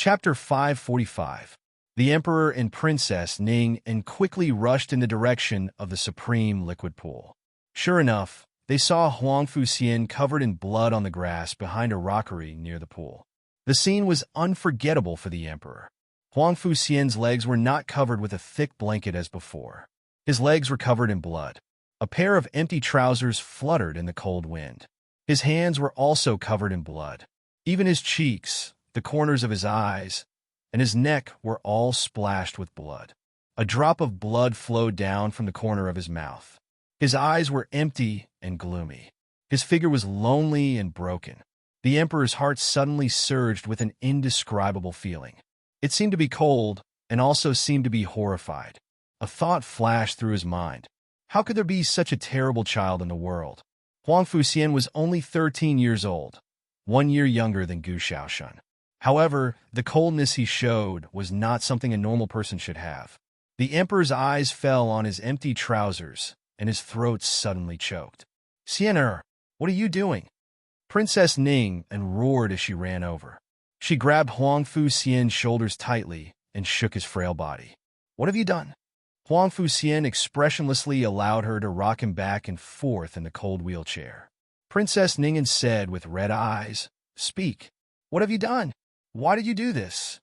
Chapter 545. The Emperor and Princess Ning and quickly rushed in the direction of the supreme liquid pool. Sure enough, they saw Huang Fuxian covered in blood on the grass behind a rockery near the pool. The scene was unforgettable for the Emperor. Huang Fuxian's legs were not covered with a thick blanket as before. His legs were covered in blood. A pair of empty trousers fluttered in the cold wind. His hands were also covered in blood. Even his cheeks, the corners of his eyes, and his neck were all splashed with blood. A drop of blood flowed down from the corner of his mouth. His eyes were empty and gloomy. His figure was lonely and broken. The Emperor's heart suddenly surged with an indescribable feeling. It seemed to be cold and also seemed to be horrified. A thought flashed through his mind. How could there be such a terrible child in the world? Huang Fuxian was only 13 years old, 1 year younger than Gu Shaoshan. However, the coldness he showed was not something a normal person should have. The Emperor's eyes fell on his empty trousers, and his throat suddenly choked. "Xian, what are you doing?" Princess Ning and roared as she ran over. She grabbed Huang Fuxian's shoulders tightly and shook his frail body. "What have you done?" Huang Fuxian expressionlessly allowed her to rock him back and forth in the cold wheelchair. Princess Ning said with red eyes, "Speak. What have you done? Why did you do this?"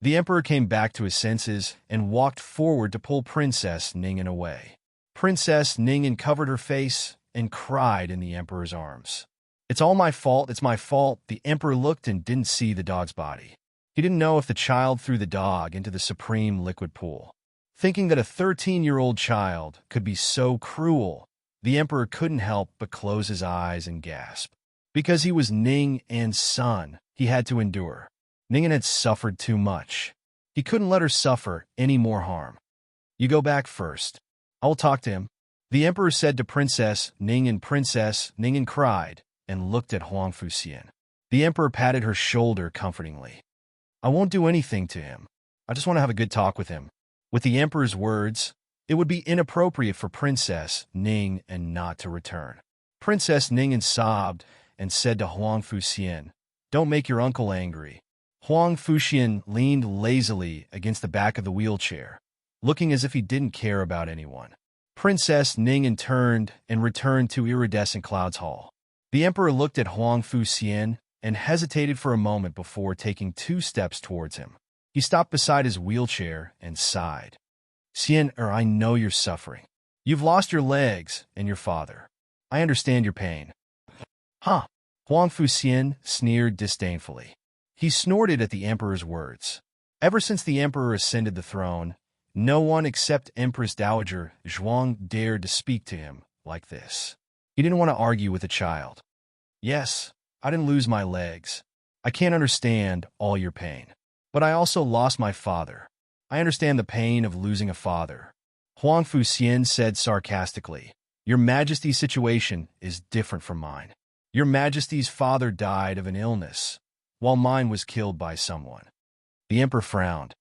The Emperor came back to his senses and walked forward to pull Princess Ning away. Princess Ning covered her face and cried in the Emperor's arms. "It's all my fault, it's my fault." The Emperor looked and didn't see the dog's body. He didn't know if the child threw the dog into the supreme liquid pool. Thinking that a 13-year-old child could be so cruel, the Emperor couldn't help but close his eyes and gasp. Because he was Ning An's son, he had to endure. Ning An had suffered too much. He couldn't let her suffer any more harm. "You go back first. I will talk to him," the Emperor said to Princess Ning, and Princess Ning cried and looked at Huang Fuxian. The Emperor patted her shoulder comfortingly. "I won't do anything to him. I just want to have a good talk with him." With the Emperor's words, it would be inappropriate for Princess Ning and not to return. Princess Ning sobbed and said to Huang Fuxian, "Don't make your uncle angry." Huang Fuxian leaned lazily against the back of the wheelchair, looking as if he didn't care about anyone. Princess Ning turned and returned to Iridescent Cloud's hall. The Emperor looked at Huang Fuxian and hesitated for a moment before taking 2 steps towards him. He stopped beside his wheelchair and sighed. "Xian, I know you're suffering. You've lost your legs and your father. I understand your pain." "Huh?" Huang Fuxian sneered disdainfully. He snorted at the Emperor's words. Ever since the Emperor ascended the throne, no one except Empress Dowager Zhuang dared to speak to him like this. He didn't want to argue with a child. "Yes, I didn't lose my legs. I can't understand all your pain. But I also lost my father. I understand the pain of losing a father." Huang Fuxian said sarcastically, "Your Majesty's situation is different from mine. Your Majesty's father died of an illness, while mine was killed by someone." The Emperor frowned.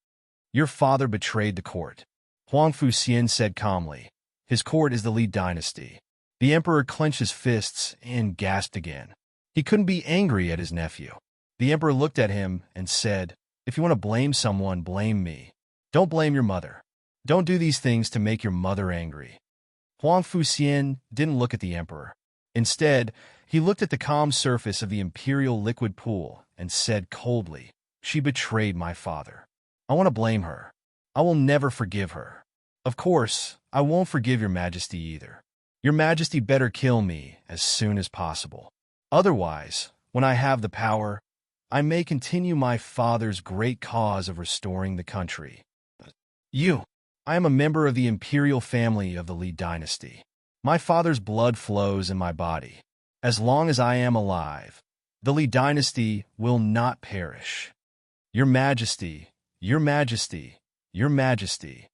"Your father betrayed the court," Huang Fuxian said calmly. "His court is the Li dynasty." The Emperor clenched his fists and gasped again. He couldn't be angry at his nephew. The Emperor looked at him and said, "If you want to blame someone, blame me. Don't blame your mother. Don't do these things to make your mother angry." Huang Fuxian didn't look at the Emperor. Instead, he looked at the calm surface of the imperial liquid pool and said coldly, "She betrayed my father. I want to blame her. I will never forgive her. Of course, I won't forgive your Majesty either. Your Majesty better kill me as soon as possible. Otherwise, when I have the power, I may continue my father's great cause of restoring the country. I am a member of the imperial family of the Li dynasty. My father's blood flows in my body. As long as I am alive, the Li dynasty will not perish. Your Majesty, your Majesty, your Majesty."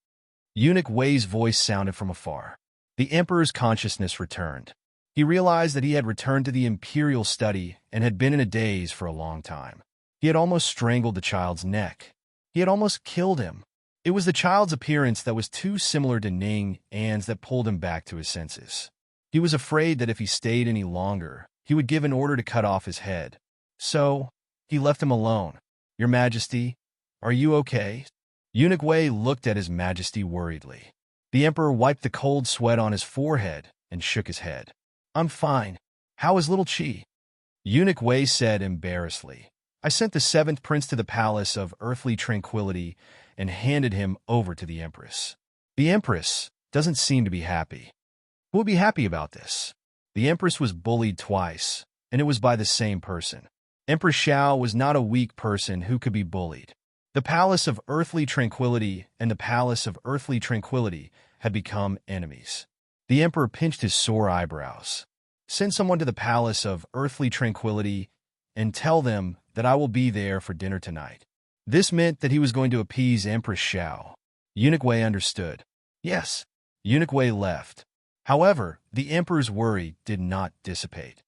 Eunuch Wei's voice sounded from afar. The Emperor's consciousness returned. He realized that he had returned to the imperial study and had been in a daze for a long time. He had almost strangled the child's neck. He had almost killed him. It was the child's appearance that was too similar to Ning An's that pulled him back to his senses. He was afraid that if he stayed any longer, he would give an order to cut off his head. So, he left him alone. Your Majesty, are you okay? Eunuch Wei looked at His Majesty worriedly. The Emperor wiped the cold sweat on his forehead and shook his head. I'm fine. How is little Qi? Eunuch Wei said embarrassedly. I sent the seventh prince to the palace of earthly tranquility and handed him over to the Empress. The Empress doesn't seem to be happy. Who would be happy about this? The Empress was bullied twice, and it was by the same person. Empress Xiao was not a weak person who could be bullied. The Palace of Earthly Tranquility and the Palace of Earthly Tranquility had become enemies. The Emperor pinched his sore eyebrows. Send someone to the Palace of Earthly Tranquility and tell them that I will be there for dinner tonight. This meant that he was going to appease Empress Xiao. Eunuch Wei understood. Yes. Eunuch Wei left. However, the Emperor's worry did not dissipate.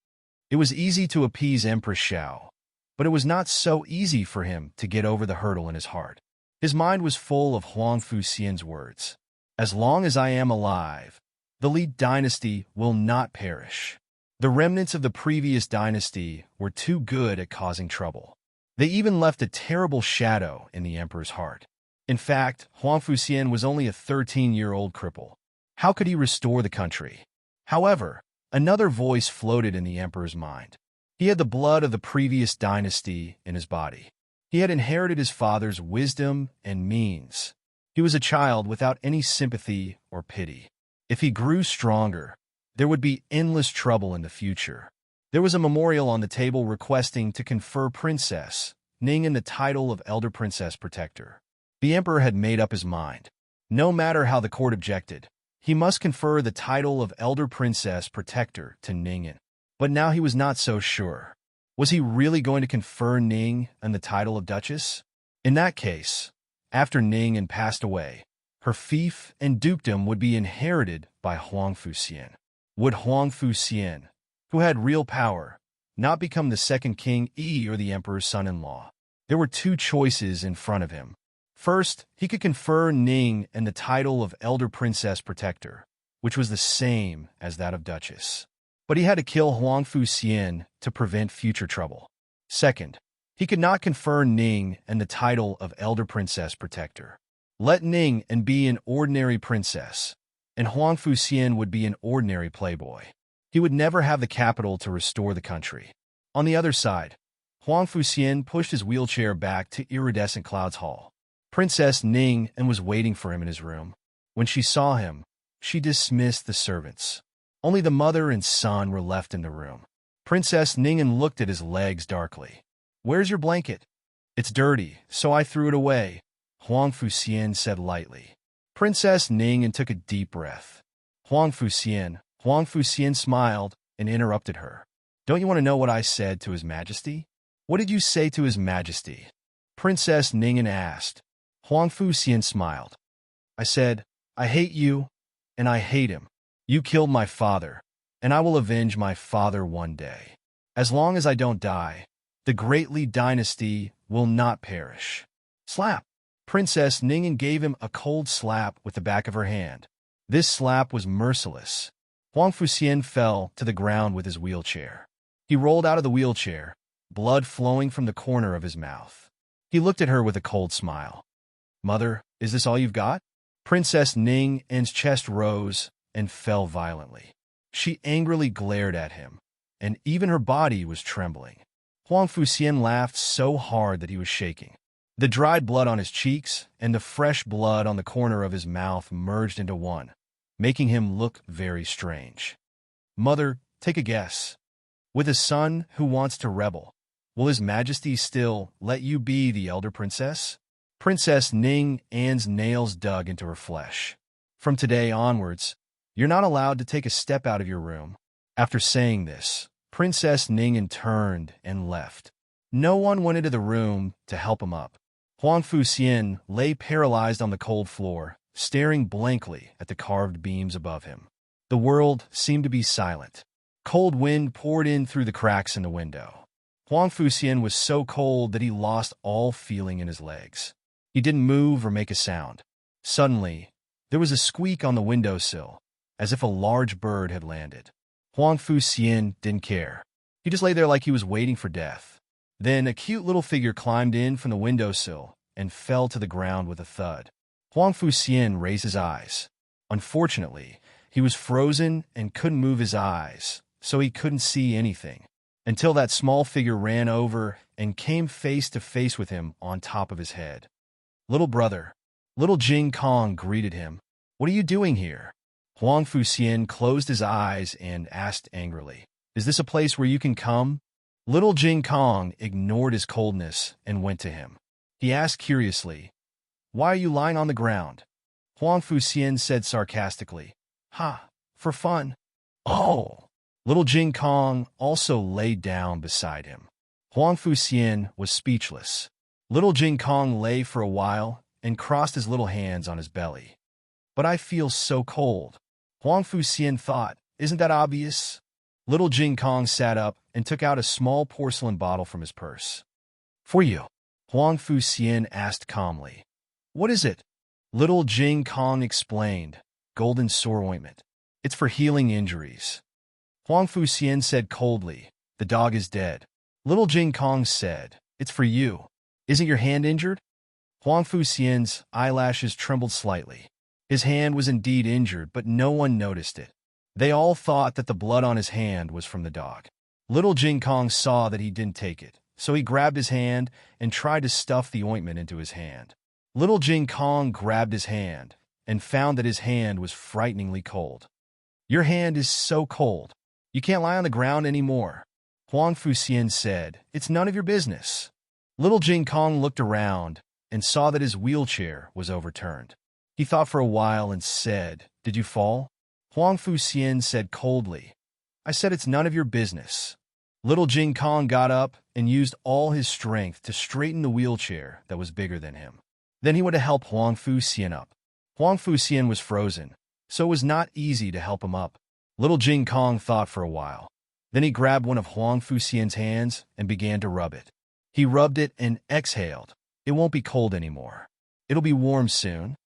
It was easy to appease Empress Xiao, but it was not so easy for him to get over the hurdle in his heart. His mind was full of Huang Fuxian's words. As long as I am alive, the Li dynasty will not perish. The remnants of the previous dynasty were too good at causing trouble. They even left a terrible shadow in the emperor's heart. In fact, Huang Fuxian was only a 13-year-old cripple. How could he restore the country? However, another voice floated in the emperor's mind. He had the blood of the previous dynasty in his body. He had inherited his father's wisdom and means. He was a child without any sympathy or pity. If he grew stronger, there would be endless trouble in the future. There was a memorial on the table requesting to confer Princess Ning'an the title of Elder Princess Protector. The emperor had made up his mind. No matter how the court objected, he must confer the title of Elder Princess Protector to Ning'an. But now he was not so sure. Was he really going to confer Ning'an the title of Duchess? In that case, after Ning'an passed away, her fief and dukedom would be inherited by Huang Fuxian. Would Huang Fuxian, who had real power, not become the second king or the emperor's son-in-law? There were two choices in front of him. First, he could confer Ning'an the title of Elder Princess Protector, which was the same as that of Duchess. But he had to kill Huang Fuxian to prevent future trouble. Second, he could not confer Ning'an the title of Elder Princess Protector. Let Ning'an be an ordinary princess, and Huang Fuxian would be an ordinary playboy. He would never have the capital to restore the country. On the other side, Huang Fuxian pushed his wheelchair back to Iridescent Clouds Hall. Princess Ning'an was waiting for him in his room. When she saw him, she dismissed the servants. Only the mother and son were left in the room. Princess Ning'an looked at his legs darkly. Where's your blanket? It's dirty, so I threw it away, Huang Fuxian said lightly. Princess Ning'an took a deep breath. Huang Fuxian smiled and interrupted her. Don't you want to know what I said to His Majesty? What did you say to His Majesty? Princess Ning'an asked. Huang Fuxian smiled. I said, I hate you, and I hate him. You killed my father, and I will avenge my father one day. As long as I don't die, the Great Li dynasty will not perish. Slap! Princess Ning'an gave him a cold slap with the back of her hand. This slap was merciless. Huang Fuxian fell to the ground with his wheelchair. He rolled out of the wheelchair, blood flowing from the corner of his mouth. He looked at her with a cold smile. Mother, is this all you've got? Princess Ning'an's chest rose and fell violently. She angrily glared at him, and even her body was trembling. Huang Fuxian laughed so hard that he was shaking. The dried blood on his cheeks and the fresh blood on the corner of his mouth merged into one, making him look very strange. Mother, take a guess. With a son who wants to rebel, will His Majesty still let you be the elder princess? Princess Ning'an's nails dug into her flesh. From today onwards, you're not allowed to take a step out of your room. After saying this, Princess Ning'an turned and left. No one went into the room to help him up. Huang Fuxian lay paralyzed on the cold floor, staring blankly at the carved beams above him. The world seemed to be silent. Cold wind poured in through the cracks in the window. Huang Fuxian was so cold that he lost all feeling in his legs. He didn't move or make a sound. Suddenly, there was a squeak on the windowsill, as if a large bird had landed. Huang Fuxian didn't care. He just lay there like he was waiting for death. Then a cute little figure climbed in from the windowsill and fell to the ground with a thud. Huang Fuxian raised his eyes. Unfortunately, he was frozen and couldn't move his eyes, so he couldn't see anything, until that small figure ran over and came face to face with him on top of his head. "Little brother." Little Jing Kong greeted him. "What are you doing here?" Huang Fuxian closed his eyes and asked angrily, "Is this a place where you can come?" Little Jing Kong ignored his coldness and went to him. He asked curiously, "Why are you lying on the ground?" Huang Fuxian said sarcastically, "Ha, for fun." "Oh!" Little Jing Kong also lay down beside him. Huang Fuxian was speechless. Little Jing Kong lay for a while and crossed his little hands on his belly. "But I feel so cold." Huang Fuxian thought, "Isn't that obvious?" Little Jing Kong sat up and took out a small porcelain bottle from his purse. "For you," Huang Fuxian asked calmly. "What is it?" Little Jing Kong explained, "Golden sore ointment. It's for healing injuries." Huang Fuxian said coldly, "The dog is dead." Little Jing Kong said, "It's for you. Isn't your hand injured?" Huang Fuxian's eyelashes trembled slightly. His hand was indeed injured, but no one noticed it. They all thought that the blood on his hand was from the dog. Little Jing Kong saw that he didn't take it, so he grabbed his hand and tried to stuff the ointment into his hand. Little Jing Kong grabbed his hand and found that his hand was frighteningly cold. "Your hand is so cold. You can't lie on the ground anymore." Huang Fuxian said, "It's none of your business." Little Jing Kong looked around and saw that his wheelchair was overturned. He thought for a while and said, "Did you fall?" Huang Fuxian said coldly, "I said it's none of your business." Little Jing Kong got up and used all his strength to straighten the wheelchair that was bigger than him. Then he went to help Huang Fuxian up. Huang Fuxian was frozen, so it was not easy to help him up. Little Jing Kong thought for a while. Then he grabbed one of Huang Fuxian's hands and began to rub it. He rubbed it and exhaled. "It won't be cold anymore. It'll be warm soon."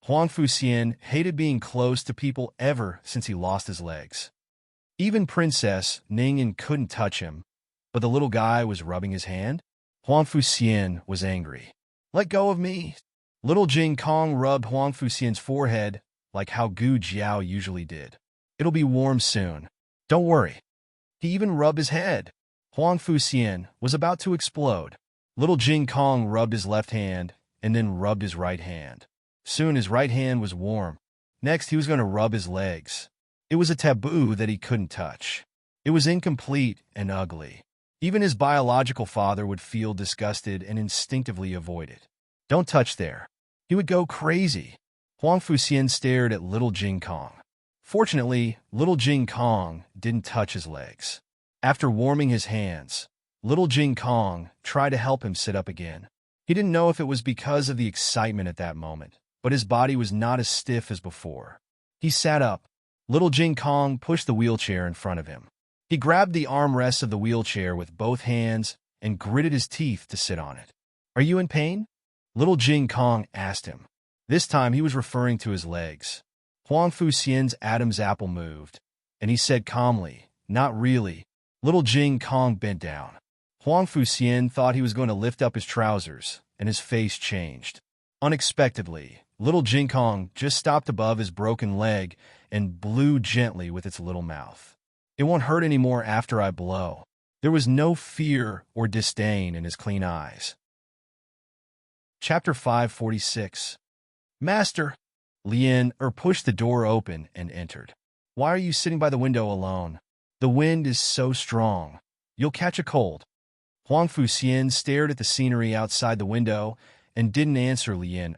Huang Fuxian hated being close to people ever since he lost his legs. Even Princess Ningyan couldn't touch him, but the little guy was rubbing his hand. Huang Fuxian was angry. "Let go of me." Little Jing Kong rubbed Huang Fuxian's forehead like how Gu Jiao usually did. "It'll be warm soon. Don't worry." He even rubbed his head. Huang Fuxian was about to explode. Little Jing Kong rubbed his left hand and then rubbed his right hand. Soon his right hand was warm. Next, he was going to rub his legs. It was a taboo that he couldn't touch. It was incomplete and ugly. Even his biological father would feel disgusted and instinctively avoid it. "Don't touch there." He would go crazy. Huang Fuxian stared at Little Jing Kong. Fortunately, Little Jing Kong didn't touch his legs. After warming his hands, Little Jing Kong tried to help him sit up again. He didn't know if it was because of the excitement at that moment, but his body was not as stiff as before. He sat up. Little Jing Kong pushed the wheelchair in front of him. He grabbed the armrests of the wheelchair with both hands and gritted his teeth to sit on it. "Are you in pain?" Little Jing Kong asked him. This time he was referring to his legs. Huang Fuxian's Adam's apple moved, and he said calmly, "Not really." Little Jing Kong bent down. Huang Fuxian thought he was going to lift up his trousers, and his face changed. Unexpectedly, Little Jing Kong just stopped above his broken leg and blew gently with its little mouth. "It won't hurt anymore after I blow." There was no fear or disdain in his clean eyes. Chapter 546. "Master!" Lien pushed the door open and entered. "Why are you sitting by the window alone? The wind is so strong. You'll catch a cold." Huang Fuxian stared at the scenery outside the window and didn't answer Lien.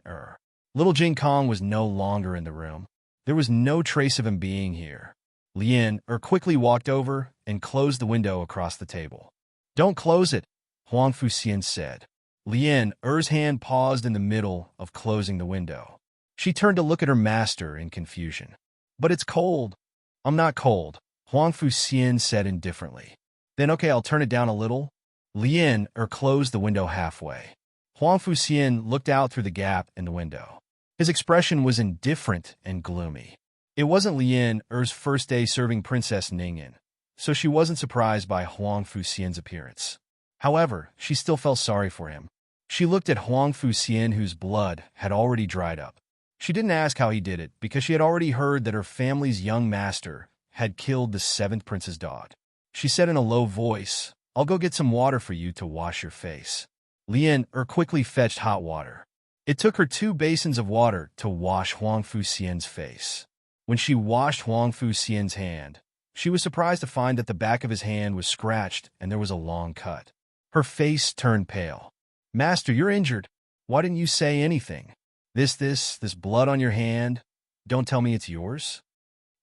Little Jing Kong was no longer in the room. There was no trace of him being here. Lien quickly walked over and closed the window across the table. "Don't close it," Huang Fuxian said. Lien-er's hand paused in the middle of closing the window. She turned to look at her master in confusion. "But it's cold." "I'm not cold," Huang Fuxian said indifferently. "Then okay, I'll turn it down a little." Lien-er closed the window halfway. Huang Fuxian looked out through the gap in the window. His expression was indifferent and gloomy. It wasn't Lien-er's first day serving Princess Ningyan, so she wasn't surprised by Huang Fuxian's appearance. However, she still felt sorry for him. She looked at Huang Fuxian, whose blood had already dried up. She didn't ask how he did it, because she had already heard that her family's young master had killed the seventh prince's dog. She said in a low voice, "I'll go get some water for you to wash your face." Lien quickly fetched hot water. It took her 2 basins of water to wash Huang Fuxian's face. When she washed Huang Fuxian's hand, she was surprised to find that the back of his hand was scratched and there was a long cut. Her face turned pale. "Master, you're injured. Why didn't you say anything? This blood on your hand, don't tell me it's yours?"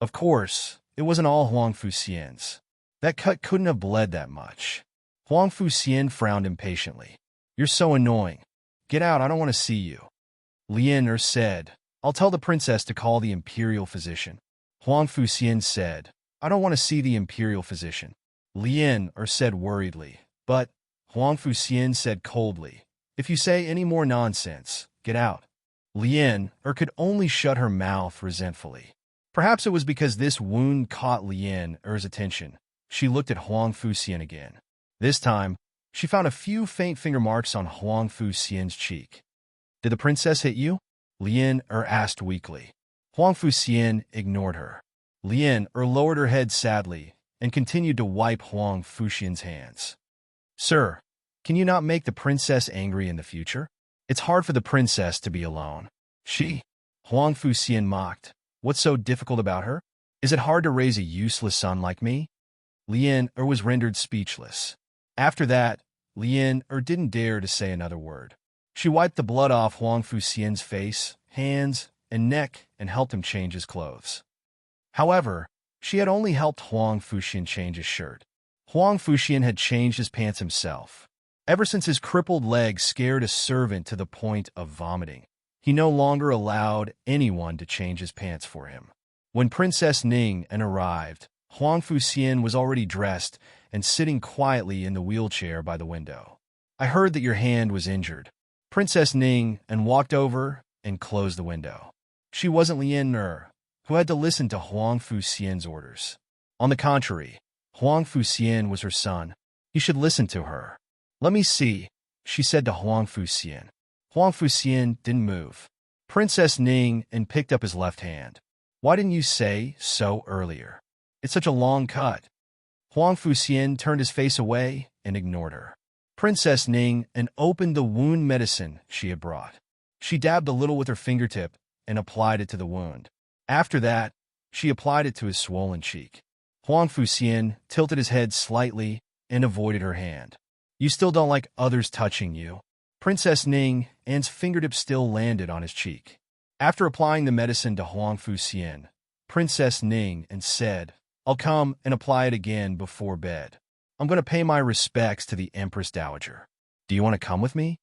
Of course, it wasn't all Huang Fuxian's. That cut couldn't have bled that much. Huang Fuxian frowned impatiently. "You're so annoying. Get out, I don't want to see you." Lien said, "I'll tell the princess to call the imperial physician." Huang Fuxian said, "I don't want to see the imperial physician." Lien said worriedly, but Huang Fuxian said coldly, "If you say any more nonsense, get out." Lien could only shut her mouth resentfully. Perhaps it was because this wound caught Lien's attention. She looked at Huang Fuxian again. This time, she found a few faint finger marks on Huang Fuxian's cheek. "Did the princess hit you?" Lien asked weakly. Huang Fuxian ignored her. Lien lowered her head sadly and continued to wipe Huang Fuxian's hands. "Sir, can you not make the princess angry in the future? It's hard for the princess to be alone." Huang Fuxian mocked. "What's so difficult about her? Is it hard to raise a useless son like me?" Lien was rendered speechless. After that, Lien didn't dare to say another word. She wiped the blood off Huang Fuxian's face, hands, and neck and helped him change his clothes. However, she had only helped Huang Fuxian change his shirt. Huang Fuxian had changed his pants himself. Ever since his crippled leg scared a servant to the point of vomiting, he no longer allowed anyone to change his pants for him. When Princess Ning arrived, Huang Fuxian was already dressed and sitting quietly in the wheelchair by the window. "I heard that your hand was injured." Princess Ning walked over and closed the window. She wasn't Lien, who had to listen to Huang Fuxian's orders. On the contrary, Huang Fuxian was her son. He should listen to her. "Let me see," she said to Huang Fuxian. Huang Fuxian didn't move. Princess Ning picked up his left hand. "Why didn't you say so earlier? It's such a long cut." Huang Fuxian turned his face away and ignored her. Princess Ning opened the wound medicine she had brought. She dabbed a little with her fingertip and applied it to the wound. After that, she applied it to his swollen cheek. Huang Fuxian tilted his head slightly and avoided her hand. "You still don't like others touching you?" Princess Ning's fingertip still landed on his cheek. After applying the medicine to Huang Fuxian, Princess Ning said, "I'll come and apply it again before bed. I'm going to pay my respects to the Empress Dowager. Do you want to come with me?"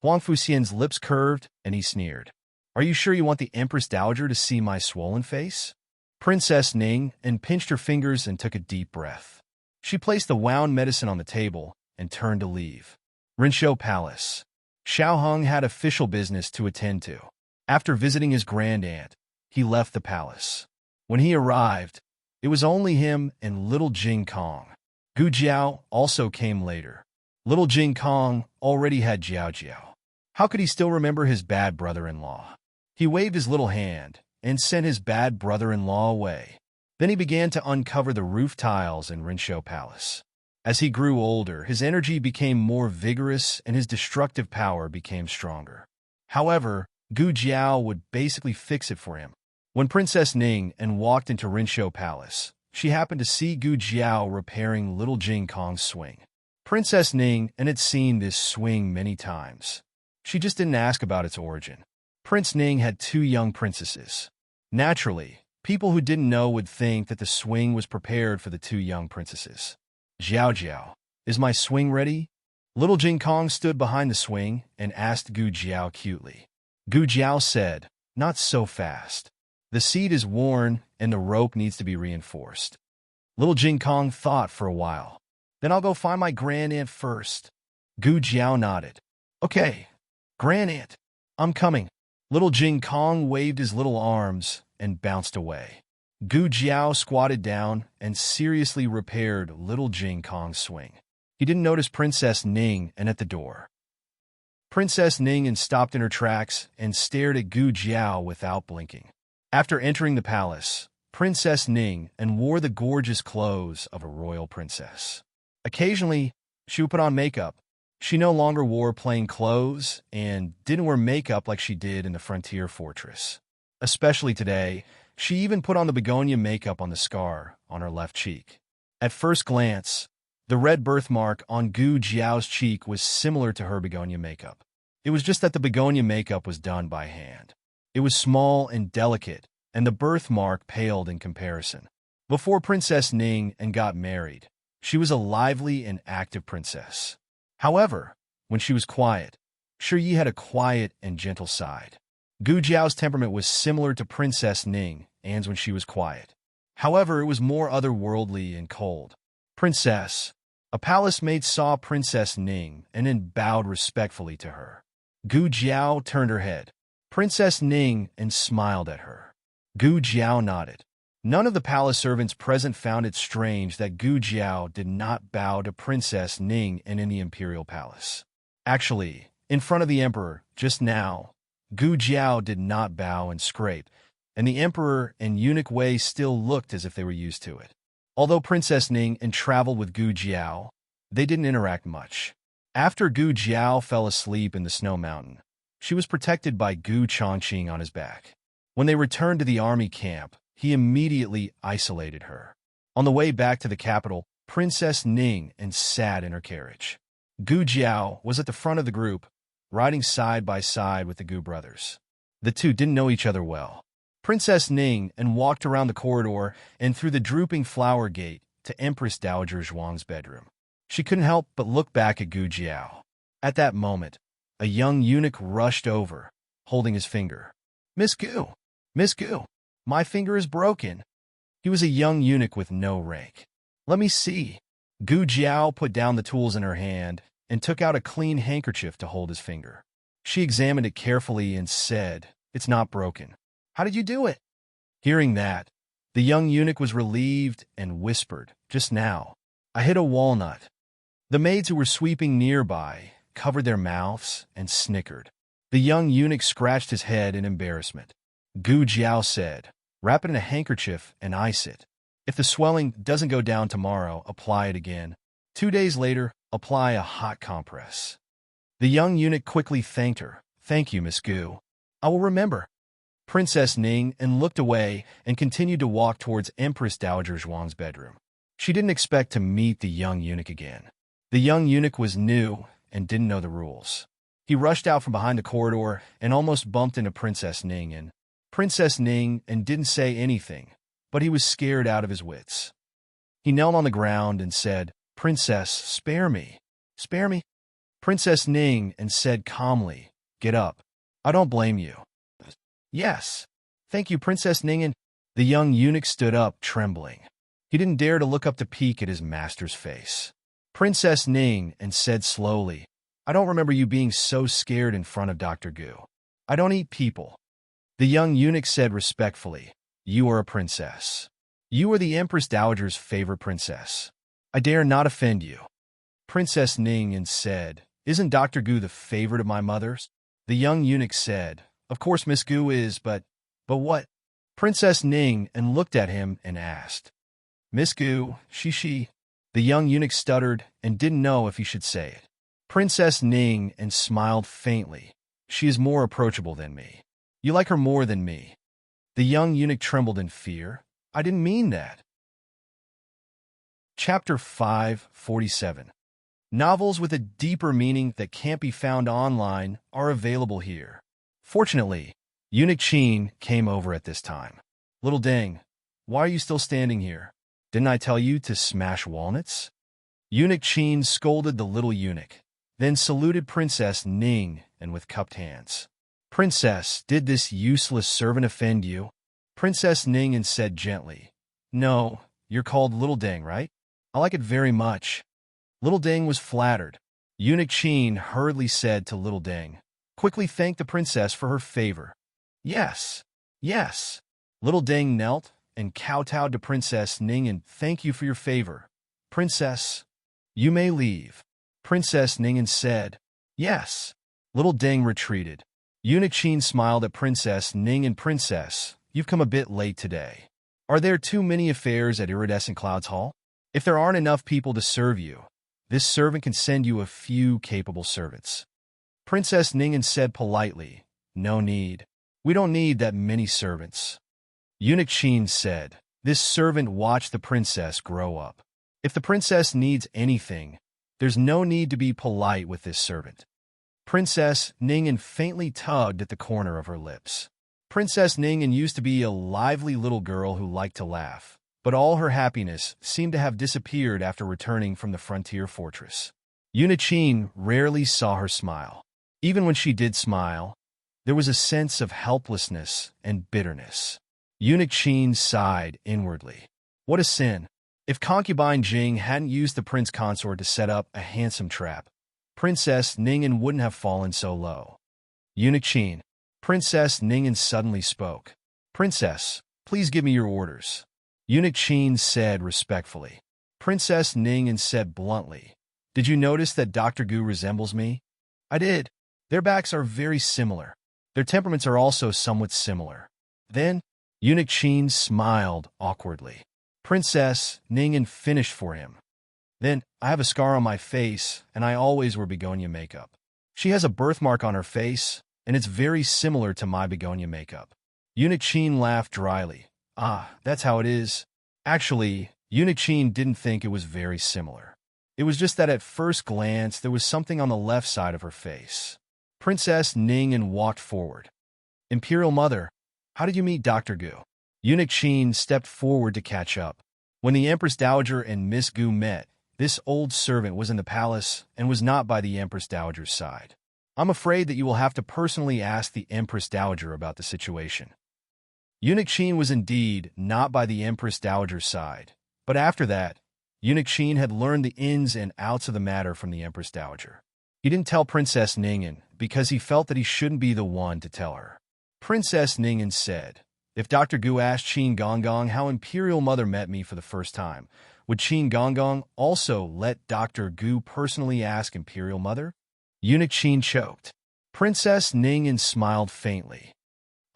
Huang Fuxian's lips curved and he sneered. "Are you sure you want the Empress Dowager to see my swollen face?" Princess Ning pinched her fingers and took a deep breath. She placed the wound medicine on the table and turned to leave. Rinshou Palace. Xiao Heng had official business to attend to. After visiting his grand-aunt, he left the palace. When he arrived, it was only him and little Jing Kong. Gu Jiao also came later. Little Jing Kong already had Jiao Jiao. How could he still remember his bad brother-in-law? He waved his little hand and sent his bad brother-in-law away. Then he began to uncover the roof tiles in Rinshou Palace. As he grew older, his energy became more vigorous and his destructive power became stronger. However, Gu Jiao would basically fix it for him. When Princess Ning walked into Rinshou Palace, she happened to see Gu Jiao repairing little Jing Kong's swing. Princess Ning had seen this swing many times. She just didn't ask about its origin. Prince Ning had 2 young princesses. Naturally, people who didn't know would think that the swing was prepared for the 2 young princesses. "Jiao Jiao, is my swing ready?" Little Jing Kong stood behind the swing and asked Gu Jiao cutely. Gu Jiao said, "Not so fast. The seat is worn and the rope needs to be reinforced." Little Jing Kong thought for a while. "Then I'll go find my grand-aunt first." Gu Jiao nodded. "Okay, grand-aunt, I'm coming." Little Jing Kong waved his little arms and bounced away. Gu Jiao squatted down and seriously repaired little Jing Kong's swing. He didn't notice Princess Ning and at the door. Princess Ning stopped in her tracks and stared at Gu Jiao without blinking. After entering the palace, Princess Ning wore the gorgeous clothes of a royal princess. Occasionally, she would put on makeup. She no longer wore plain clothes and didn't wear makeup like she did in the frontier fortress. Especially today, she even put on the begonia makeup on the scar on her left cheek. At first glance, the red birthmark on Gu Jiao's cheek was similar to her begonia makeup. It was just that the begonia makeup was done by hand. It was small and delicate, and the birthmark paled in comparison. Before Princess Ning got married, she was a lively and active princess. However, when she was quiet, Shi Yi had a quiet and gentle side. Gu Jiao's temperament was similar to Princess Ning's when she was quiet. However, it was more otherworldly and cold. Princess. A palace maid saw Princess Ning and then bowed respectfully to her. Gu Jiao turned her head. Princess Ning smiled at her. Gu Jiao nodded. None of the palace servants present found it strange that Gu Jiao did not bow to Princess Ning in the imperial palace. Actually, in front of the emperor, just now, Gu Jiao did not bow and scrape, and the emperor and eunuch Wei still looked as if they were used to it. Although Princess Ning traveled with Gu Jiao, they didn't interact much. After Gu Jiao fell asleep in the snow mountain, she was protected by Gu Chongqing on his back. When they returned to the army camp, he immediately isolated her. On the way back to the capital, Princess Ning sat in her carriage. Gu Jiao was at the front of the group, riding side by side with the Gu brothers. The two didn't know each other well. Princess Ning walked around the corridor and through the drooping flower gate to Empress Dowager Zhuang's bedroom. She couldn't help but look back at Gu Jiao. At that moment, a young eunuch rushed over, holding his finger. Miss Gu! Miss Gu! My finger is broken. He was a young eunuch with no rank. Let me see. Gu Jiao put down the tools in her hand and took out a clean handkerchief to hold his finger. She examined it carefully and said, It's not broken. How did you do it? Hearing that, the young eunuch was relieved and whispered, Just now, I hit a walnut. The maids who were sweeping nearby covered their mouths and snickered. The young eunuch scratched his head in embarrassment. Gu Jiao said, Wrap it in a handkerchief and ice it. If the swelling doesn't go down tomorrow, apply it again. 2 days later, apply a hot compress. The young eunuch quickly thanked her. Thank you, Miss Gu. I will remember. Princess Ning looked away and continued to walk towards Empress Dowager Zhuang's bedroom. She didn't expect to meet the young eunuch again. The young eunuch was new and didn't know the rules. He rushed out from behind the corridor and almost bumped into Princess Ning Princess Ning didn't say anything, but he was scared out of his wits. He knelt on the ground and said, Princess, spare me. Spare me? Princess Ning said calmly, Get up. I don't blame you. Yes. Thank you, Princess Ning. The young eunuch stood up, trembling. He didn't dare to look up to peek at his master's face. Princess Ning said slowly, I don't remember you being so scared in front of Dr. Gu. I don't eat people. The young eunuch said respectfully, You are a princess. You are the Empress Dowager's favorite princess. I dare not offend you. Princess Ning said, Isn't Dr. Gu the favorite of my mother's? The young eunuch said, Of course Miss Gu is, but what? Princess Ning looked at him and asked, Miss Gu, she. The young eunuch stuttered and didn't know if he should say it. Princess Ning smiled faintly. She is more approachable than me. You like her more than me. The young eunuch trembled in fear. I didn't mean that. Chapter 547. Novels with a deeper meaning that can't be found online are available here. Fortunately, Eunuch Qin came over at this time. Little Ding, why are you still standing here? Didn't I tell you to smash walnuts? Eunuch Qin scolded the little eunuch, then saluted Princess Ning with cupped hands. Princess, did this useless servant offend you? Princess Ning said gently, No, you're called Little Ding, right? I like it very much. Little Ding was flattered. Eunuch Qin hurriedly said to Little Ding, Quickly thank the princess for her favor. Yes. Little Ding knelt and kowtowed to Princess Ning Thank you for your favor. Princess, You may leave. Princess Ningen said. Yes. Little Deng retreated. Eunuch Qin smiled at Princess Ning and Princess, you've come a bit late today. Are there too many affairs at Iridescent Clouds Hall? If there aren't enough people to serve you, this servant can send you a few capable servants. Princess Ningen said politely, no need. We don't need that many servants. Eunuch Qin said, this servant watched the princess grow up. If the princess needs anything, there's no need to be polite with this servant. Princess Ningen faintly tugged at the corner of her lips. Princess Ningen used to be a lively little girl who liked to laugh, but all her happiness seemed to have disappeared after returning from the frontier fortress. Eunuch Qin rarely saw her smile. Even when she did smile, there was a sense of helplessness and bitterness. Eunuch Qin sighed inwardly. What a sin! If concubine Jing hadn't used the prince consort to set up a handsome trap, Princess Ningen wouldn't have fallen so low. Eunuch Qin. Princess Ningen suddenly spoke. Princess, please give me your orders. Eunuch Qin said respectfully. Princess Ningen said bluntly. Did you notice that Dr. Gu resembles me? I did. Their backs are very similar. Their temperaments are also somewhat similar. Then, Eunuch Qin smiled awkwardly. Princess Ningen finished for him. Then, I have a scar on my face, and I always wear begonia makeup. She has a birthmark on her face, and it's very similar to my begonia makeup. Eunuch Qin laughed dryly. Ah, that's how it is. Actually, Eunuch Qin didn't think it was very similar. It was just that at first glance there was something on the left side of her face. Princess Ningen walked forward. Imperial Mother, how did you meet Dr. Gu? Eunuch Qin stepped forward to catch up. When the Empress Dowager and Miss Gu met, this old servant was in the palace and was not by the Empress Dowager's side. I'm afraid that you will have to personally ask the Empress Dowager about the situation. Eunuch Qin was indeed not by the Empress Dowager's side, but after that, Eunuch Qin had learned the ins and outs of the matter from the Empress Dowager. He didn't tell Princess Ningen because he felt that he shouldn't be the one to tell her. Princess Ningen said, if Dr. Gu asked Qin Gonggong how Imperial Mother met me for the first time, would Qin Gonggong also let Dr. Gu personally ask Imperial Mother? Eunuch Qin choked. Princess Ningen smiled faintly.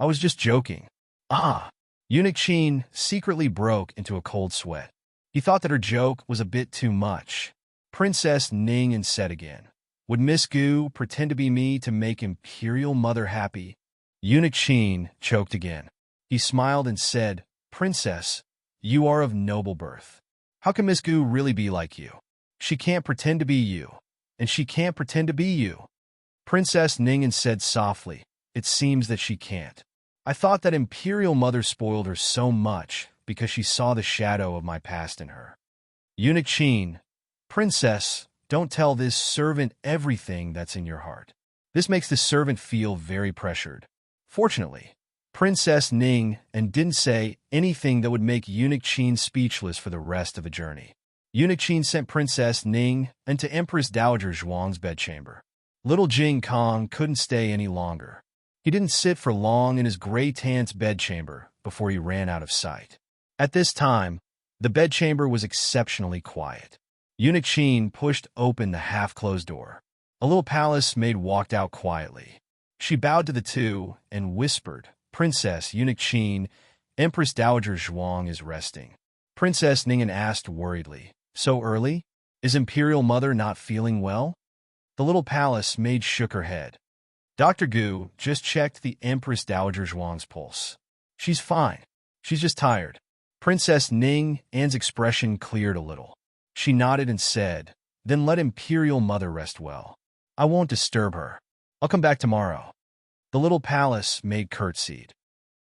I was just joking. Ah! Eunuch Qin secretly broke into a cold sweat. He thought that her joke was a bit too much. Princess Ningen said again, would Miss Gu pretend to be me to make Imperial Mother happy? Eunuch Qin choked again. He smiled and said, Princess, you are of noble birth. How can Miss Gu really be like you? She can't pretend to be you, and she can't pretend to be you. Princess Ningen said softly, it seems that she can't. I thought that Imperial Mother spoiled her so much because she saw the shadow of my past in her. Eunuch Qin, Princess, don't tell this servant everything that's in your heart. This makes the servant feel very pressured. Fortunately, Princess Ning and didn't say anything that would make Eunuch Qin speechless for the rest of the journey. Eunuch Qin sent Princess Ning into Empress Dowager Zhuang's bedchamber. Little Jing Kong couldn't stay any longer. He didn't sit for long in his gray tant's bedchamber before he ran out of sight. At this time, the bedchamber was exceptionally quiet. Eunuch Qin pushed open the half-closed door. A little palace maid walked out quietly. She bowed to the two and whispered, Princess Eunuch Qin, Empress Dowager Zhuang is resting. Princess Ningen asked worriedly, so early? Is Imperial Mother not feeling well? The little palace maid shook her head. Dr. Gu just checked the Empress Dowager Zhuang's pulse. She's fine. She's just tired. Princess Ning An's expression cleared a little. She nodded and said, then let Imperial Mother rest well. I won't disturb her. I'll come back tomorrow. The little palace maid curtsied.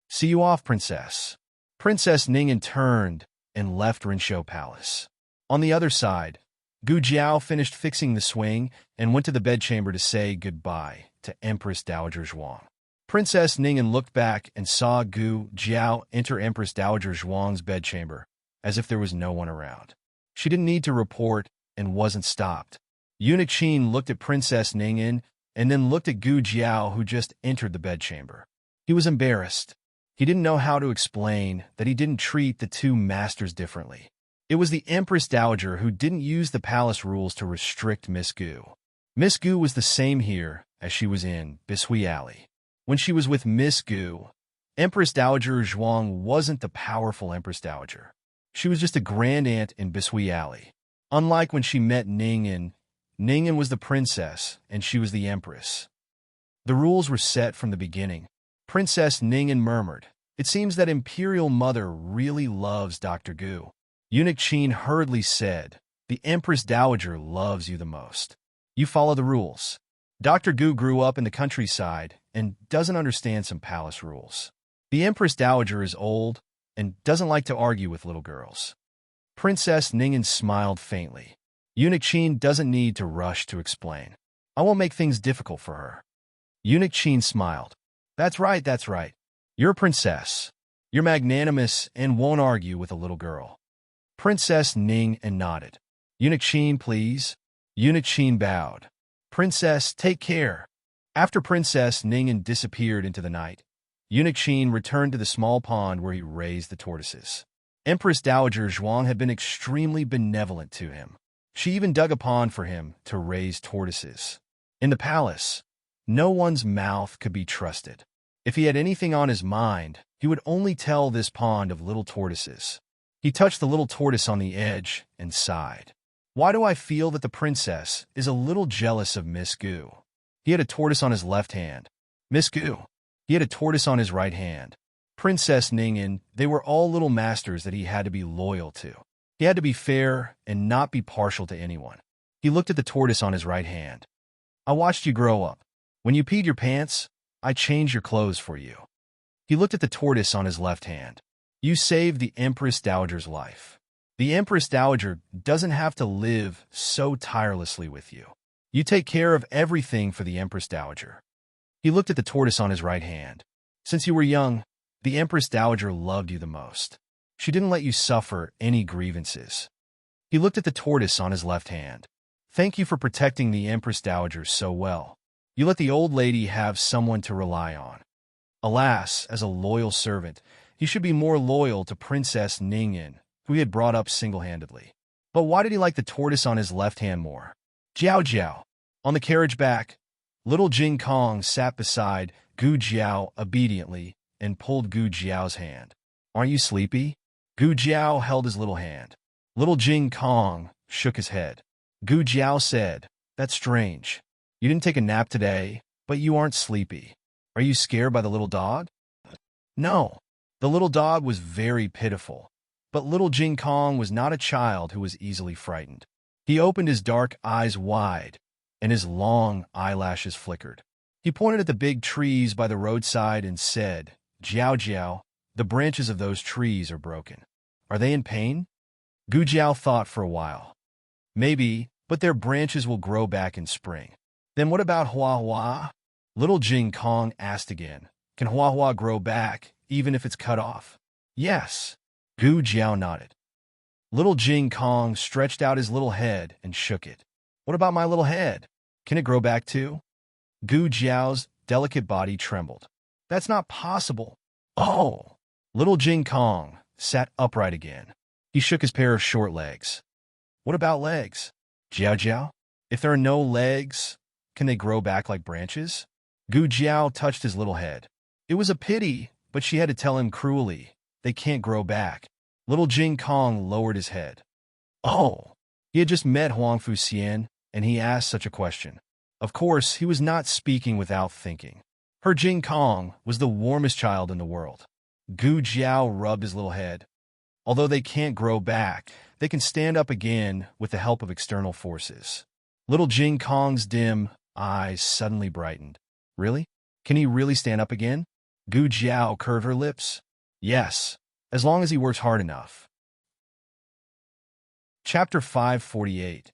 See you off, Princess. Princess Ningen turned and left Rinshou Palace. On the other side, Gu Jiao finished fixing the swing and went to the bedchamber to say goodbye to Empress Dowager Zhuang. Princess Ningen looked back and saw Gu Jiao enter Empress Dowager Zhuang's bedchamber, as if there was no one around. She didn't need to report and wasn't stopped. Eunuch Qin looked at Princess Ningen and then looked at Gu Jiao, who just entered the bedchamber. He was embarrassed. He didn't know how to explain that he didn't treat the two masters differently. It was the Empress Dowager who didn't use the palace rules to restrict Miss Gu. Miss Gu was the same here as she was in Bishui Alley. When she was with Miss Gu, Empress Dowager Zhuang wasn't the powerful Empress Dowager. She was just a grand aunt in Bishui Alley. Unlike when she met Ningyan, Ningyan was the princess and she was the empress. The rules were set from the beginning. Princess Ningyan murmured, "It seems that Imperial Mother really loves Dr. Gu." Eunuch Qin hurriedly said, "The Empress Dowager loves you the most. You follow the rules." Dr. Gu grew up in the countryside and doesn't understand some palace rules. The Empress Dowager is old and doesn't like to argue with little girls. Princess Ningyan smiled faintly. Eunuch Qin doesn't need to rush to explain. I won't make things difficult for her. Eunuch Qin smiled. That's right, that's right. You're a princess. You're magnanimous and won't argue with a little girl. Princess Ningyan nodded. Eunuch Qin, please. Eunuch Qin bowed. Princess, take care. After Princess Ningyan disappeared into the night, Eunuch Qin returned to the small pond where he raised the tortoises. Empress Dowager Zhuang had been extremely benevolent to him. She even dug a pond for him to raise tortoises. In the palace, no one's mouth could be trusted. If he had anything on his mind, he would only tell this pond of little tortoises. He touched the little tortoise on the edge and sighed. Why do I feel that the princess is a little jealous of Miss Gu? He had a tortoise on his left hand. Miss Gu. He had a tortoise on his right hand. Princess Ningyan, they were all little masters that he had to be loyal to. He had to be fair and not be partial to anyone. He looked at the tortoise on his right hand. I watched you grow up. When you peed your pants, I changed your clothes for you. He looked at the tortoise on his left hand. You saved the Empress Dowager's life. The Empress Dowager doesn't have to live so tirelessly with you. You take care of everything for the Empress Dowager. He looked at the tortoise on his right hand. Since you were young, the Empress Dowager loved you the most. She didn't let you suffer any grievances. He looked at the tortoise on his left hand. Thank you for protecting the Empress Dowager so well. You let the old lady have someone to rely on. Alas, as a loyal servant, he should be more loyal to Princess Ningyan, who he had brought up single-handedly. But why did he like the tortoise on his left hand more? Jiao Jiao. On the carriage back, little Jing Kong sat beside Gu Jiao obediently and pulled Gu Jiao's hand. Aren't you sleepy? Gu Jiao held his little hand. Little Jing Kong shook his head. Gu Jiao said, That's strange. You didn't take a nap today, but you aren't sleepy. Are you scared by the little dog? No. The little dog was very pitiful, but little Jing Kong was not a child who was easily frightened. He opened his dark eyes wide, and his long eyelashes flickered. He pointed at the big trees by the roadside and said, Jiao Jiao, the branches of those trees are broken. Are they in pain? Gu Jiao thought for a while. Maybe, but their branches will grow back in spring. Then what about Hua Hua? Little Jing Kong asked again. Can Hua Hua grow back, even if it's cut off? Yes. Gu Jiao nodded. Little Jing Kong stretched out his little head and shook it. What about my little head? Can it grow back too? Gu Jiao's delicate body trembled. That's not possible. Oh! Little Jing Kong sat upright again. He shook his pair of short legs. What about legs? Jiao Jiao? If there are no legs, can they grow back like branches? Gu Jiao touched his little head. It was a pity, but she had to tell him cruelly, they can't grow back. Little Jing Kong lowered his head. Oh! He had just met Huang Fuxian, and he asked such a question. Of course, he was not speaking without thinking. Her Jing Kong was the warmest child in the world. Gu Jiao rubbed his little head. Although they can't grow back, they can stand up again with the help of external forces. Little Jing Kong's dim eyes suddenly brightened. Really? Can he really stand up again? Gu Jiao curved her lips. Yes, as long as he works hard enough. Chapter 548.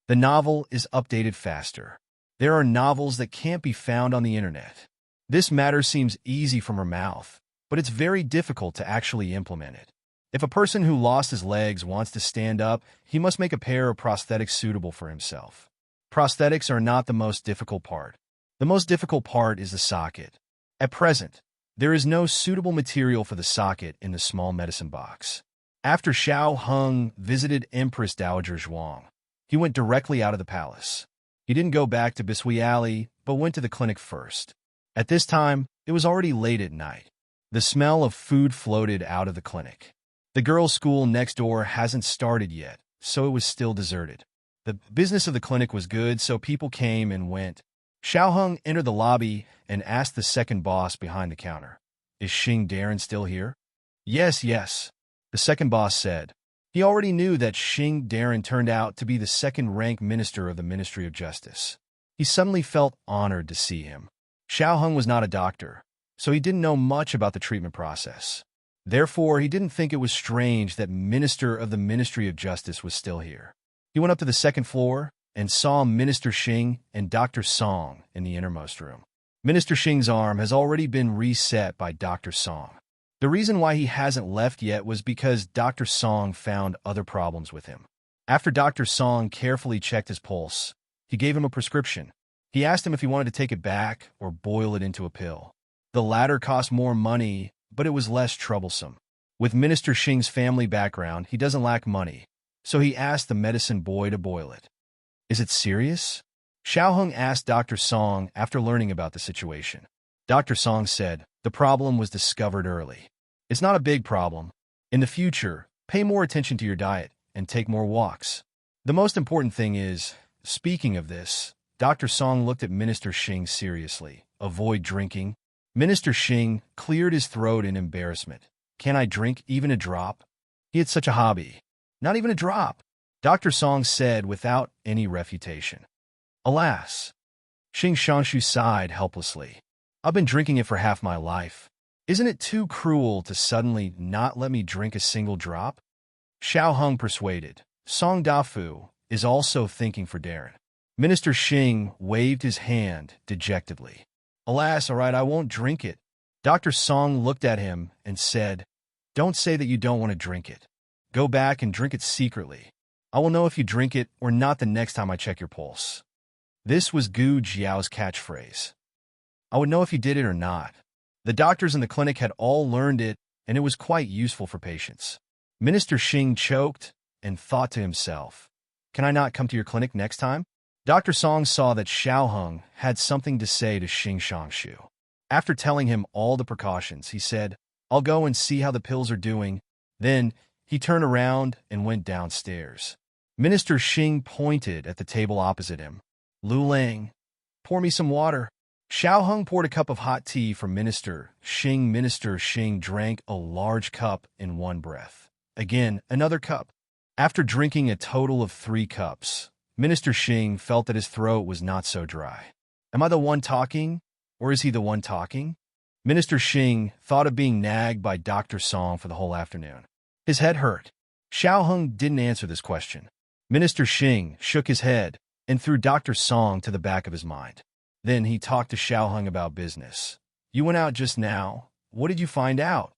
The novel is updated faster. There are novels that can't be found on the internet. This matter seems easy from her mouth, but it's very difficult to actually implement it. If a person who lost his legs wants to stand up, he must make a pair of prosthetics suitable for himself. Prosthetics are not the most difficult part. The most difficult part is the socket. At present, there is no suitable material for the socket in the small medicine box. After Xiao Hung visited Empress Dowager Zhuang, he went directly out of the palace. He didn't go back to Bisui Alley, but went to the clinic first. At this time, it was already late at night. The smell of food floated out of the clinic. The girls' school next door hasn't started yet, so it was still deserted. The business of the clinic was good, so people came and went. Xiao Hung entered the lobby and asked the second boss behind the counter, "Is Xing Darren still here?" "Yes, yes," the second boss said. He already knew that Xing Darren turned out to be the second-rank minister of the Ministry of Justice. He suddenly felt honored to see him. Xiao Hung was not a doctor, so he didn't know much about the treatment process. Therefore, he didn't think it was strange that Minister of the Ministry of Justice was still here. He went up to the second floor and saw Minister Xing and Dr. Song in the innermost room. Minister Xing's arm has already been reset by Dr. Song. The reason why he hasn't left yet was because Dr. Song found other problems with him. After Dr. Song carefully checked his pulse, he gave him a prescription. He asked him if he wanted to take it back or boil it into a pill. The latter cost more money, but it was less troublesome. With Minister Xing's family background, he doesn't lack money, so he asked the medicine boy to boil it. "Is it serious?" Xiao Hung asked Dr. Song after learning about the situation. Dr. Song said, "The problem was discovered early. It's not a big problem. In the future, pay more attention to your diet and take more walks. The most important thing is," speaking of this, Dr. Song looked at Minister Xing seriously, "avoid drinking." Minister Xing cleared his throat in embarrassment. "Can I drink even a drop?" He had such a hobby. "Not even a drop," Dr. Song said without any refutation. "Alas." Xing Shangshu sighed helplessly. "I've been drinking it for half my life. Isn't it too cruel to suddenly not let me drink a single drop?" Xiao Hung persuaded. Song Dafu is also thinking for Darren. Minister Xing waved his hand dejectedly. "Alas, all right, I won't drink it." Dr. Song looked at him and said, "Don't say that you don't want to drink it. Go back and drink it secretly. I will know if you drink it or not the next time I check your pulse." This was Gu Jiao's catchphrase. I would know if you did it or not. The doctors in the clinic had all learned it, and it was quite useful for patients. Minister Xing choked and thought to himself, "Can I not come to your clinic next time?" Dr. Song saw that Xiao Hung had something to say to Xing Shangshu. After telling him all the precautions, he said, "I'll go and see how the pills are doing." Then he turned around and went downstairs. Minister Xing pointed at the table opposite him. "Lu Lang, pour me some water." Xiao Hung poured a cup of hot tea for Minister Xing. Minister Xing drank a large cup in one breath. Again, another cup. After drinking a total of 3 cups, Minister Xing felt that his throat was not so dry. Am I the one talking, or is he the one talking? Minister Xing thought of being nagged by Dr. Song for the whole afternoon. His head hurt. Xiao Hung didn't answer this question. Minister Xing shook his head and threw Dr. Song to the back of his mind. Then he talked to Xiao Hung about business. "You went out just now. What did you find out?"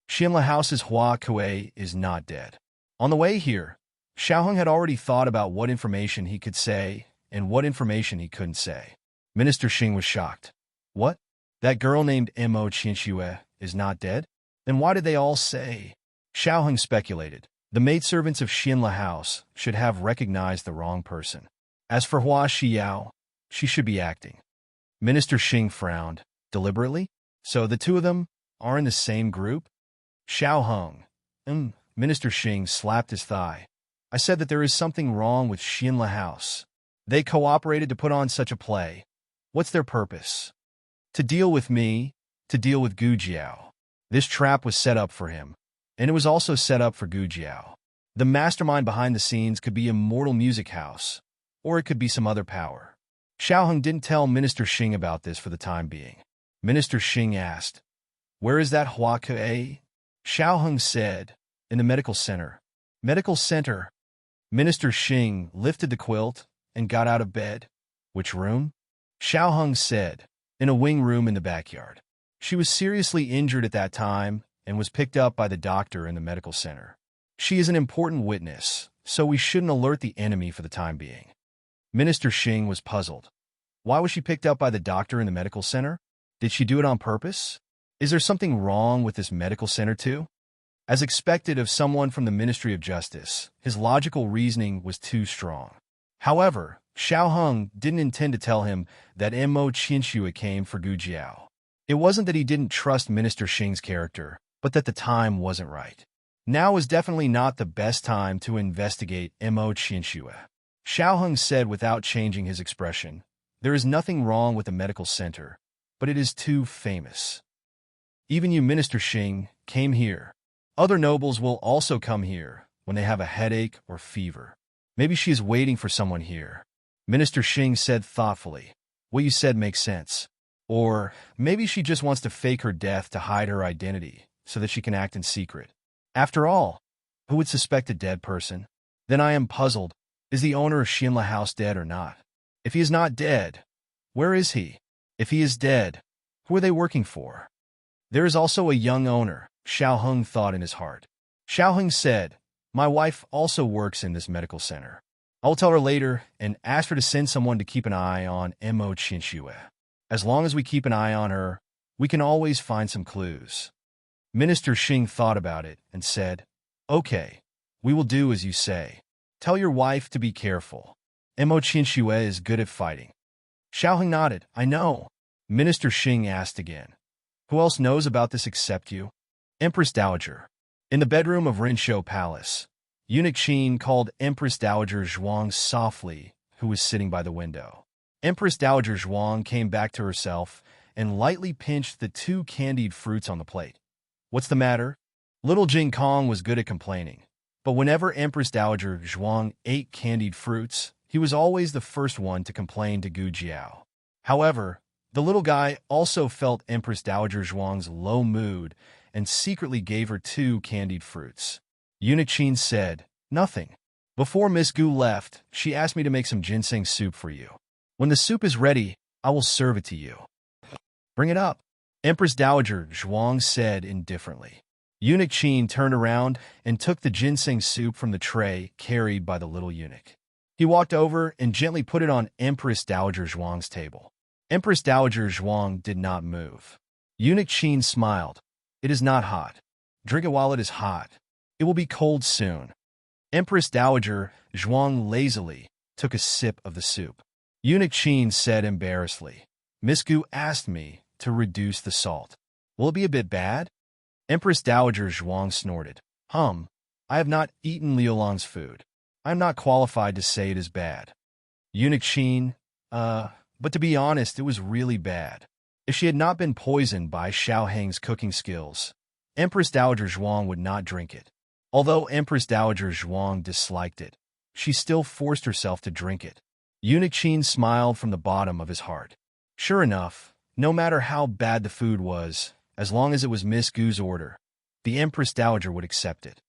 Xianla House's Hua Kuei is not dead. On the way here, Xiao Hung had already thought about what information he could say and what information he couldn't say. Minister Xing was shocked. "What? That girl named Mo Qianxue is not dead? Then why did they all say?" Xiao Hung speculated. The maidservants of Xianla House should have recognized the wrong person. As for Hua Xiao, she should be acting. Minister Xing frowned. Deliberately? So the two of them are in the same group? Xiao Hung. Minister Xing slapped his thigh. "I said that there is something wrong with Xianla House. They cooperated to put on such a play. What's their purpose? To deal with me, to deal with Gu Jiao. This trap was set up for him, and it was also set up for Gu Jiao. The mastermind behind the scenes could be Immortal Music House, or it could be some other power." Xiao Hung didn't tell Minister Xing about this for the time being. Minister Xing asked, "Where is that Hua Kuei?" Xiao Hung said, "In the medical center." Medical center? Minister Xing lifted the quilt and got out of bed. "Which room?" Xiao Hung said, "In a wing room in the backyard." She was seriously injured at that time and was picked up by the doctor in the medical center. She is an important witness, so we shouldn't alert the enemy for the time being. Minister Xing was puzzled. Why was she picked up by the doctor in the medical center? Did she do it on purpose? Is there something wrong with this medical center too? As expected of someone from the Ministry of Justice, his logical reasoning was too strong. However, Xiao Heng didn't intend to tell him that Mo Qianxue came for Gu Jiao. It wasn't that he didn't trust Minister Xing's character, but that the time wasn't right. Now was definitely not the best time to investigate Mo Qianxue. Xiao Heng said without changing his expression, "There is nothing wrong with the medical center, but it is too famous. Even you, Minister Xing, came here. Other nobles will also come here when they have a headache or fever. Maybe she is waiting for someone here." Minister Xing said thoughtfully, "What you said makes sense. Or maybe she just wants to fake her death to hide her identity so that she can act in secret. After all, who would suspect a dead person? Then I am puzzled. Is the owner of Xinla House dead or not? If he is not dead, where is he? If he is dead, who are they working for?" "There is also a young owner," Xiao Heng thought in his heart. Xiao Heng said, "My wife also works in this medical center. I'll tell her later and ask her to send someone to keep an eye on Mo Qianxue. As long as we keep an eye on her, we can always find some clues." Minister Xing thought about it and said, "Okay, we will do as you say. Tell your wife to be careful. Mo Qianxue is good at fighting." Xiao Heng nodded. "I know." Minister Xing asked again, "Who else knows about this except you?" Empress Dowager. In the bedroom of Rinshou Palace, eunuch Qin called Empress Dowager Zhuang softly, who was sitting by the window. Empress Dowager Zhuang came back to herself and lightly pinched the 2 candied fruits on the plate. "What's the matter?" Little Jing Kong was good at complaining, but whenever Empress Dowager Zhuang ate candied fruits, he was always the first one to complain to Gu Jiao. However, the little guy also felt Empress Dowager Zhuang's low mood and secretly gave her 2 candied fruits. Eunuch Qin said, "Nothing. Before Miss Gu left, she asked me to make some ginseng soup for you. When the soup is ready, I will serve it to you." "Bring it up," Empress Dowager Zhuang said indifferently. Eunuch Qin turned around and took the ginseng soup from the tray carried by the little eunuch. He walked over and gently put it on Empress Dowager Zhuang's table. Empress Dowager Zhuang did not move. Eunuch Qin smiled. "It is not hot. Drink it while it is hot. It will be cold soon." Empress Dowager Zhuang lazily took a sip of the soup. Eunuch Qin said embarrassedly, "Miss Gu asked me to reduce the salt. Will it be a bit bad?" Empress Dowager Zhuang snorted. I have not eaten Liulong's food. I am not qualified to say it is bad." Eunuch Qin, but to be honest, it was really bad. If she had not been poisoned by Xiao Heng's cooking skills, Empress Dowager Zhuang would not drink it. Although Empress Dowager Zhuang disliked it, she still forced herself to drink it. Eunuch Qin smiled from the bottom of his heart. Sure enough, no matter how bad the food was, as long as it was Miss Gu's order, the Empress Dowager would accept it.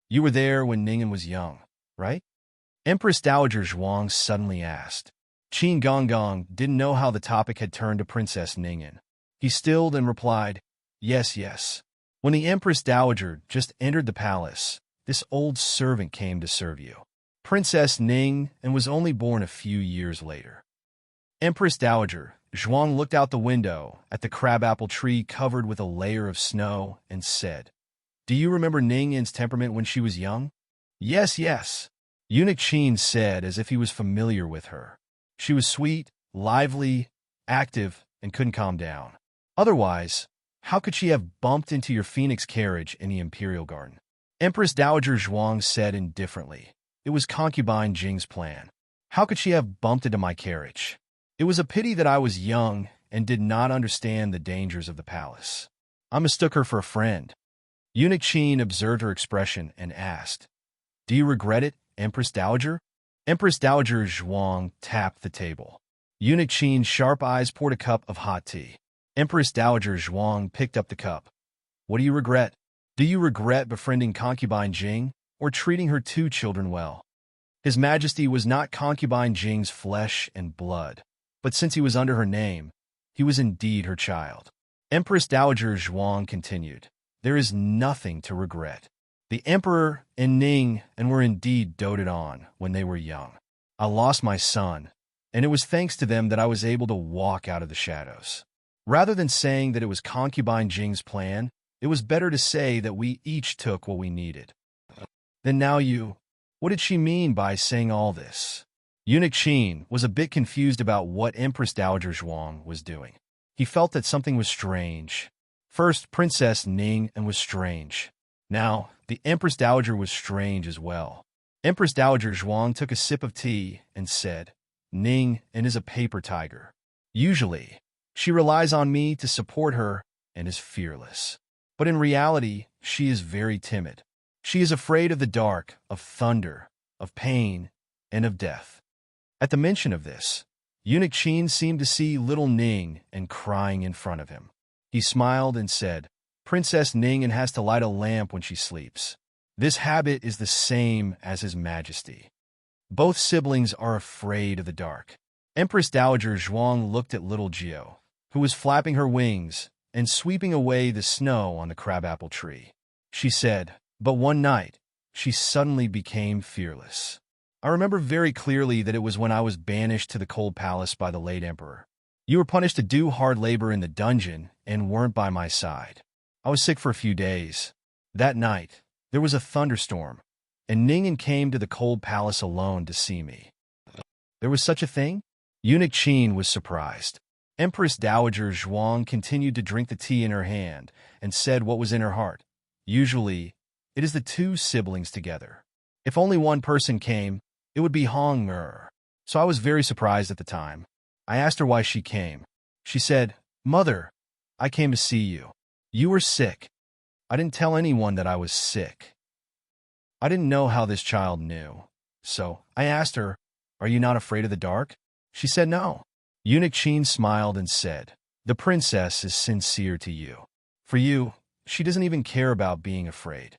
"You were there when Ningen was young, right?" Empress Dowager Zhuang suddenly asked. Qin Gonggong didn't know how the topic had turned to Princess Ningen. He stilled and replied, Yes. When the Empress Dowager just entered the palace, this old servant came to serve you. Princess Ning and was only born a few years later." Empress Dowager Zhuang looked out the window at the crabapple tree covered with a layer of snow and said, "Do you remember Ningen's temperament when she was young?" Yes. Eunuch Qin said as if he was familiar with her. She was sweet, lively, active, and couldn't calm down. Otherwise, how could she have bumped into your phoenix carriage in the Imperial Garden? Empress Dowager Zhuang said indifferently. It was concubine Jing's plan. How could she have bumped into my carriage? It was a pity that I was young and did not understand the dangers of the palace. I mistook her for a friend. Eunuch Qin observed her expression and asked, "Do you regret it, Empress Dowager?" Empress Dowager Zhuang tapped the table. Eunuch Qin's sharp eyes poured a cup of hot tea. Empress Dowager Zhuang picked up the cup. "What do you regret? Do you regret befriending concubine Jing or treating her 2 children well?" His Majesty was not concubine Jing's flesh and blood, but since he was under her name, he was indeed her child. Empress Dowager Zhuang continued, "There is nothing to regret. The Emperor and Ning were indeed doted on when they were young. I lost my son, and it was thanks to them that I was able to walk out of the shadows. Rather than saying that it was concubine Jing's plan, It was better to say that we each took what we needed. Then now you... What did she mean by saying all this? Eunuch Qin was a bit confused about what Empress Dowager Zhuang was doing. He felt that something was strange. First, Princess Ning and was strange. Now, the Empress Dowager was strange as well. Empress Dowager Zhuang took a sip of tea and said, Ning and is a paper tiger. Usually, she relies on me to support her and is fearless. But in reality, she is very timid. She is afraid of the dark, of thunder, of pain, and of death. At the mention of this, Eunuch Qin seemed to see little Ning and crying in front of him. He smiled and said, Princess Ning has to light a lamp when she sleeps. This habit is the same as His Majesty. Both siblings are afraid of the dark. Empress Dowager Zhuang looked at little Jiao, who was flapping her wings and sweeping away the snow on the crabapple tree. She said, but one night, she suddenly became fearless. I remember very clearly that it was when I was banished to the cold palace by the late emperor. You were punished to do hard labor in the dungeon and weren't by my side. I was sick for a few days. That night, there was a thunderstorm, and Ningen came to the cold palace alone to see me. There was such a thing? Eunuch Qin was surprised. Empress Dowager Zhuang continued to drink the tea in her hand and said what was in her heart. Usually, it is the two siblings together. If only one person came, it would be Hong Er. So I was very surprised at the time. I asked her why she came. She said, Mother, I came to see you. You were sick. I didn't tell anyone that I was sick. I didn't know how this child knew. So I asked her, Are you not afraid of the dark? She said no. Eunuch Qin smiled and said, The princess is sincere to you. For you, she doesn't even care about being afraid.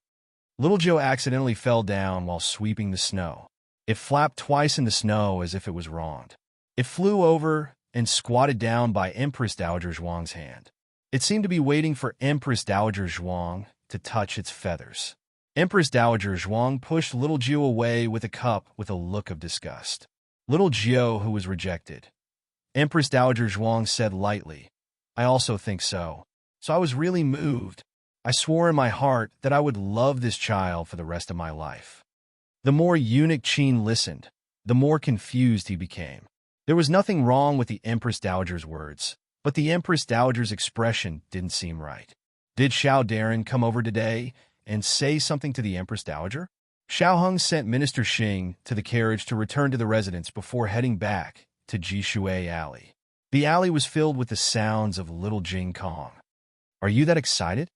Little Joe accidentally fell down while sweeping the snow. It flapped twice in the snow as if it was wronged. It flew over and squatted down by Empress Dowager Zhuang's hand. It seemed to be waiting for Empress Dowager Zhuang to touch its feathers. Empress Dowager Zhuang pushed little Jiao away with a cup with a look of disgust. Little Jiao, who was rejected. Empress Dowager Zhuang said lightly, I also think so. So I was really moved. I swore in my heart that I would love this child for the rest of my life. The more Eunuch Qin listened, the more confused he became. There was nothing wrong with the Empress Dowager's words, but the Empress Dowager's expression didn't seem right. Did Xiao Darren come over today and say something to the Empress Dowager? Xiao Hung sent Minister Xing to the carriage to return to the residence before heading back to Jishui Alley. The alley was filled with the sounds of little Jing Kong. Are you that excited?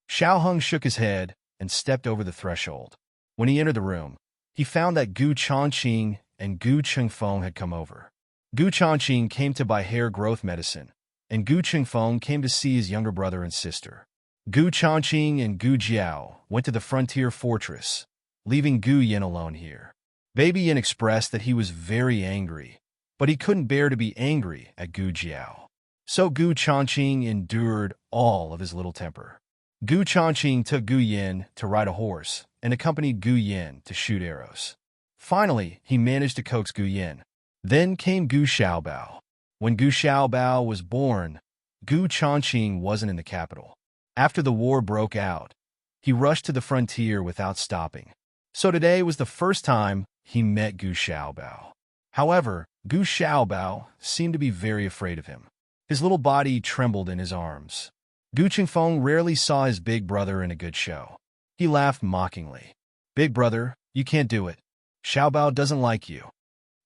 Xiao Hung shook his head and stepped over the threshold. When he entered the room, he found that Gu Changqing and Gu Chengfeng had come over. Gu Changqing came to buy hair growth medicine, and Gu Chengfeng came to see his younger brother and sister. Gu Changqing and Gu Jiao went to the frontier fortress, leaving Gu Yin alone here. Baby Yin expressed that he was very angry, but he couldn't bear to be angry at Gu Jiao. So Gu Changqing endured all of his little temper. Gu Changqing took Gu Yin to ride a horse and accompanied Gu Yin to shoot arrows. Finally, he managed to coax Gu Yin. Then came Gu Xiaobao. When Gu Xiaobao was born, Gu Changqing wasn't in the capital. After the war broke out, he rushed to the frontier without stopping. So today was the first time he met Gu Xiaobao. However, Gu Xiaobao seemed to be very afraid of him. His little body trembled in his arms. Gu Chengfeng rarely saw his big brother in a good show. He laughed mockingly. Big brother, you can't do it. Xiaobao doesn't like you.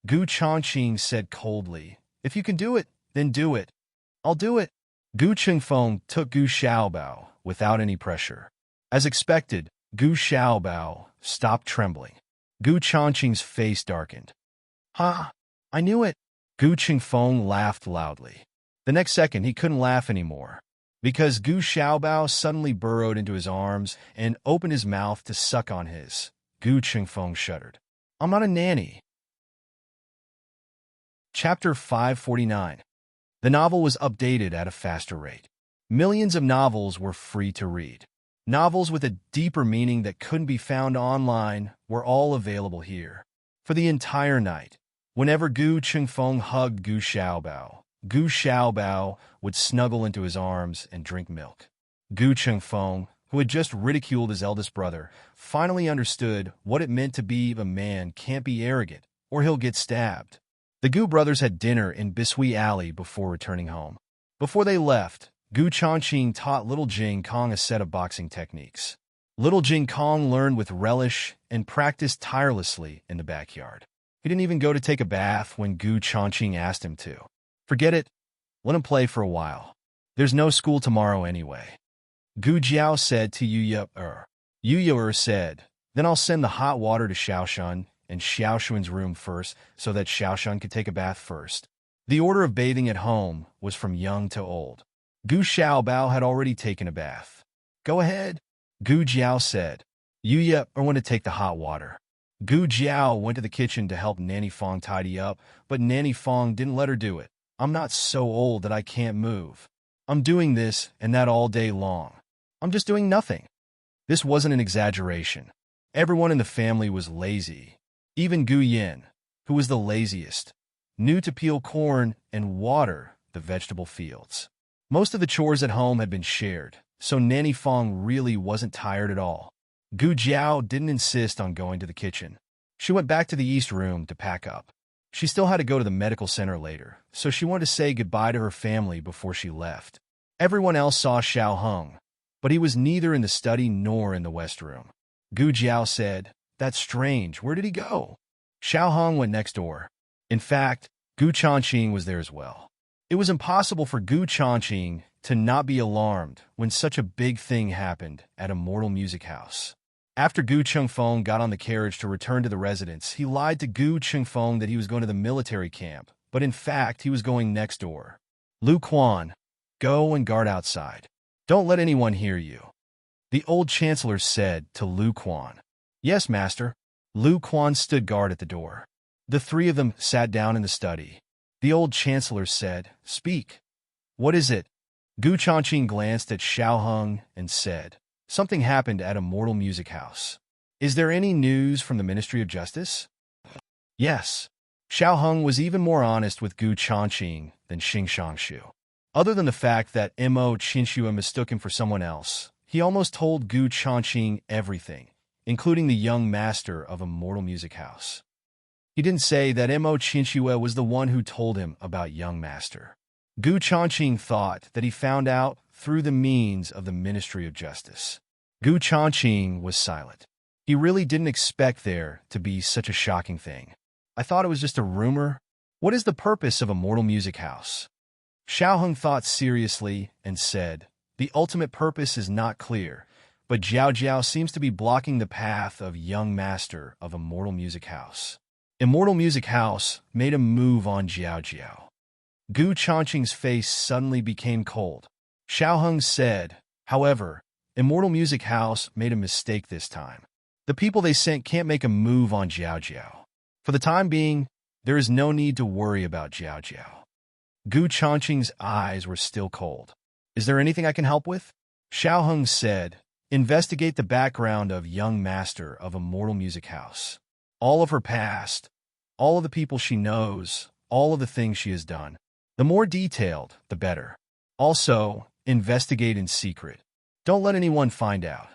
Gu Changqing said coldly, If you can do it, then do it. I'll do it. Gu Chengfeng took Gu Xiaobao without any pressure. As expected, Gu Xiaobao stopped trembling. Gu Changqing's face darkened. Ha! I knew it. Gu Chengfeng laughed loudly. The next second, he couldn't laugh anymore, because Gu Xiaobao suddenly burrowed into his arms and opened his mouth to suck on his. Gu Chengfeng shuddered. I'm not a nanny. Chapter 549. The novel was updated at a faster rate. Millions of novels were free to read. Novels with a deeper meaning that couldn't be found online were all available here. For the entire night, whenever Gu Chengfeng hugged Gu Xiaobao would snuggle into his arms and drink milk. Gu Chengfeng, who had just ridiculed his eldest brother, finally understood what it meant to be a man can't be arrogant, or he'll get stabbed. The Gu brothers had dinner in Bisui Alley before returning home. Before they left, Gu Changqing taught little Jing Kong a set of boxing techniques. Little Jing Kong learned with relish and practiced tirelessly in the backyard. He didn't even go to take a bath when Gu Changqing asked him to. Forget it. Let him play for a while. There's no school tomorrow anyway. Gu Jiao said to Yu Ye-er. Yu Ye-er said, then I'll send the hot water to Xiaoshan and Xiaoxuan's room first so that Xiaoshan could take a bath first. The order of bathing at home was from young to old. Gu Xiaobao had already taken a bath. Go ahead, Gu Jiao said. Yu Ye-er went to take the hot water. Gu Jiao went to the kitchen to help Nanny Fong tidy up, but Nanny Fong didn't let her do it. I'm not so old that I can't move. I'm doing this and that all day long. I'm just doing nothing. This wasn't an exaggeration. Everyone in the family was lazy. Even Gu Yin, who was the laziest, knew to peel corn and water the vegetable fields. Most of the chores at home had been shared, so Nanny Fong really wasn't tired at all. Gu Jiao didn't insist on going to the kitchen. She went back to the east room to pack up. She still had to go to the medical center later, so she wanted to say goodbye to her family before she left. Everyone else saw Xiao Heng, but he was neither in the study nor in the west room. Gu Jiao said, that's strange, where did he go? Xiao Heng went next door. In fact, Gu Changqing was there as well. It was impossible for Gu Changqing to not be alarmed when such a big thing happened at Immortal Music House. After Gu Chengfeng got on the carriage to return to the residence, he lied to Gu Chengfeng that he was going to the military camp, but in fact he was going next door. Lu Quan, go and guard outside. Don't let anyone hear you, the old chancellor said to Lu Quan. Yes, master. Lu Quan stood guard at the door. The three of them sat down in the study. The old chancellor said, speak. What is it? Gu Changqing glanced at Xiao Heng and said, something happened at Immortal Music House. Is there any news from the Ministry of Justice? Yes. Xiao Heng was even more honest with Gu Changqing than Xing Shangshu. Other than the fact that Mo Qinxue mistook him for someone else, he almost told Gu Changqing everything, including the young master of Immortal Music House. He didn't say that Mo Qinxue was the one who told him about young master. Gu Changqing thought that he found out through the means of the Ministry of Justice. Gu Changqing was silent. He really didn't expect there to be such a shocking thing. I thought it was just a rumor. What is the purpose of Immortal Music House? Xiao Heng thought seriously and said, the ultimate purpose is not clear, but Jiao Jiao seems to be blocking the path of young master of Immortal Music House. Immortal Music House made a move on Jiao Jiao. Gu Changqing's face suddenly became cold. Xiao Heng said, however, Immortal Music House made a mistake this time. The people they sent can't make a move on Jiao Jiao. For the time being, there is no need to worry about Jiao Jiao. Gu Changqing's eyes were still cold. Is there anything I can help with? Xiao Heng said, investigate the background of young master of Immortal Music House. All of her past, all of the people she knows, all of the things she has done. The more detailed, the better. Also, investigate in secret. Don't let anyone find out.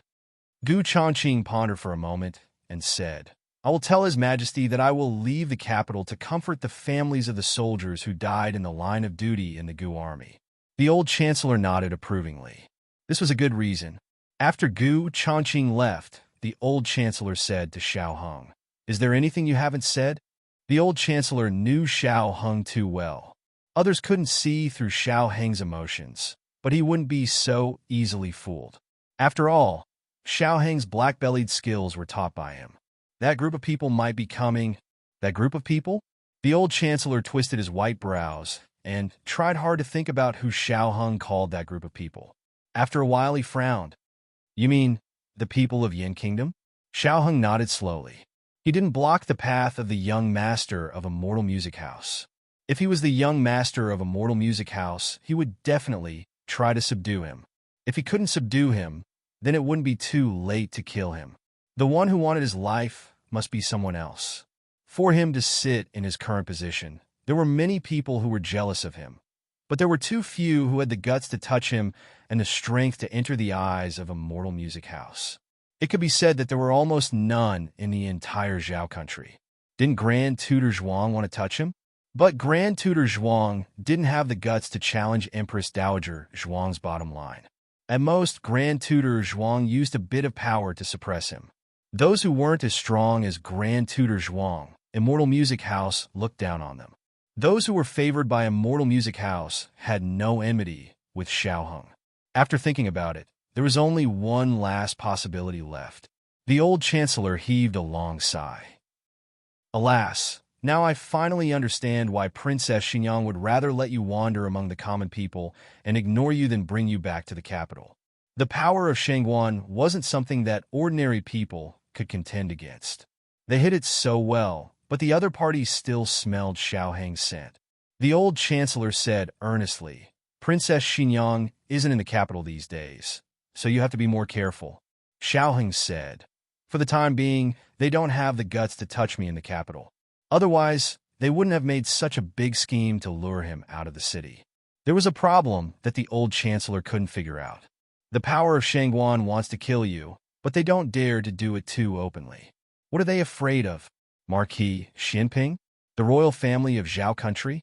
Gu Changqing pondered for a moment and said, I will tell His Majesty that I will leave the capital to comfort the families of the soldiers who died in the line of duty in the Gu army. The old chancellor nodded approvingly. This was a good reason. After Gu Changqing left, the old chancellor said to Xiao Heng, is there anything you haven't said? The old chancellor knew Xiao Heng too well. Others couldn't see through Xiao Heng's emotions, but he wouldn't be so easily fooled. After all, Xiao Heng's black-bellied skills were taught by him. That group of people might be coming. That group of people? The old chancellor twisted his white brows and tried hard to think about who Xiao Heng called that group of people. After a while he frowned. You mean, the people of Yin Kingdom? Xiao Heng nodded slowly. He didn't block the path of the young master of Immortal Music House. If he was the young master of Immortal Music House, he would definitely try to subdue him. If he couldn't subdue him, then it wouldn't be too late to kill him. The one who wanted his life must be someone else. For him to sit in his current position, there were many people who were jealous of him. But there were too few who had the guts to touch him and the strength to enter the eyes of a mortal music house. It could be said that there were almost none in the entire Zhao country. Didn't Grand Tutor Zhuang want to touch him? But Grand Tutor Zhuang didn't have the guts to challenge Empress Dowager Zhuang's bottom line. At most, Grand Tutor Zhuang used a bit of power to suppress him. Those who weren't as strong as Grand Tutor Zhuang, Immortal Music House looked down on them. Those who were favored by Immortal Music House had no enmity with Xiaoheng. After thinking about it, there was only one last possibility left. The old chancellor heaved a long sigh. Alas, now I finally understand why Princess Xinyang would rather let you wander among the common people and ignore you than bring you back to the capital. The power of Shangguan wasn't something that ordinary people could contend against. They hid it so well, but the other party still smelled Xiaoheng's scent. The old chancellor said earnestly, Princess Xinyang isn't in the capital these days, so you have to be more careful. Xiaoheng said, for the time being, they don't have the guts to touch me in the capital. Otherwise, they wouldn't have made such a big scheme to lure him out of the city. There was a problem that the old chancellor couldn't figure out. The power of Shangguan wants to kill you, but they don't dare to do it too openly. What are they afraid of? Marquis Xinping? The royal family of Zhao country?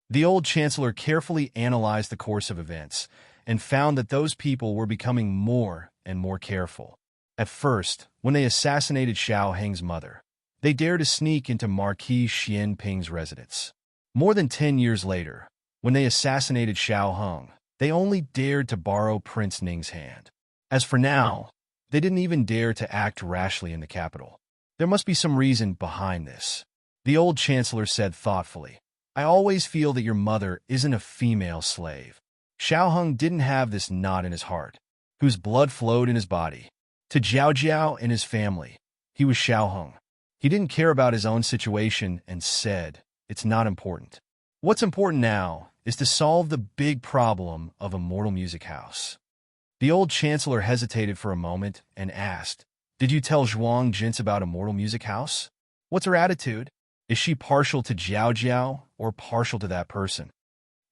The old chancellor carefully analyzed the course of events and found that those people were becoming more and more careful. At first, when they assassinated Xiaoheng's mother, they dared to sneak into Marquis Xinping's residence. More than 10 years later, when they assassinated Xiaoheng, they only dared to borrow Prince Ning's hand. As for now, they didn't even dare to act rashly in the capital. There must be some reason behind this. The old chancellor said thoughtfully, I always feel that your mother isn't a female slave. Xiaoheng didn't have this knot in his heart, whose blood flowed in his body. To Jiao Jiao and his family, he was Xiaoheng. He didn't care about his own situation and said, it's not important. What's important now is to solve the big problem of Immortal Music House. The old chancellor hesitated for a moment and asked, did you tell Zhuang Jin's about Immortal Music House? What's her attitude? Is she partial to Jiao Jiao or partial to that person?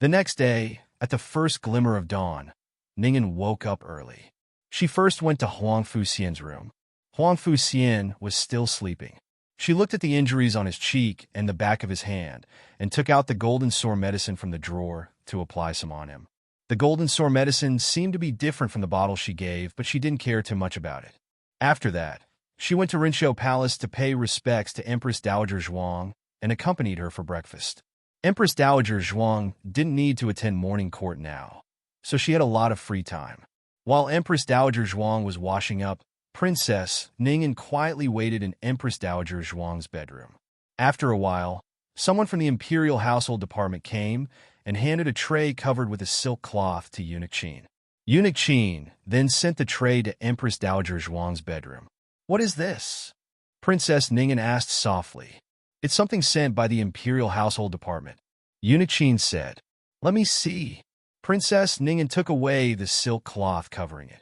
The next day, at the first glimmer of dawn, Ning'an woke up early. She first went to Huang Fuxian's room. Huang Fuxian was still sleeping. She looked at the injuries on his cheek and the back of his hand and took out the golden sore medicine from the drawer to apply some on him. The golden sore medicine seemed to be different from the bottle she gave, but she didn't care too much about it. After that, she went to Rinshou Palace to pay respects to Empress Dowager Zhuang and accompanied her for breakfast. Empress Dowager Zhuang didn't need to attend morning court now, so she had a lot of free time. While Empress Dowager Zhuang was washing up, Princess Ning'an quietly waited in Empress Dowager Zhuang's bedroom. After a while, someone from the Imperial Household Department came and handed a tray covered with a silk cloth to Eunuch Qin. Eunuch Qin then sent the tray to Empress Dowager Zhuang's bedroom. What is this? Princess Ning'an asked softly. It's something sent by the Imperial Household Department. Eunuch Qin said, let me see. Princess Ning'an took away the silk cloth covering it.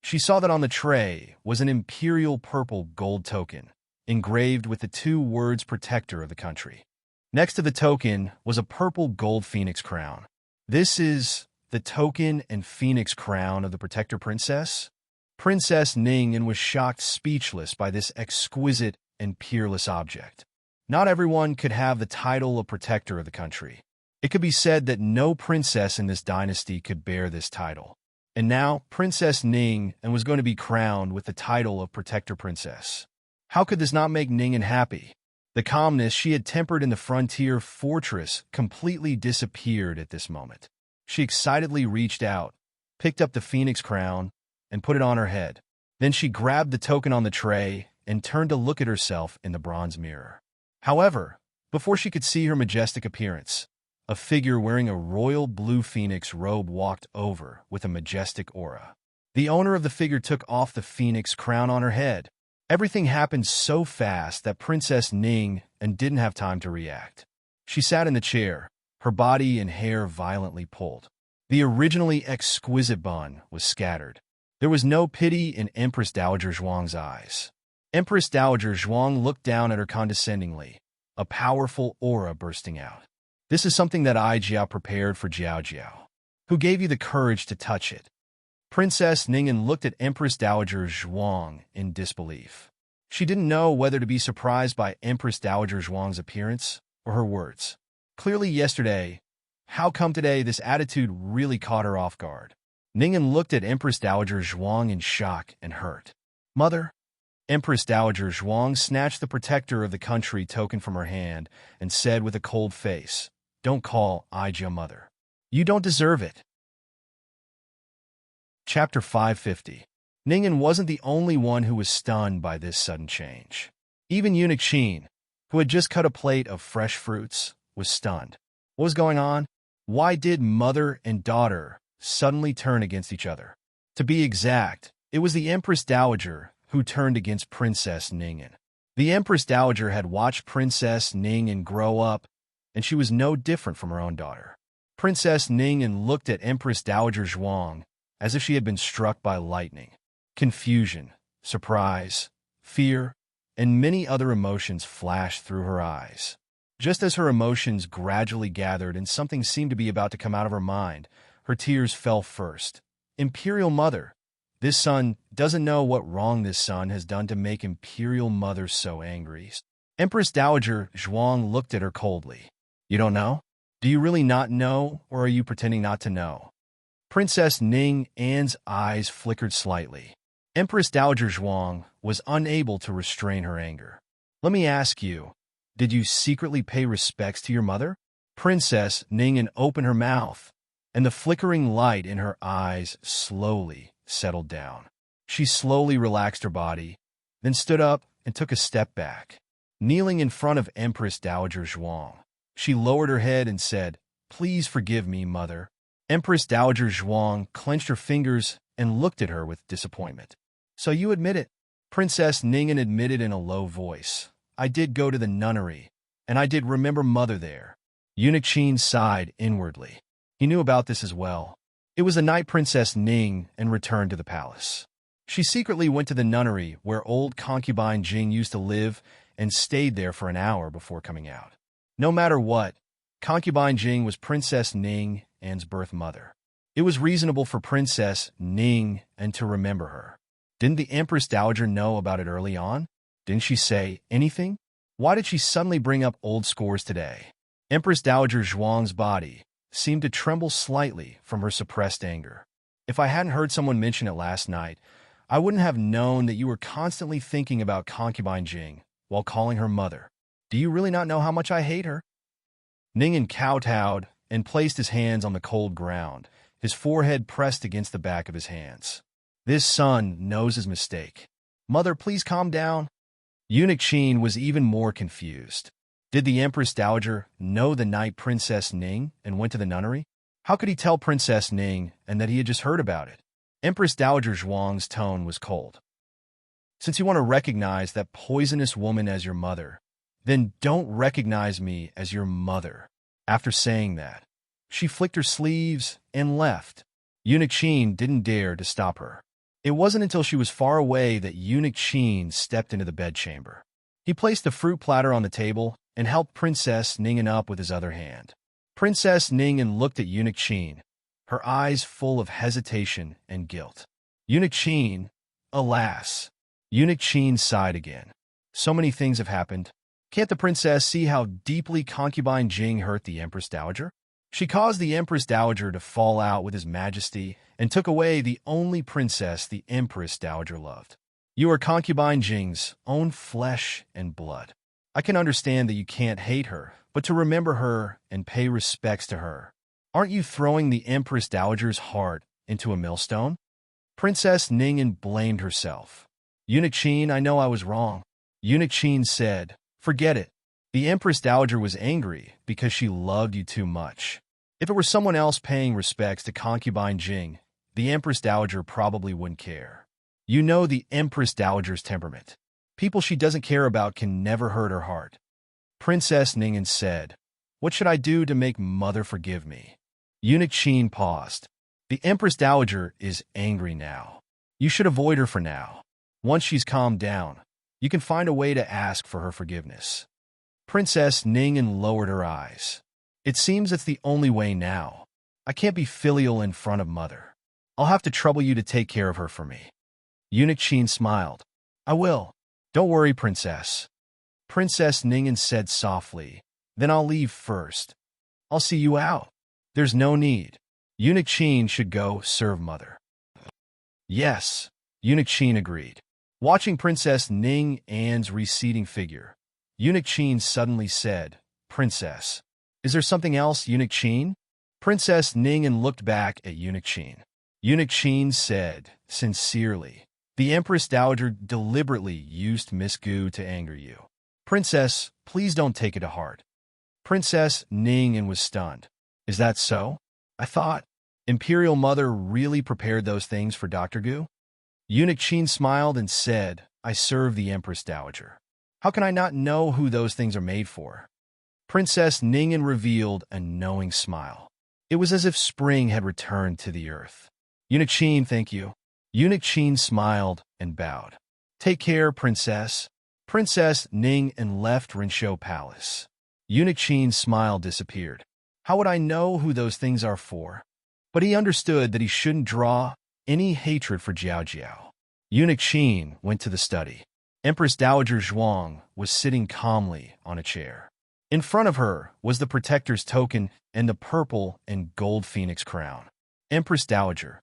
She saw that on the tray was an imperial purple gold token, engraved with the 2 words protector of the country. Next to the token was a purple gold phoenix crown. This is the token and phoenix crown of the protector princess? Princess Ning'an was shocked speechless by this exquisite and peerless object. Not everyone could have the title of protector of the country. It could be said that no princess in this dynasty could bear this title. And now, Princess Ning'an was going to be crowned with the title of Protector Princess. How could this not make Ning'an happy? The calmness she had tempered in the frontier fortress completely disappeared at this moment. She excitedly reached out, picked up the phoenix crown, and put it on her head. Then she grabbed the token on the tray and turned to look at herself in the bronze mirror. However, before she could see her majestic appearance, a figure wearing a royal blue phoenix robe walked over with a majestic aura. The owner of the figure took off the phoenix crown on her head. Everything happened so fast that Princess Ning'an didn't have time to react. She sat in the chair, her body and hair violently pulled. The originally exquisite bun was scattered. There was no pity in Empress Dowager Zhuang's eyes. Empress Dowager Zhuang looked down at her condescendingly, a powerful aura bursting out. This is something that I, Jiao, prepared for Jiao Jiao. Who gave you the courage to touch it? Princess Ning'an looked at Empress Dowager Zhuang in disbelief. She didn't know whether to be surprised by Empress Dowager Zhuang's appearance or her words. Clearly yesterday, how come today this attitude really caught her off guard? Ning'an looked at Empress Dowager Zhuang in shock and hurt. Mother? Empress Dowager Zhuang snatched the protector of the country token from her hand and said with a cold face, "Don't call Ija mother. You don't deserve it." Chapter 550. Ning'an wasn't the only one who was stunned by this sudden change. Even eunuch Qin, who had just cut a plate of fresh fruits, was stunned. What was going on? Why did mother and daughter suddenly turn against each other? To be exact, it was the Empress Dowager who turned against Princess Ning'an. The Empress Dowager had watched Princess Ning'an grow up, and she was no different from her own daughter. Princess Ning'an looked at Empress Dowager Zhuang as if she had been struck by lightning. Confusion, surprise, fear, and many other emotions flashed through her eyes. Just as her emotions gradually gathered and something seemed to be about to come out of her mind, her tears fell first. Imperial Mother. This son doesn't know what wrong this son has done to make Imperial Mother so angry. Empress Dowager Zhuang looked at her coldly. You don't know? Do you really not know, or are you pretending not to know? Princess Ning'an's eyes flickered slightly. Empress Dowager Zhuang was unable to restrain her anger. Let me ask you, did you secretly pay respects to your mother? Princess Ning'an opened her mouth, and the flickering light in her eyes slowly settled down. She slowly relaxed her body, then stood up and took a step back. Kneeling in front of Empress Dowager Zhuang, she lowered her head and said, "Please forgive me, Mother." Empress Dowager Zhuang clenched her fingers and looked at her with disappointment. So you admit it? Princess Ning'an admitted in a low voice. I did go to the nunnery, and I did remember Mother there. Eunuch Qin sighed inwardly. He knew about this as well. It was the night Princess Ning'an returned to the palace. She secretly went to the nunnery where old concubine Jing used to live and stayed there for an hour before coming out. No matter what, concubine Jing was Princess Ning'an's birth mother. It was reasonable for Princess Ning'an to remember her. Didn't the Empress Dowager know about it early on? Didn't she say anything? Why did she suddenly bring up old scores today? Empress Dowager Zhuang's body seemed to tremble slightly from her suppressed anger. If I hadn't heard someone mention it last night, I wouldn't have known that you were constantly thinking about concubine Jing while calling her mother. Do you really not know how much I hate her? Ning'an kowtowed and placed his hands on the cold ground, his forehead pressed against the back of his hands. This son knows his mistake. Mother, please calm down. Eunuch Qin was even more confused. Did the Empress Dowager know the night Princess Ning'an went to the nunnery? How could he tell Princess Ning'an that he had just heard about it? Empress Dowager Zhuang's tone was cold. Since you want to recognize that poisonous woman as your mother, then don't recognize me as your mother. After saying that, she flicked her sleeves and left. Eunuch Qin didn't dare to stop her. It wasn't until she was far away that Eunuch Qin stepped into the bedchamber. He placed the fruit platter on the table and helped Princess Ning'an up with his other hand. Princess Ning'an looked at Eunuch Qin, her eyes full of hesitation and guilt. Eunuch Qin, alas. Eunuch Qin sighed again. So many things have happened. Can't the princess see how deeply concubine Jing hurt the Empress Dowager? She caused the Empress Dowager to fall out with His Majesty and took away the only princess the Empress Dowager loved. You are concubine Jing's own flesh and blood. I can understand that you can't hate her, but to remember her and pay respects to her. Aren't you throwing the Empress Dowager's heart into a millstone? Princess Ning'an blamed herself. Eunuch Qin, I know I was wrong. Eunuch Qin said, forget it. The Empress Dowager was angry because she loved you too much. If it were someone else paying respects to concubine Jing, the Empress Dowager probably wouldn't care. You know the Empress Dowager's temperament. People she doesn't care about can never hurt her heart. Princess Ning'an said, what should I do to make Mother forgive me? Eunuch Qin paused. The Empress Dowager is angry now. You should avoid her for now. Once she's calmed down, you can find a way to ask for her forgiveness. Princess Ning'an lowered her eyes. It seems it's the only way now. I can't be filial in front of mother. I'll have to trouble you to take care of her for me. Eunuch Qin smiled. I will. Don't worry, princess. Princess Ningen said softly. Then I'll leave first. I'll see you out. There's no need. Eunuch Qin should go serve mother. Yes, Eunuch Qin agreed. Watching Princess Ning An's receding figure, Eunuch Qin suddenly said, Princess, is there something else, Eunuch Qin? Princess Ningen looked back at Eunuch Qin. Eunuch Qin said, sincerely, the Empress Dowager deliberately used Miss Gu to anger you. Princess, please don't take it to heart. Princess Ningen was stunned. Is that so? I thought Imperial Mother really prepared those things for Dr. Gu? Eunuch Qin smiled and said, I serve the Empress Dowager. How can I not know who those things are made for? Princess Ningen revealed a knowing smile. It was as if spring had returned to the earth. Eunuch Qin, thank you. Eunuch Qin smiled and bowed. Take care, Princess. Princess Ningen left Rinshou Palace. Eunuch Qin's smile disappeared. How would I know who those things are for? But he understood that he shouldn't draw any hatred for Jiao Jiao. Eunuch Qin went to the study. Empress Dowager Zhuang was sitting calmly on a chair. In front of her was the protector's token and the purple and gold phoenix crown. Empress Dowager.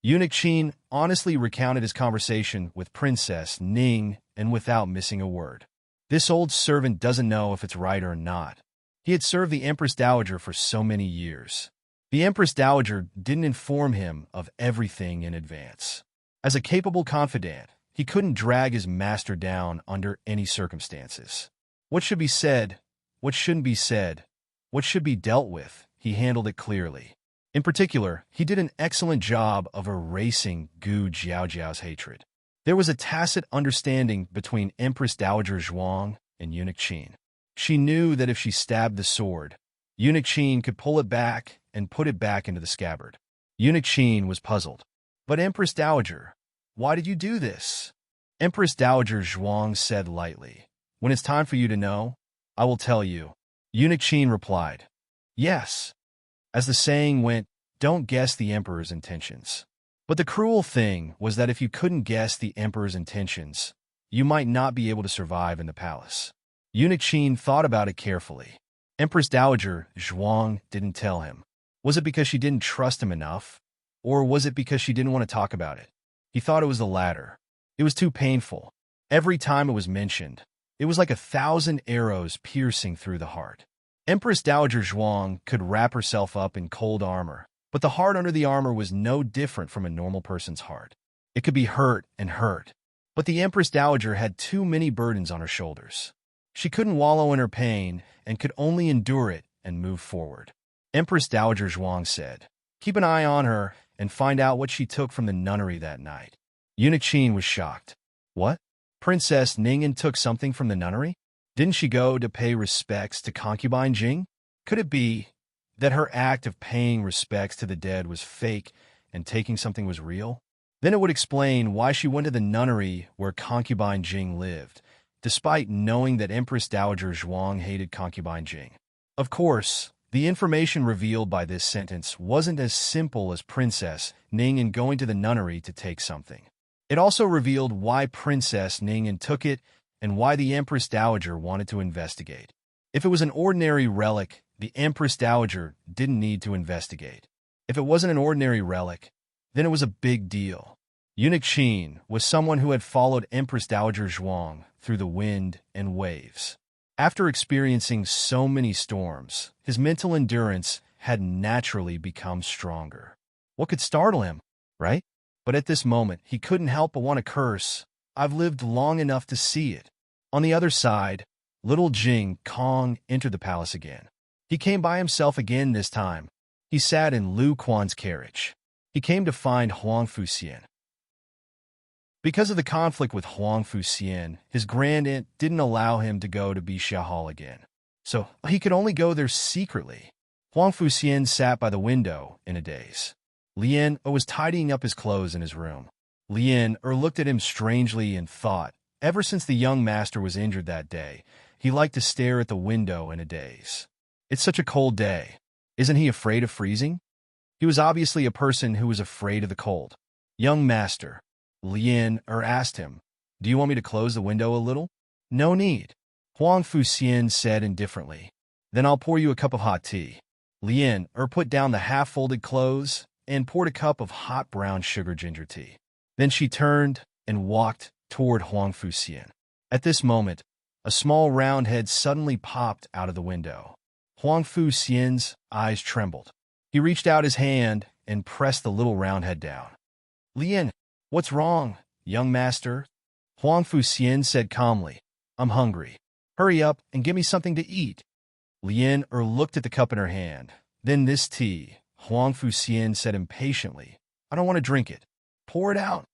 Eunuch Qin honestly recounted his conversation with Princess Ning and without missing a word. This old servant doesn't know if it's right or not. He had served the Empress Dowager for so many years. The Empress Dowager didn't inform him of everything in advance. As a capable confidant, he couldn't drag his master down under any circumstances. What should be said, what shouldn't be said, what should be dealt with, he handled it clearly. In particular, he did an excellent job of erasing Gu Jiaojiao's hatred. There was a tacit understanding between Empress Dowager Zhuang and Eunuch Qin. She knew that if she stabbed the sword, Eunuch Qin could pull it back and put it back into the scabbard. Eunuch Qin was puzzled. But Empress Dowager, why did you do this? Empress Dowager Zhuang said lightly. When it's time for you to know, I will tell you. Eunuch Qin replied. Yes. As the saying went, don't guess the emperor's intentions. But the cruel thing was that if you couldn't guess the emperor's intentions, you might not be able to survive in the palace. Eunuch Qin thought about it carefully. Empress Dowager Zhuang didn't tell him. Was it because she didn't trust him enough? Or was it because she didn't want to talk about it? He thought it was the latter. It was too painful. Every time it was mentioned, it was like 1,000 arrows piercing through the heart. Empress Dowager Zhuang could wrap herself up in cold armor, but the heart under the armor was no different from a normal person's heart. It could be hurt and hurt, but the Empress Dowager had too many burdens on her shoulders. She couldn't wallow in her pain and could only endure it and move forward. Empress Dowager Zhuang said, keep an eye on her and find out what she took from the nunnery that night. Eunuch Qin was shocked. What? Princess Ningen took something from the nunnery? Didn't she go to pay respects to concubine Jing? Could it be that her act of paying respects to the dead was fake and taking something was real? Then it would explain why she went to the nunnery where concubine Jing lived, despite knowing that Empress Dowager Zhuang hated concubine Jing. Of course, the information revealed by this sentence wasn't as simple as Princess Ningen going to the nunnery to take something. It also revealed why Princess Ningen took it and why the Empress Dowager wanted to investigate. If it was an ordinary relic, the Empress Dowager didn't need to investigate. If it wasn't an ordinary relic, then it was a big deal. Eunuch Qin was someone who had followed Empress Dowager Zhuang through the wind and waves. After experiencing so many storms, his mental endurance had naturally become stronger. What could startle him, right? But at this moment, he couldn't help but want to curse. I've lived long enough to see it. On the other side, little Jing Kong entered the palace again. He came by himself again this time. He sat in Lu Quan's carriage. He came to find Huang Fuxian. Because of the conflict with Huang Fuxian, his grand-aunt didn't allow him to go to Bixia Hall again. So he could only go there secretly. Huang Fuxian sat by the window in a daze. Lian was tidying up his clothes in his room. Lian looked at him strangely and thought, ever since the young master was injured that day, he liked to stare at the window in a daze. It's such a cold day. Isn't he afraid of freezing? He was obviously a person who was afraid of the cold. Young master, Lien asked him, do you want me to close the window a little? No need, Huang Fuxian said indifferently. Then I'll pour you a cup of hot tea. Lien put down the half-folded clothes and poured a cup of hot brown sugar ginger tea. Then she turned and walked toward Huang Fuxian. At this moment, a small round head suddenly popped out of the window. Huang Fuxian's eyes trembled. He reached out his hand and pressed the little round head down. Lien, what's wrong, young master? Huang Fuxian said calmly. I'm hungry. Hurry up and give me something to eat. Lien looked at the cup in her hand. Then this tea, Huang Fuxian said impatiently. I don't want to drink it. Pour it out.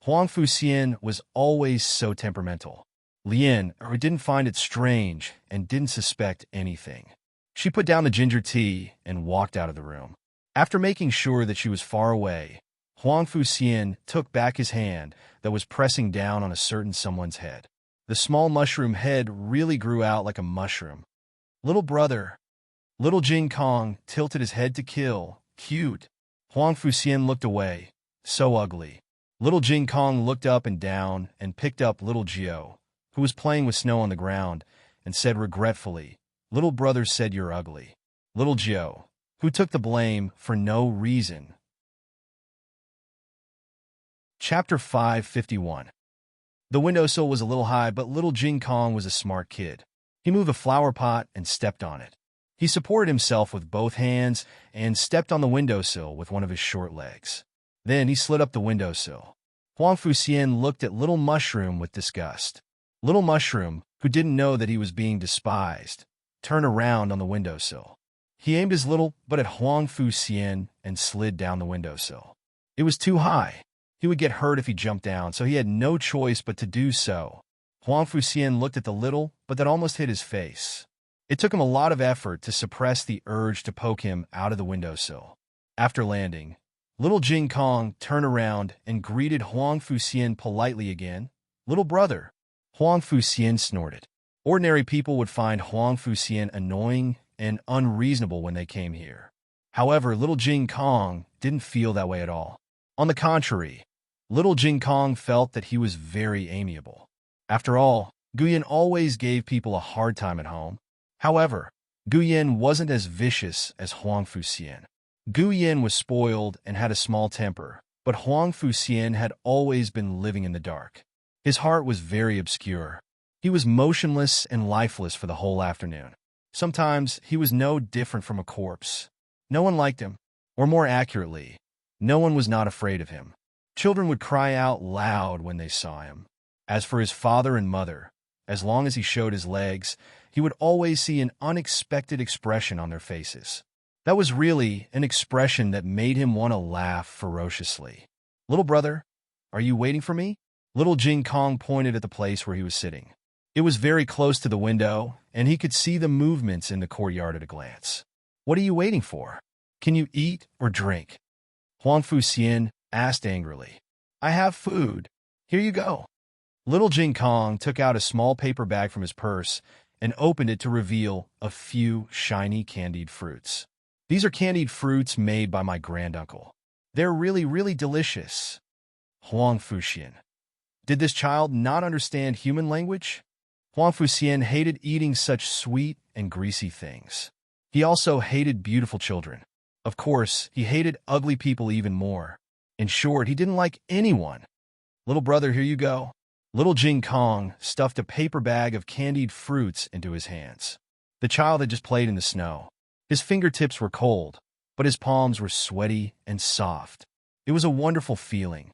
Huang Fuxian was always so temperamental. Lien didn't find it strange and didn't suspect anything. She put down the ginger tea and walked out of the room. After making sure that she was far away, Huang Fuxian took back his hand that was pressing down on a certain someone's head. The small mushroom head really grew out like a mushroom. Little brother. Little Jing Kong tilted his head to kill. Cute. Huang Fuxian looked away. So ugly. Little Jing Kong looked up and down and picked up little Jio, who was playing with snow on the ground, and said regretfully, Little brother said you're ugly. Little Jio, who took the blame for no reason. Chapter 551. The windowsill was a little high, but little Jing Kong was a smart kid. He moved a flower pot and stepped on it. He supported himself with both hands and stepped on the windowsill with one of his short legs. Then he slid up the windowsill. Huang Fuxian looked at Little Mushroom with disgust. Little Mushroom, who didn't know that he was being despised, turned around on the windowsill. He aimed his little butt at Huang Fuxian and slid down the windowsill. It was too high. He would get hurt if he jumped down, so he had no choice but to do so. Huang Fuxian looked at the little, but that almost hit his face. It took him a lot of effort to suppress the urge to poke him out of the windowsill. After landing, little Jing Kong turned around and greeted Huang Fuxian politely again. Little brother. Huang Fuxian snorted. Ordinary people would find Huang Fuxian annoying and unreasonable when they came here. However, little Jing Kong didn't feel that way at all. On the contrary, little Jing Kong felt that he was very amiable. After all, Guyan always gave people a hard time at home. However, Guyan wasn't as vicious as Huang Fuxian. Guyan was spoiled and had a small temper, but Huang Fuxian had always been living in the dark. His heart was very obscure. He was motionless and lifeless for the whole afternoon. Sometimes he was no different from a corpse. No one liked him, or more accurately, no one was not afraid of him. Children would cry out loud when they saw him. As for his father and mother, as long as he showed his legs, he would always see an unexpected expression on their faces. That was really an expression that made him want to laugh ferociously. Little brother, are you waiting for me? Little Jing Kong pointed at the place where he was sitting. It was very close to the window, and he could see the movements in the courtyard at a glance. What are you waiting for? Can you eat or drink? Huang Fuxian asked angrily. I have food. Here you go. Little Jing Kong took out a small paper bag from his purse and opened it to reveal a few shiny candied fruits. These are candied fruits made by my granduncle. They're really, really delicious. Huang Fuxian. Did this child not understand human language? Huang Fuxian hated eating such sweet and greasy things. He also hated beautiful children. Of course, he hated ugly people even more. In short, he didn't like anyone. Little brother, here you go. Little Jing Kong stuffed a paper bag of candied fruits into his hands. The child had just played in the snow. His fingertips were cold, but his palms were sweaty and soft. It was a wonderful feeling.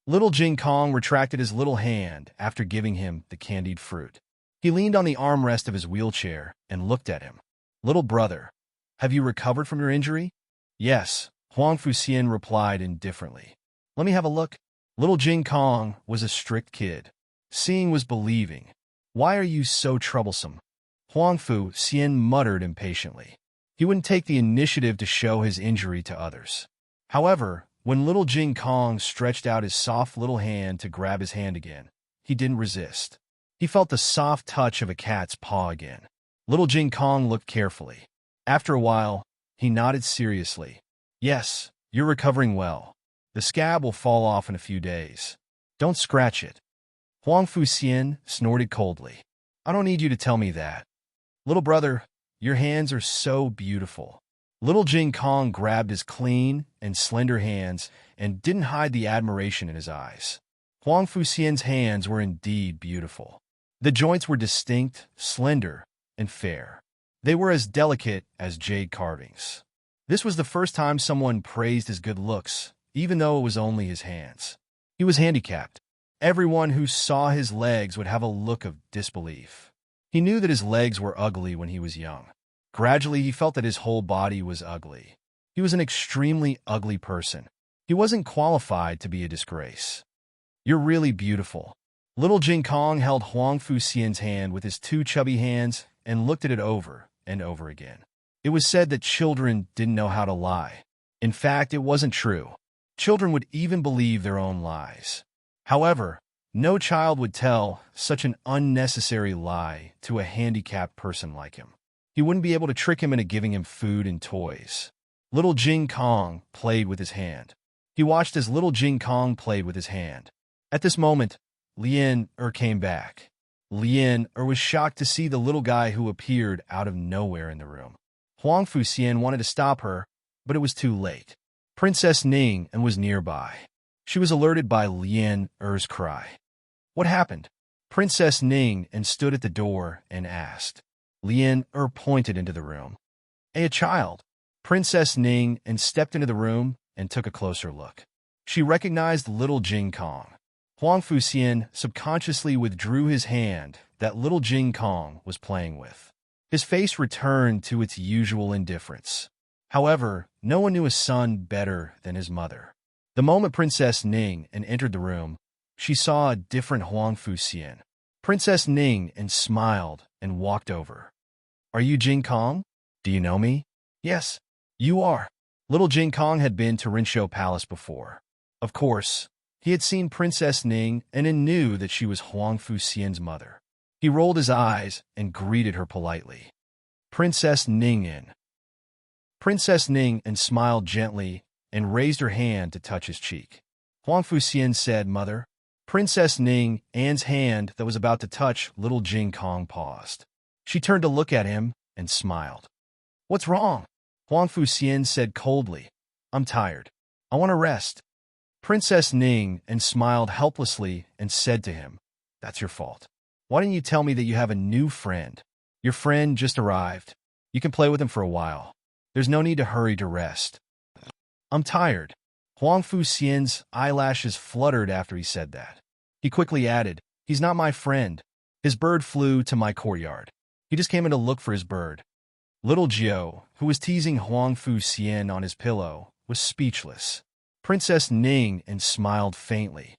Little Jing Kong retracted his little hand after giving him the candied fruit. He leaned on the armrest of his wheelchair and looked at him. Little brother, have you recovered from your injury? Yes, Huang Fuxian replied indifferently. Let me have a look. Little Jing Kong was a strict kid. Seeing was believing. Why are you so troublesome? Huang Fuxian muttered impatiently. He wouldn't take the initiative to show his injury to others. However, when little Jing Kong stretched out his soft little hand to grab his hand again, he didn't resist. He felt the soft touch of a cat's paw again. Little Jing Kong looked carefully. After a while, he nodded seriously. Yes, you're recovering well. The scab will fall off in a few days. Don't scratch it. Huang Fuxian snorted coldly. I don't need you to tell me that. Little brother, your hands are so beautiful. Little Jing Kong grabbed his clean and slender hands and didn't hide the admiration in his eyes. Huang Fuxian's hands were indeed beautiful. The joints were distinct, slender, and fair. They were as delicate as jade carvings. This was the first time someone praised his good looks, even though it was only his hands. He was handicapped. Everyone who saw his legs would have a look of disbelief. He knew that his legs were ugly when he was young. Gradually, he felt that his whole body was ugly. He was an extremely ugly person. He wasn't qualified to be a disgrace. You're really beautiful. Little Jing Kong held Huang Fuxian's hand with his two chubby hands and looked at it over and over again. It was said that children didn't know how to lie. In fact, it wasn't true. Children would even believe their own lies. However, no child would tell such an unnecessary lie to a handicapped person like him. He wouldn't be able to trick him into giving him food and toys. Little Jing Kong played with his hand. He watched as Little Jing Kong played with his hand. At this moment, Lien-er came back. Lien-er was shocked to see the little guy who appeared out of nowhere in the room. Huang Fuxian wanted to stop her, but it was too late. Princess Ning was nearby. She was alerted by Lien-er's cry. What happened? Princess Ning stood at the door and asked. Lien-er pointed into the room. A child. Princess Ning stepped into the room and took a closer look. She recognized Little Jing Kong. Huang Fuxian subconsciously withdrew his hand that Little Jing Kong was playing with. His face returned to its usual indifference. However, no one knew his son better than his mother. The moment Princess Ning entered the room, she saw a different Huang Fuxian. Princess Ning smiled and walked over. Are you Jing Kong? Do you know me? Yes, you are. Little Jing Kong had been to Rinshou Palace before. Of course, he had seen Princess Ning and knew that she was Huang Fuxian's mother. He rolled his eyes and greeted her politely. Princess Ning. Princess Ning smiled gently and raised her hand to touch his cheek. Huang Fuxian said, Mother. Princess Ning's hand that was about to touch Little Jing Kong paused. She turned to look at him and smiled. What's wrong? Huang Fuxian said coldly. I'm tired. I want to rest. Princess Ning smiled helplessly and said to him, That's your fault. Why didn't you tell me that you have a new friend? Your friend just arrived. You can play with him for a while. There's no need to hurry to rest. I'm tired. Huang Fuxian's eyelashes fluttered after he said that. He quickly added, He's not my friend. His bird flew to my courtyard. He just came in to look for his bird. Little Jiao, who was teasing Huang Fuxian on his pillow, was speechless. Princess Ning smiled faintly.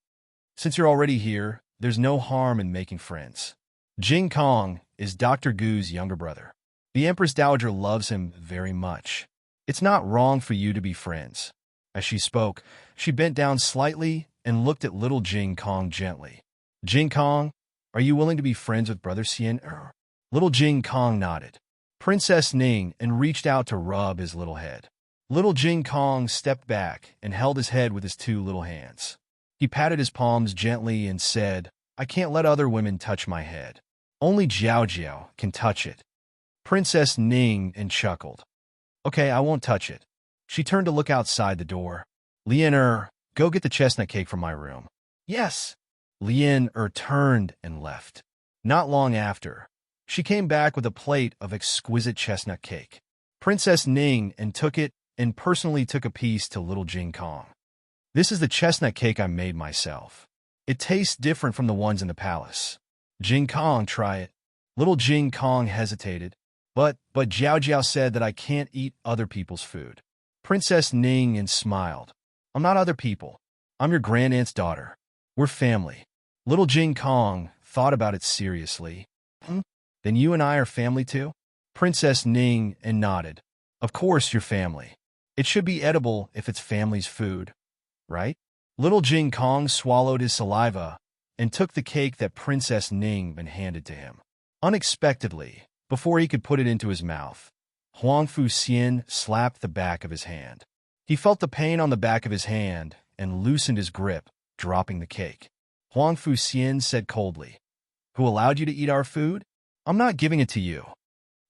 Since you're already here, there's no harm in making friends. Jing Kong is Dr. Gu's younger brother. The Empress Dowager loves him very much. It's not wrong for you to be friends. As she spoke, she bent down slightly and looked at Little Jing Kong gently. Jing Kong, are you willing to be friends with Brother Xian? Little Jing Kong nodded. Princess Ning reached out to rub his little head. Little Jing Kong stepped back and held his head with his two little hands. He patted his palms gently and said, I can't let other women touch my head. Only Jiao Jiao can touch it. Princess Ning chuckled. Okay, I won't touch it. She turned to look outside the door. Lien-er, go get the chestnut cake from my room. Yes. Lien-er turned and left. Not long after, she came back with a plate of exquisite chestnut cake. Princess Ning took it and personally took a piece to Little Jing Kong. This is the chestnut cake I made myself. It tastes different from the ones in the palace. Jing Kong, try it. Little Jing Kong hesitated. But Jiao Jiao said that I can't eat other people's food. Princess Ning smiled. I'm not other people. I'm your grandaunt's daughter. We're family. Little Jing Kong thought about it seriously. Then you and I are family too? Princess Ning nodded. Of course you're family. It should be edible if it's family's food, right? Little Jing Kong swallowed his saliva and took the cake that Princess Ning handed to him. Unexpectedly, Before he could put it into his mouth, Huang Fuxian slapped the back of his hand. He felt the pain on the back of his hand and loosened his grip, dropping the cake. Huang Fuxian said coldly, "Who allowed you to eat our food? I'm not giving it to you."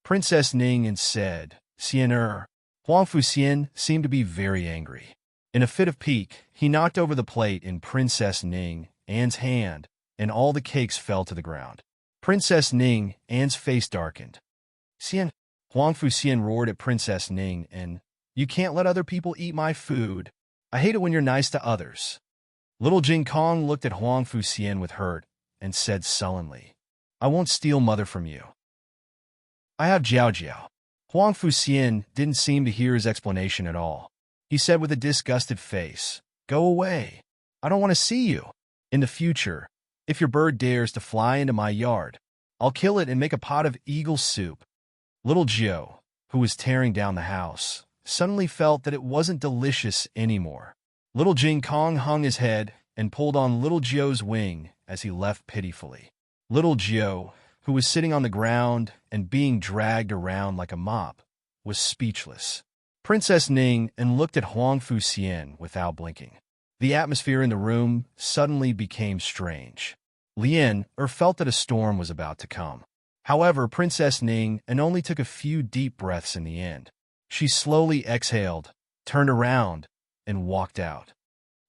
Princess Ning said, "Xian." Huang Fuxian seemed to be very angry. In a fit of pique, he knocked over the plate in Princess Ning Anne's hand, and all the cakes fell to the ground. Princess Ning Anne's face darkened. "Xian!" Huang Fuxian roared at Princess Ning, and, "You can't let other people eat my food. I hate it when you're nice to others." Little Jing Kong looked at Huang Fuxian with hurt and said sullenly, "I won't steal mother from you. I have Jiao Jiao." Huang Fuxian didn't seem to hear his explanation at all. He said with a disgusted face, "Go away. I don't want to see you. In the future, if your bird dares to fly into my yard, I'll kill it and make a pot of eagle soup." Little Jiao, who was tearing down the house, suddenly felt that it wasn't delicious anymore. Little Jing Kong hung his head and pulled on Little Jiao's wing as he left pitifully. Little Jiao, who was sitting on the ground and being dragged around like a mop, was speechless. Princess Ning looked at Huang Fuxian without blinking. The atmosphere in the room suddenly became strange. Lien felt that a storm was about to come. However, Princess Ning only took a few deep breaths in the end. She slowly exhaled, turned around, and walked out.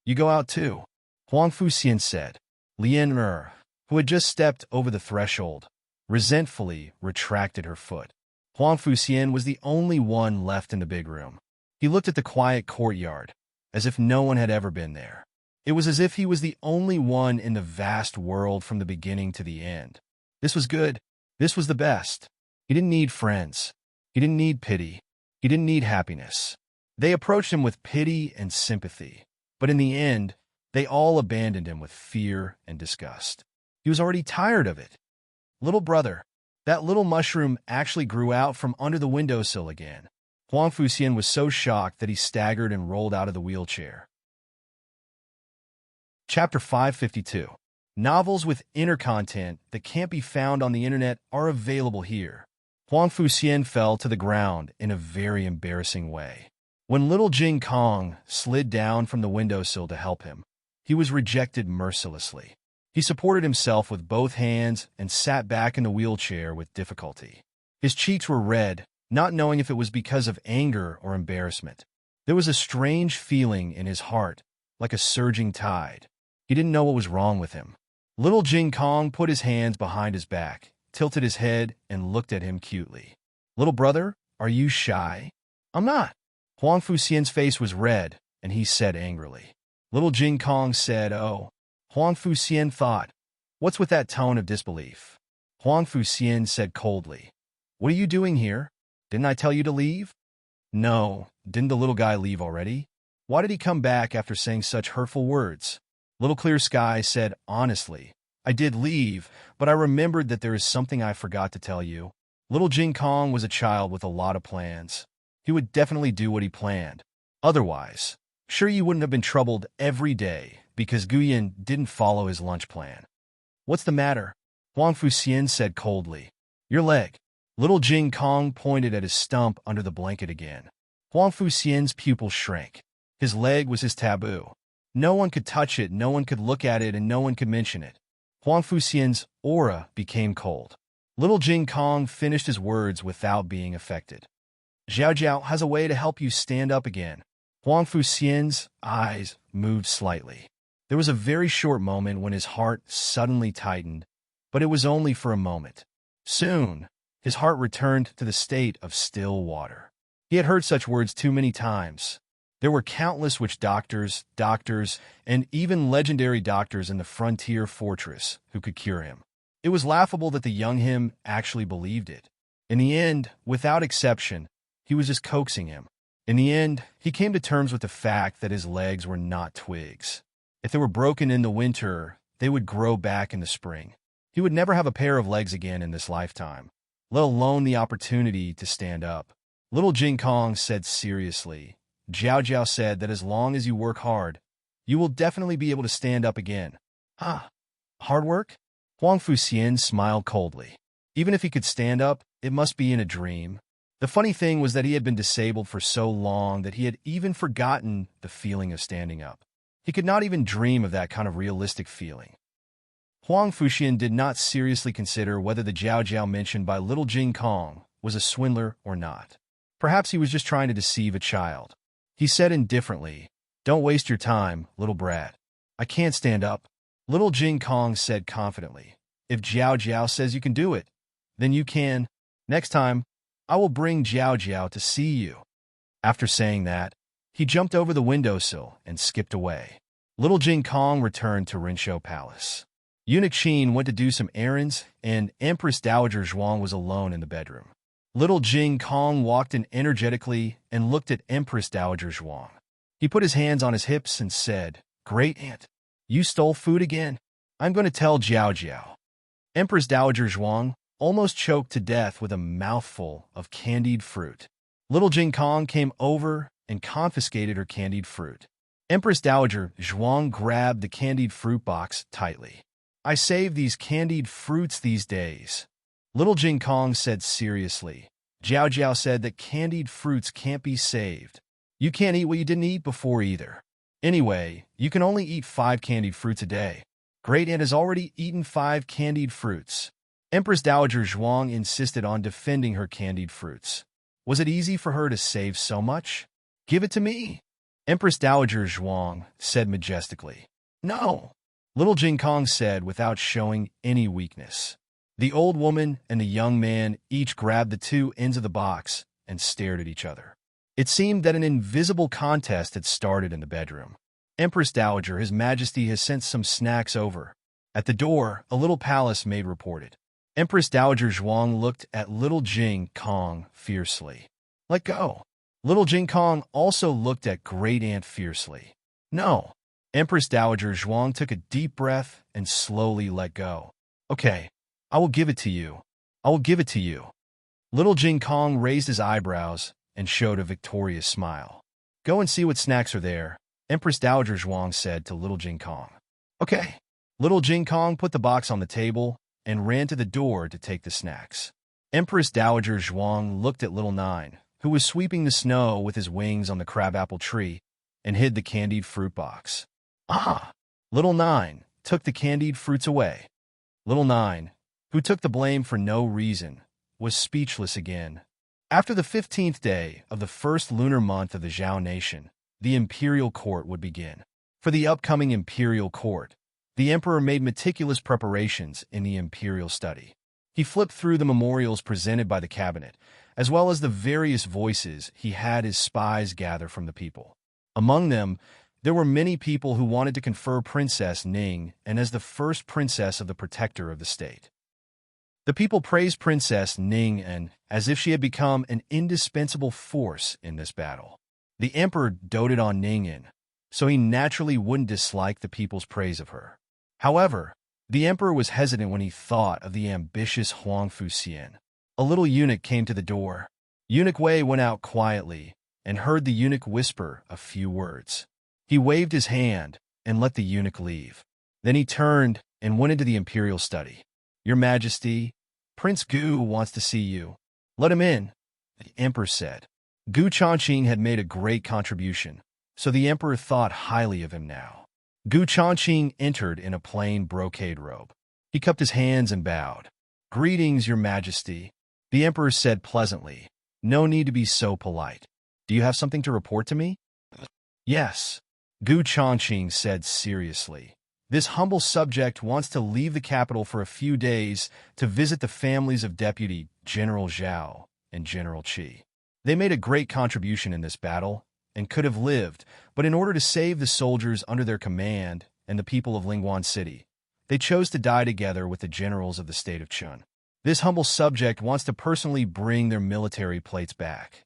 "You go out too," Huang Fuxian said. Lien, who had just stepped over the threshold, resentfully retracted her foot. Huang Fuxian was the only one left in the big room. He looked at the quiet courtyard, as if no one had ever been there. It was as if he was the only one in the vast world from the beginning to the end. This was good. This was the best. He didn't need friends. He didn't need pity. He didn't need happiness. They approached him with pity and sympathy, but in the end, they all abandoned him with fear and disgust. He was already tired of it. "Little brother, that little mushroom actually grew out from under the windowsill again." Huang Fuxian was so shocked that he staggered and rolled out of the wheelchair. Chapter 552. Novels with inner content that can't be found on the internet are available here. Huang Fuxian fell to the ground in a very embarrassing way. When little Jing Kong slid down from the windowsill to help him, he was rejected mercilessly. He supported himself with both hands and sat back in the wheelchair with difficulty. His cheeks were red, not knowing if it was because of anger or embarrassment. There was a strange feeling in his heart, like a surging tide. He didn't know what was wrong with him. Little Jing Kong put his hands behind his back, tilted his head, and looked at him cutely. "Little brother, are you shy?" "I'm not." Huang Fuxian's face was red, and he said angrily. Little Jing Kong said, "Oh." Huang Fuxian thought, "What's with that tone of disbelief?" Huang Fuxian said coldly, "What are you doing here? Didn't I tell you to leave?" "No, didn't the little guy leave already? Why did he come back after saying such hurtful words?" Little Clear Sky said honestly, "I did leave, but I remembered that there is something I forgot to tell you." Little Jing Kong was a child with a lot of plans. He would definitely do what he planned. Otherwise, sure you wouldn't have been troubled every day because Guyan didn't follow his lunch plan. "What's the matter?" Huang Fuxian said coldly. "Your leg." Little Jing Kong pointed at his stump under the blanket again. Huang Fuxian's pupil shrank. His leg was his taboo. No one could touch it, no one could look at it, and no one could mention it. Huang Fuxian's aura became cold. Little Jing Kong finished his words without being affected. "Jiao Jiao has a way to help you stand up again." Huang Fuxian's eyes moved slightly. There was a very short moment when his heart suddenly tightened, but it was only for a moment. Soon, his heart returned to the state of still water. He had heard such words too many times. There were countless witch doctors, and even legendary doctors in the frontier fortress who could cure him. It was laughable that the young him actually believed it. In the end, without exception, he was just coaxing him. In the end, he came to terms with the fact that his legs were not twigs. If they were broken in the winter, they would grow back in the spring. He would never have a pair of legs again in this lifetime, let alone the opportunity to stand up. Little Jing Kong said seriously, "Jiao Jiao said that as long as you work hard, you will definitely be able to stand up again." "Ah, hard work?" Huang Fuxian smiled coldly. Even if he could stand up, it must be in a dream. The funny thing was that he had been disabled for so long that he had even forgotten the feeling of standing up. He could not even dream of that kind of realistic feeling. Huang Fuxian did not seriously consider whether the Jiao Jiao mentioned by little Jing Kong was a swindler or not. Perhaps he was just trying to deceive a child. He said indifferently, "Don't waste your time, little brat. I can't stand up." Little Jing Kong said confidently, "If Jiao Jiao says you can do it, then you can. Next time, I will bring Jiao Jiao to see you." After saying that, he jumped over the windowsill and skipped away. Little Jing Kong returned to Rinshou Palace. Eunuch Qin went to do some errands, and Empress Dowager Zhuang was alone in the bedroom. Little Jing Kong walked in energetically and looked at Empress Dowager Zhuang. He put his hands on his hips and said, "Great aunt, you stole food again. I'm going to tell Jiao Jiao." Empress Dowager Zhuang almost choked to death with a mouthful of candied fruit. Little Jing Kong came over and confiscated her candied fruit. Empress Dowager Zhuang grabbed the candied fruit box tightly. "I save these candied fruits these days," Little Jing Kong said seriously. "Jiao Jiao said that candied fruits can't be saved. You can't eat what you didn't eat before either. Anyway, you can only eat 5 candied fruits a day. Great Aunt has already eaten 5 candied fruits." Empress Dowager Zhuang insisted on defending her candied fruits. Was it easy for her to save so much? "Give it to me," Empress Dowager Zhuang said majestically. "No," Little Jing Kong said without showing any weakness. The old woman and the young man each grabbed the 2 ends of the box and stared at each other. It seemed that an invisible contest had started in the bedroom. "Empress Dowager, His Majesty has sent some snacks over." At the door, a little palace maid reported. Empress Dowager Zhuang looked at Little Jing Kong fiercely. "Let go." Little Jing Kong also looked at Great Aunt fiercely. "No." Empress Dowager Zhuang took a deep breath and slowly let go. "Okay, I will give it to you. I will give it to you." Little Jing Kong raised his eyebrows and showed a victorious smile. "Go and see what snacks are there," Empress Dowager Zhuang said to Little Jing Kong. "Okay." Little Jing Kong put the box on the table and ran to the door to take the snacks. Empress Dowager Zhuang looked at Little Nine, who was sweeping the snow with his wings on the crabapple tree, and hid the candied fruit box. "Ah!" Little Nine took the candied fruits away. Little Nine, who took the blame for no reason, was speechless again. After the 15th day of the first lunar month of the Zhao nation, the imperial court would begin. For the upcoming imperial court, the emperor made meticulous preparations in the imperial study. He flipped through the memorials presented by the cabinet, as well as the various voices he had his spies gather from the people. Among them, there were many people who wanted to confer Princess Ning and as the first princess of the protector of the state. The people praised Princess Ning and as if she had become an indispensable force in this battle. The emperor doted on Ning, so he naturally wouldn't dislike the people's praise of her. However, the emperor was hesitant when he thought of the ambitious Huang Fuxian. A little eunuch came to the door. Eunuch Wei went out quietly and heard the eunuch whisper a few words. He waved his hand and let the eunuch leave. Then he turned and went into the imperial study. "Your Majesty, Prince Gu wants to see you." "Let him in," the emperor said. Gu Chongqing had made a great contribution, so the emperor thought highly of him now. Gu Chongqing entered in a plain brocade robe. He cupped his hands and bowed. "Greetings, Your Majesty," the emperor said pleasantly. "No need to be so polite. Do you have something to report to me?" "Yes," Gu Chongqing said seriously. "This humble subject wants to leave the capital for a few days to visit the families of Deputy General Zhao and General Qi. They made a great contribution in this battle and could have lived, but in order to save the soldiers under their command and the people of Lingguan City, they chose to die together with the generals of the state of Chun. This humble subject wants to personally bring their military plates back.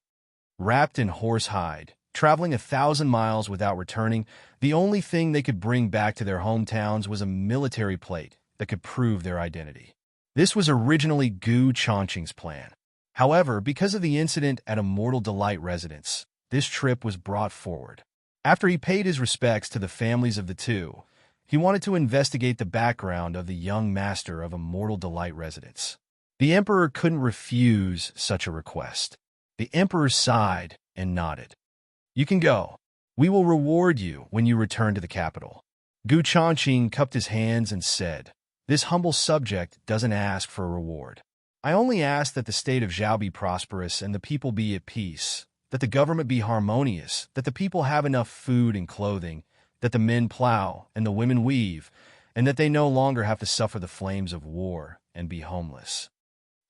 Wrapped in horse hide, traveling 1,000 miles without returning, the only thing they could bring back to their hometowns was a military plate that could prove their identity. This was originally Gu Chongqing's plan. However, because of the incident at Immortal Delight residence, this trip was brought forward. After he paid his respects to the families of the two, he wanted to investigate the background of the young master of Immortal Delight residence. The emperor couldn't refuse such a request. The emperor sighed and nodded. You can go. We will reward you when you return to the capital. Gu Chongqing cupped his hands and said, This humble subject doesn't ask for a reward. I only ask that the state of Zhao be prosperous and the people be at peace, that the government be harmonious, that the people have enough food and clothing, that the men plow and the women weave, and that they no longer have to suffer the flames of war and be homeless.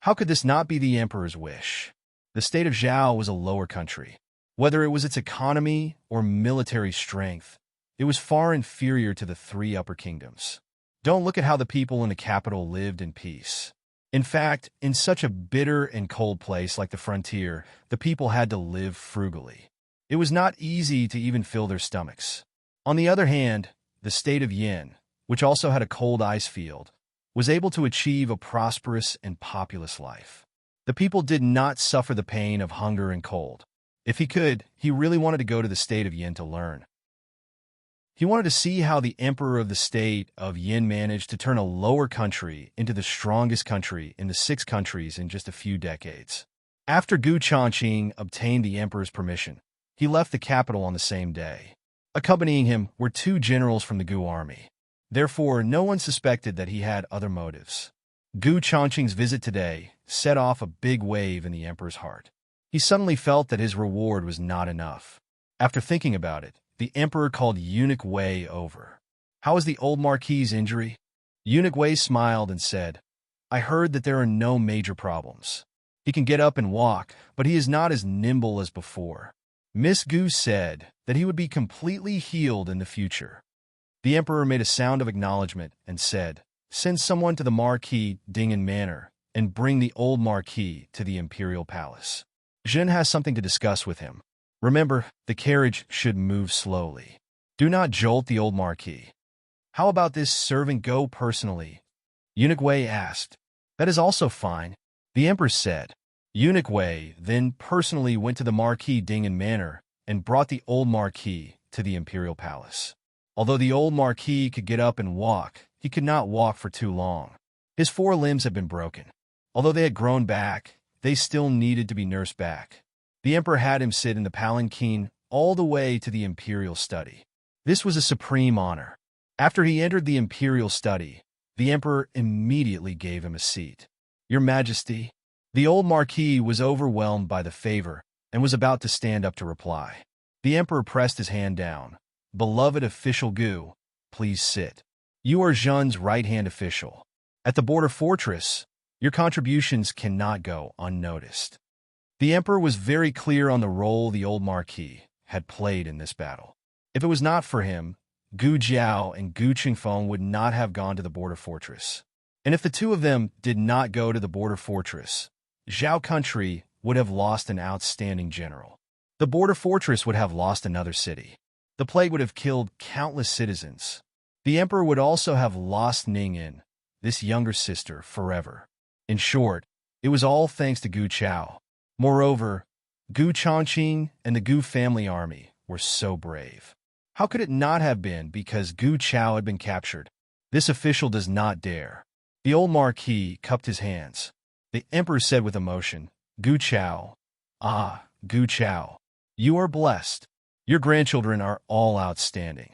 How could this not be the emperor's wish? The state of Zhao was a lower country. Whether it was its economy or military strength, it was far inferior to the three upper kingdoms. Don't look at how the people in the capital lived in peace. In fact, in such a bitter and cold place like the frontier, the people had to live frugally. It was not easy to even fill their stomachs. On the other hand, the state of Yin, which also had a cold ice field, was able to achieve a prosperous and populous life. The people did not suffer the pain of hunger and cold. If he could, he really wanted to go to the state of Yin to learn. He wanted to see how the emperor of the state of Yin managed to turn a lower country into the strongest country in the 6 countries in just a few decades. After Gu Chongqing obtained the emperor's permission, he left the capital on the same day. Accompanying him were 2 generals from the Gu army. Therefore, no one suspected that he had other motives. Gu Chongqing's visit today set off a big wave in the emperor's heart. He suddenly felt that his reward was not enough. After thinking about it, the emperor called Eunuch Wei over. How is the old marquis's injury? Eunuch Wei smiled and said, I heard that there are no major problems. He can get up and walk, but he is not as nimble as before. Miss Gu said that he would be completely healed in the future. The emperor made a sound of acknowledgement and said, Send someone to the Marquis Dingen Manor and bring the old marquis to the imperial palace. Zhen has something to discuss with him. Remember, the carriage should move slowly. Do not jolt the old marquis. How about this servant go personally? Eunuch Wei asked. That is also fine, the emperor said. Eunuch Wei then personally went to the Marquis Dingen Manor and brought the old marquis to the imperial palace. Although the old marquis could get up and walk, he could not walk for too long. His 4 limbs had been broken. Although they had grown back, they still needed to be nursed back. The emperor had him sit in the palanquin all the way to the imperial study. This was a supreme honor. After he entered the imperial study, the emperor immediately gave him a seat. Your Majesty, the old marquis was overwhelmed by the favor and was about to stand up to reply. The emperor pressed his hand down. Beloved official Gu, please sit. You are Zhen's right-hand official. At the border fortress, your contributions cannot go unnoticed. The emperor was very clear on the role the old marquis had played in this battle. If it was not for him, Gu Jiao and Gu Qingfeng would not have gone to the border fortress. And if the 2 of them did not go to the border fortress, Zhao country would have lost an outstanding general. The border fortress would have lost another city. The plague would have killed countless citizens. The emperor would also have lost Ningyan, this younger sister, forever. In short, it was all thanks to Gu Chao. Moreover, Gu Chongqing and the Gu family army were so brave. How could it not have been because Gu Chao had been captured? This official does not dare. The old marquis cupped his hands. The emperor said with emotion, Gu Chao, Gu Chao, you are blessed. Your grandchildren are all outstanding.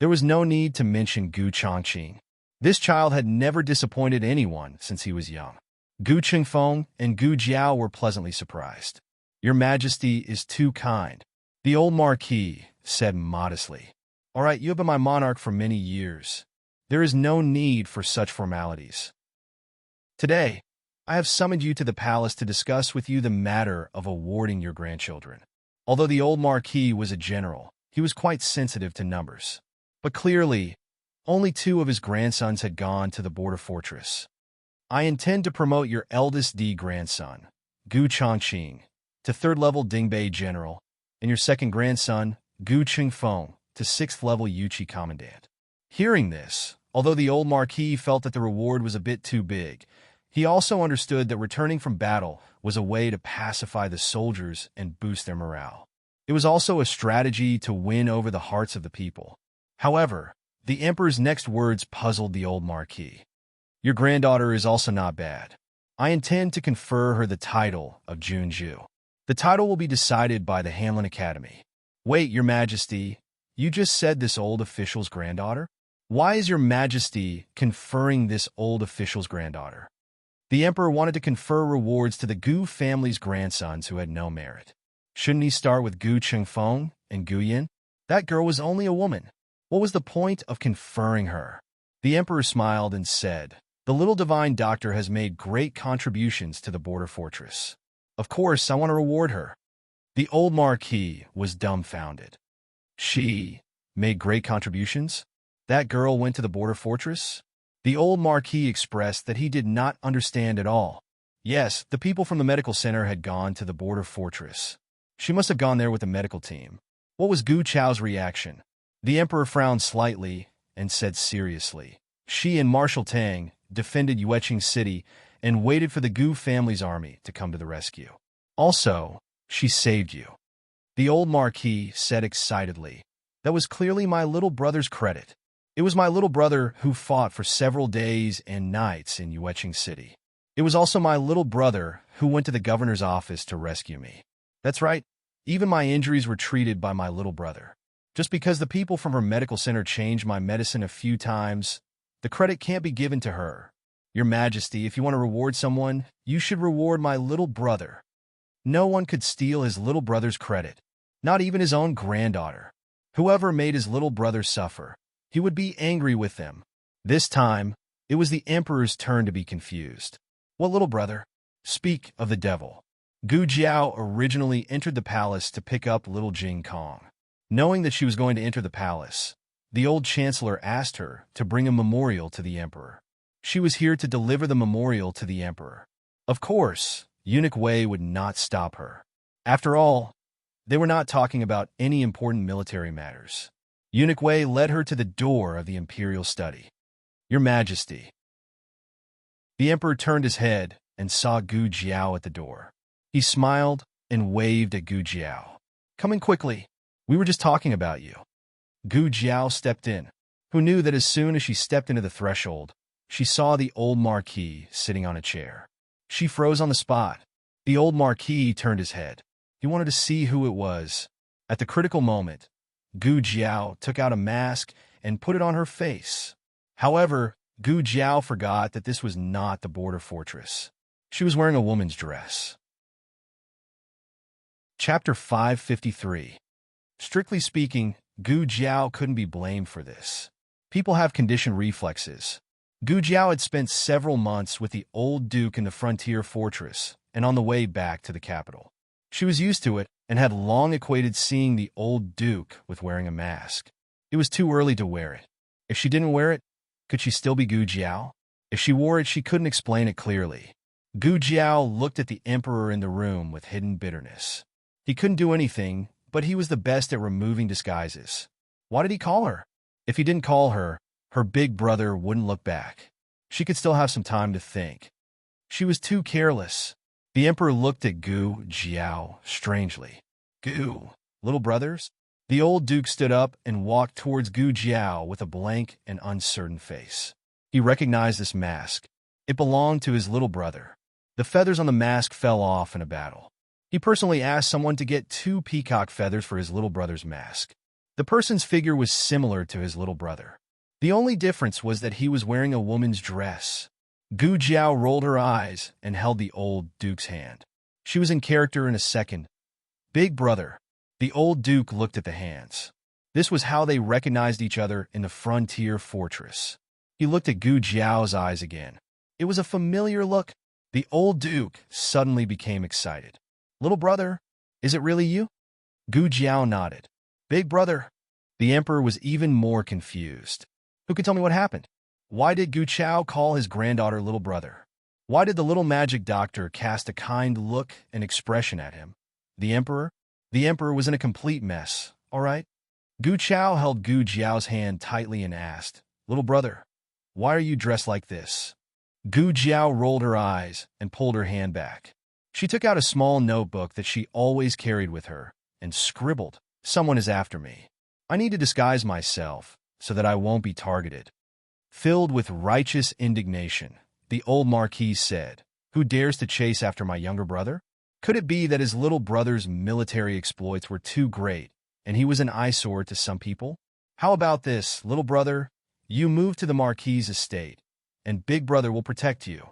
There was no need to mention Gu Chongqing. This child had never disappointed anyone since he was young. Gu Qingfeng and Gu Jiao were pleasantly surprised. Your Majesty is too kind. The old marquis said modestly. All right, you have been my monarch for many years. There is no need for such formalities. Today, I have summoned you to the palace to discuss with you the matter of awarding your grandchildren. Although the old marquis was a general, he was quite sensitive to numbers. But clearly, only 2 of his grandsons had gone to the border fortress. I intend to promote your eldest grandson, Gu Chongqing, to 3rd-level Dingbei General, and your second grandson, Gu Qingfeng, to 6th-level Yuqi Commandant. Hearing this, although the old marquis felt that the reward was a bit too big, he also understood that returning from battle was a way to pacify the soldiers and boost their morale. It was also a strategy to win over the hearts of the people. However, the emperor's next words puzzled the old marquis. Your granddaughter is also not bad. I intend to confer her the title of Junju. The title will be decided by the Hanlin Academy. Wait, Your Majesty, you just said this old official's granddaughter? Why is Your Majesty conferring this old official's granddaughter? The Emperor wanted to confer rewards to the Gu family's grandsons who had no merit. Shouldn't he start with Gu Chengfeng and Gu Yin? That girl was only a woman. What was the point of conferring her? The Emperor smiled and said, "The little divine doctor has made great contributions to the border fortress. Of course, I want to reward her." The old Marquis was dumbfounded. She made great contributions? That girl went to the border fortress? The old Marquis expressed that he did not understand at all. Yes, the people from the medical center had gone to the border fortress. She must have gone there with the medical team. What was Gu Chao's reaction? The Emperor frowned slightly and said seriously, "She and Marshal Tang defended Yueqing City and waited for the Gu family's army to come to the rescue. Also, she saved you." The old Marquis said excitedly, "That was clearly my little brother's credit. It was my little brother who fought for several days and nights in Yueqing City. It was also my little brother who went to the governor's office to rescue me. That's right, even my injuries were treated by my little brother. Just because the people from her medical center changed my medicine a few times, the credit can't be given to her. Your Majesty, if you want to reward someone, you should reward my little brother." No one could steal his little brother's credit, not even his own granddaughter. Whoever made his little brother suffer, he would be angry with them. This time, it was the Emperor's turn to be confused. What little brother? Speak of the devil. Gu Jiao originally entered the palace to pick up little Jing Kong. Knowing that she was going to enter the palace, the old chancellor asked her to bring a memorial to the Emperor. She was here to deliver the memorial to the Emperor. Of course, Eunuch Wei would not stop her. After all, they were not talking about any important military matters. Eunuch Wei led her to the door of the imperial study. "Your Majesty." The Emperor turned his head and saw Gu Jiao at the door. He smiled and waved at Gu Jiao. "Come in quickly. We were just talking about you." Gu Jiao stepped in, who knew that as soon as she stepped into the threshold, she saw the old Marquis sitting on a chair. She froze on the spot. The old Marquis turned his head. He wanted to see who it was. At the critical moment, Gu Jiao took out a mask and put it on her face. However, Gu Jiao forgot that this was not the border fortress. She was wearing a woman's dress. Chapter 553. Strictly speaking, Gu Jiao couldn't be blamed for this. People have conditioned reflexes. Gu Jiao had spent several months with the old duke in the frontier fortress and on the way back to the capital. She was used to it and had long equated seeing the old duke with wearing a mask. It was too early to wear it. If she didn't wear it, could she still be Gu Jiao? If she wore it, she couldn't explain it clearly. Gu Jiao looked at the Emperor in the room with hidden bitterness. He couldn't do anything, but he was the best at removing disguises. Why did he call her? If he didn't call her, her big brother wouldn't look back. She could still have some time to think. She was too careless. The Emperor looked at Gu Jiao strangely. "Gu, little brothers?" The old duke stood up and walked towards Gu Jiao with a blank and uncertain face. He recognized this mask. It belonged to his little brother. The feathers on the mask fell off in a battle. He personally asked someone to get 2 peacock feathers for his little brother's mask. The person's figure was similar to his little brother. The only difference was that he was wearing a woman's dress. Gu Jiao rolled her eyes and held the old duke's hand. She was in character in a second. "Big brother." The old duke looked at the hands. This was how they recognized each other in the frontier fortress. He looked at Gu Jiao's eyes again. It was a familiar look. The old duke suddenly became excited. "Little brother, is it really you?" Gu Jiao nodded. "Big brother." The Emperor was even more confused. Who could tell me what happened? Why did Gu Chao call his granddaughter little brother? Why did the little magic doctor cast a kind look and expression at him? The Emperor? The Emperor was in a complete mess, all right? Gu Chao held Gu Jiao's hand tightly and asked, "Little brother, why are you dressed like this?" Gu Jiao rolled her eyes and pulled her hand back. She took out a small notebook that she always carried with her and scribbled, "Someone is after me. I need to disguise myself so that I won't be targeted." Filled with righteous indignation, the old Marquis said, Who dares to chase after my younger brother? Could it be that his little brother's military exploits were too great, and he was an eyesore to some people? How about this, little brother? You move to the Marquis's estate, and big brother will protect you.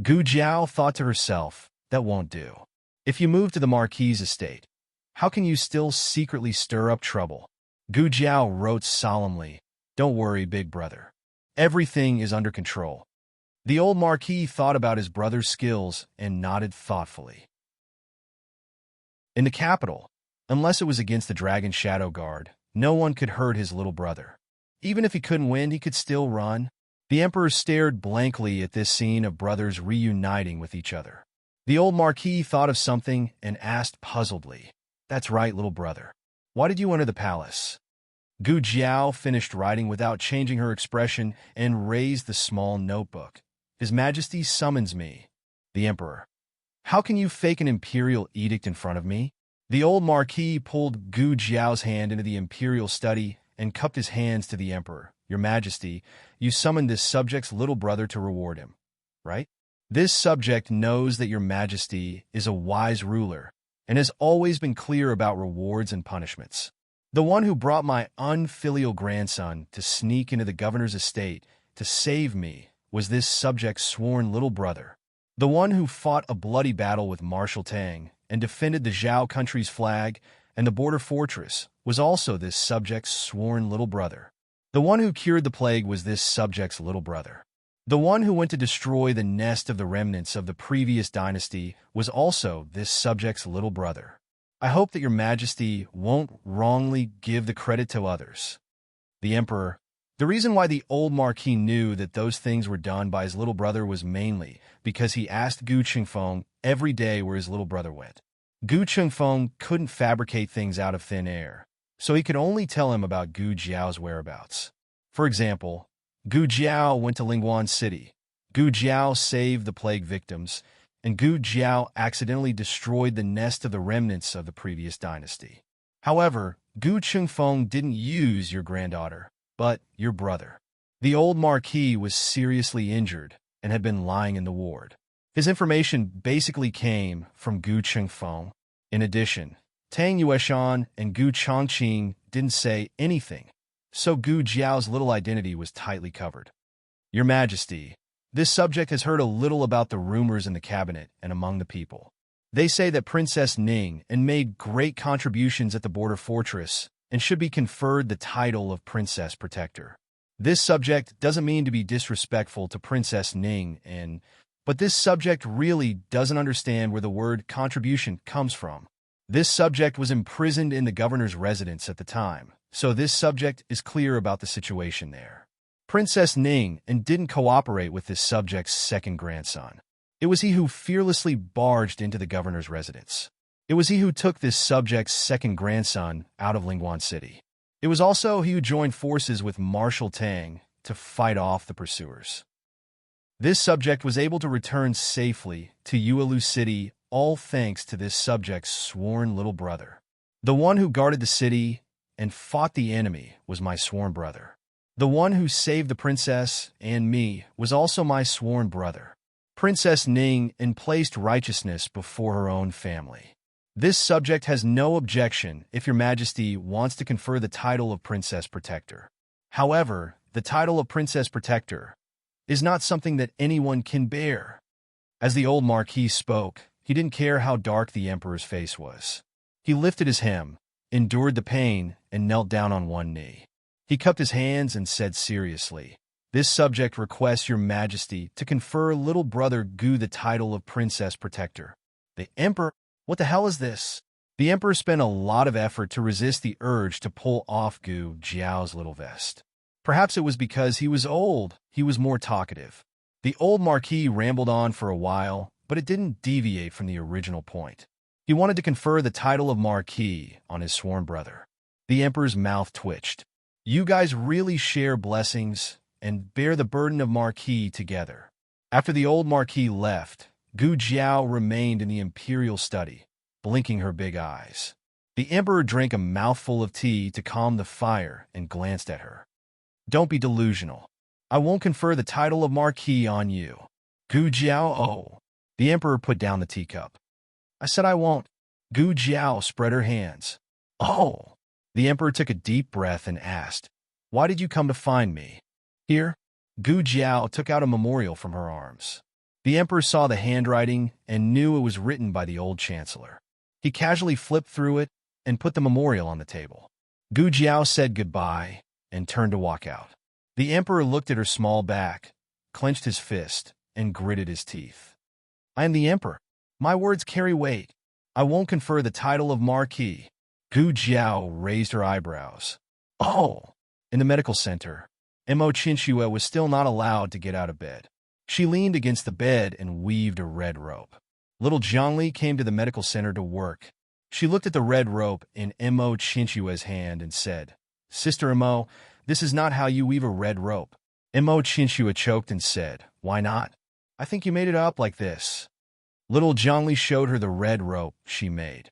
Gu Jiao thought to herself, that won't do. If you move to the Marquis's estate, how can you still secretly stir up trouble? Gu Jiao wrote solemnly, don't worry, big brother. Everything is under control. The old Marquis thought about his brother's skills and nodded thoughtfully. In the capital, unless it was against the Dragon Shadow Guard, no one could hurt his little brother. Even if he couldn't win, he could still run. The Emperor stared blankly at this scene of brothers reuniting with each other. The old Marquis thought of something and asked puzzledly, that's right, little brother. Why did you enter the palace? Gu Jiao finished writing without changing her expression and raised the small notebook. His Majesty summons me. The Emperor. How can you fake an imperial edict in front of me? The old Marquis pulled Gu Jiao's hand into the imperial study and cupped his hands to the Emperor. Your Majesty, you summoned this subject's little brother to reward him, right? This subject knows that your Majesty is a wise ruler and has always been clear about rewards and punishments. The one who brought my unfilial grandson to sneak into the governor's estate to save me was this subject's sworn little brother. The one who fought a bloody battle with Marshal Tang and defended the Zhao country's flag and the border fortress was also this subject's sworn little brother. The one who cured the plague was this subject's little brother. The one who went to destroy the nest of the remnants of the previous dynasty was also this subject's little brother. I hope that your Majesty won't wrongly give the credit to others. The Emperor. The reason why the old Marquis knew that those things were done by his little brother was mainly because he asked Gu Qingfeng every day where his little brother went. Gu Qingfeng couldn't fabricate things out of thin air, so he could only tell him about Gu Jiao's whereabouts. For example, Gu Jiao went to Lingguan City. Gu Jiao saved the plague victims, and Gu Jiao accidentally destroyed the nest of the remnants of the previous dynasty. However, Gu Qingfeng didn't use your granddaughter, but your brother. The old Marquis was seriously injured and had been lying in the ward. His information basically came from Gu Qingfeng. In addition, Tang Yueshan and Gu Chongqing didn't say anything, so Gu Jiao's little identity was tightly covered. Your Majesty, this subject has heard a little about the rumors in the cabinet and among the people. They say that Princess Ning and made great contributions at the border fortress and should be conferred the title of Princess Protector. This subject doesn't mean to be disrespectful to Princess Ning, but this subject really doesn't understand where the word contribution comes from. This subject was imprisoned in the governor's residence at the time, so this subject is clear about the situation there. Princess Ning didn't cooperate with this subject's second grandson. It was he who fearlessly barged into the governor's residence. It was he who took this subject's second grandson out of Lingguan City. It was also he who joined forces with Marshal Tang to fight off the pursuers. This subject was able to return safely to Yuelu City, all thanks to this subject's sworn little brother. The one who guarded the city and fought the enemy was my sworn brother. The one who saved the princess and me was also my sworn brother. Princess Ning placed righteousness before her own family. This subject has no objection if your Majesty wants to confer the title of Princess Protector. However, the title of Princess Protector is not something that anyone can bear. As the old Marquis spoke, he didn't care how dark the Emperor's face was. He lifted his hem, endured the pain, and knelt down on one knee. He cupped his hands and said seriously, this subject requests your Majesty to confer little brother Gu the title of Princess Protector. The Emperor? What the hell is this? The Emperor spent a lot of effort to resist the urge to pull off Gu Jiao's little vest. Perhaps it was because he was old, he was more talkative. The old Marquis rambled on for a while, but it didn't deviate from the original point. He wanted to confer the title of Marquis on his sworn brother. The Emperor's mouth twitched. You guys really share blessings and bear the burden of Marquis together. After the old Marquis left, Gu Jiao remained in the imperial study, blinking her big eyes. The Emperor drank a mouthful of tea to calm the fire and glanced at her. Don't be delusional. I won't confer the title of Marquis on you. Gu Jiao, oh. The emperor put down the teacup. I said I won't. Gu Jiao spread her hands. Oh! The emperor took a deep breath and asked, why did you come to find me? Here? Gu Jiao took out a memorial from her arms. The emperor saw the handwriting and knew it was written by the old chancellor. He casually flipped through it and put the memorial on the table. Gu Jiao said goodbye and turned to walk out. The emperor looked at her small back, clenched his fist, and gritted his teeth. I am the emperor. My words carry weight. I won't confer the title of Marquis. Gu Jiao raised her eyebrows. Oh! In the medical center, Mo Qinxue was still not allowed to get out of bed. She leaned against the bed and weaved a red rope. Little Zhongli came to the medical center to work. She looked at the red rope in Mo Qinxue's hand and said, Sister Mo, this is not how you weave a red rope. Mo Qinxue choked and said, why not? I think you made it up like this. Little Zhongli showed her the red rope she made.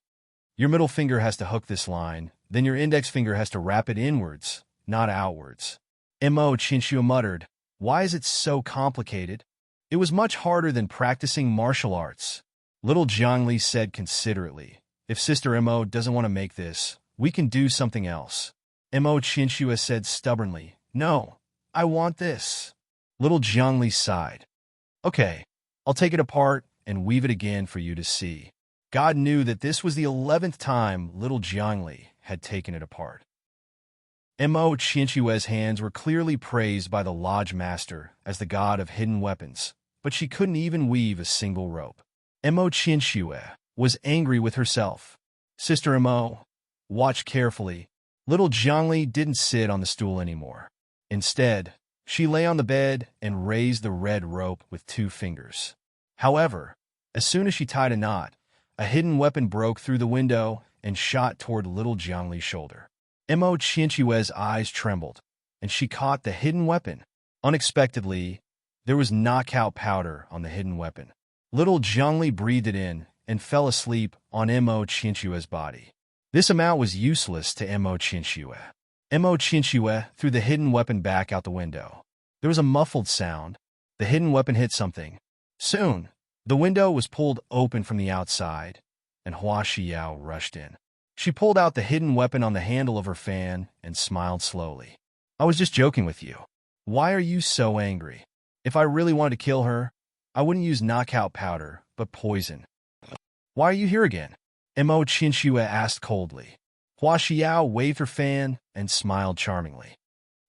Your middle finger has to hook this line, then your index finger has to wrap it inwards, not outwards. Mo Qinxue muttered, why is it so complicated? It was much harder than practicing martial arts. Little Zhongli said considerately, if Sister Mo doesn't want to make this, we can do something else. Mo Qinxue said stubbornly, no, I want this. Little Zhongli sighed. Okay, I'll take it apart and weave it again for you to see. God knew that this was the 11th time little Zhongli had taken it apart. Mo Qinxue's hands were clearly praised by the lodge master as the god of hidden weapons, but she couldn't even weave a single rope. Mo Qinxue was angry with herself. Sister Mo, watch carefully. Little Zhongli didn't sit on the stool anymore. Instead, she lay on the bed and raised the red rope with 2 fingers. However, as soon as she tied a knot, a hidden weapon broke through the window and shot toward little Zhongli's shoulder. Mo Qinxue's eyes trembled, and she caught the hidden weapon. Unexpectedly, there was knockout powder on the hidden weapon. Little Zhongli breathed it in and fell asleep on Mo Qinxue's body. This amount was useless to Mo Qinxue. Mo Qinxue threw the hidden weapon back out the window. There was a muffled sound. The hidden weapon hit something. Soon, the window was pulled open from the outside, and Hua Xiao rushed in. She pulled out the hidden weapon on the handle of her fan and smiled slowly. I was just joking with you. Why are you so angry? If I really wanted to kill her, I wouldn't use knockout powder, but poison. Why are you here again? Mo Qinxue asked coldly. Hua Xiao waved her fan and smiled charmingly.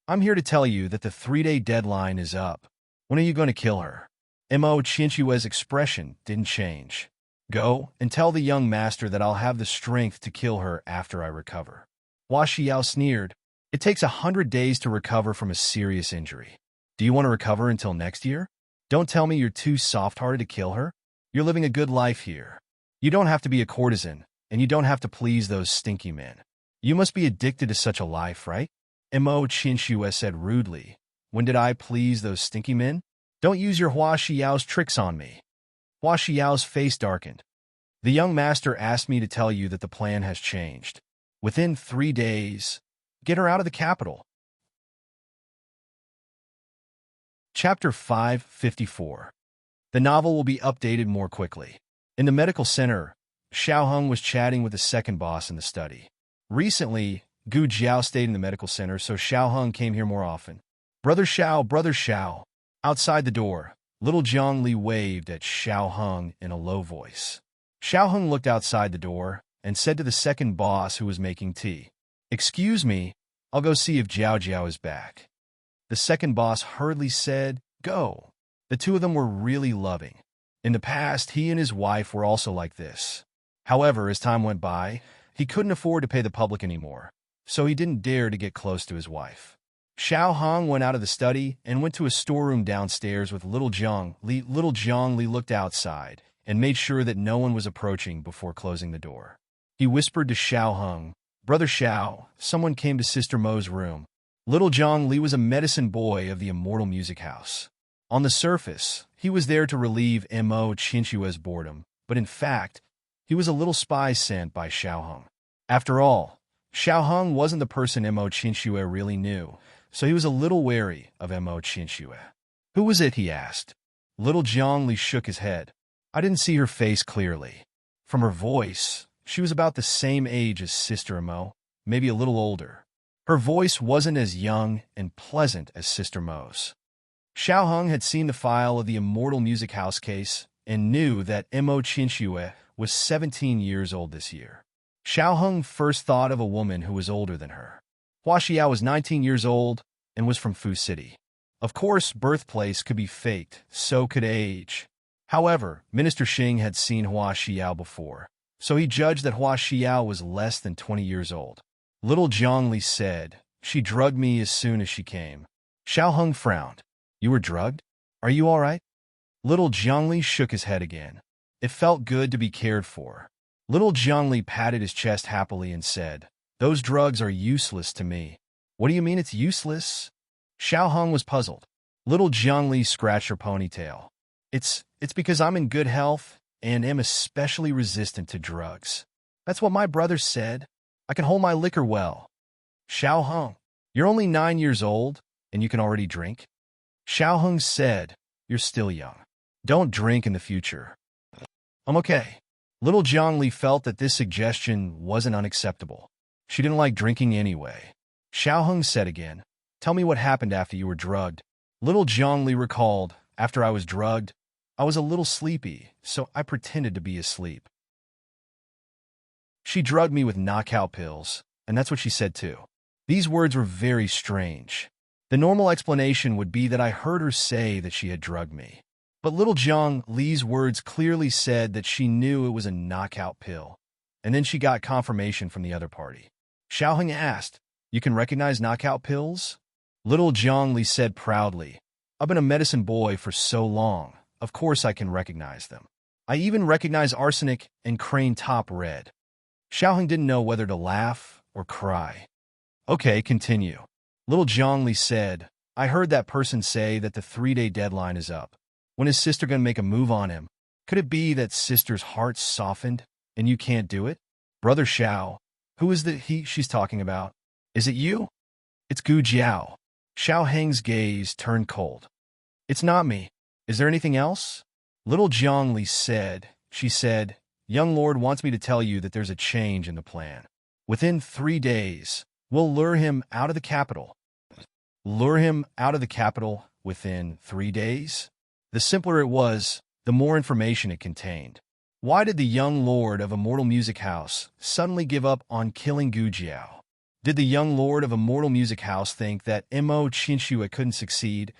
I'm here to tell you that the 3-day deadline is up. When are you going to kill her? Mo Qinxue's expression didn't change. Go and tell the young master that I'll have the strength to kill her after I recover. Hua Xiao sneered. It takes 100 days to recover from a serious injury. Do you want to recover until next year? Don't tell me you're too soft-hearted to kill her. You're living a good life here. You don't have to be a courtesan, and you don't have to please those stinky men. You must be addicted to such a life, right? Mo Qinxue said rudely. When did I please those stinky men? Don't use your Hua Xiao's tricks on me. Hua Xiao's face darkened. The young master asked me to tell you that the plan has changed. Within 3 days, get her out of the capital. Chapter 554. The novel will be updated more quickly. In the medical center, Xiaoheng was chatting with the second boss in the study. Recently, Gu Jiao stayed in the medical center, so Xiaoheng came here more often. Brother Xiao. Outside the door, little Zhongli waved at Xiaoheng in a low voice. Xiaoheng looked outside the door and said to the second boss who was making tea, Excuse me, I'll go see if Jiao Jiao is back. The second boss hurriedly said, Go. The two of them were really loving. In the past, he and his wife were also like this. However, as time went by, he couldn't afford to pay the public anymore, so he didn't dare to get close to his wife. Xiaoheng went out of the study and went to a storeroom downstairs with little Zhongli. Little Zhongli looked outside and made sure that no one was approaching before closing the door. He whispered to Xiaoheng, Brother Xiao, someone came to Sister Mo's room. Little Zhongli was a medicine boy of the Immortal Music House. On the surface, he was there to relieve Mo Qinxue's boredom, but in fact, he was a little spy sent by Xiaoheng. After all, Xiaoheng wasn't the person Mo Qinxue really knew, so he was a little wary of Mo Qinxue. Who was it, he asked. Little Zhongli shook his head. I didn't see her face clearly. From her voice, she was about the same age as Sister Mo, maybe a little older. Her voice wasn't as young and pleasant as Sister Mo's. Xiao Heng had seen the file of the Immortal Music House case and knew that Mo Qinxue was 17 years old this year. Xiao Heng first thought of a woman who was older than her. Hua Xiao was 19 years old and was from Fu City. Of course, birthplace could be faked, so could age. However, Minister Xing had seen Hua Xiao before, so he judged that Hua Xiao was less than 20 years old. Little Zhongli said, "She drugged me as soon as she came." Xiao Heng frowned. "You were drugged? Are you all right?" Little Zhongli shook his head again. It felt good to be cared for. Little Zhongli patted his chest happily and said, "Those drugs are useless to me." "What do you mean it's useless?" Xiao Heng was puzzled. Little Zhongli scratched her ponytail. It's because I'm in good health and am especially resistant to drugs. That's what my brother said. I can hold my liquor well." "Xiao Heng, you're only 9 years old, and you can already drink?" Xiao Heng said, "You're still young. Don't drink in the future." "I'm okay." Little Zhongli felt that this suggestion wasn't unacceptable. She didn't like drinking anyway. Xiao Heng said again, "Tell me what happened after you were drugged." Little Zhongli recalled, "After I was drugged, I was a little sleepy, so I pretended to be asleep. She drugged me with knockout pills, and that's what she said too." These words were very strange. The normal explanation would be that I heard her say that she had drugged me. But little Zhang Li's words clearly said that she knew it was a knockout pill, and then she got confirmation from the other party. Xiao Heng asked, "You can recognize knockout pills?" Little Zhang Li said proudly, "I've been a medicine boy for so long. Of course I can recognize them. I even recognize arsenic and crane top red." Xiao Heng didn't know whether to laugh or cry. "Okay, continue." Little Zhongli said, "I heard that person say that the 3-day deadline is up. When is Sister going to make a move on him? Could it be that Sister's heart softened and you can't do it?" "Brother Xiao, who is the he she's talking about? Is it you?" "It's Gu Jiao." Xiao Heng's gaze turned cold. "It's not me. Is there anything else?" Little Zhongli said, she said, "Young Lord wants me to tell you that there's a change in the plan. Within 3 days, we'll lure him out of the capital." Lure him out of the capital within 3 days? The simpler it was, the more information it contained. Why did the young lord of Immortal Music House suddenly give up on killing Gu Jiao? Did the young lord of Immortal Music House think that Mo Qinxue couldn't succeed,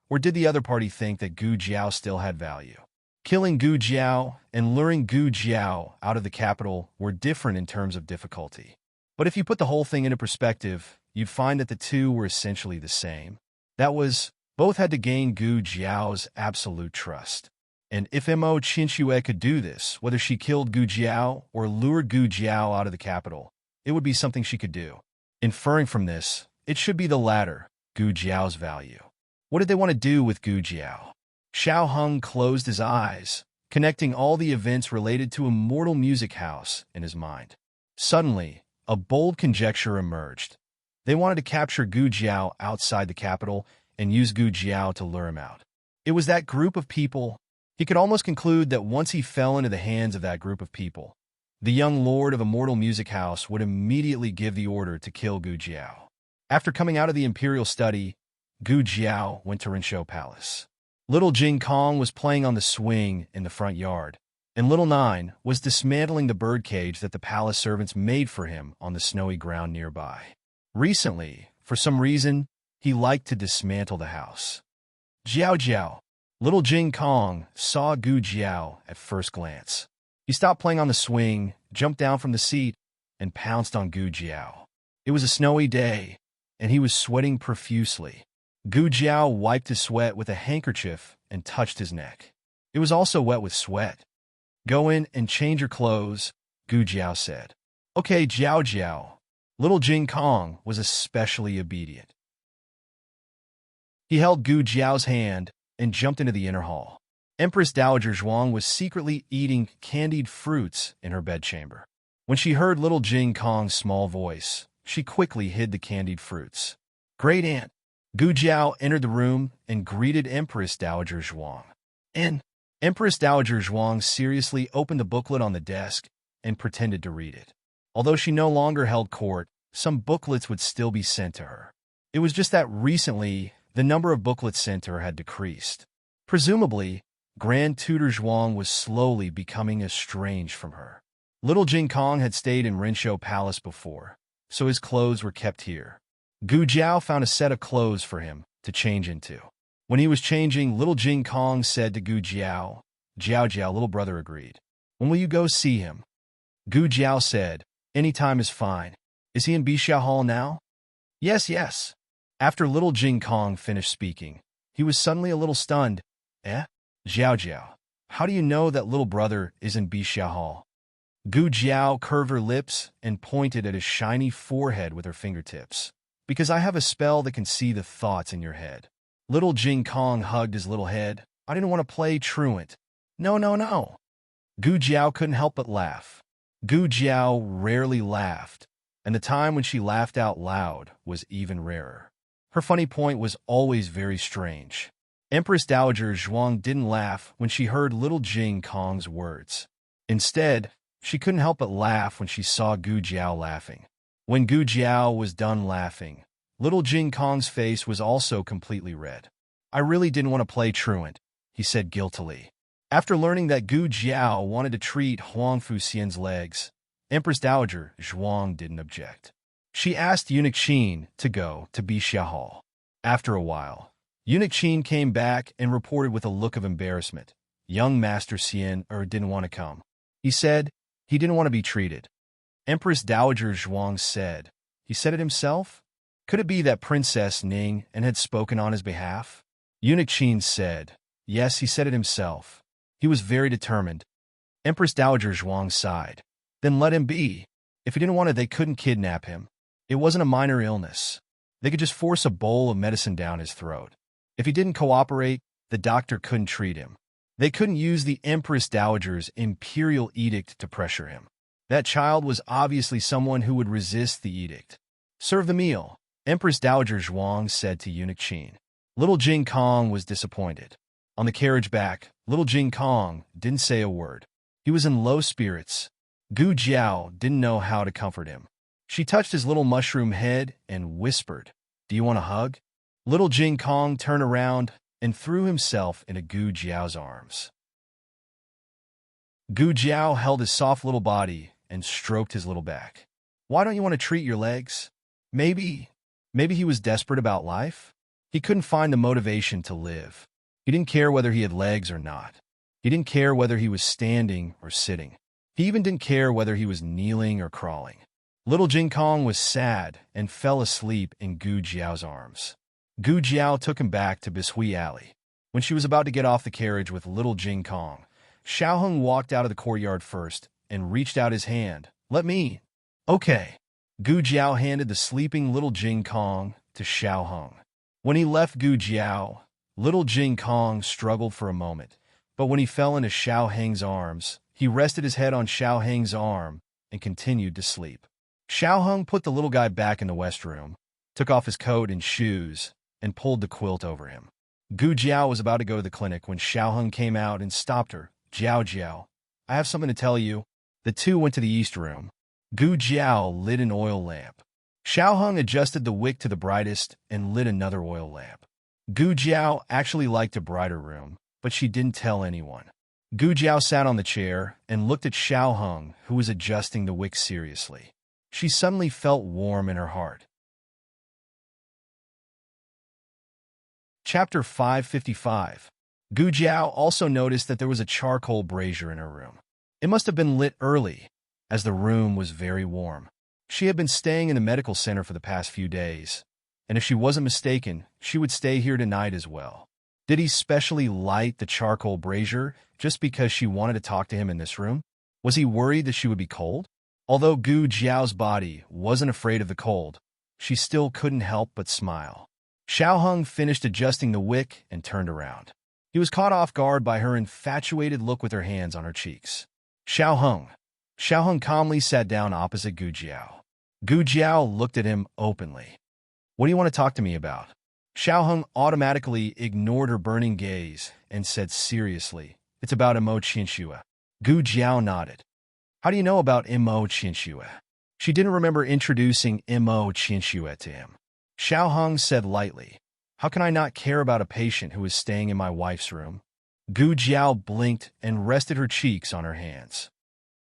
or did the other party think that Gu Jiao still had value? Killing Gu Jiao and luring Gu Jiao out of the capital were different in terms of difficulty. But if you put the whole thing into perspective, you'd find that the two were essentially the same. That was, both had to gain Gu Jiao's absolute trust. And if Mo Qinxue could do this, whether she killed Gu Jiao or lured Gu Jiao out of the capital, it would be something she could do. Inferring from this, it should be the latter, Gu Jiao's value. What did they want to do with Gu Jiao? Xiao Heng closed his eyes, connecting all the events related to Immortal Music House in his mind. Suddenly, a bold conjecture emerged. They wanted to capture Gu Jiao outside the capital and use Gu Jiao to lure him out. It was that group of people. He could almost conclude that once he fell into the hands of that group of people, the young lord of Immortal Music House would immediately give the order to kill Gu Jiao. After coming out of the Imperial study, Gu Jiao went to Rinshou Palace. Little Jing Kong was playing on the swing in the front yard, and Little Nine was dismantling the birdcage that the palace servants made for him on the snowy ground nearby. Recently, for some reason, he liked to dismantle the house. "Jiao Jiao." Little Jing Kong saw Gu Jiao at first glance. He stopped playing on the swing, jumped down from the seat, and pounced on Gu Jiao. It was a snowy day, and he was sweating profusely. Gu Jiao wiped his sweat with a handkerchief and touched his neck. It was also wet with sweat. "Go in and change your clothes," Gu Jiao said. "Okay, Jiao Jiao." Little Jing Kong was especially obedient. He held Gu Jiao's hand and jumped into the inner hall. Empress Dowager Zhuang was secretly eating candied fruits in her bedchamber. When she heard Little Jing Kong's small voice, she quickly hid the candied fruits. "Great Aunt." Gu Jiao entered the room and greeted Empress Dowager Zhuang. Empress Dowager Zhuang seriously opened the booklet on the desk and pretended to read it. Although she no longer held court, some booklets would still be sent to her. It was just that recently, the number of booklets sent to her had decreased. Presumably, Grand Tutor Zhuang was slowly becoming estranged from her. Little Jing Kong had stayed in Renshou Palace before, so his clothes were kept here. Gu Jiao found a set of clothes for him to change into. When he was changing, little Jing Kong said to Gu Jiao, "Jiao Jiao," little brother agreed. "When will you go see him?" Gu Jiao said, "Any time is fine. Is he in Bixia Hall now?" "Yes, yes." After little Jing Kong finished speaking, he was suddenly a little stunned. "Eh? Jiao Jiao, how do you know that little brother is in Bixia Hall?" Gu Jiao curved her lips and pointed at his shiny forehead with her fingertips. "Because I have a spell that can see the thoughts in your head." Little Jing Kong hugged his little head. "I didn't want to play truant." "No, no, no." Gu Jiao couldn't help but laugh. Gu Jiao rarely laughed, and the time when she laughed out loud was even rarer. Her funny point was always very strange. Empress Dowager Zhuang didn't laugh when she heard little Jing Kong's words. Instead, she couldn't help but laugh when she saw Gu Jiao laughing. When Gu Jiao was done laughing, little Jing Kong's face was also completely red. "I really didn't want to play truant," he said guiltily. After learning that Gu Jiao wanted to treat Huang Fuxian's legs, Empress Dowager Zhuang didn't object. She asked Eunuch Qin to go to Bixia Hall. After a while, Eunuch Qin came back and reported with a look of embarrassment. Young Master Xian didn't want to come. He said he didn't want to be treated. Empress Dowager Zhuang said, "He said it himself? Could it be that Princess Ning had spoken on his behalf?" Eunuch Qin said, "Yes, he said it himself. He was very determined." Empress Dowager Zhuang sighed. "Then let him be. If he didn't want it, they couldn't kidnap him. It wasn't a minor illness. They could just force a bowl of medicine down his throat. If he didn't cooperate, the doctor couldn't treat him. They couldn't use the Empress Dowager's imperial edict to pressure him. That child was obviously someone who would resist the edict." "Serve the meal," Empress Dowager Zhuang said to Eunuch Qin. Little Jing Kong was disappointed. On the carriage back, little Jing Kong didn't say a word. He was in low spirits. Gu Jiao didn't know how to comfort him. She touched his little mushroom head and whispered, "Do you want a hug?" Little Jing Kong turned around and threw himself into Gu Jiao's arms. Gu Jiao held his soft little body and stroked his little back. "Why don't you want to treat your legs?" Maybe he was desperate about life? He couldn't find the motivation to live. He didn't care whether he had legs or not. He didn't care whether he was standing or sitting. He even didn't care whether he was kneeling or crawling. Little Jing Kong was sad and fell asleep in Gu Jiao's arms. Gu Jiao took him back to Bishui Alley. When she was about to get off the carriage with little Jing Kong, Xiaoheng walked out of the courtyard first and reached out his hand. "Let me." "Okay." Gu Jiao handed the sleeping little Jing Kong to Xiaoheng. When he left Gu Jiao, little Jing Kong struggled for a moment, but when he fell into Xiaoheng's arms, he rested his head on Xiaoheng's arm and continued to sleep. Xiaoheng put the little guy back in the West Room, took off his coat and shoes, and pulled the quilt over him. Gu Jiao was about to go to the clinic when Xiaoheng came out and stopped her. "Jiao Jiao, I have something to tell you." The two went to the East Room. Gu Jiao lit an oil lamp. Xiaoheng adjusted the wick to the brightest and lit another oil lamp. Gu Jiao actually liked a brighter room, but she didn't tell anyone. Gu Jiao sat on the chair and looked at Xiaoheng, who was adjusting the wick seriously. She suddenly felt warm in her heart. Chapter 555. Gu Jiao also noticed that there was a charcoal brazier in her room. It must have been lit early, as the room was very warm. She had been staying in the medical center for the past few days, and if she wasn't mistaken, she would stay here tonight as well. Did he specially light the charcoal brazier just because she wanted to talk to him in this room? Was he worried that she would be cold? Although Gu Jiao's body wasn't afraid of the cold, she still couldn't help but smile. Xiaoheng finished adjusting the wick and turned around. He was caught off guard by her infatuated look with her hands on her cheeks. "Xiaoheng." Xiaoheng calmly sat down opposite Gu Jiao. Gu Jiao looked at him openly. "What do you want to talk to me about?" Xiaoheng automatically ignored her burning gaze and said seriously, It's about Imo Qinxue. Gu Jiao nodded. How do you know about Imo Qinxue? She didn't remember introducing Imo Qinxue to him. Xiao Hong said lightly, how can I not care about a patient who is staying in my wife's room? Gu Jiao blinked and rested her cheeks on her hands.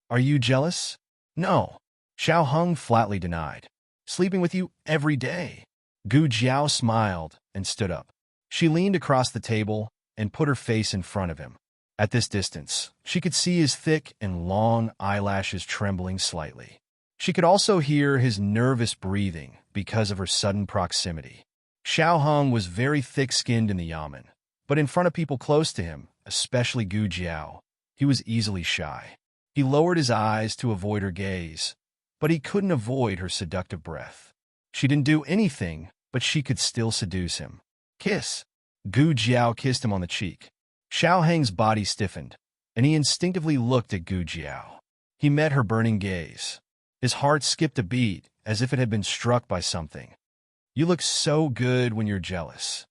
Are you jealous? No. Xiao Hong flatly denied. Sleeping with you every day. Gu Jiao smiled and stood up. She leaned across the table and put her face in front of him. At this distance, she could see his thick and long eyelashes trembling slightly. She could also hear his nervous breathing because of her sudden proximity. Xiao Hong was very thick-skinned in the yamen, but in front of people close to him, especially Gu Jiao, he was easily shy. He lowered his eyes to avoid her gaze, but he couldn't avoid her seductive breath. She didn't do anything, but she could still seduce him. Kiss. Gu Jiao kissed him on the cheek. Xiao Heng's body stiffened, and he instinctively looked at Gu Jiao. He met her burning gaze. His heart skipped a beat, as if it had been struck by something. You look so good when you're jealous.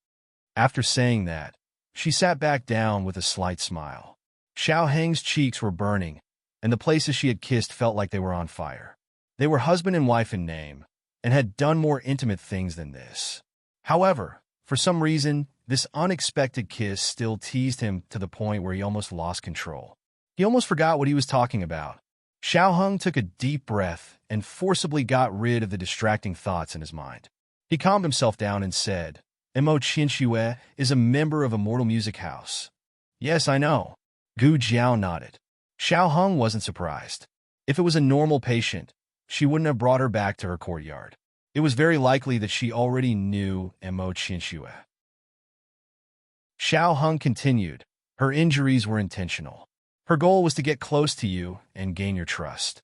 After saying that, she sat back down with a slight smile. Xiao Heng's cheeks were burning, and the places she had kissed felt like they were on fire. They were husband and wife in name, and had done more intimate things than this. However, for some reason, this unexpected kiss still teased him to the point where he almost lost control. He almost forgot what he was talking about. Xiao Hong took a deep breath and forcibly got rid of the distracting thoughts in his mind. He calmed himself down and said, Imo Qinxue is a member of Immortal Music House. Yes, I know. Gu Jiao nodded. Xiao Hong wasn't surprised. If it was a normal patient, she wouldn't have brought her back to her courtyard. It was very likely that she already knew Imo Qinxue. Xiao Hong continued, her injuries were intentional. Her goal was to get close to you and gain your trust.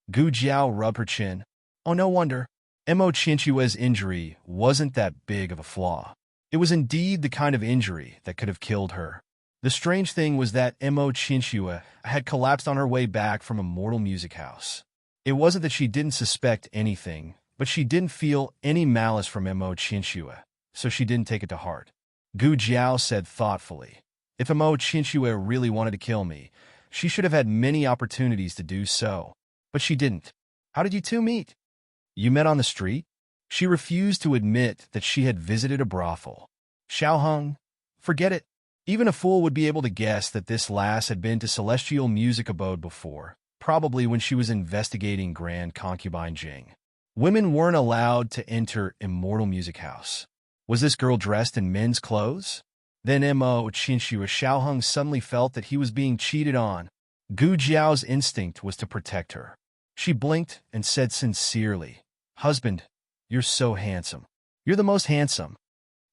Gu Jiao rubbed her chin. Oh, no wonder. Imo Qinxue's injury wasn't that big of a flaw. It was indeed the kind of injury that could have killed her. The strange thing was that Imo Qinxue had collapsed on her way back from Immortal Music House. It wasn't that she didn't suspect anything, but she didn't feel any malice from Imo Qinxue, so she didn't take it to heart. Gu Jiao said thoughtfully, if Imo Qinxue really wanted to kill me, she should have had many opportunities to do so. But she didn't. How did you two meet? You met on the street? She refused to admit that she had visited a brothel. Xiao Hong, forget it. Even a fool would be able to guess that this lass had been to Celestial Music Abode before, probably when she was investigating Grand Concubine Jing. Women weren't allowed to enter Immortal Music House. Was this girl dressed in men's clothes? Then Imo Qinxue Xiao Hong suddenly felt that he was being cheated on. Gu Jiao's instinct was to protect her. She blinked and said sincerely, Husband, you're so handsome. You're the most handsome.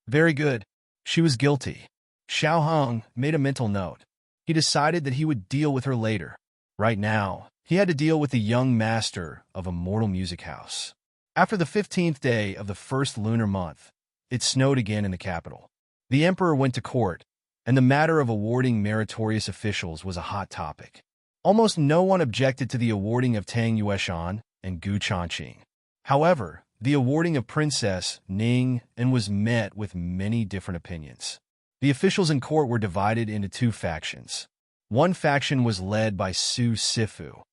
Very good. She was guilty. Xiao Hong made a mental note. He decided that he would deal with her later. Right now, he had to deal with the young master of Immortal Music House. After the 15th day of the first lunar month, it snowed again in the capital. The emperor went to court, and the matter of awarding meritorious officials was a hot topic. Almost no one objected to the awarding of Tang Yueshan and Gu Changqing. However, the awarding of Princess Ning and was met with many different opinions. The officials in court were divided into two factions. One faction was led by Su Sifu,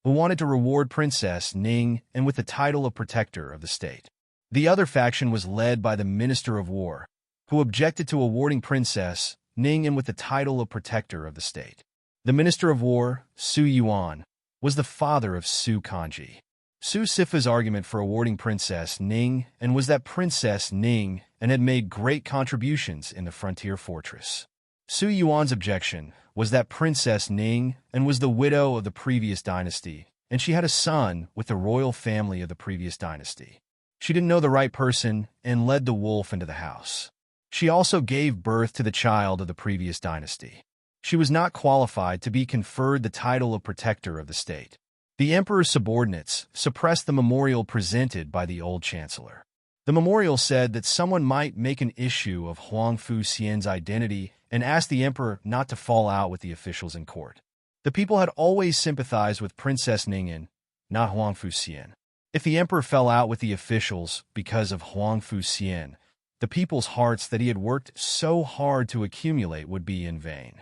who wanted to reward Princess Ning and with the title of Protector of the State. The other faction was led by the Minister of War, who objected to awarding Princess Ning and with the title of Protector of the State. The Minister of War, Su Yuan, was the father of Su Kanji. Su Sifu's argument for awarding Princess Ning and was that Princess Ning and had made great contributions in the frontier fortress. Su Yuan's objection was that Princess Ning and was the widow of the previous dynasty, and she had a son with the royal family of the previous dynasty. She didn't know the right person and led the wolf into the house. She also gave birth to the child of the previous dynasty. She was not qualified to be conferred the title of Protector of the State. The emperor's subordinates suppressed the memorial presented by the old chancellor. The memorial said that someone might make an issue of Huangfu Xian's identity and asked the emperor not to fall out with the officials in court. The people had always sympathized with Princess Ningyan, not Huangfu Xian. If the emperor fell out with the officials because of Huangfu Xian, the people's hearts that he had worked so hard to accumulate would be in vain.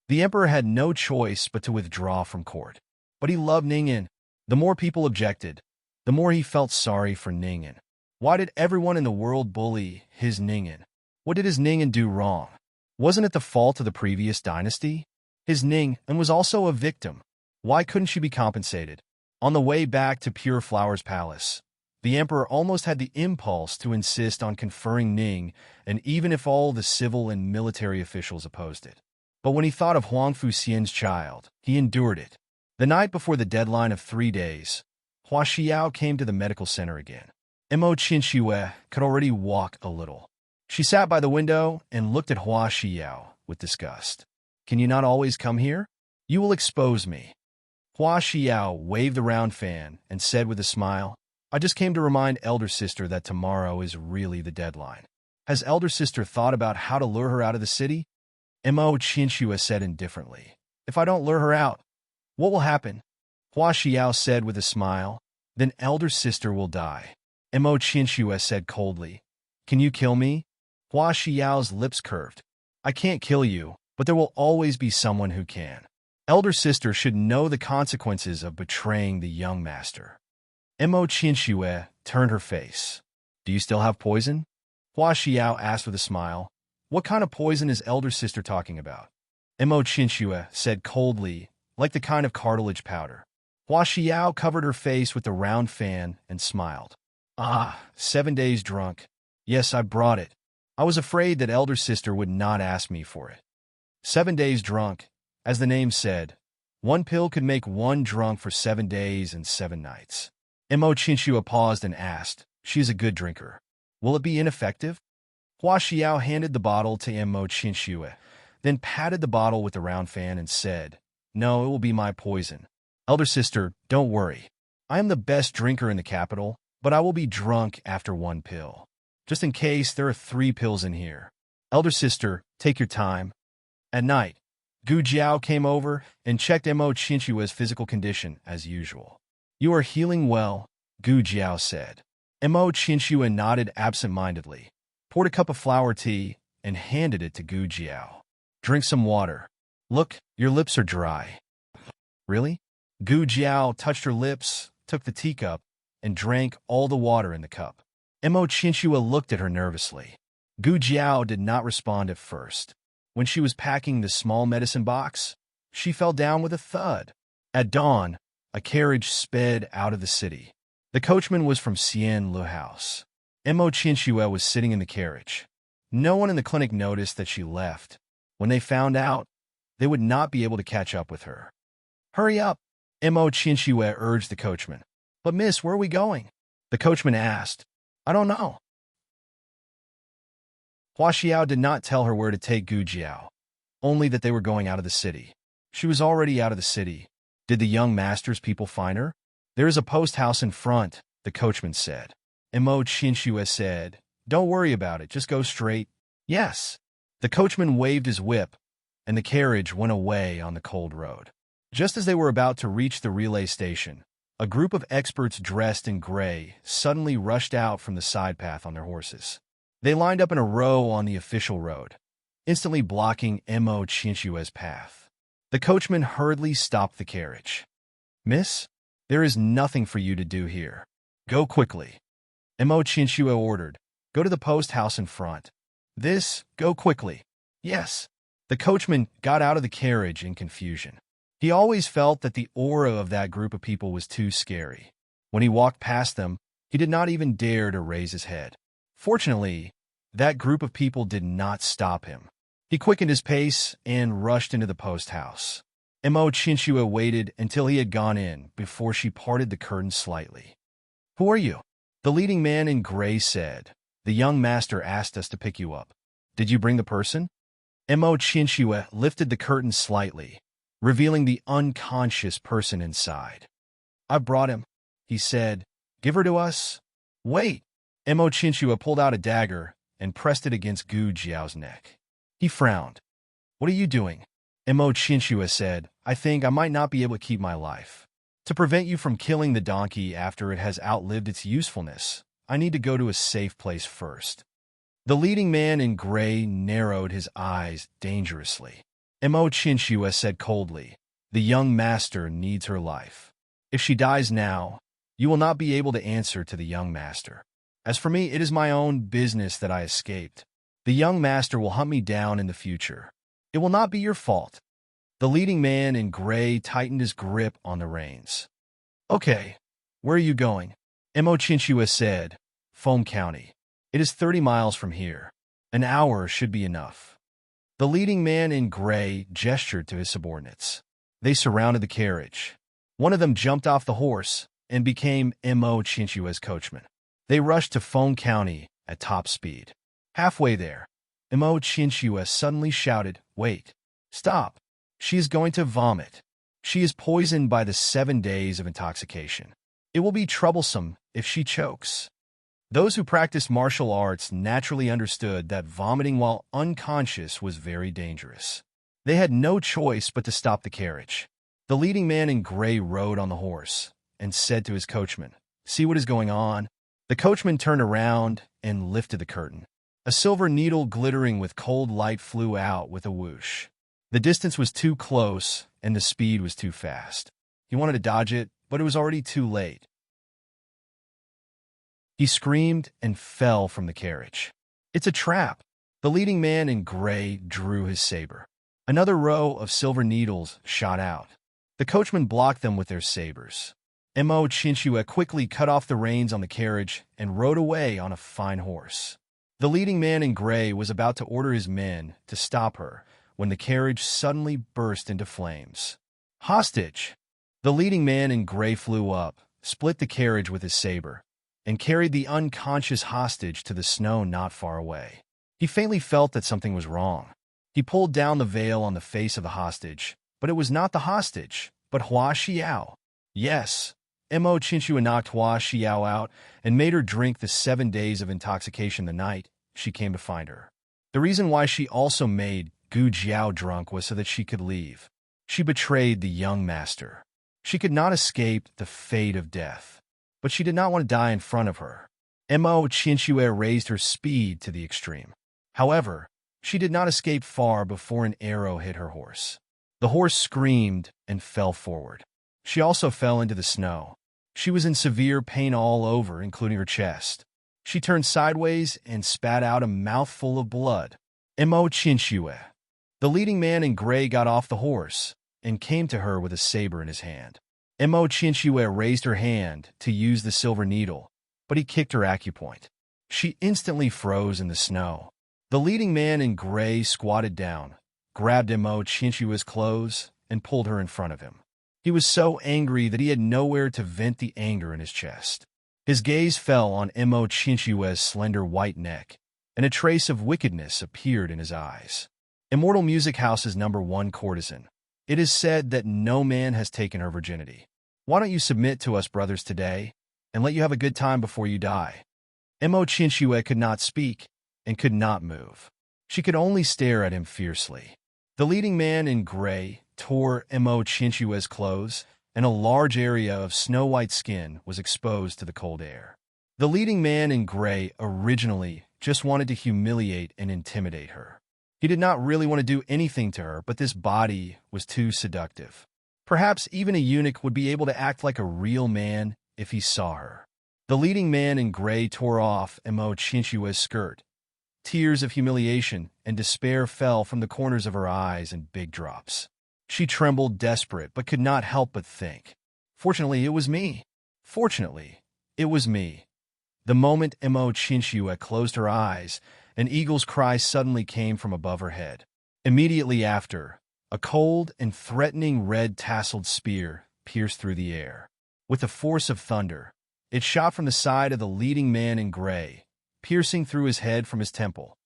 The emperor had no choice but to withdraw from court. But he loved Ningyan. The more people objected, the more he felt sorry for Ningyan. Why did everyone in the world bully his Ningyan? What did his Ningyan do wrong? Wasn't it the fault of the previous dynasty? His Ningyan was also a victim. Why couldn't she be compensated? On the way back to Pure Flower's palace, the emperor almost had the impulse to insist on conferring Ning, and even if all the civil and military officials opposed it. But when he thought of Huang Fuxian's child, he endured it. The night before the deadline of 3 days, Hua Xiao came to the medical center again. Mo Qinxue could already walk a little. She sat by the window and looked at Hua Xiao with disgust. "Can you not always come here? You will expose me." Hua Xiao waved the round fan and said with a smile, "I just came to remind elder sister that tomorrow is really the deadline. Has elder sister thought about how to lure her out of the city?" Mo Qinxue said indifferently, "If I don't lure her out, what will happen?" Hua Xiao said with a smile, "Then elder sister will die." Mo Qinxue said coldly, "Can you kill me?" Hua Xiao's lips curved. "I can't kill you, but there will always be someone who can. Elder sister should know the consequences of betraying the young master." Mo Qinxue turned her face. "Do you still have poison?" Hua Xiao asked with a smile. "What kind of poison is elder sister talking about?" Mo Qinxue said coldly, "Like the kind of cartilage powder." Hua Xiao covered her face with the round fan and smiled. "Ah, 7 days drunk. Yes, I brought it. I was afraid that elder sister would not ask me for it." 7 days drunk, as the name said. One pill could make one drunk for 7 days and 7 nights. Mo Qinxue paused and asked, "She is a good drinker. Will it be ineffective?" Hua Xiao handed the bottle to Mo Qinxue, then patted the bottle with the round fan and said, "No, it will be my poison. Elder sister, don't worry. I am the best drinker in the capital, but I will be drunk after 1 pill. Just in case, there are 3 pills in here. Elder sister, take your time." At night, Gu Jiao came over and checked Mo Qinxue's physical condition as usual. "You are healing well," Gu Jiao said. Mo Qinxue nodded absent-mindedly, poured a cup of flower tea, and handed it to Gu Jiao. "Drink some water. Look, your lips are dry." "Really?" Gu Jiao touched her lips, took the teacup, and drank all the water in the cup. Mo Qinxue looked at her nervously. Gu Jiao did not respond at first. When she was packing the small medicine box, she fell down with a thud. At dawn, a carriage sped out of the city. The coachman was from Xian Lu House. Mo Qinxue was sitting in the carriage. No one in the clinic noticed that she left. When they found out, they would not be able to catch up with her. "Hurry up," Mo Qinxue urged the coachman. "But miss, where are we going?" The coachman asked. "I don't know." Hua Xiao did not tell her where to take Gu Jiao, only that they were going out of the city. She was already out of the city. Did the young master's people find her? "There is a post house in front," the coachman said. Mo Qinxue said, "Don't worry about it, just go straight." "Yes." The coachman waved his whip, and the carriage went away on the cold road. Just as they were about to reach the relay station, a group of experts dressed in gray suddenly rushed out from the side path on their horses. They lined up in a row on the official road, instantly blocking Mo Qinxue's path. The coachman hurriedly stopped the carriage. "Miss, there is nothing for you to do here. Go quickly." Mo Qinxue ordered, "Go to the post house in front." Go quickly." "Yes." The coachman got out of the carriage in confusion. He always felt that the aura of that group of people was too scary. When he walked past them, he did not even dare to raise his head. Fortunately, that group of people did not stop him. He quickened his pace and rushed into the post house. Mo Qinxue waited until he had gone in before she parted the curtain slightly. "Who are you?" The leading man in gray said. "The young master asked us to pick you up. Did you bring the person?" Mo Qinxue lifted the curtain slightly, revealing the unconscious person inside. "I brought him," he said. "Give her to us." "Wait." Mo Qinxue pulled out a dagger and pressed it against Gu Jiao's neck. He frowned. "What are you doing?" Mo Qinxue said, "I think I might not be able to keep my life. To prevent you from killing the donkey after it has outlived its usefulness, I need to go to a safe place first." The leading man in gray narrowed his eyes dangerously. Chinchua said coldly. The young master needs her life. If she dies now, you will not be able to answer to the young master. As for me, it is my own business that I escaped. The young master will hunt me down in the future. It will not be your fault. The leading man in gray tightened his grip on the reins. Okay, where are you going? Chinchua said. Foam County. It is 30 miles from here. An hour should be enough. The leading man in gray gestured to his subordinates. They surrounded the carriage. One of them jumped off the horse and became Chinchua's coachman. They rushed to Foam County at top speed. Halfway there, Chinchua suddenly shouted, Wait! Stop! She is going to vomit. She is poisoned by the 7 days of intoxication. It will be troublesome if she chokes. Those who practiced martial arts naturally understood that vomiting while unconscious was very dangerous. They had no choice but to stop the carriage. The leading man in gray rode on the horse and said to his coachman, See what is going on? The coachman turned around and lifted the curtain. A silver needle glittering with cold light flew out with a whoosh. The distance was too close and the speed was too fast. He wanted to dodge it, but it was already too late. He screamed and fell from the carriage. It's a trap. The leading man in gray drew his saber. Another row of silver needles shot out. The coachmen blocked them with their sabers. Chinchua quickly cut off the reins on the carriage and rode away on a fine horse. The leading man in gray was about to order his men to stop her when the carriage suddenly burst into flames. Hostage! The leading man in gray flew up, split the carriage with his saber, and carried the unconscious hostage to the snow not far away. He faintly felt that something was wrong. He pulled down the veil on the face of the hostage, but it was not the hostage, but Hua Xiao. Yes, Chinchua knocked Hua Xiao out and made her drink the 7 days of intoxication the night she came to find her. The reason why she also made Gu Jiao drunk was so that she could leave. She betrayed the young master. She could not escape the fate of death, but she did not want to die in front of her. Chinchua raised her speed to the extreme. However, she did not escape far before an arrow hit her horse. The horse screamed and fell forward. She also fell into the snow. She was in severe pain all over, including her chest. She turned sideways and spat out a mouthful of blood. Chinchua. The leading man in gray got off the horse and came to her with a saber in his hand. Chinchua raised her hand to use the silver needle, but he kicked her acupoint. She instantly froze in the snow. The leading man in gray squatted down, grabbed Chinchua's clothes, and pulled her in front of him. He was so angry that he had nowhere to vent the anger in his chest. His gaze fell on Chinchua's slender white neck, and a trace of wickedness appeared in his eyes. Immortal Music House's #1 courtesan. It is said that no man has taken her virginity. Why don't you submit to us, brothers, today, and let you have a good time before you die? Chinchua could not speak and could not move. She could only stare at him fiercely. The leading man in gray tore Chinchua's clothes, and a large area of snow-white skin was exposed to the cold air. The leading man in gray originally just wanted to humiliate and intimidate her. He did not really want to do anything to her, but this body was too seductive. Perhaps even a eunuch would be able to act like a real man if he saw her. The leading man in gray tore off Chinchua's skirt. Tears of humiliation and despair fell from the corners of her eyes in big drops. She trembled, desperate, but could not help but think, Fortunately, it was me. Fortunately, it was me. The moment Chinchua closed her eyes, an eagle's cry suddenly came from above her head. Immediately after, a cold and threatening red-tasseled spear pierced through the air. With the force of thunder, it shot from the side of the leading man in gray, piercing through his head from his temple.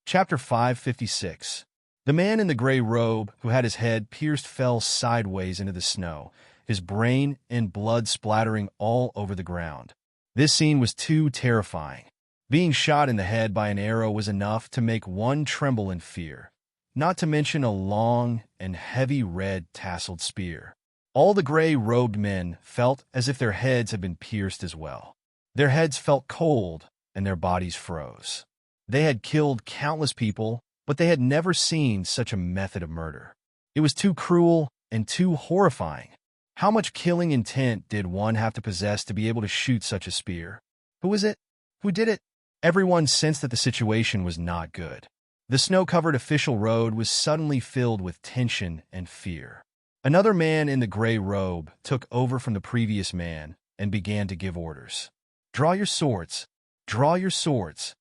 Chapter 556. The man in the gray robe, who had his head pierced, fell sideways into the snow, his brain and blood splattering all over the ground. This scene was too terrifying. Being shot in the head by an arrow was enough to make one tremble in fear, not to mention a long and heavy red-tasseled spear. All the gray-robed men felt as if their heads had been pierced as well. Their heads felt cold, and their bodies froze. They had killed countless people, but they had never seen such a method of murder. It was too cruel and too horrifying. How much killing intent did one have to possess to be able to shoot such a spear? Who was it? Who did it? Everyone sensed that the situation was not good. The snow-covered official road was suddenly filled with tension and fear. Another man in the gray robe took over from the previous man and began to give orders. "Draw your swords! Draw your swords!"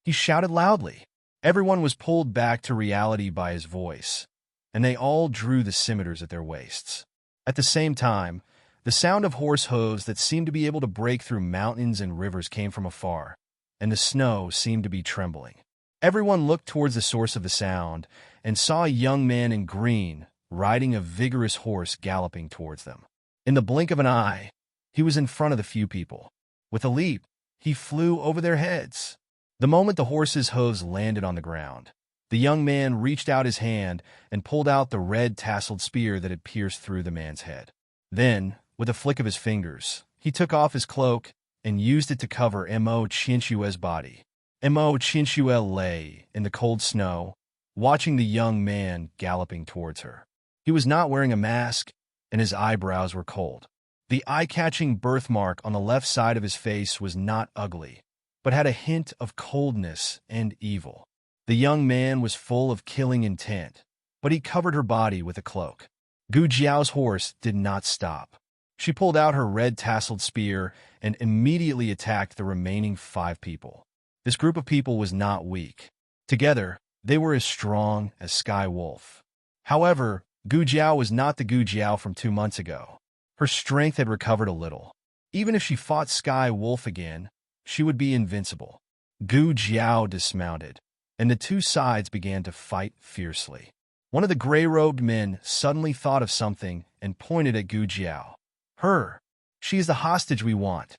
He shouted loudly. Everyone was pulled back to reality by his voice, and they all drew the scimitars at their waists. At the same time, the sound of horse hooves that seemed to be able to break through mountains and rivers came from afar, and the snow seemed to be trembling. Everyone looked towards the source of the sound and saw a young man in green riding a vigorous horse galloping towards them. In the blink of an eye, he was in front of the few people. With a leap, he flew over their heads. The moment the horse's hooves landed on the ground, the young man reached out his hand and pulled out the red tasseled spear that had pierced through the man's head. Then, with a flick of his fingers, he took off his cloak and used it to cover Mo Chinchue's body. Mo Chinchue lay in the cold snow, watching the young man galloping towards her. He was not wearing a mask, and his eyebrows were cold. The eye-catching birthmark on the left side of his face was not ugly, but had a hint of coldness and evil. The young man was full of killing intent, but he covered her body with a cloak. Gu Jiao's horse did not stop. She pulled out her red tasseled spear and immediately attacked the remaining 5 people. This group of people was not weak. Together, they were as strong as Sky Wolf. However, Gu Jiao was not the Gu Jiao from 2 months ago. Her strength had recovered a little. Even if she fought Sky Wolf again, she would be invincible. Gu Jiao dismounted, and the two sides began to fight fiercely. One of the gray-robed men suddenly thought of something and pointed at Gu Jiao. "Her! She is the hostage we want."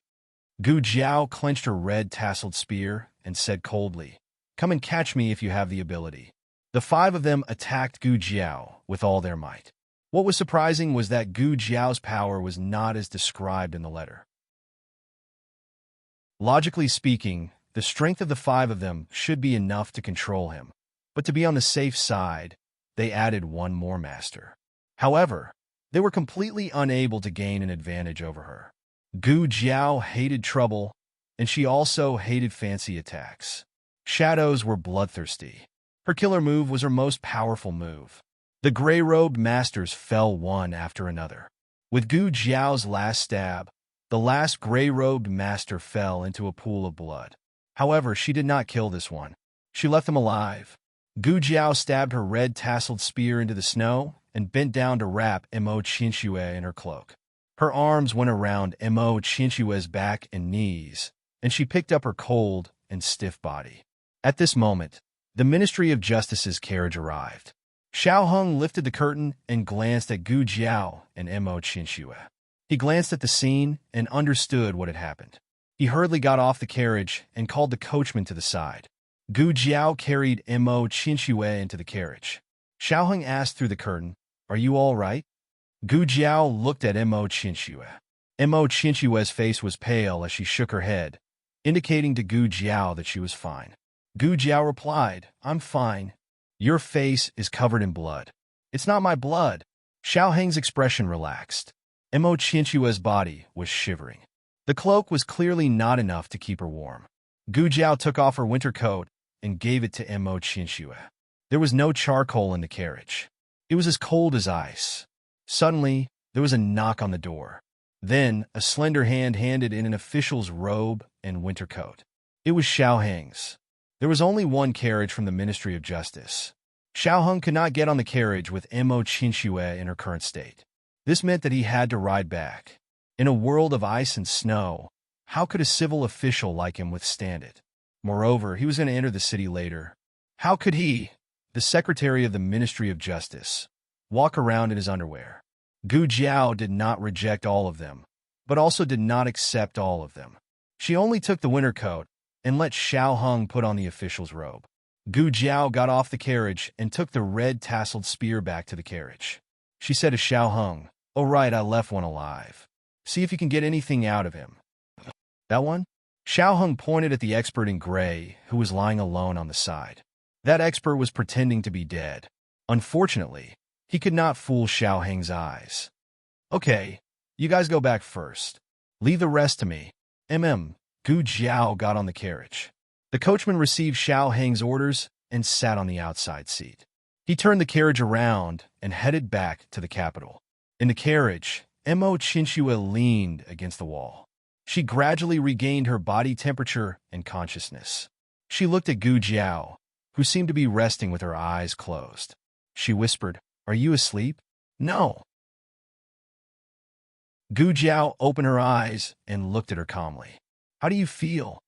Gu Jiao clenched her red tasseled spear and said coldly, "Come and catch me if you have the ability." The 5 of them attacked Gu Jiao with all their might. What was surprising was that Gu Jiao's power was not as described in the letter. Logically speaking, the strength of the 5 of them should be enough to control him, but to be on the safe side, they added 1 more master. However, they were completely unable to gain an advantage over her. Gu Jiao hated trouble, and she also hated fancy attacks. Shadows were bloodthirsty. Her killer move was her most powerful move. The gray-robed masters fell one after another. With Gu Jiao's last stab, the last gray-robed master fell into a pool of blood. However, she did not kill this one. She left him alive. Gu Jiao stabbed her red tasseled spear into the snow and bent down to wrap Mo Chinchue in her cloak. Her arms went around Mo Chinchue's back and knees, and she picked up her cold and stiff body. At this moment, the Ministry of Justice's carriage arrived. Xiao Hung lifted the curtain and glanced at Gu Jiao and Mo Chinchue. He glanced at the scene and understood what had happened. He hurriedly got off the carriage and called the coachman to the side. Gu Jiao carried Mo Chinchue into the carriage. Xiao Hung asked through the curtain, "Are you all right?" Gu Jiao looked at Mo Chinchue. Mo Chinchue's face was pale as she shook her head, indicating to Gu Jiao that she was fine. Gu Jiao replied, "I'm fine. Your face is covered in blood." "It's not my blood." Xiao Heng's expression relaxed. Mo Chinchue's body was shivering. The cloak was clearly not enough to keep her warm. Gu Jiao took off her winter coat and gave it to Mo Chinchue. There was no charcoal in the carriage. It was as cold as ice. Suddenly, there was a knock on the door. Then, a slender hand handed in an official's robe and winter coat. It was Xiao Heng's. There was only one carriage from the Ministry of Justice. Xiao Hung could not get on the carriage with Mo Chinchue in her current state. This meant that he had to ride back. In a world of ice and snow, how could a civil official like him withstand it? Moreover, he was going to enter the city later. How could he, the secretary of the Ministry of Justice, walk around in his underwear? Gu Jiao did not reject all of them, but also did not accept all of them. She only took the winter coat and let Xiao Hung put on the official's robe. Gu Jiao got off the carriage and took the red tasseled spear back to the carriage. She said to Xiao Hung, "Oh right, I left one alive. See if you can get anything out of him." "That one?" Xiao Heng pointed at the expert in gray, who was lying alone on the side. That expert was pretending to be dead. Unfortunately, he could not fool Xiao Heng's eyes. Okay, you guys go back first. Leave the rest to me. Gu Jiao got on the carriage. The coachman received Xiao Heng's orders and sat on the outside seat. He turned the carriage around and headed back to the capital. In the carriage, Mo Qinxue leaned against the wall. She gradually regained her body temperature and consciousness. She looked at Gu Jiao, who seemed to be resting with her eyes closed. She whispered, "Are you asleep?" "No." Gu Jiao opened her eyes and looked at her calmly. "How do you feel?"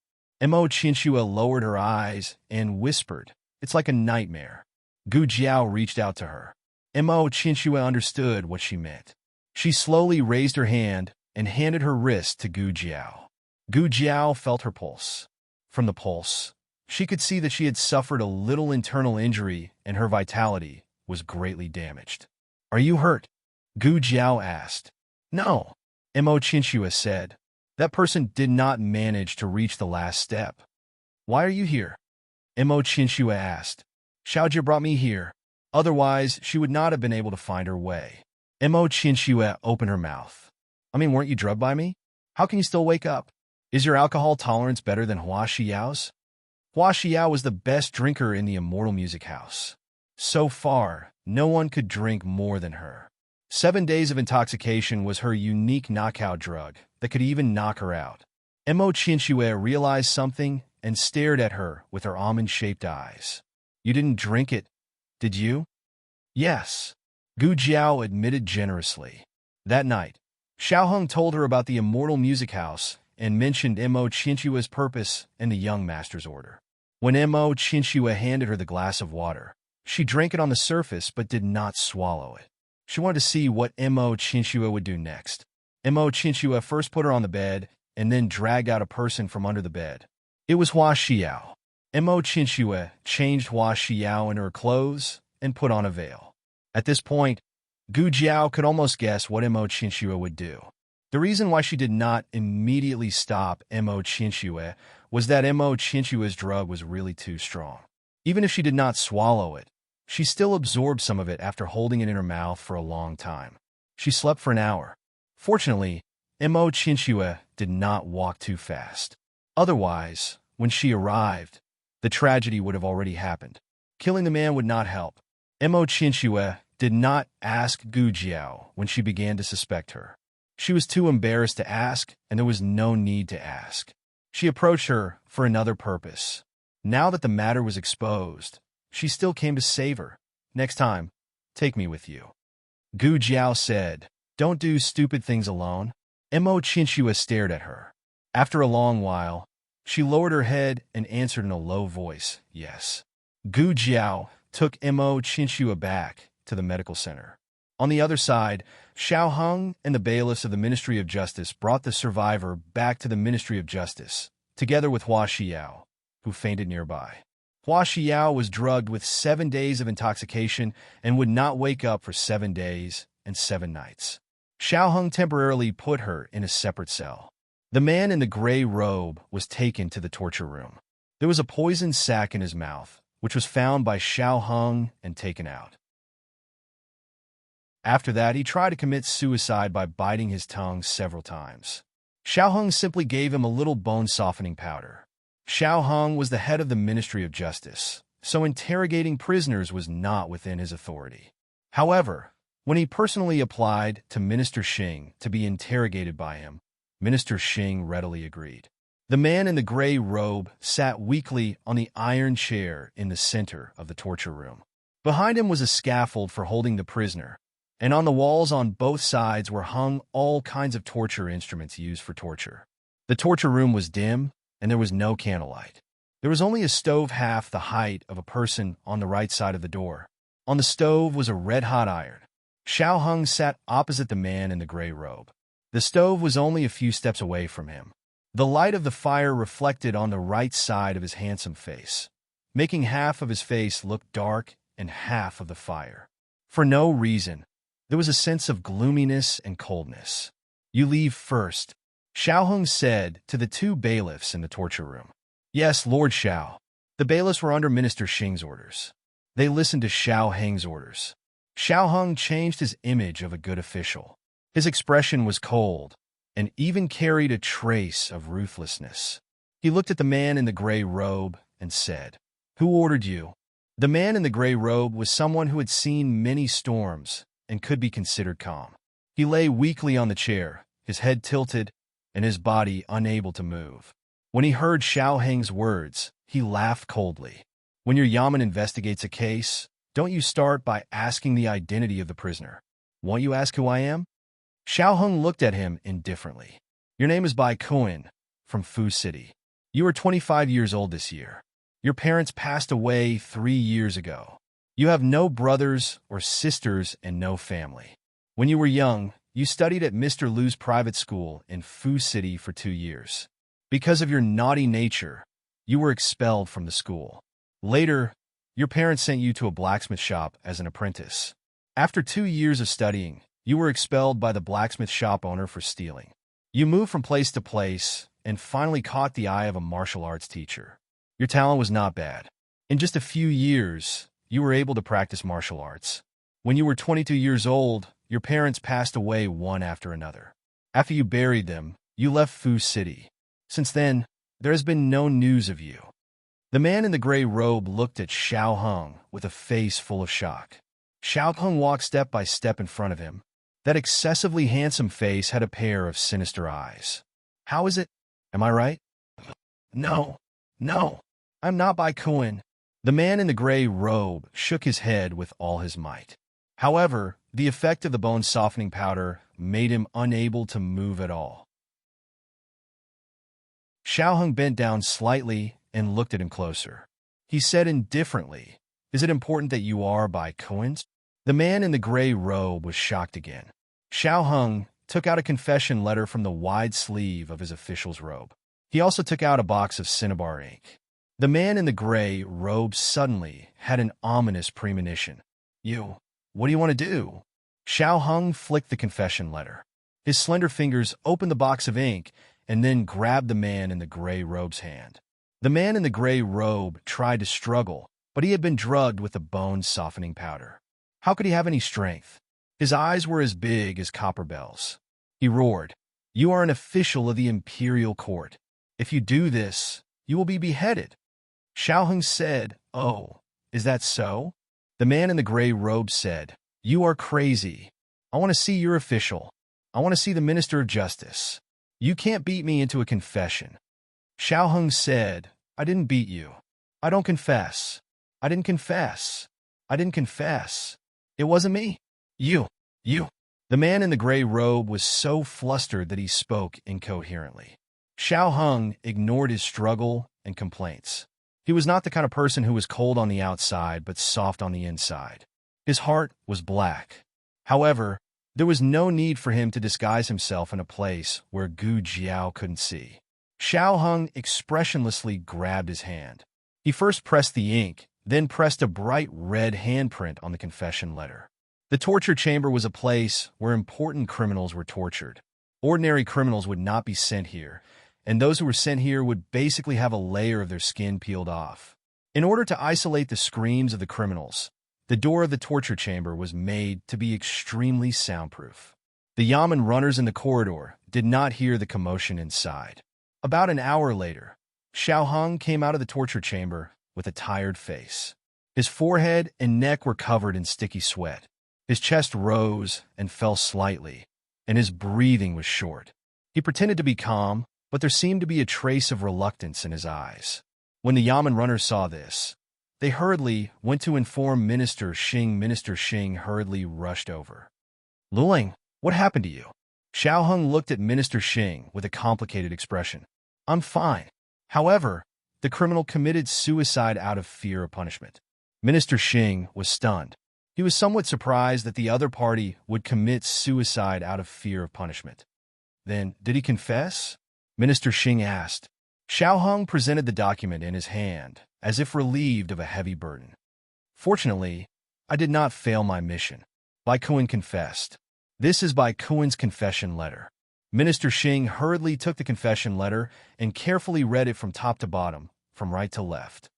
Mo Qinxue lowered her eyes and whispered, "It's like a nightmare." Gu Jiao reached out to her. Mo Qinxue understood what she meant. She slowly raised her hand and handed her wrist to Gu Jiao. Gu Jiao felt her pulse. From the pulse, she could see that she had suffered a little internal injury and her vitality was greatly damaged. "Are you hurt?" Gu Jiao asked. "No," Mo Qinxue said. "That person did not manage to reach the last step." "Why are you here?" Mo Qinxue asked. "Xiaojie brought me here. Otherwise, she would not have been able to find her way." Mo Qinxue opened her mouth. Weren't you drugged by me? How can you still wake up? Is your alcohol tolerance better than Hua Xiao's?" Hua Xiao was the best drinker in the Immortal Music House. So far, no one could drink more than her. 7 days of intoxication was her unique knockout drug that could even knock her out. Mo Qinxue realized something and stared at her with her almond-shaped eyes. "You didn't drink it, did you?" "Yes," Gu Jiao admitted generously. That night, Xiao Heng told her about the Immortal Music House and mentioned Mo Qinxue's purpose and the young master's order. When Mo Qinxue handed her the glass of water, she drank it on the surface but did not swallow it. She wanted to see what Mo Qinxue would do next. Mo Qinxue first put her on the bed and then dragged out a person from under the bed. It was Hua Xiao. Mo Qinxue changed Hua Xiao in her clothes and put on a veil. At this point, Gu Jiao could almost guess what Mo Qinxue would do. The reason why she did not immediately stop Mo Qinxue was that Mo Qinxue's drug was really too strong. Even if she did not swallow it, she still absorbed some of it after holding it in her mouth for a long time. She slept for an hour. Fortunately, Mo Qinxue did not walk too fast. Otherwise, when she arrived, the tragedy would have already happened. Killing the man would not help. Mo Qinxue did not ask Gu Jiao when she began to suspect her. She was too embarrassed to ask, and there was no need to ask. She approached her for another purpose. Now that the matter was exposed, she still came to save her. "Next time, take me with you." Gu Jiao said, "Don't do stupid things alone." Mo Qinxue stared at her. After a long while, she lowered her head and answered in a low voice, "Yes." Gu Jiao took Mo Qinxue back to the medical center. On the other side, Xiao Heng and the bailiffs of the Ministry of Justice brought the survivor back to the Ministry of Justice, together with Hua Xiao, who fainted nearby. Hua Xiao was drugged with 7 days of intoxication and would not wake up for 7 days and 7 nights. Xiao Heng temporarily put her in a separate cell. The man in the gray robe was taken to the torture room. There was a poisoned sac in his mouth, which was found by Xiao Heng and taken out. After that, he tried to commit suicide by biting his tongue several times. Xiao Heng simply gave him a little bone-softening powder. Xiao Heng was the head of the Ministry of Justice, so interrogating prisoners was not within his authority. However, when he personally applied to Minister Xing to be interrogated by him, Minister Xing readily agreed. The man in the gray robe sat weakly on the iron chair in the center of the torture room. Behind him was a scaffold for holding the prisoner, and on the walls on both sides were hung all kinds of torture instruments used for torture. The torture room was dim, and there was no candlelight. There was only a stove half the height of a person on the right side of the door. On the stove was a red-hot iron. Xiao Heng sat opposite the man in the gray robe. The stove was only a few steps away from him. The light of the fire reflected on the right side of his handsome face, making half of his face look dark and half of the fire. For no reason, there was a sense of gloominess and coldness. "You leave first," Xiao Hung said to the two bailiffs in the torture room. Yes, Lord Xiao. The bailiffs were under Minister Xing's orders. They listened to Xiao Heng's orders. Xiao Hung changed his image of a good official. His expression was cold and even carried a trace of ruthlessness. He looked at the man in the gray robe and said, Who ordered you? The man in the gray robe was someone who had seen many storms and could be considered calm. He lay weakly on the chair, his head tilted and his body unable to move. When he heard Xiao Heng's words, he laughed coldly. When your yamen investigates a case, don't you start by asking the identity of the prisoner? Won't you ask who I am? Xiao Hung looked at him indifferently. Your name is Bai Kuan, from Fu City. You are 25 years old this year. Your parents passed away 3 years ago. You have no brothers or sisters and no family. When you were young, you studied at Mr. Liu's private school in Fu City for 2 years. Because of your naughty nature, you were expelled from the school. Later, your parents sent you to a blacksmith shop as an apprentice. After 2 years of studying, you were expelled by the blacksmith shop owner for stealing. You moved from place to place and finally caught the eye of a martial arts teacher. Your talent was not bad. In just a few years, you were able to practice martial arts. When you were 22 years old, your parents passed away one after another. After you buried them, you left Fu City. Since then, there has been no news of you. The man in the gray robe looked at Xiao Hung with a face full of shock. Xiao Hung walked step by step in front of him. That excessively handsome face had a pair of sinister eyes. How is it? Am I right? No, I'm not Bai Kuan. The man in the gray robe shook his head with all his might. However, the effect of the bone-softening powder made him unable to move at all. Xiao Hung bent down slightly and looked at him closer. He said indifferently, Is it important that you are Bai Kuan? The man in the gray robe was shocked again. Xiao Hung took out a confession letter from the wide sleeve of his official's robe. He also took out a box of cinnabar ink. The man in the gray robe suddenly had an ominous premonition. What do you want to do? Xiao Hung flicked the confession letter. His slender fingers opened the box of ink and then grabbed the man in the gray robe's hand. The man in the gray robe tried to struggle, but he had been drugged with the bone-softening powder. How could he have any strength? His eyes were as big as copper bells. He roared, You are an official of the imperial court. If you do this, you will be beheaded. Xiao Hung said, Oh, is that so? The man in the gray robe said, You are crazy. I want to see your official. I want to see the Minister of Justice. You can't beat me into a confession. Xiao Hung said, I didn't beat you. I don't confess. I didn't confess. I didn't confess. It wasn't me. You. The man in the gray robe was so flustered that he spoke incoherently. Xiao Hung ignored his struggle and complaints. He was not the kind of person who was cold on the outside but soft on the inside. His heart was black. However, there was no need for him to disguise himself in a place where Gu Jiao couldn't see. Xiao Hung expressionlessly grabbed his hand. He first pressed the ink, then pressed a bright red handprint on the confession letter. The torture chamber was a place where important criminals were tortured. Ordinary criminals would not be sent here, and those who were sent here would basically have a layer of their skin peeled off. In order to isolate the screams of the criminals, the door of the torture chamber was made to be extremely soundproof. The yamen runners in the corridor did not hear the commotion inside. About an hour later, Xiao Hung came out of the torture chamber with a tired face. His forehead and neck were covered in sticky sweat. His chest rose and fell slightly, and his breathing was short. He pretended to be calm, but there seemed to be a trace of reluctance in his eyes. When the yamen runners saw this, they hurriedly went to inform Minister Xing. Minister Xing hurriedly rushed over. Luling, what happened to you? Xiao Hung looked at Minister Xing with a complicated expression. I'm fine. However, the criminal committed suicide out of fear of punishment. Minister Xing was stunned. He was somewhat surprised that the other party would commit suicide out of fear of punishment. Then, did he confess? Minister Xing asked. Xiao Hung presented the document in his hand, as if relieved of a heavy burden. Fortunately, I did not fail my mission. Bai Kuan confessed. This is Bai Kuan's confession letter. Minister Xing hurriedly took the confession letter and carefully read it from top to bottom, from right to left.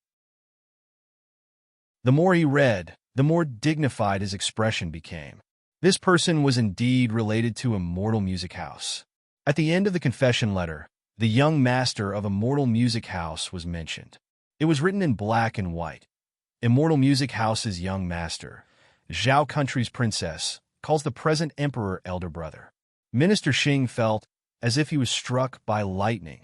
The more he read, the more dignified his expression became. This person was indeed related to Immortal Music House. At the end of the confession letter, the young master of Immortal Music House was mentioned. It was written in black and white. Immortal Music House's young master, Zhao Country's princess, calls the present emperor elder brother. Minister Xing felt as if he was struck by lightning.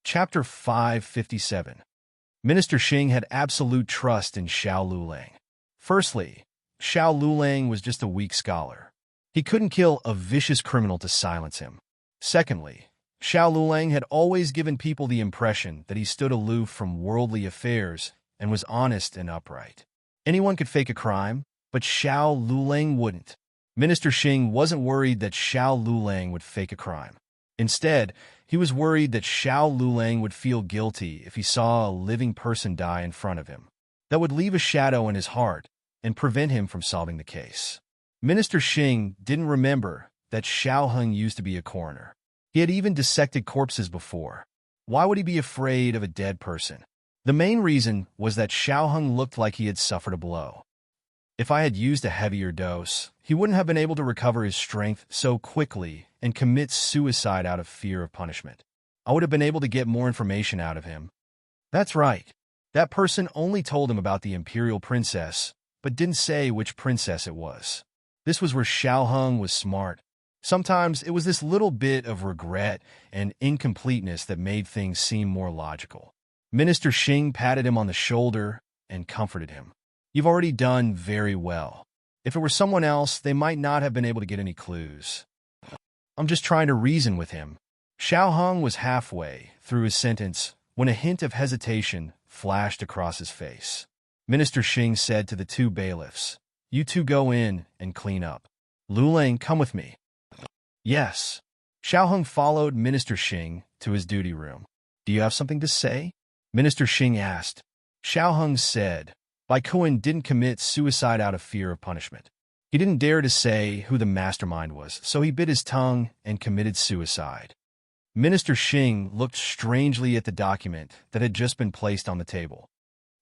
Chapter 557. Minister Xing had absolute trust in Xiao Lulang. Firstly, Xiao Lulang was just a weak scholar. He couldn't kill a vicious criminal to silence him. Secondly, Xiao Lulang had always given people the impression that he stood aloof from worldly affairs and was honest and upright. Anyone could fake a crime, but Xiao Lulang wouldn't. Minister Xing wasn't worried that Xiao Lulang would fake a crime. Instead, he was worried that Xiao Lulang would feel guilty if he saw a living person die in front of him. That would leave a shadow in his heart and prevent him from solving the case. Minister Xing didn't remember that Xiao Heng used to be a coroner. He had even dissected corpses before. Why would he be afraid of a dead person? The main reason was that Xiao Heng looked like he had suffered a blow. If I had used a heavier dose, he wouldn't have been able to recover his strength so quickly and commit suicide out of fear of punishment. I would have been able to get more information out of him. That's right. That person only told him about the imperial princess, but didn't say which princess it was. This was where Xiao Heng was smart. Sometimes it was this little bit of regret and incompleteness that made things seem more logical. Minister Xing patted him on the shoulder and comforted him. You've already done very well. If it were someone else, they might not have been able to get any clues. I'm just trying to reason with him. Xiao Heng was halfway through his sentence when a hint of hesitation flashed across his face. Minister Xing said to the two bailiffs, "You two go in and clean up. Lulang, come with me." Yes. Xiao Heng followed Minister Xing to his duty room. Do you have something to say? Minister Xing asked. Xiao Heng said, Bai Kuan didn't commit suicide out of fear of punishment. He didn't dare to say who the mastermind was, so he bit his tongue and committed suicide. Minister Xing looked strangely at the document that had just been placed on the table.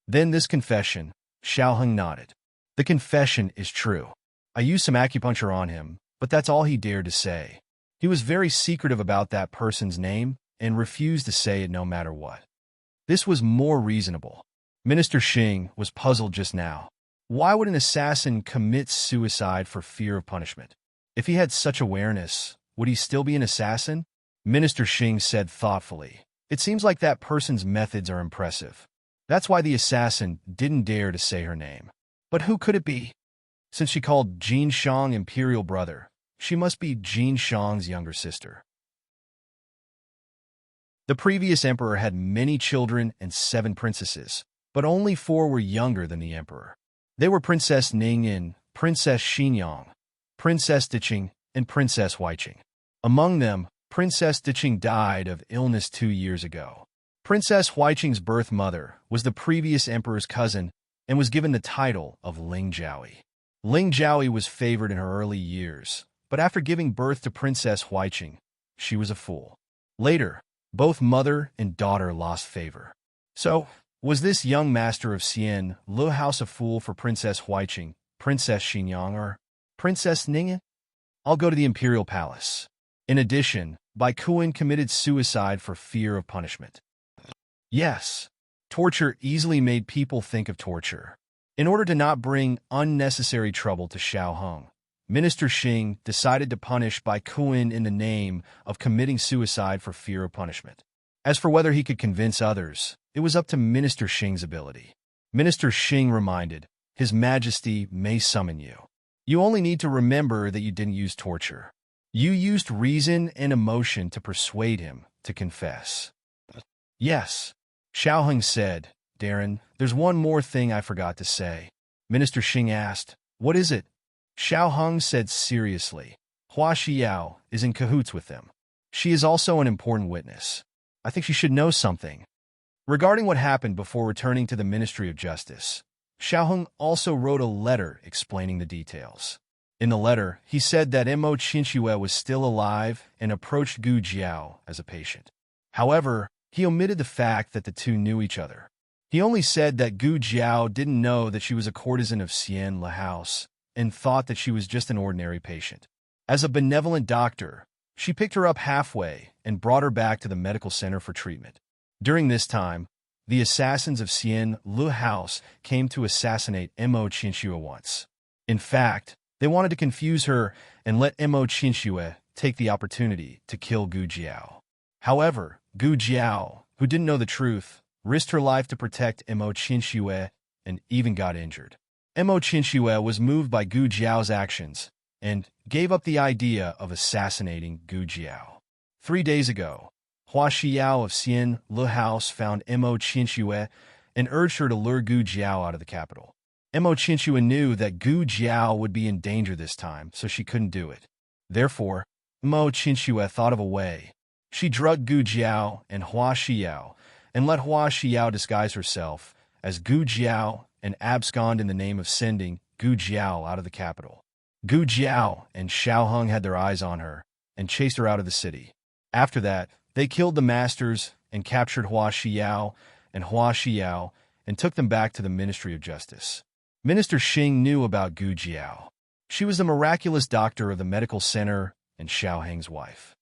Then this confession, Xiao Heng nodded. The confession is true. I used some acupuncture on him, but that's all he dared to say. He was very secretive about that person's name and refused to say it no matter what. This was more reasonable. Minister Xing was puzzled just now. Why would an assassin commit suicide for fear of punishment? If he had such awareness, would he still be an assassin? Minister Xing said thoughtfully. It seems like that person's methods are impressive. That's why the assassin didn't dare to say her name. But who could it be? Since she called Jin Shang imperial brother, she must be Jin Shang's younger sister. The previous emperor had many children and 7 princesses, but only 4 were younger than the emperor. They were Princess Ningyin, Princess Xinyang, Princess Diqing, and Princess Huiqing. Among them, Princess Diqing died of illness 2 years ago. Princess Huiqing's birth mother was the previous emperor's cousin and was given the title of Ling Jiaoyi. Ling Jiaoyi was favored in her early years, but after giving birth to Princess Huiqing, she was a fool. Later, both mother and daughter lost favor. So, was this young master of Xian Lu House a fool for Princess Huiqing, Princess Xinyang, or Princess Ningyin? I'll go to the imperial palace. In addition, Bai Kuan committed suicide for fear of punishment. Yes, torture easily made people think of torture. In order to not bring unnecessary trouble to Xiao Heng, Minister Xing decided to punish Bai Kuan in the name of committing suicide for fear of punishment. As for whether he could convince others, it was up to Minister Xing's ability. Minister Xing reminded, His Majesty may summon you. You only need to remember that you didn't use torture. You used reason and emotion to persuade him to confess. Yes, Xiao Heng said. Darren, there's one more thing I forgot to say. Minister Xing asked, What is it? Xiao Heng said seriously. Hua Xiao is in cahoots with them. She is also an important witness. I think she should know something. Regarding what happened before returning to the Ministry of Justice, Xiaoheng also wrote a letter explaining the details. In the letter, he said that Mo Qinxue was still alive and approached Gu Jiao as a patient. However, he omitted the fact that the two knew each other. He only said that Gu Jiao didn't know that she was a courtesan of Xian Le House and thought that she was just an ordinary patient. As a benevolent doctor, she picked her up halfway and brought her back to the medical center for treatment. During this time, the assassins of Xian Le House came to assassinate Mo Qinxue once. In fact, they wanted to confuse her and let Mo Qinxue take the opportunity to kill Gu Jiao. However, Gu Jiao, who didn't know the truth, risked her life to protect Mo Qinxue and even got injured. Mo Qinxue was moved by Gu Jiao's actions and gave up the idea of assassinating Gu Jiao. 3 days ago, Hua Xiao of Xian Le House found Mo Qinxue and urged her to lure Gu Jiao out of the capital. Mo Qinxue knew that Gu Jiao would be in danger this time, so she couldn't do it. Therefore, Mo Qinxue thought of a way. She drugged Gu Jiao and Hua Xiao and let Hua Xiao disguise herself as Gu Jiao and abscond in the name of sending Gu Jiao out of the capital. Gu Jiao and Xiaoheng had their eyes on her and chased her out of the city. After that, they killed the masters and captured Hua Xiao and took them back to the Ministry of Justice. Minister Xing knew about Gu Jiao. She was the miraculous doctor of the medical center and Xiaoheng's wife.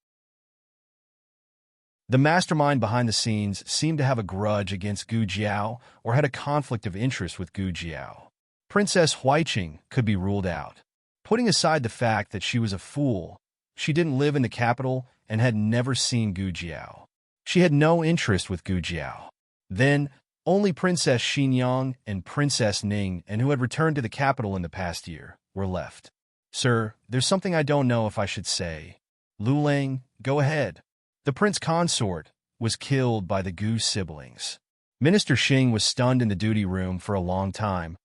The mastermind behind the scenes seemed to have a grudge against Gu Jiao or had a conflict of interest with Gu Jiao. Princess Huiqing could be ruled out. Putting aside the fact that she was a fool, she didn't live in the capital and had never seen Gu Jiao. She had no interest with Gu Jiao. Then, only Princess Xinyang and Princess Ning, and who had returned to the capital in the past year, were left. Sir, there's something I don't know if I should say. Lu Ling, go ahead. The prince consort was killed by the Gu siblings. Minister Xing was stunned in the duty room for a long time.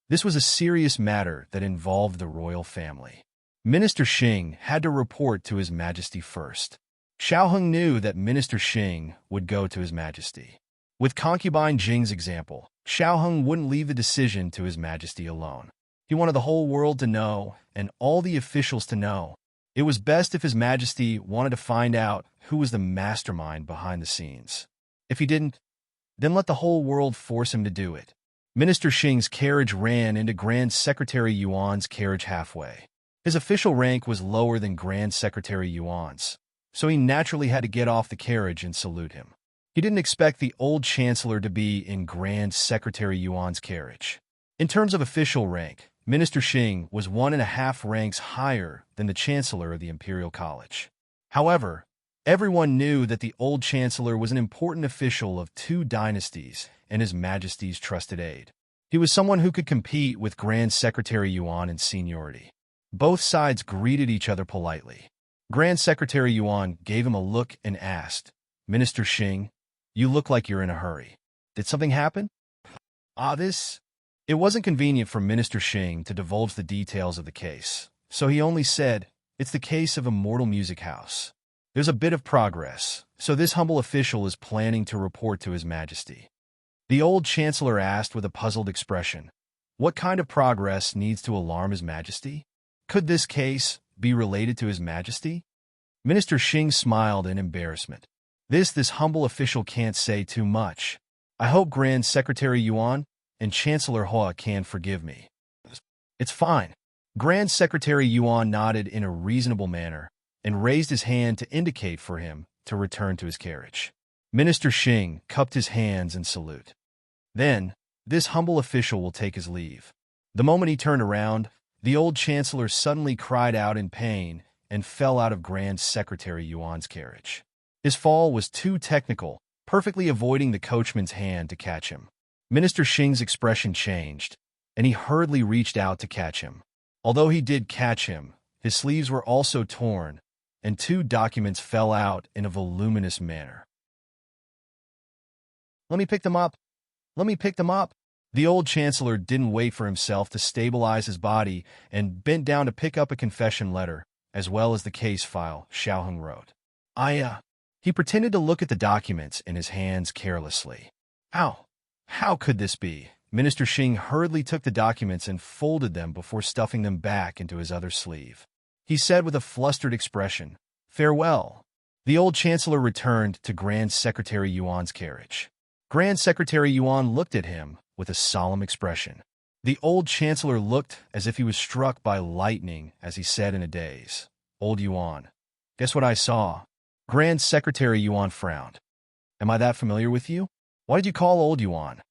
This was a serious matter that involved the royal family. Minister Xing had to report to His Majesty first. Xiaoheng knew that Minister Xing would go to His Majesty. With concubine Jing's example, Xiaoheng wouldn't leave the decision to His Majesty alone. He wanted the whole world to know and all the officials to know. It was best if His Majesty wanted to find out who was the mastermind behind the scenes. If he didn't, then let the whole world force him to do it. Minister Xing's carriage ran into Grand Secretary Yuan's carriage halfway. His official rank was lower than Grand Secretary Yuan's, so he naturally had to get off the carriage and salute him. He didn't expect the old Chancellor to be in Grand Secretary Yuan's carriage. In terms of official rank, Minister Xing was 1.5 ranks higher than the Chancellor of the Imperial College. However, everyone knew that the old Chancellor was an important official of 2 dynasties and His Majesty's trusted aide. He was someone who could compete with Grand Secretary Yuan in seniority. Both sides greeted each other politely. Grand Secretary Yuan gave him a look and asked, Minister Xing, you look like you're in a hurry. Did something happen? It wasn't convenient for Minister Xing to divulge the details of the case, so he only said, it's the case of Immortal Music House. There's a bit of progress, so this humble official is planning to report to His Majesty. The old Chancellor asked with a puzzled expression, what kind of progress needs to alarm His Majesty? Could this case be related to His Majesty? Minister Xing smiled in embarrassment. This humble official can't say too much. I hope Grand Secretary Yuan and Chancellor Hua can forgive me. It's fine. Grand Secretary Yuan nodded in a reasonable manner and raised his hand to indicate for him to return to his carriage. Minister Xing cupped his hands in salute. Then, this humble official will take his leave. The moment he turned around, the old Chancellor suddenly cried out in pain and fell out of Grand Secretary Yuan's carriage. His fall was too technical, perfectly avoiding the coachman's hand to catch him. Minister Xing's expression changed, and he hurriedly reached out to catch him. Although he did catch him, his sleeves were also torn, and 2 documents fell out in a voluminous manner. Let me pick them up. Let me pick them up. The old Chancellor didn't wait for himself to stabilize his body and bent down to pick up a confession letter, as well as the case file Xiaoheng wrote. He pretended to look at the documents in his hands carelessly. How could this be? Minister Xing hurriedly took the documents and folded them before stuffing them back into his other sleeve. He said with a flustered expression, "Farewell." The old chancellor returned to Grand Secretary Yuan's carriage. Grand Secretary Yuan looked at him with a solemn expression. The old chancellor looked as if he was struck by lightning as he said in a daze, "Old Yuan, guess what I saw?" Grand Secretary Yuan frowned. "Am I that familiar with you? Why did you call old Yuan?"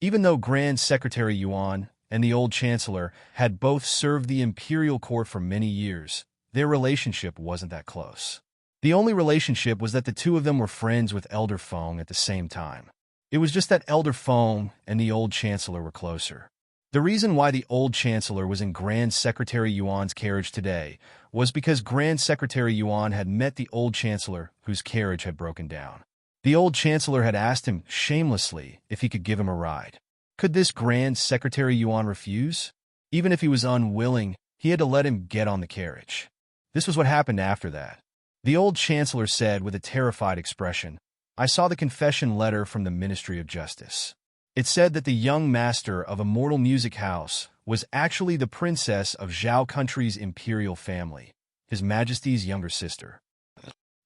Even though Grand Secretary Yuan and the old chancellor had both served the imperial court for many years, their relationship wasn't that close. The only relationship was that the two of them were friends with Elder Feng at the same time. It was just that Elder Feng and the old chancellor were closer. The reason why the old chancellor was in Grand Secretary Yuan's carriage today was because Grand Secretary Yuan had met the old chancellor whose carriage had broken down. The old chancellor had asked him shamelessly if he could give him a ride. Could this Grand Secretary Yuan refuse? Even if he was unwilling, he had to let him get on the carriage. This was what happened after that. The old chancellor said with a terrified expression, "I saw the confession letter from the Ministry of Justice. It said that the young master of Immortal Music House was actually the princess of Zhao country's imperial family, His Majesty's younger sister."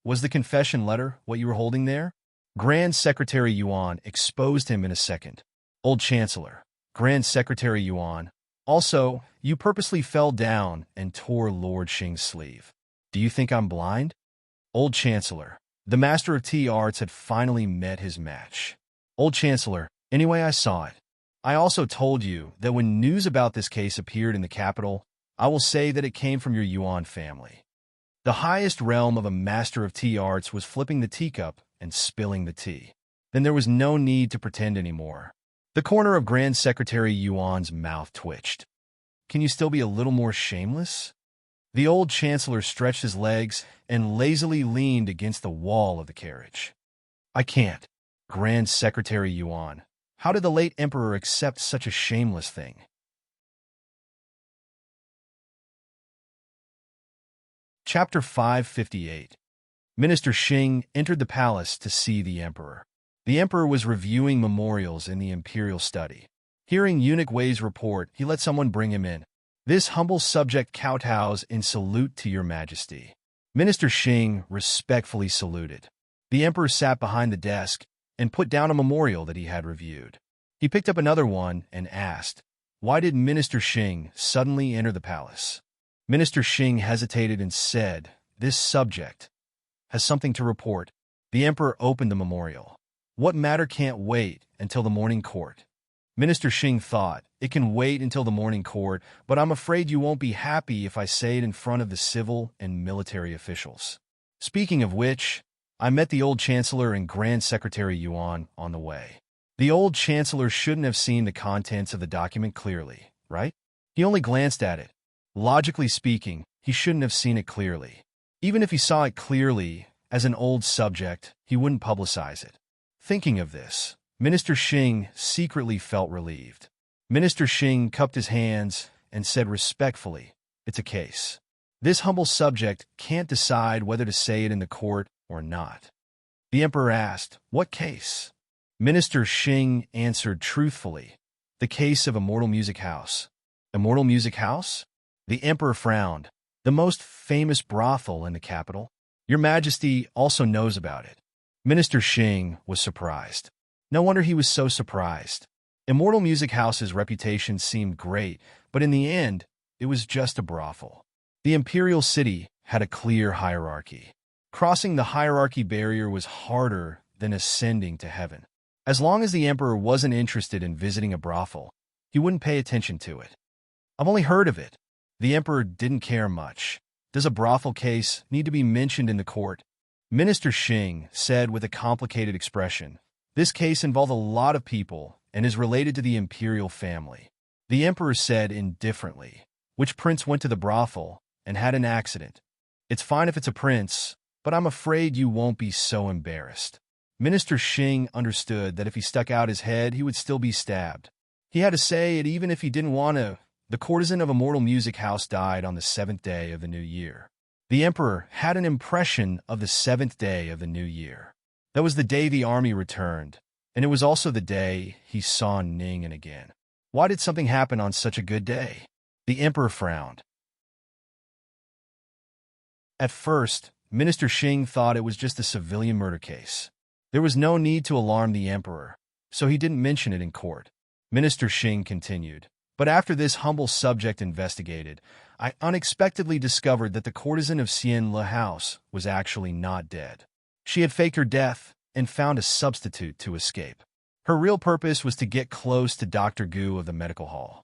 Was the confession letter what you were holding there? Grand Secretary Yuan exposed him in a second. Old Chancellor, Grand Secretary Yuan, also, you purposely fell down and tore Lord Xing's sleeve. Do you think I'm blind? Old Chancellor, the Master of Tea Arts had finally met his match. Old Chancellor, anyway I saw it. I also told you that when news about this case appeared in the capital, I will say that it came from your Yuan family. The highest realm of a Master of Tea Arts was flipping the teacup and spilling the tea. Then there was no need to pretend anymore. The corner of Grand Secretary Yuan's mouth twitched. Can you still be a little more shameless? The old chancellor stretched his legs and lazily leaned against the wall of the carriage. I can't. Grand Secretary Yuan, how did the late emperor accept such a shameless thing? Chapter 558. Minister Xing entered the palace to see the emperor. The emperor was reviewing memorials in the imperial study. Hearing eunuch Wei's report, he let someone bring him in. This humble subject kowtows in salute to your majesty. Minister Xing respectfully saluted. The emperor sat behind the desk and put down a memorial that he had reviewed. He picked up another one and asked, why did Minister Xing suddenly enter the palace? Minister Xing hesitated and said, this subject has something to report. The emperor opened the memorial. What matter can't wait until the morning court? Minister Xing thought, it can wait until the morning court, but I'm afraid you won't be happy if I say it in front of the civil and military officials. Speaking of which, I met the old chancellor and Grand Secretary Yuan on the way. The old chancellor shouldn't have seen the contents of the document clearly, right? He only glanced at it. Logically speaking, he shouldn't have seen it clearly. Even if he saw it clearly, as an old subject, he wouldn't publicize it. Thinking of this, Minister Xing secretly felt relieved. Minister Xing cupped his hands and said respectfully, it's a case. This humble subject can't decide whether to say it in the court or not. The emperor asked, what case? Minister Xing answered truthfully, the case of Immortal Music House. Immortal Music House? The emperor frowned. The most famous brothel in the capital. Your Majesty also knows about it. Minister Xing was surprised. No wonder he was so surprised. Immortal Music House's reputation seemed great, but in the end, it was just a brothel. The imperial city had a clear hierarchy. Crossing the hierarchy barrier was harder than ascending to heaven. As long as the emperor wasn't interested in visiting a brothel, he wouldn't pay attention to it. I've only heard of it. The emperor didn't care much. Does a brothel case need to be mentioned in the court? Minister Xing said with a complicated expression, this case involved a lot of people and is related to the imperial family. The emperor said indifferently, which prince went to the brothel and had an accident? It's fine if it's a prince, but I'm afraid you won't be so embarrassed. Minister Xing understood that if he stuck out his head, he would still be stabbed. He had to say it even if he didn't want to. The courtesan of Immortal Music House died on the 7th day of the new year. The emperor had an impression of the 7th day of the new year. That was the day the army returned, And it was also the day he saw Ningen again. Why did something happen on such a good day? The emperor frowned. At first, Minister Xing thought it was just a civilian murder case. There was no need to alarm the emperor, so he didn't mention it in court. Minister Xing continued, but after this humble subject investigated, I unexpectedly discovered that the courtesan of Xian Le House was actually not dead. She had faked her death and found a substitute to escape. Her real purpose was to get close to Dr. Gu of the medical hall.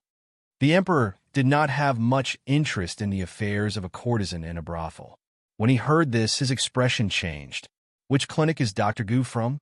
The emperor did not have much interest in the affairs of a courtesan in a brothel. When he heard this, his expression changed. Which clinic is Dr. Gu from?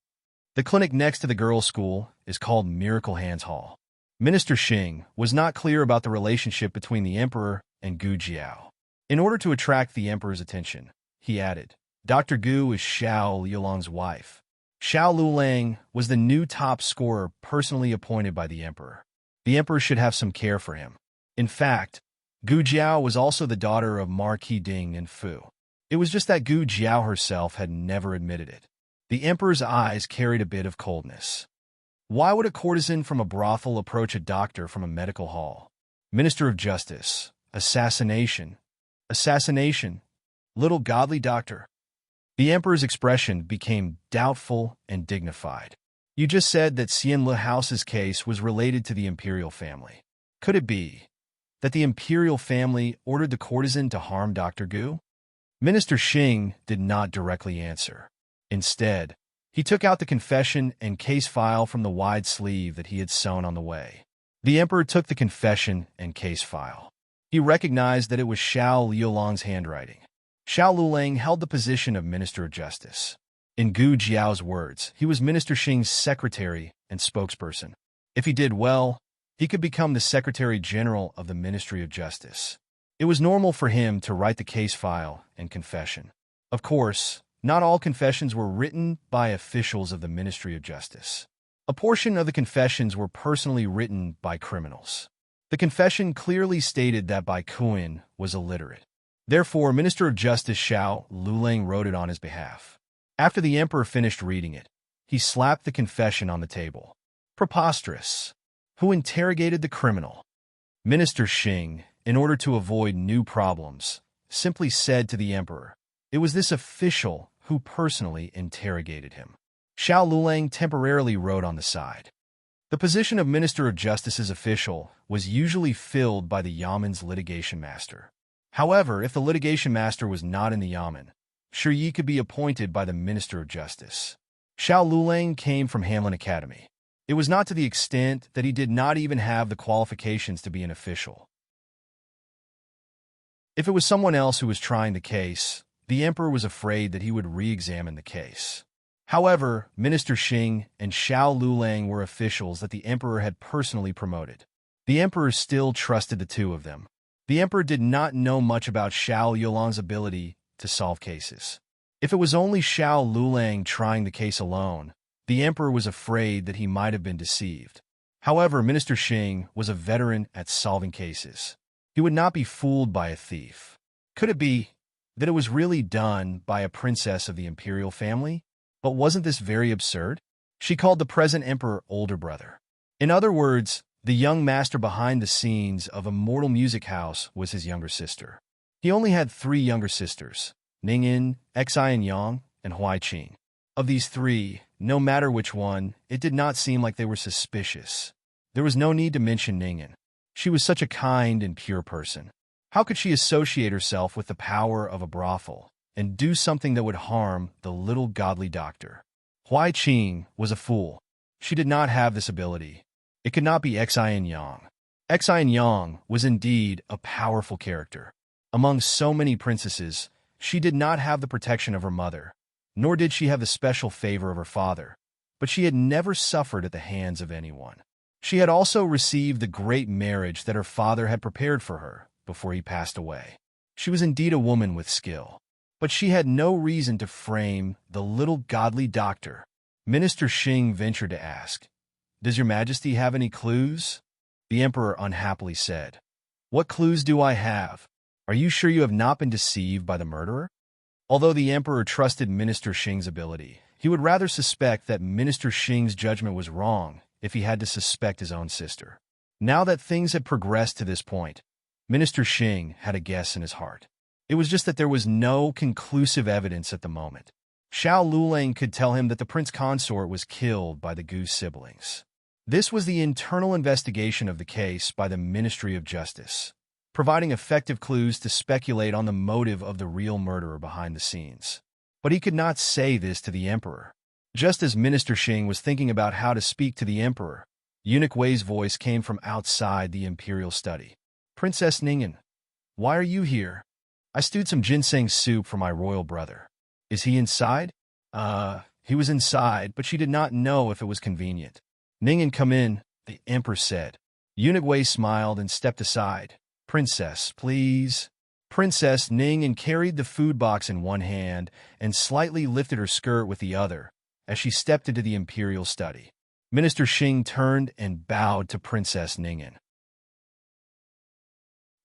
The clinic next to the girls' school is called Miracle Hands Hall. Minister Xing was not clear about the relationship between the emperor and Gu Jiao. In order to attract the emperor's attention, he added, Dr. Gu is Xiao Liulang's wife. Xiao Lulang was the new top scorer personally appointed by the emperor. The emperor should have some care for him. In fact, Gu Jiao was also the daughter of Marquis Ding and Fu. It was just that Gu Jiao herself had never admitted it. The emperor's eyes carried a bit of coldness. Why would a courtesan from a brothel approach a doctor from a medical hall? Minister of Justice. Assassination. Assassination. Little godly doctor. The emperor's expression became doubtful and dignified. You just said that Xian Le House's case was related to the imperial family. Could it be that the imperial family ordered the courtesan to harm Dr. Gu? Minister Xing did not directly answer. Instead, he took out the confession and case file from the wide sleeve that he had sewn on the way. The emperor took the confession and case file. He recognized that it was Xiao Liulang's handwriting. Xiao Lulang held the position of Minister of Justice. In Gu Jiao's words, he was Minister Xing's secretary and spokesperson. If he did well, he could become the Secretary General of the Ministry of Justice. It was normal for him to write the case file and confession. Of course, not all confessions were written by officials of the Ministry of Justice. A portion of the confessions were personally written by criminals. The confession clearly stated that Bai Kuan was illiterate. Therefore, Minister of Justice Xiao Lulang wrote it on his behalf. After the emperor finished reading it, he slapped the confession on the table. Preposterous. Who interrogated the criminal? Minister Xing, in order to avoid new problems, simply said to the emperor, it was this official who personally interrogated him. Xiao Lulang temporarily wrote on the side. The position of Minister of Justice's official was usually filled by the Yaman's litigation master. However, if the litigation master was not in the Yaman, Shi Yi could be appointed by the Minister of Justice. Xiao Lulang came from Hamlin Academy. It was not to the extent that he did not even have the qualifications to be an official. If it was someone else who was trying the case, the emperor was afraid that he would re-examine the case. However, Minister Xing and Xiao Lulang were officials that the emperor had personally promoted. The emperor still trusted the two of them. The emperor did not know much about Xiao Liulang's ability to solve cases. If it was only Xiao Lulang trying the case alone, the emperor was afraid that he might have been deceived. However, Minister Xing was a veteran at solving cases. He would not be fooled by a thief. Could it be that it was really done by a princess of the imperial family? But wasn't this very absurd? She called the present emperor older brother. In other words, the young master behind the scenes of Immortal Music House was his younger sister. He only had 3 younger sisters, Ningen, Xian Yang, and Huai Qing. Of these 3, no matter which one, it did not seem like they were suspicious. There was no need to mention Ningen. She was such a kind and pure person. How could she associate herself with the power of a brothel and do something that would harm the little godly doctor? Huai Qing was a fool. She did not have this ability. It could not be Xian Yang. Xian Yang was indeed a powerful character. Among so many princesses, she did not have the protection of her mother, nor did she have the special favor of her father, but she had never suffered at the hands of anyone. She had also received the great marriage that her father had prepared for her before he passed away. She was indeed a woman with skill, but she had no reason to frame the little godly doctor. Minister Xing ventured to ask, "Does your majesty have any clues?" The emperor unhappily said, "What clues do I have? Are you sure you have not been deceived by the murderer?" Although the emperor trusted Minister Xing's ability, He would rather suspect that Minister Xing's judgment was wrong if he had to suspect his own sister. Now that things had progressed to this point, Minister Xing had a guess in his heart. It was just that there was no conclusive evidence at the moment. Xiao Lulang could tell him that the prince consort was killed by the Gu's siblings. This was the internal investigation of the case by the Ministry of Justice, providing effective clues to speculate on the motive of the real murderer behind the scenes. But he could not say this to the emperor. Just as Minister Xing was thinking about how to speak to the emperor, Eunuch Wei's voice came from outside the imperial study. "Princess Ningyan, why are you here? I stewed some ginseng soup for my royal brother. Is he inside?" He was inside, but she did not know if it was convenient. "Ningyan, come in," the emperor said. Eunuch Wei smiled and stepped aside. "Princess, please." Princess Ningyan carried the food box in one hand and slightly lifted her skirt with the other as she stepped into the imperial study. Minister Xing turned and bowed to Princess Ningyan.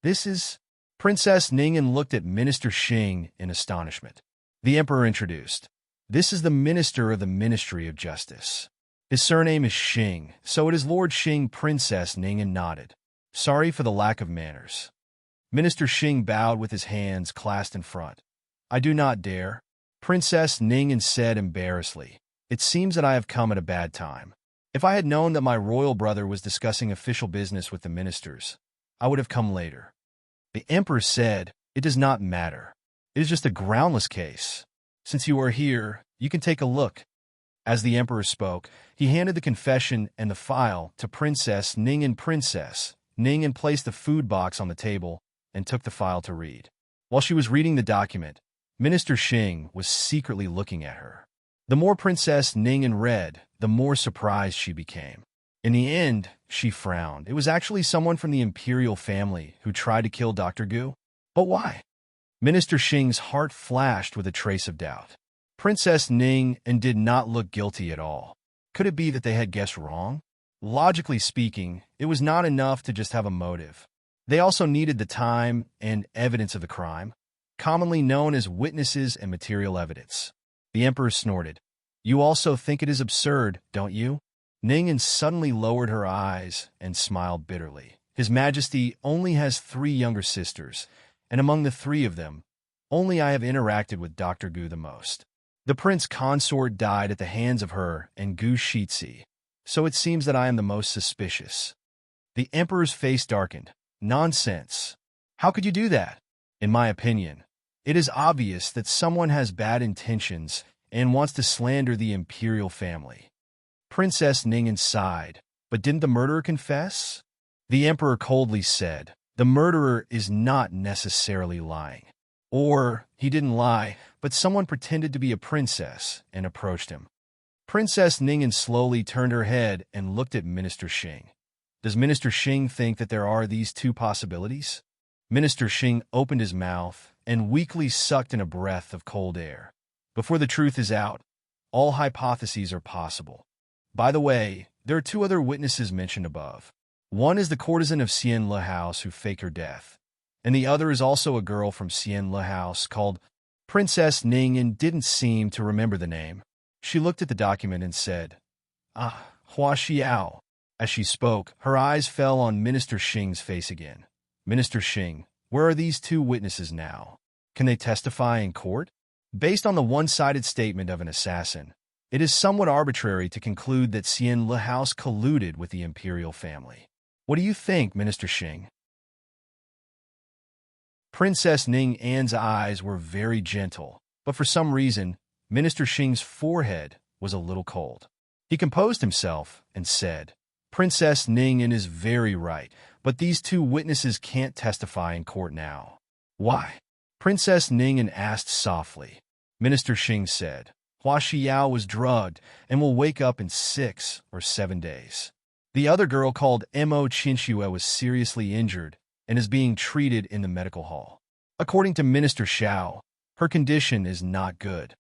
"This is..." Princess Ningyan looked at Minister Xing in astonishment. The emperor introduced. "This is the minister of the Ministry of Justice. His surname is Xing, so it is Lord Xing." Princess Ningyan nodded. "Sorry for the lack of manners." Minister Xing bowed with his hands clasped in front. "I do not dare." Princess Ningyan said embarrassedly. "It seems that I have come at a bad time. If I had known that my royal brother was discussing official business with the ministers, I would have come later." The emperor said, "It does not matter. It is just a groundless case. Since you are here, you can take a look." As the emperor spoke, he handed the confession and the file to Princess Ningyan. Princess Ningyan placed the food box on the table and took the file to read. While she was reading the document, Minister Xing was secretly looking at her. The more Princess Ningyan read, the more surprised she became. In the end, she frowned. It was actually someone from the imperial family who tried to kill Dr. Gu. But why? Minister Xing's heart flashed with a trace of doubt. Princess Ningyan did not look guilty at all. Could it be that they had guessed wrong? Logically speaking, it was not enough to just have a motive. They also needed the time and evidence of the crime, commonly known as witnesses and material evidence. The emperor snorted. "You also think it is absurd, don't you?" Ningyan suddenly lowered her eyes and smiled bitterly. "His Majesty only has 3 younger sisters, and among the 3 of them, only I have interacted with Dr. Gu the most. The prince consort died at the hands of her and Gu Shitsi, so it seems that I am the most suspicious." The emperor's face darkened. "Nonsense. How could you do that? In my opinion, it is obvious that someone has bad intentions and wants to slander the imperial family." Princess Ningyan sighed. "But didn't the murderer confess?" The emperor coldly said, "The murderer is not necessarily lying. Or, he didn't lie, but someone pretended to be a princess and approached him." Princess Ningyan slowly turned her head and looked at Minister Xing. "Does Minister Xing think that there are these 2 possibilities?" Minister Xing opened his mouth and weakly sucked in a breath of cold air. "Before the truth is out, all hypotheses are possible. By the way, there are 2 other witnesses mentioned above. One is the courtesan of Xian Le House who faked her death, and the other is also a girl from Xian Le House called..." Princess Ningyan didn't seem to remember the name. She looked at the document and said, Hua Xiao." As she spoke, her eyes fell on Minister Xing's face again. "Minister Xing, where are these 2 witnesses now? Can they testify in court?" Based on the one-sided statement of an assassin, it is somewhat arbitrary to conclude that Xian Le House colluded with the imperial family. What do you think, Minister Xing? Princess Ningyan's eyes were very gentle, but for some reason, Minister Xing's forehead was a little cold. He composed himself and said, "Princess Ningyan is very right, but these 2 witnesses can't testify in court now." "Why?" Princess Ningyan asked softly. Minister Xing said, "Hua Xiao was drugged and will wake up in 6 or 7 days. The other girl called Mo Qinxue was seriously injured and is being treated in the medical hall. According to Minister Xiao, her condition is not good.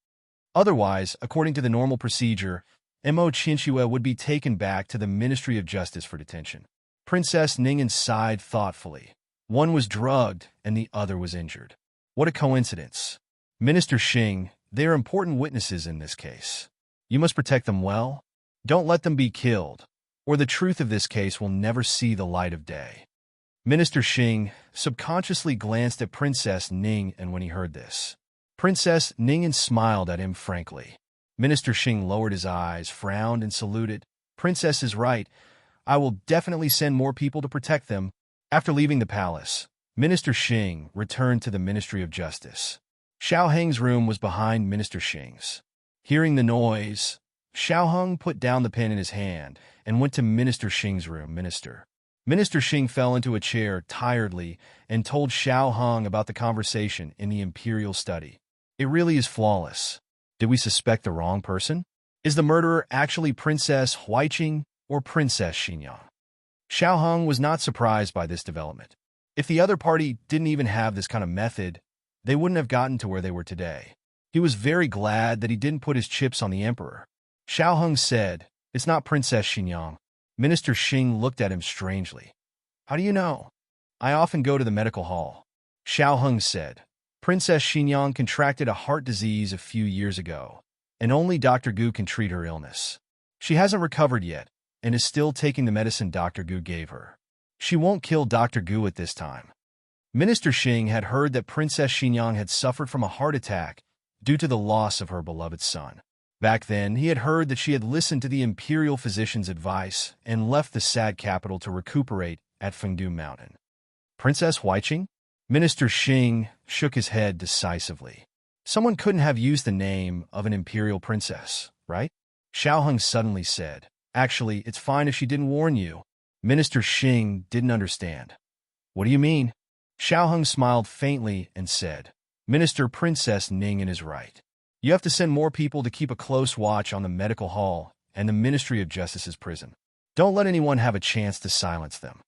Otherwise, according to the normal procedure, Mo Qinxue would be taken back to the Ministry of Justice for detention." Princess Ningyan sighed thoughtfully. One was drugged and the other was injured. What a coincidence. Minister Xing, they are important witnesses in this case. You must protect them well. Don't let them be killed, or the truth of this case will never see the light of day. Minister Xing subconsciously glanced at Princess Ning, and when he heard this, Princess Ning smiled at him frankly. Minister Xing lowered his eyes, frowned, and saluted. Princess is right. I will definitely send more people to protect them. After leaving the palace, Minister Xing returned to the Ministry of Justice. Xiao Heng's room was behind Minister Xing's. Hearing the noise, Xiao Heng put down the pen in his hand and went to Minister Xing's room. Minister Xing fell into a chair tiredly and told Xiao Heng about the conversation in the imperial study. It really is flawless. Did we suspect the wrong person? Is the murderer actually Princess Huaiqing or Princess Xinyang? Xiao Heng was not surprised by this development. If the other party didn't even have this kind of method, they wouldn't have gotten to where they were today. He was very glad that he didn't put his chips on the emperor. Xiao Heng said, "It's not Princess Xinyang." Minister Xing looked at him strangely. "How do you know?" "I often go to the medical hall." Xiao Heng said, "Princess Xinyang contracted a heart disease a few years ago, and only Dr. Gu can treat her illness. She hasn't recovered yet, and is still taking the medicine Dr. Gu gave her. She won't kill Dr. Gu at this time." Minister Xing had heard that Princess Xinyang had suffered from a heart attack due to the loss of her beloved son. Back then, he had heard that she had listened to the imperial physician's advice and left the sad capital to recuperate at Fengdu Mountain. Princess Huaiqing? Minister Xing shook his head decisively. Someone couldn't have used the name of an imperial princess, right? Xiao Heng suddenly said, "Actually, it's fine if she didn't warn you." Minister Xing didn't understand. "What do you mean?" Xiao Heng smiled faintly and said, "Minister Princess Ningen is right. You have to send more people to keep a close watch on the medical hall and the Ministry of Justice's prison. Don't let anyone have a chance to silence them."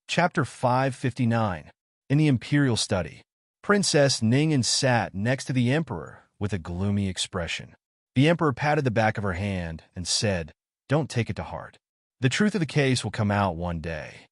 Chapter 559. In the Imperial Study. Princess Ningen sat next to the Emperor with a gloomy expression. The Emperor patted the back of her hand and said, "Don't take it to heart. The truth of the case will come out one day."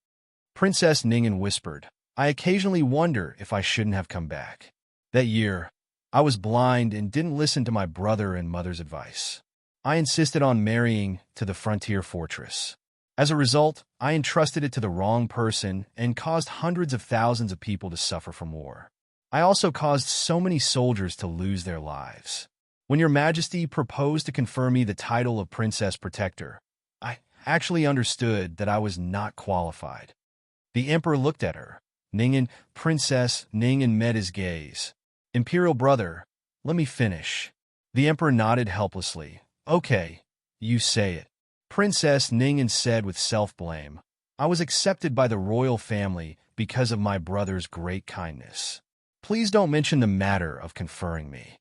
Princess Ningen whispered, "I occasionally wonder if I shouldn't have come back. That year, I was blind and didn't listen to my brother and mother's advice. I insisted on marrying to the frontier fortress. As a result, I entrusted it to the wrong person and caused hundreds of thousands of people to suffer from war. I also caused so many soldiers to lose their lives. When Your Majesty proposed to confer me the title of Princess Protector, I actually understood that I was not qualified." The Emperor looked at her. Princess Ningen met his gaze. "Imperial brother, let me finish." The Emperor nodded helplessly. "Okay, you say it." Princess Ningen said with self-blame, "I was accepted by the royal family because of my brother's great kindness. Please don't mention the matter of conferring me."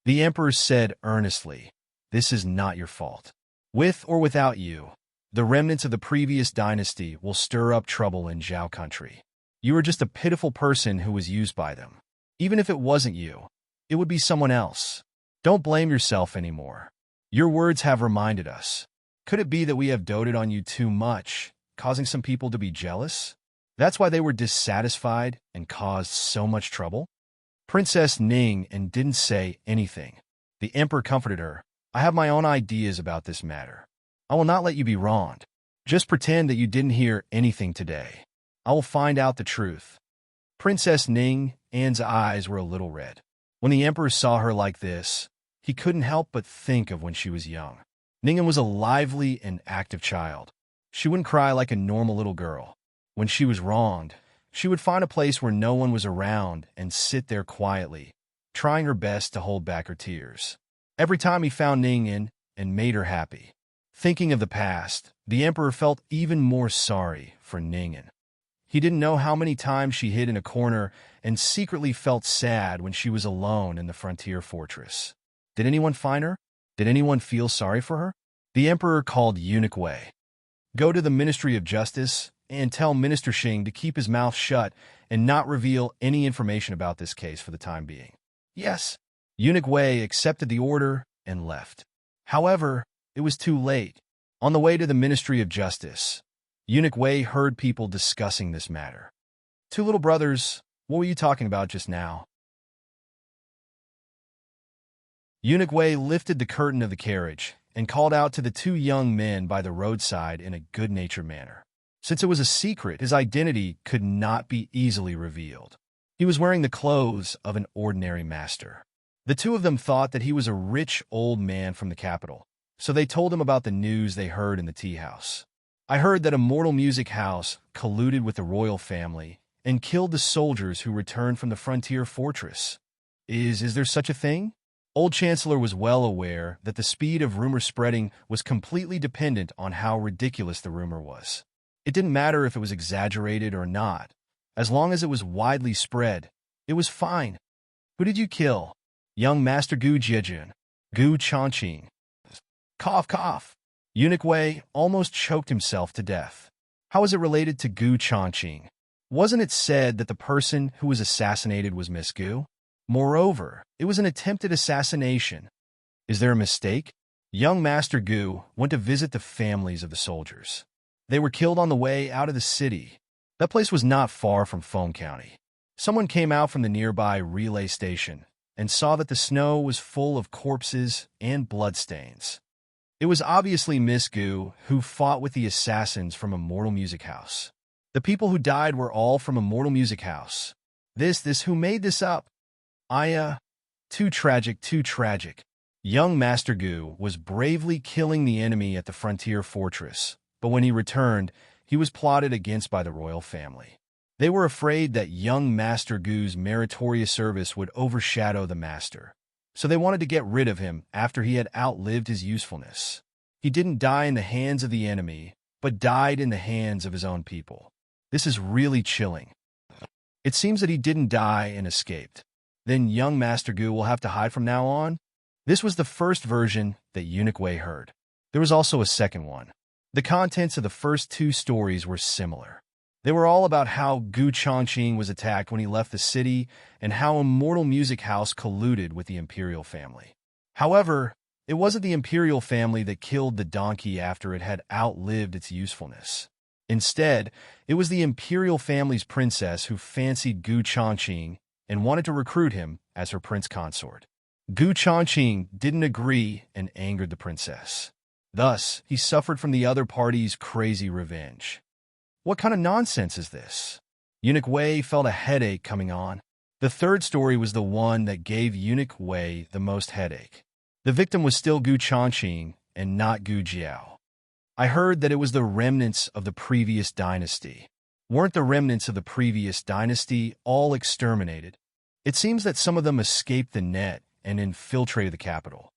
The Emperor said earnestly, "This is not your fault. With or without you, the remnants of the previous dynasty will stir up trouble in Zhao country. You are just a pitiful person who was used by them. Even if it wasn't you, it would be someone else. Don't blame yourself anymore. Your words have reminded us. Could it be that we have doted on you too much, causing some people to be jealous? That's why they were dissatisfied and caused so much trouble?" Princess Ning didn't say anything. The Emperor comforted her. "I have my own ideas about this matter. I will not let you be wronged. Just pretend that you didn't hear anything today. I will find out the truth." Princess Ning's eyes were a little red. When the Emperor saw her like this, he couldn't help but think of when she was young. Ningen was a lively and active child. She wouldn't cry like a normal little girl. When she was wronged, she would find a place where no one was around and sit there quietly, trying her best to hold back her tears. Every time he found Ningen and made her happy. Thinking of the past, the Emperor felt even more sorry for Ningen. He didn't know how many times she hid in a corner and secretly felt sad when she was alone in the frontier fortress. Did anyone find her? Did anyone feel sorry for her? The Emperor called Eunuch Wei. "Go to the Ministry of Justice and tell Minister Xing to keep his mouth shut and not reveal any information about this case for the time being." "Yes." Eunuch Wei accepted the order and left. However, it was too late. On the way to the Ministry of Justice, Eunuch Wei heard people discussing this matter. Two little brothers, What were you talking about just now? Eunuch Wei lifted the curtain of the carriage and called out to the two young men by the roadside in a good-natured manner. Since it was a secret, his identity could not be easily revealed. He was wearing the clothes of an ordinary master. The two of them thought that he was a rich old man from the capital, so they told him about the news they heard in the tea house. I heard that a mortal music house colluded with the royal family and killed the soldiers who returned from the frontier fortress. Is there such a thing? Old Chancellor was well aware that the speed of rumor spreading was completely dependent on how ridiculous the rumor was. It didn't matter if it was exaggerated or not. As long as it was widely spread, it was fine. Who did you kill? Young Master Gu Jiejun. Gu Changqing. Cough, cough. Eunuch Wei almost choked himself to death. How is it related to Gu Changqing? Wasn't it said that the person who was assassinated was Miss Gu? Moreover, it was an attempted assassination. Is there a mistake? Young Master Gu went to visit the families of the soldiers. They were killed on the way out of the city. That place was not far from Foam County. Someone came out from the nearby relay station and saw that the snow was full of corpses and bloodstains. It was obviously Miss Gu who fought with the assassins from a mortal music house. The people who died were all from a mortal music house. Who made this up? Too tragic, too tragic. Young Master Gu was bravely killing the enemy at the frontier fortress, but when he returned, he was plotted against by the royal family. They were afraid that young Master Gu's meritorious service would overshadow the master, so they wanted to get rid of him after he had outlived his usefulness. He didn't die in the hands of the enemy, but died in the hands of his own people. This is really chilling. It seems that he didn't die and escaped. Then young Master Gu will have to hide from now on? This was the first version that Eunuch Wei heard. There was also a second one. The contents of the first two stories were similar. They were all about how Gu Changqing was attacked when he left the city and how a mortal music house colluded with the imperial family. However, it wasn't the imperial family that killed the donkey after it had outlived its usefulness. Instead, it was the imperial family's princess who fancied Gu Changqing and wanted to recruit him as her prince consort. Gu Changqing didn't agree and angered the princess. Thus, he suffered from the other party's crazy revenge. What kind of nonsense is this? Eunuch Wei felt a headache coming on. The third story was the one that gave Eunuch Wei the most headache. The victim was still Gu Changqing and not Gu Jiao. I heard that it was the remnants of the previous dynasty. Weren't the remnants of the previous dynasty all exterminated? It seems that some of them escaped the net and infiltrated the capital.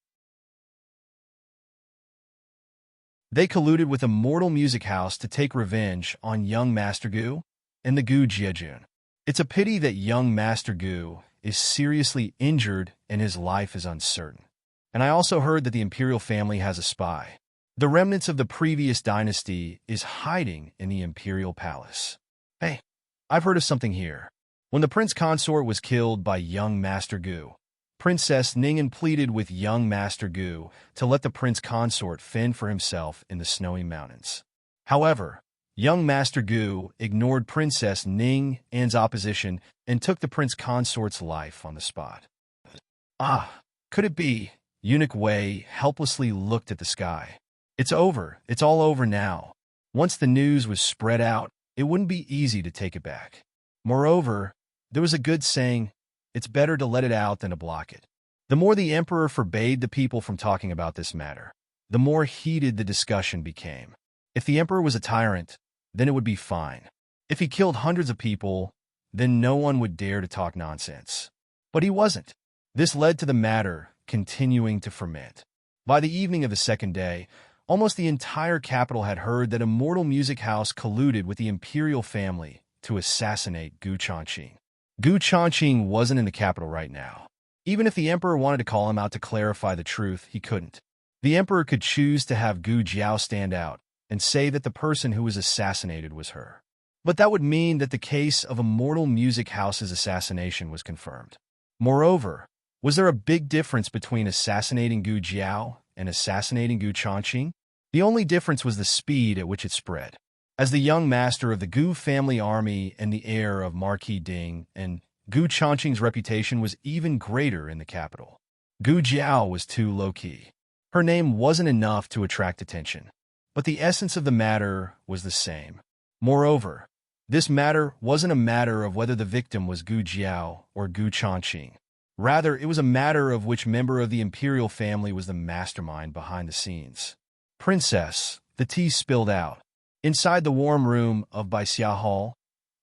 They colluded with a mortal music house to take revenge on young Master Gu and the Gu Jiejun. It's a pity that young Master Gu is seriously injured and his life is uncertain. And I also heard that the imperial family has a spy. The remnants of the previous dynasty is hiding in the imperial palace. Hey, I've heard of something here. When the prince consort was killed by young Master Gu, Princess Ning'an pleaded with young Master Gu to let the prince consort fend for himself in the snowy mountains. However, young Master Gu ignored Princess Ning'an's opposition and took the prince consort's life on the spot. Could it be? Eunuch Wei helplessly looked at the sky. It's over. It's all over now. Once the news was spread out, it wouldn't be easy to take it back. Moreover, there was a good saying, it's better to let it out than to block it. The more the emperor forbade the people from talking about this matter, the more heated the discussion became. If the emperor was a tyrant, then it would be fine. If he killed hundreds of people, then no one would dare to talk nonsense. But he wasn't. This led to the matter continuing to ferment. By the evening of the second day, almost the entire capital had heard that a mortal music house colluded with the imperial family to assassinate Gu Changqing. Gu Changqing wasn't in the capital right now. Even if the emperor wanted to call him out to clarify the truth, he couldn't. The emperor could choose to have Gu Jiao stand out and say that the person who was assassinated was her. But that would mean that the case of a mortal music house's assassination was confirmed. Moreover, was there a big difference between assassinating Gu Jiao and assassinating Gu Changqing? The only difference was the speed at which it spread. As the young master of the Gu family army and the heir of Marquis Ding, and Gu Changqing's reputation was even greater in the capital. Gu Jiao was too low-key. Her name wasn't enough to attract attention, but the essence of the matter was the same. Moreover, this matter wasn't a matter of whether the victim was Gu Jiao or Gu Changqing. Rather, it was a matter of which member of the imperial family was the mastermind behind the scenes. Princess, the tea spilled out. Inside the warm room of Baixia Hall,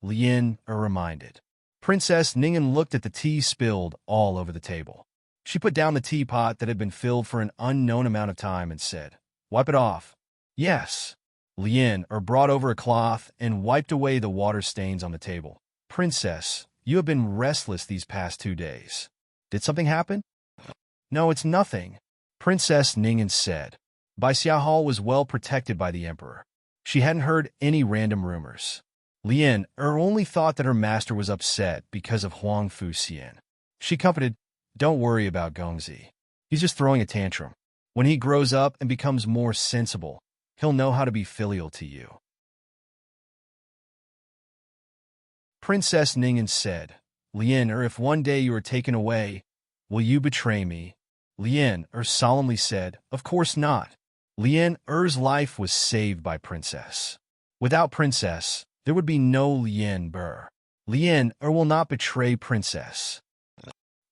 Lien are reminded. Princess Ningen looked at the tea spilled all over the table. She put down the teapot that had been filled for an unknown amount of time and said, "Wipe it off." "Yes." Lien brought over a cloth and wiped away the water stains on the table. "Princess, you have been restless these past 2 days. Did something happen?" "No, it's nothing," Princess Ningen said. Baixia Hall was well protected by the emperor. She hadn't heard any random rumors. Lien only thought that her master was upset because of Huang Fuxian. She comforted, "Don't worry about Gongzi. He's just throwing a tantrum. When he grows up and becomes more sensible, he'll know how to be filial to you." Princess Ningen said, "Lien, if one day you are taken away, will you betray me?" Lien solemnly said, "Of course not." Lien life was saved by Princess. Without Princess, there would be no Lien Ber. Lien will not betray Princess.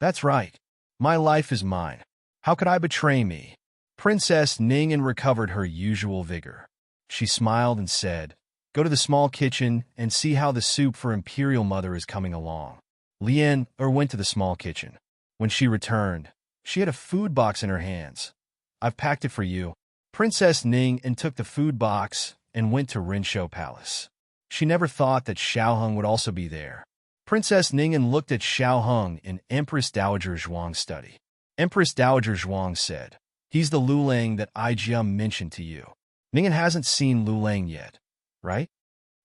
"That's right. My life is mine. How could I betray me?" Princess Ningen recovered her usual vigor. She smiled and said, "Go to the small kitchen and see how the soup for Imperial Mother is coming along." Lien went to the small kitchen. When she returned, she had a food box in her hands. "I've packed it for you." Princess Ning took the food box and went to Rinshou Palace. She never thought that Xiaoheng would also be there. Princess Ningen looked at Xiaoheng in Empress Dowager Zhuang's study. Empress Dowager Zhuang said, "He's the Lulang that Jia mentioned to you. Ningen hasn't seen Lulang yet, right?"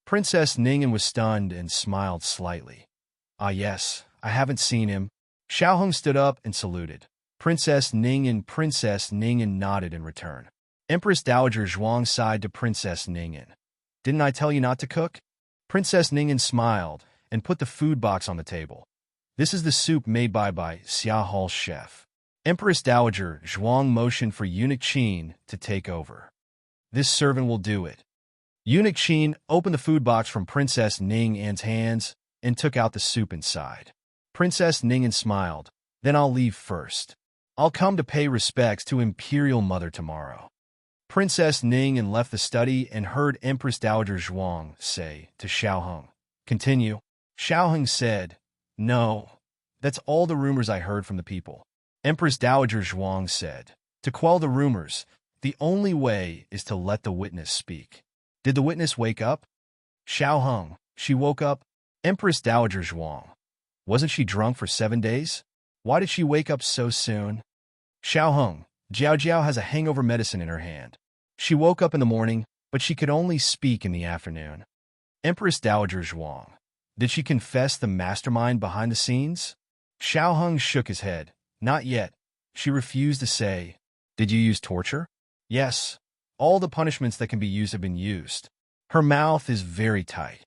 Princess Ningen was stunned and smiled slightly. "Ah yes, I haven't seen him." Xiaoheng stood up and saluted. Princess Ningen nodded in return. Empress Dowager Zhuang sighed to Princess Ningen. "Didn't I tell you not to cook?" Princess Ningen smiled and put the food box on the table. "This is the soup made by Xia Hall's chef." Empress Dowager Zhuang motioned for Eunuch Qin to take over. "This servant will do it." Eunuch Qin opened the food box from Princess Ningen's hands and took out the soup inside. Princess Ningen smiled. "Then I'll leave first. I'll come to pay respects to Imperial Mother tomorrow." Princess Ningen left the study and heard Empress Dowager Zhuang say to Xiaoheng, "Continue." Xiaoheng said, "No, that's all the rumors I heard from the people." Empress Dowager Zhuang said, "To quell the rumors, the only way is to let the witness speak." "Did the witness wake up?" Xiaoheng, "She woke up." Empress Dowager Zhuang, "Wasn't she drunk for 7 days? Why did she wake up so soon?" Xiaoheng, "Jiao Jiao has a hangover medicine in her hand. She woke up in the morning, but she could only speak in the afternoon." Empress Dowager Zhuang, "Did she confess the mastermind behind the scenes?" Xiaoheng shook his head. "Not yet. She refused to say." "Did you use torture?" "Yes. All the punishments that can be used have been used. Her mouth is very tight."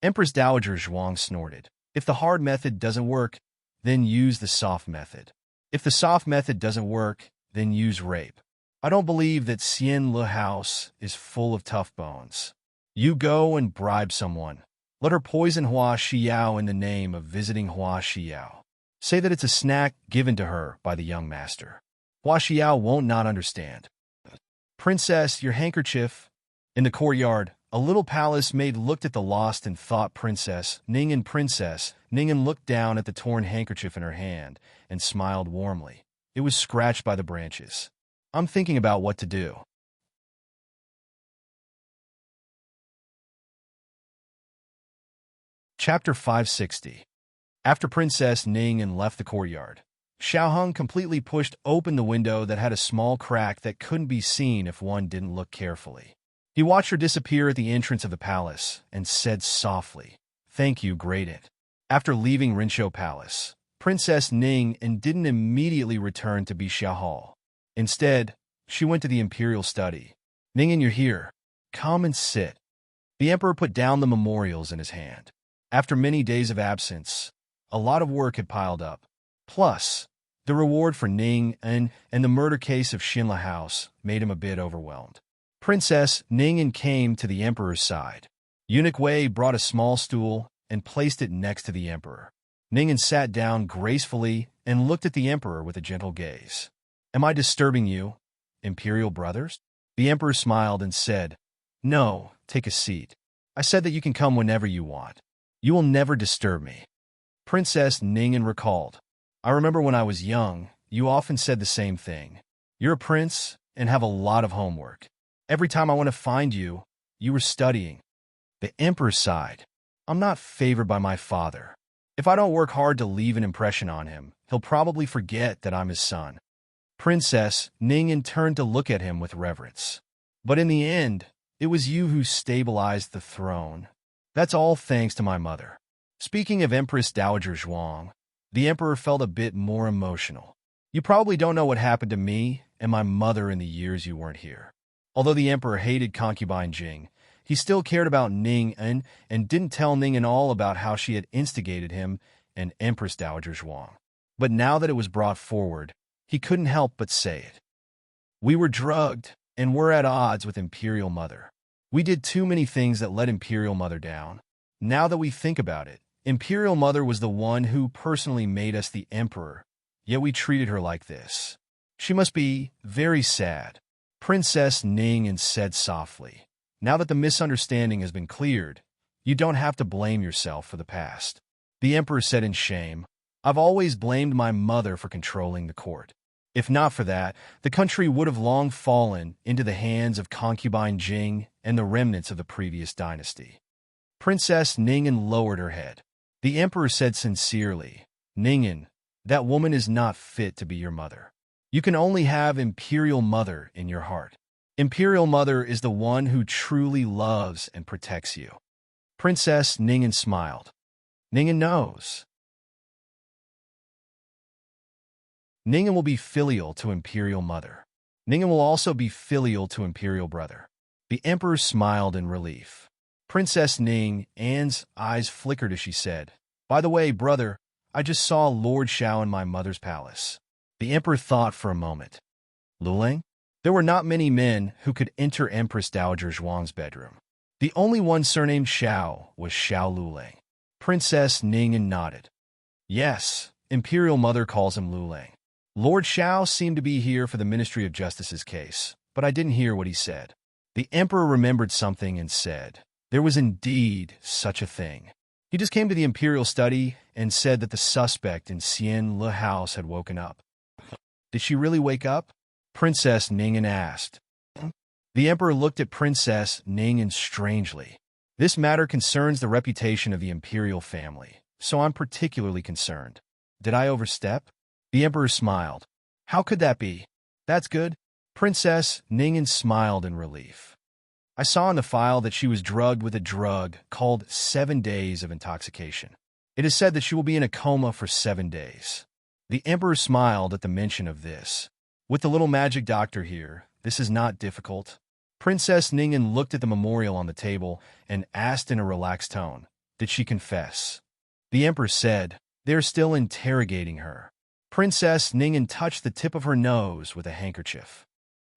Empress Dowager Zhuang snorted. "If the hard method doesn't work, then use the soft method. If the soft method doesn't work, then use rape. I don't believe that Xian Le House is full of tough bones. You go and bribe someone. Let her poison Hua Xiao in the name of visiting Hua Xiao. Say that it's a snack given to her by the young master. Hua Xiao won't not understand." "Princess, your handkerchief." In the courtyard, a little palace maid looked at the lost and thought Princess Ningen looked down at the torn handkerchief in her hand and smiled warmly. It was scratched by the branches. "I'm thinking about what to do." Chapter 560. After Princess Ningen left the courtyard, Xiaoheng completely pushed open the window that had a small crack that couldn't be seen if one didn't look carefully. He watched her disappear at the entrance of the palace and said softly, "Thank you, great aunt." After leaving Rinshou Palace, Princess Ningen didn't immediately return to Baixia Hall. Instead, she went to the imperial study. "Ningen, you're here. Come and sit." The emperor put down the memorials in his hand. After many days of absence, a lot of work had piled up. Plus, the reward for Ning and the murder case of Xinla House made him a bit overwhelmed. Princess Ning came to the emperor's side. Eunuch Wei brought a small stool and placed it next to the emperor. Ning sat down gracefully and looked at the emperor with a gentle gaze. "Am I disturbing you, imperial brothers?" The emperor smiled and said, "No, take a seat. I said that you can come whenever you want. You will never disturb me." Princess Ning recalled, "I remember when I was young, you often said the same thing. You're a prince and have a lot of homework. Every time I want to find you, you were studying." The emperor sighed. "I'm not favored by my father. If I don't work hard to leave an impression on him, he'll probably forget that I'm his son." Princess Ning turned to look at him with reverence. "But in the end, it was you who stabilized the throne. That's all thanks to my mother." Speaking of Empress Dowager Zhuang, the emperor felt a bit more emotional. "You probably don't know what happened to me and my mother in the years you weren't here." Although the emperor hated concubine Jing, he still cared about Ning and didn't tell Ning all about how she had instigated him and Empress Dowager Zhuang. But now that it was brought forward, he couldn't help but say it. "We were drugged and we're at odds with Imperial Mother. We did too many things that let Imperial Mother down. Now that we think about it, Imperial Mother was the one who personally made us the emperor, yet we treated her like this. She must be very sad." Princess Ning said softly, "Now that the misunderstanding has been cleared, you don't have to blame yourself for the past." The emperor said in shame, "I've always blamed my mother for controlling the court. If not for that, the country would have long fallen into the hands of concubine Jing and the remnants of the previous dynasty." Princess Ning lowered her head. The emperor said sincerely, "Ning, that woman is not fit to be your mother. You can only have Imperial Mother in your heart. Imperial Mother is the one who truly loves and protects you." Princess Ning smiled. "Ning knows. Ning will be filial to Imperial Mother. Ning will also be filial to Imperial Brother." The emperor smiled in relief. Princess Ning's eyes flickered as she said, "By the way, brother, I just saw Lord Xiao in my mother's palace." The emperor thought for a moment. Luling? There were not many men who could enter Empress Dowager Zhuang's bedroom. The only one surnamed Xiao was Xiao Luling. Princess Ning nodded. "Yes, Imperial Mother calls him Luling. Lord Xiao seemed to be here for the Ministry of Justice's case, but I didn't hear what he said." The emperor remembered something and said, "There was indeed such a thing. He just came to the imperial study and said that the suspect in Xinla House had woken up." "Did she really wake up?" Princess Ning asked. The emperor looked at Princess Ning strangely. "This matter concerns the reputation of the imperial family, so I'm particularly concerned. Did I overstep?" The emperor smiled. "How could that be? That's good." Princess Ning smiled in relief. "I saw in the file that she was drugged with a drug called 7 days of intoxication. It is said that she will be in a coma for 7 days. The emperor smiled at the mention of this. "With the little magic doctor here, this is not difficult." Princess Ning looked at the memorial on the table and asked in a relaxed tone, "Did she confess?" The emperor said, "They are still interrogating her." Princess Ning touched the tip of her nose with a handkerchief.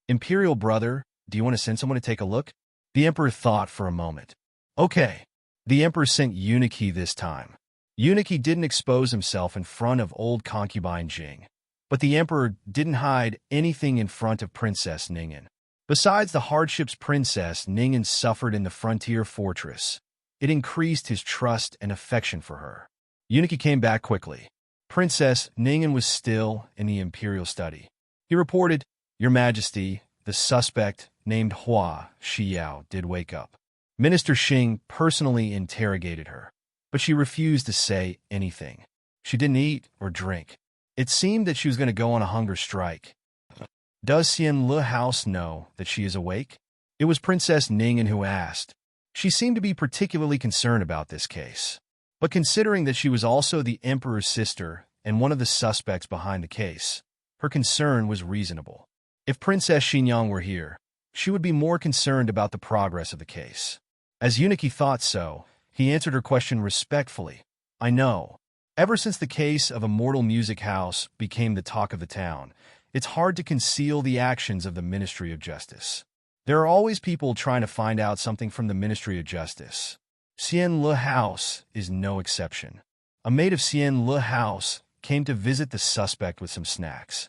"Imperial brother, do you want to send someone to take a look?" The emperor thought for a moment. "Okay." The emperor sent Eunuch this time. Eunuch didn't expose himself in front of old concubine Jing, but the emperor didn't hide anything in front of Princess Ning. Besides the hardships Princess Ning suffered in the frontier fortress, it increased his trust and affection for her. Eunuch came back quickly. Princess Ning was still in the imperial study. He reported, "Your Majesty, the suspect named Hua Xiao did wake up. Minister Xing personally interrogated her, but she refused to say anything. She didn't eat or drink. It seemed that she was going to go on a hunger strike." "Does Xinla House know that she is awake?" It was Princess Ning who asked. She seemed to be particularly concerned about this case. But considering that she was also the emperor's sister and one of the suspects behind the case, her concern was reasonable. If Princess Xinyang were here, she would be more concerned about the progress of the case. As Eunuch thought so, he answered her question respectfully. I know. Ever since the case of Immortal Music House became the talk of the town, it's hard to conceal the actions of the Ministry of Justice. There are always people trying to find out something from the Ministry of Justice. Sien Le House is no exception. A maid of Sien Le House came to visit the suspect with some snacks.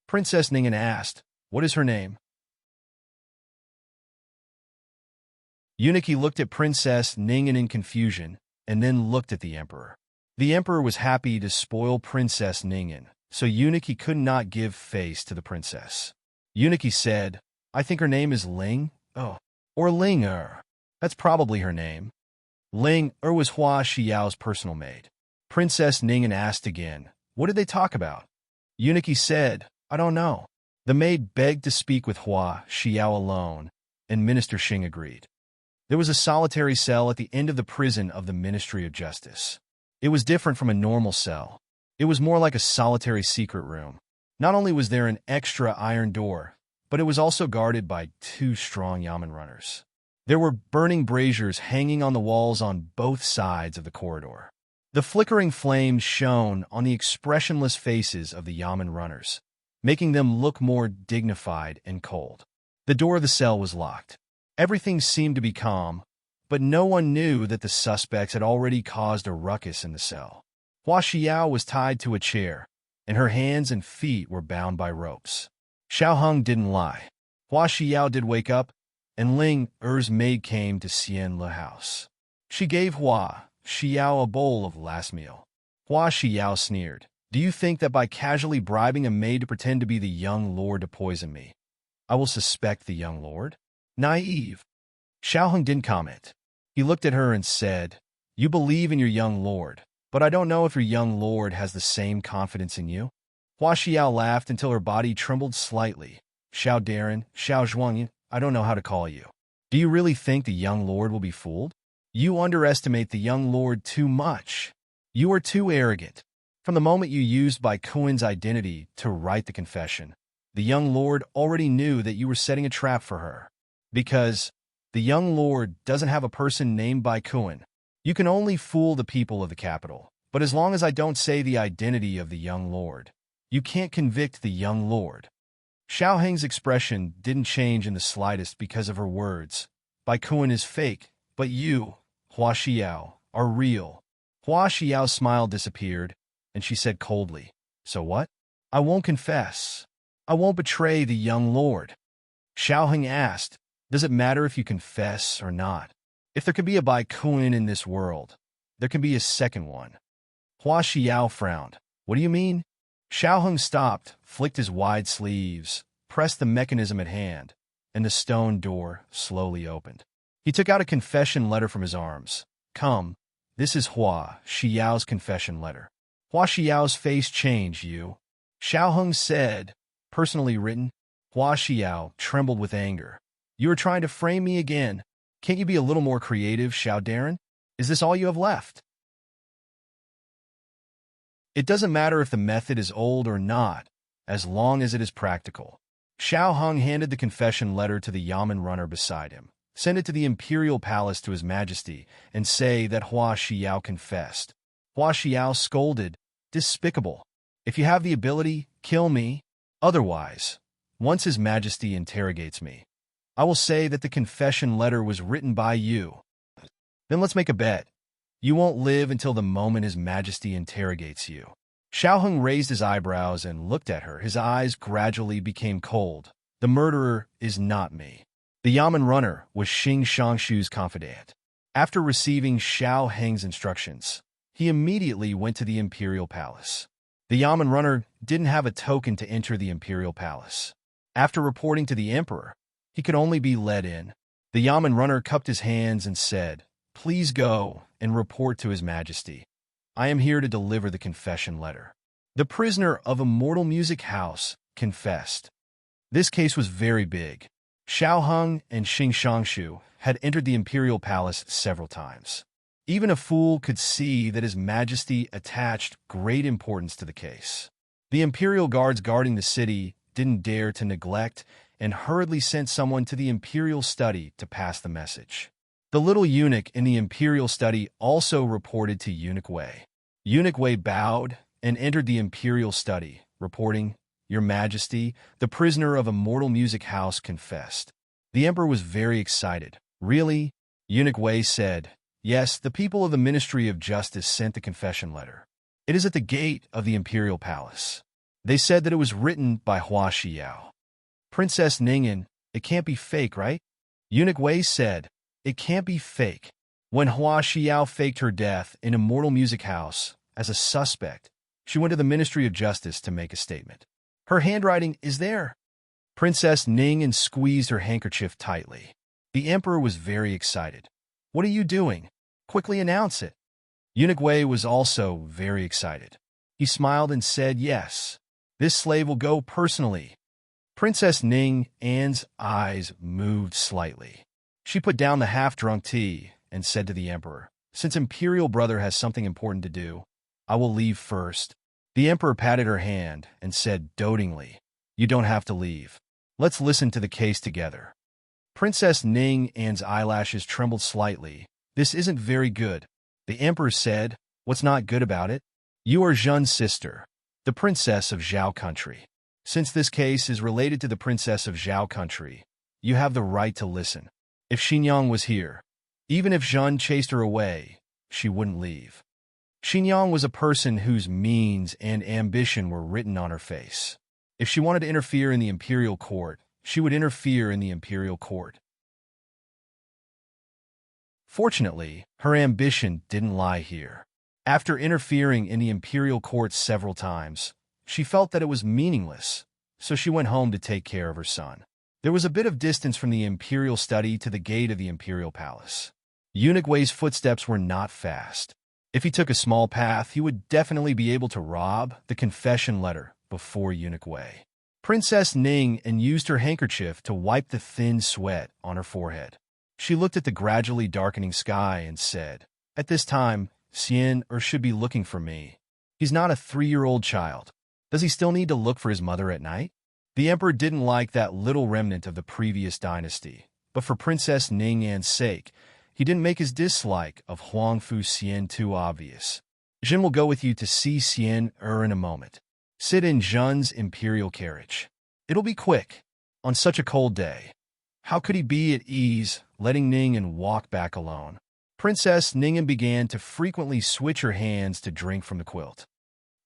Princess Ningen asked, "What is her name?" Eunuch looked at Princess Ningen in confusion, and then looked at the Emperor. The Emperor was happy to spoil Princess Ningen, so Eunuch could not give face to the princess. Eunuch said, "I think her name is Ling, or Ling-er. That's probably her name." Ling-er was Hua Xiao's personal maid. Princess Ningen asked again, "What did they talk about?" Eunuch said, "I don't know." The maid begged to speak with Hua Xiao alone, and Minister Xing agreed. There was a solitary cell at the end of the prison of the Ministry of Justice. It was different from a normal cell. It was more like a solitary secret room. Not only was there an extra iron door, but it was also guarded by 2 strong yamen runners. There were burning braziers hanging on the walls on both sides of the corridor. The flickering flames shone on the expressionless faces of the yamen runners, making them look more dignified and cold. The door of the cell was locked. Everything seemed to be calm, but no one knew that the suspects had already caused a ruckus in the cell. Hua Xiao was tied to a chair, and her hands and feet were bound by ropes. Xiao Heng didn't lie. Hua Xiao did wake up, and Ling-er's maid came to Sien Le House. She gave Hua Xiao a bowl of last meal. Hua Xiao sneered, "Do you think that by casually bribing a maid to pretend to be the young lord to poison me, I will suspect the young lord? Naive." Xiao Heng didn't comment. He looked at her and said, "You believe in your young lord, but I don't know if your young lord has the same confidence in you." Hua Xiao laughed until her body trembled slightly. "Xiao Darren, Xiao Zhuang, I don't know how to call you. Do you really think the young lord will be fooled? You underestimate the young lord too much. You are too arrogant. From the moment you used Bai Kuan's identity to write the confession, the young lord already knew that you were setting a trap for her. Because the young lord doesn't have a person named Bai Kuan. You can only fool the people of the capital. But as long as I don't say the identity of the young lord, you can't convict the young lord." Xiao Heng's expression didn't change in the slightest because of her words. "Bai Kuan is fake, but you, Hua Xiao, are real." Hua Xiao's smile disappeared, and she said coldly, "So what? I won't confess. I won't betray the young lord." Xiao Heng asked, "Does it matter if you confess or not? If there can be a Bai Kuan in this world, there can be a second one." Hua Xiao frowned. "What do you mean?" Xiao Heng stopped, flicked his wide sleeves, pressed the mechanism at hand, and the stone door slowly opened. He took out a confession letter from his arms. "Come, this is Hua Xiao's confession letter." Hua Xiao's face changed. "You?" Xiao Heng said, "Personally written." Hua Xiao trembled with anger. "You are trying to frame me again. Can't you be a little more creative, Xiao Darren? Is this all you have left?" "It doesn't matter if the method is old or not, as long as it is practical." Xiao Heng handed the confession letter to the yamen runner beside him. "Send it to the imperial palace to His Majesty, and say that Hua Xiao confessed." Hua Xiao scolded, "Despicable. If you have the ability, kill me. Otherwise, once His Majesty interrogates me, I will say that the confession letter was written by you. Then let's make a bet. You won't live until the moment His Majesty interrogates you." Xiao Heng raised his eyebrows and looked at her. His eyes gradually became cold. "The murderer is not me." The yamen runner was Xing Shangshu's confidant. After receiving Xiao Heng's instructions, he immediately went to the imperial palace. The yamen runner didn't have a token to enter the imperial palace. After reporting to the emperor, he could only be let in. The yamen runner cupped his hands and said, "Please go and report to His Majesty. I am here to deliver the confession letter." The prisoner of Immortal Music House confessed. This case was very big. Xiao Heng and Xing Shangshu had entered the imperial palace several times. Even a fool could see that His Majesty attached great importance to the case. The imperial guards guarding the city didn't dare to neglect and hurriedly sent someone to the imperial study to pass the message. The little eunuch in the imperial study also reported to Eunuch Wei. Eunuch Wei bowed and entered the imperial study, reporting, "Your Majesty, the prisoner of a mortal music house confessed." The emperor was very excited. "Really?" Eunuch Wei said. "Yes, the people of the Ministry of Justice sent the confession letter. It is at the gate of the imperial palace. They said that it was written by Hua Xiao." "Princess Ningyan, it can't be fake, right?" Eunuch Wei said. "It can't be fake. When Hua Xiao faked her death in a mortal music house as a suspect, she went to the Ministry of Justice to make a statement. Her handwriting is there." Princess Ningyan squeezed her handkerchief tightly. The emperor was very excited. "What are you doing? Quickly announce it." Eunuch Wei was also very excited. He smiled and said, "Yes, this slave will go personally." Princess Ningyan's eyes moved slightly. She put down the half-drunk tea and said to the emperor, "Since Imperial Brother has something important to do, I will leave first." The emperor patted her hand and said dotingly, "You don't have to leave. Let's listen to the case together." Princess Ningyan's eyelashes trembled slightly. "This isn't very good." The emperor said, "What's not good about it? You are Zhen's sister, the princess of Zhao country. Since this case is related to the princess of Zhao country, you have the right to listen. If Xinyang was here, even if Zhen chased her away, she wouldn't leave. Xinyang was a person whose means and ambition were written on her face. If she wanted to interfere in the imperial court, she would interfere in the imperial court. Fortunately, her ambition didn't lie here. After interfering in the imperial court several times, she felt that it was meaningless, so she went home to take care of her son. There was a bit of distance from the imperial study to the gate of the imperial palace. Eunuch Wei's footsteps were not fast. If he took a small path, he would definitely be able to rob the confession letter before Eunuch Wei. Princess Ningyan used her handkerchief to wipe the thin sweat on her forehead. She looked at the gradually darkening sky and said, "At this time, Xian should be looking for me. He's not a 3-year-old child. Does he still need to look for his mother at night?" The emperor didn't like that little remnant of the previous dynasty, but for Princess Ningyan's sake, he didn't make his dislike of Huangfu Xian too obvious. "Zhen will go with you to see Xian in a moment. Sit in Zhen's imperial carriage. It'll be quick. On such a cold day, how could he be at ease letting Ningyan walk back alone?" Princess Ningyan began to frequently switch her hands to drink from the quilt.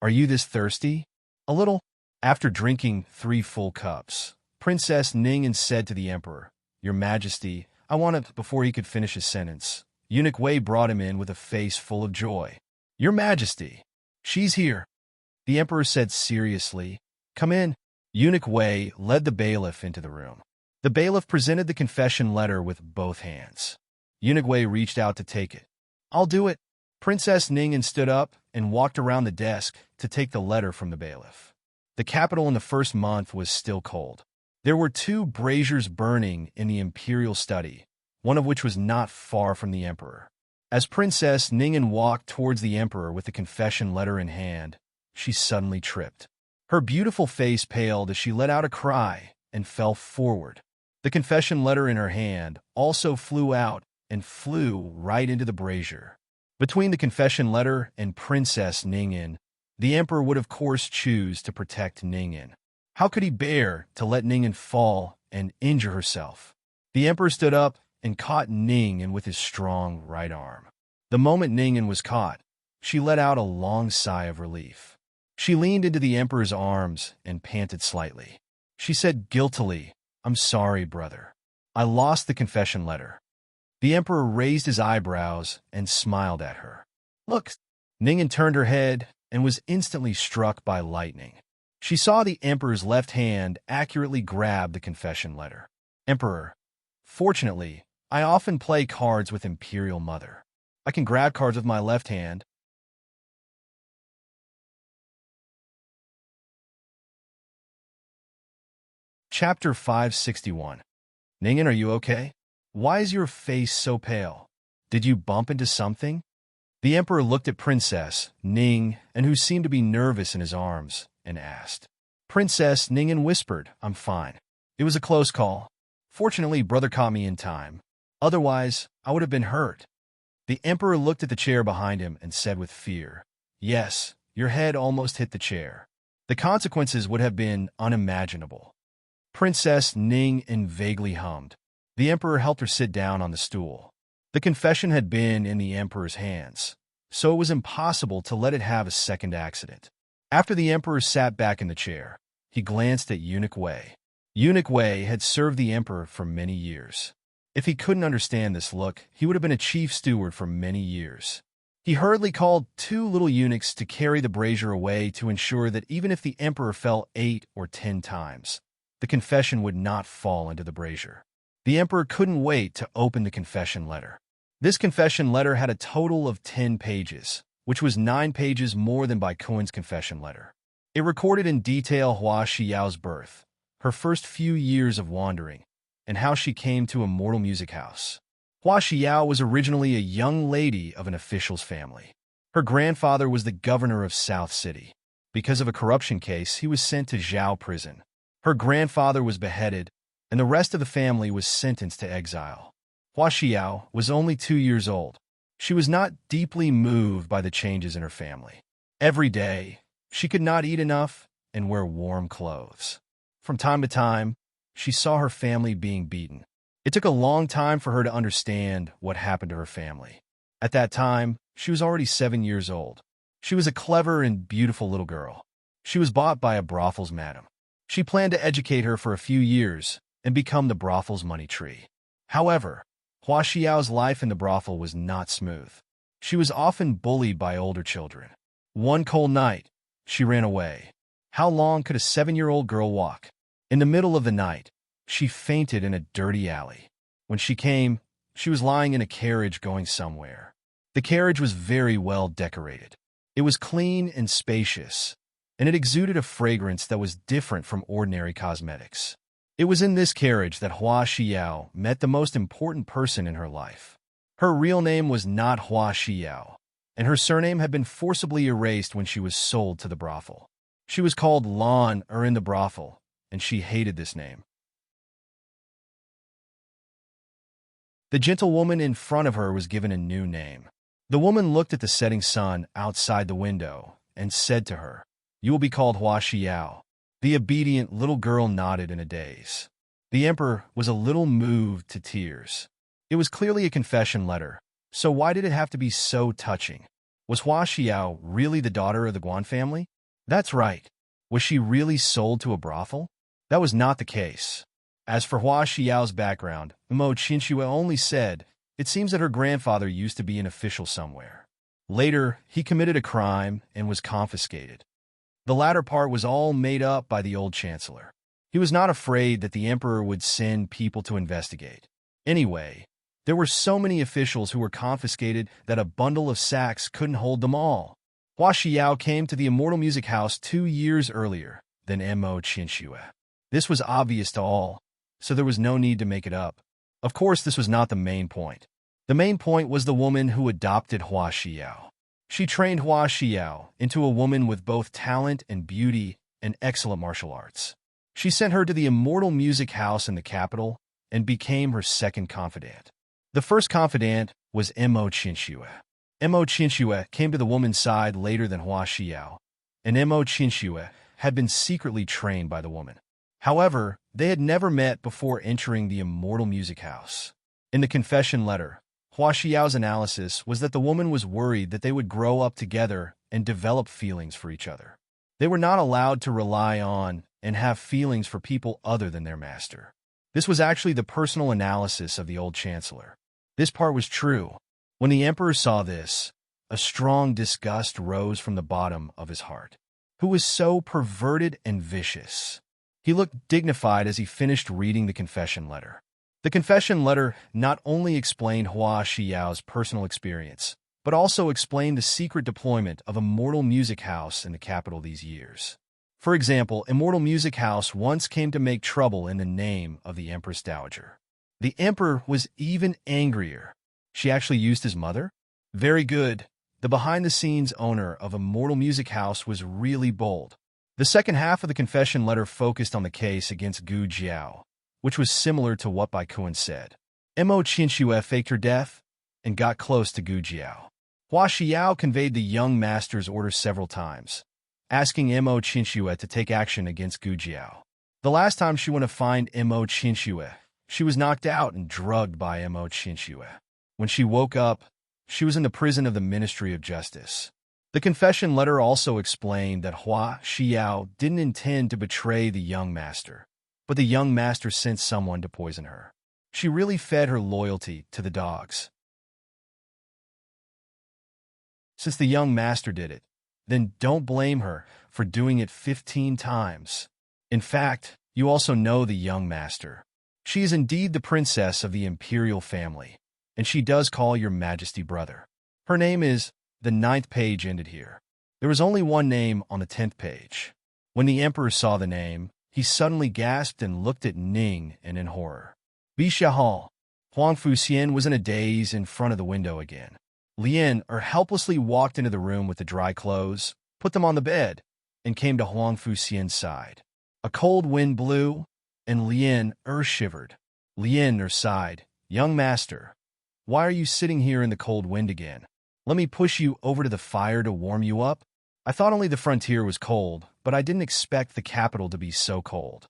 "Are you this thirsty?" "A little." After drinking 3 full cups, Princess Ningyan said to the emperor, "Your Majesty, I want it." Before he could finish his sentence, Eunuch Wei brought him in with a face full of joy. "Your Majesty, she's here." The emperor said seriously, "Come in." Eunuch Wei led the bailiff into the room. The bailiff presented the confession letter with both hands. Eunuch Wei reached out to take it. "I'll do it." Princess Ningyan stood up and walked around the desk to take the letter from the bailiff. The capital in the first month was still cold. There were 2 braziers burning in the imperial study, one of which was not far from the emperor. As Princess Ningyan walked towards the emperor with the confession letter in hand, she suddenly tripped. Her beautiful face paled as she let out a cry and fell forward. The confession letter in her hand also flew out and flew right into the brazier. Between the confession letter and Princess Ningyan, the emperor would of course choose to protect Ningyan. How could he bear to let Ningyan fall and injure herself? The emperor stood up and caught Ningyan with his strong right arm. The moment Ningyan was caught, she let out a long sigh of relief. She leaned into the emperor's arms and panted slightly. She said guiltily, "I'm sorry, brother. I lost the confession letter." The emperor raised his eyebrows and smiled at her. "Look." Ningyan turned her head and was instantly struck by lightning. She saw the emperor's left hand accurately grab the confession letter. "Emperor, fortunately, I often play cards with Imperial Mother. I can grab cards with my left hand." Chapter 561. Ningyan, are you okay? Why is your face so pale? Did you bump into something? The emperor looked at Princess Ningyan, who seemed to be nervous in his arms, and asked. Princess Ningyan whispered, "I'm fine. It was a close call. Fortunately, brother caught me in time." Otherwise, I would have been hurt. The emperor looked at the chair behind him and said with fear, "Yes, your head almost hit the chair. The consequences would have been unimaginable." Princess Ning and vaguely hummed. The emperor helped her sit down on the stool. The confession had been in the emperor's hands, so it was impossible to let it have a second accident. After the emperor sat back in the chair, he glanced at Eunuch Wei. Eunuch Wei had served the emperor for many years. If he couldn't understand this look, he would have been a chief steward for many years. He hurriedly called 2 little eunuchs to carry the brazier away to ensure that even if the emperor fell 8 or 10 times, the confession would not fall into the brazier. The emperor couldn't wait to open the confession letter. This confession letter had a total of 10 pages, which was 9 pages more than Bai Kuan's confession letter. It recorded in detail Hua Xiao's birth, her first few years of wandering, and how she came to Immortal Music House. Hua Xiao was originally a young lady of an official's family. Her grandfather was the governor of South City. Because of a corruption case, he was sent to Zhao prison. Her grandfather was beheaded, and the rest of the family was sentenced to exile. Hua Xiao was only 2 years old. She was not deeply moved by the changes in her family. Every day, she could not eat enough and wear warm clothes. From time to time, she saw her family being beaten. It took a long time for her to understand what happened to her family. At that time, she was already 7 years old. She was a clever and beautiful little girl. She was bought by a brothel's madam. She planned to educate her for a few years and become the brothel's money tree. However, Hua Xiao's life in the brothel was not smooth. She was often bullied by older children. One cold night, she ran away. How long could a 7-year-old girl walk? In the middle of the night, she fainted in a dirty alley. When she came, she was lying in a carriage going somewhere. The carriage was very well decorated. It was clean and spacious, and it exuded a fragrance that was different from ordinary cosmetics. It was in this carriage that Hua Xiao met the most important person in her life. Her real name was not Hua Xiao, and her surname had been forcibly erased when she was sold to the brothel. She was called Lan in the brothel, and she hated this name. The gentlewoman in front of her was given a new name. The woman looked at the setting sun outside the window and said to her, "You will be called Hua Xiao." The obedient little girl nodded in a daze. The emperor was a little moved to tears. It was clearly a confession letter, so why did it have to be so touching? Was Hua Xiao really the daughter of the Guan family? That's right. Was she really sold to a brothel? That was not the case. As for Hua Xiao's background, Mo Qinxue only said, it seems that her grandfather used to be an official somewhere. Later, he committed a crime and was confiscated. The latter part was all made up by the old chancellor. He was not afraid that the emperor would send people to investigate. Anyway, there were so many officials who were confiscated that a bundle of sacks couldn't hold them all. Hua Xiao came to the Immortal Music House 2 years earlier than Mo Qinxue. This was obvious to all, so there was no need to make it up. Of course, this was not the main point. The main point was the woman who adopted Hua Xiao. She trained Hua Xiao into a woman with both talent and beauty and excellent martial arts. She sent her to the Immortal Music House in the capital and became her second confidant. The first confidant was Mo Qinxue. Mo Qinxue came to the woman's side later than Hua Xiao, and Mo Qinxue had been secretly trained by the woman. However, they had never met before entering the Immortal Music House. In the confession letter, Hua Xiao's analysis was that the woman was worried that they would grow up together and develop feelings for each other. They were not allowed to rely on and have feelings for people other than their master. This was actually the personal analysis of the old chancellor. This part was true. When the emperor saw this, a strong disgust rose from the bottom of his heart. Who was so perverted and vicious? He looked dignified as he finished reading the confession letter. The confession letter not only explained Hua Xiao's personal experience, but also explained the secret deployment of Immortal Music House in the capital these years. For example, Immortal Music House once came to make trouble in the name of the Empress Dowager. The emperor was even angrier. She actually used his mother? Very good. The behind-the-scenes owner of Immortal Music House was really bold. The second half of the confession letter focused on the case against Gu Jiao, which was similar to what Bai Kuan said. Mo Qinshue faked her death and got close to Gu Jiao. Hua Xiao conveyed the young master's order several times, asking Mo Qinshue to take action against Gu Jiao. The last time she went to find Mo Qinshue, she was knocked out and drugged by Mo Qinshue. When she woke up, she was in the prison of the Ministry of Justice. The confession letter also explained that Hua Xiao didn't intend to betray the young master, but the young master sent someone to poison her. She really fed her loyalty to the dogs. Since the young master did it, then don't blame her for doing it 15 times. In fact, you also know the young master. She is indeed the princess of the imperial family, and she does call your majesty brother. Her name is... The 9th page ended here. There was only one name on the 10th page. When the emperor saw the name, he suddenly gasped and looked at Ning and in horror. Bisha Hall. Huang Fuxian was in a daze in front of the window again. Lien helplessly walked into the room with the dry clothes, put them on the bed, and came to Huang Fuxian's side. A cold wind blew, and Lien shivered. Lien sighed. Young master, why are you sitting here in the cold wind again? Let me push you over to the fire to warm you up? I thought only the frontier was cold, but I didn't expect the capital to be so cold.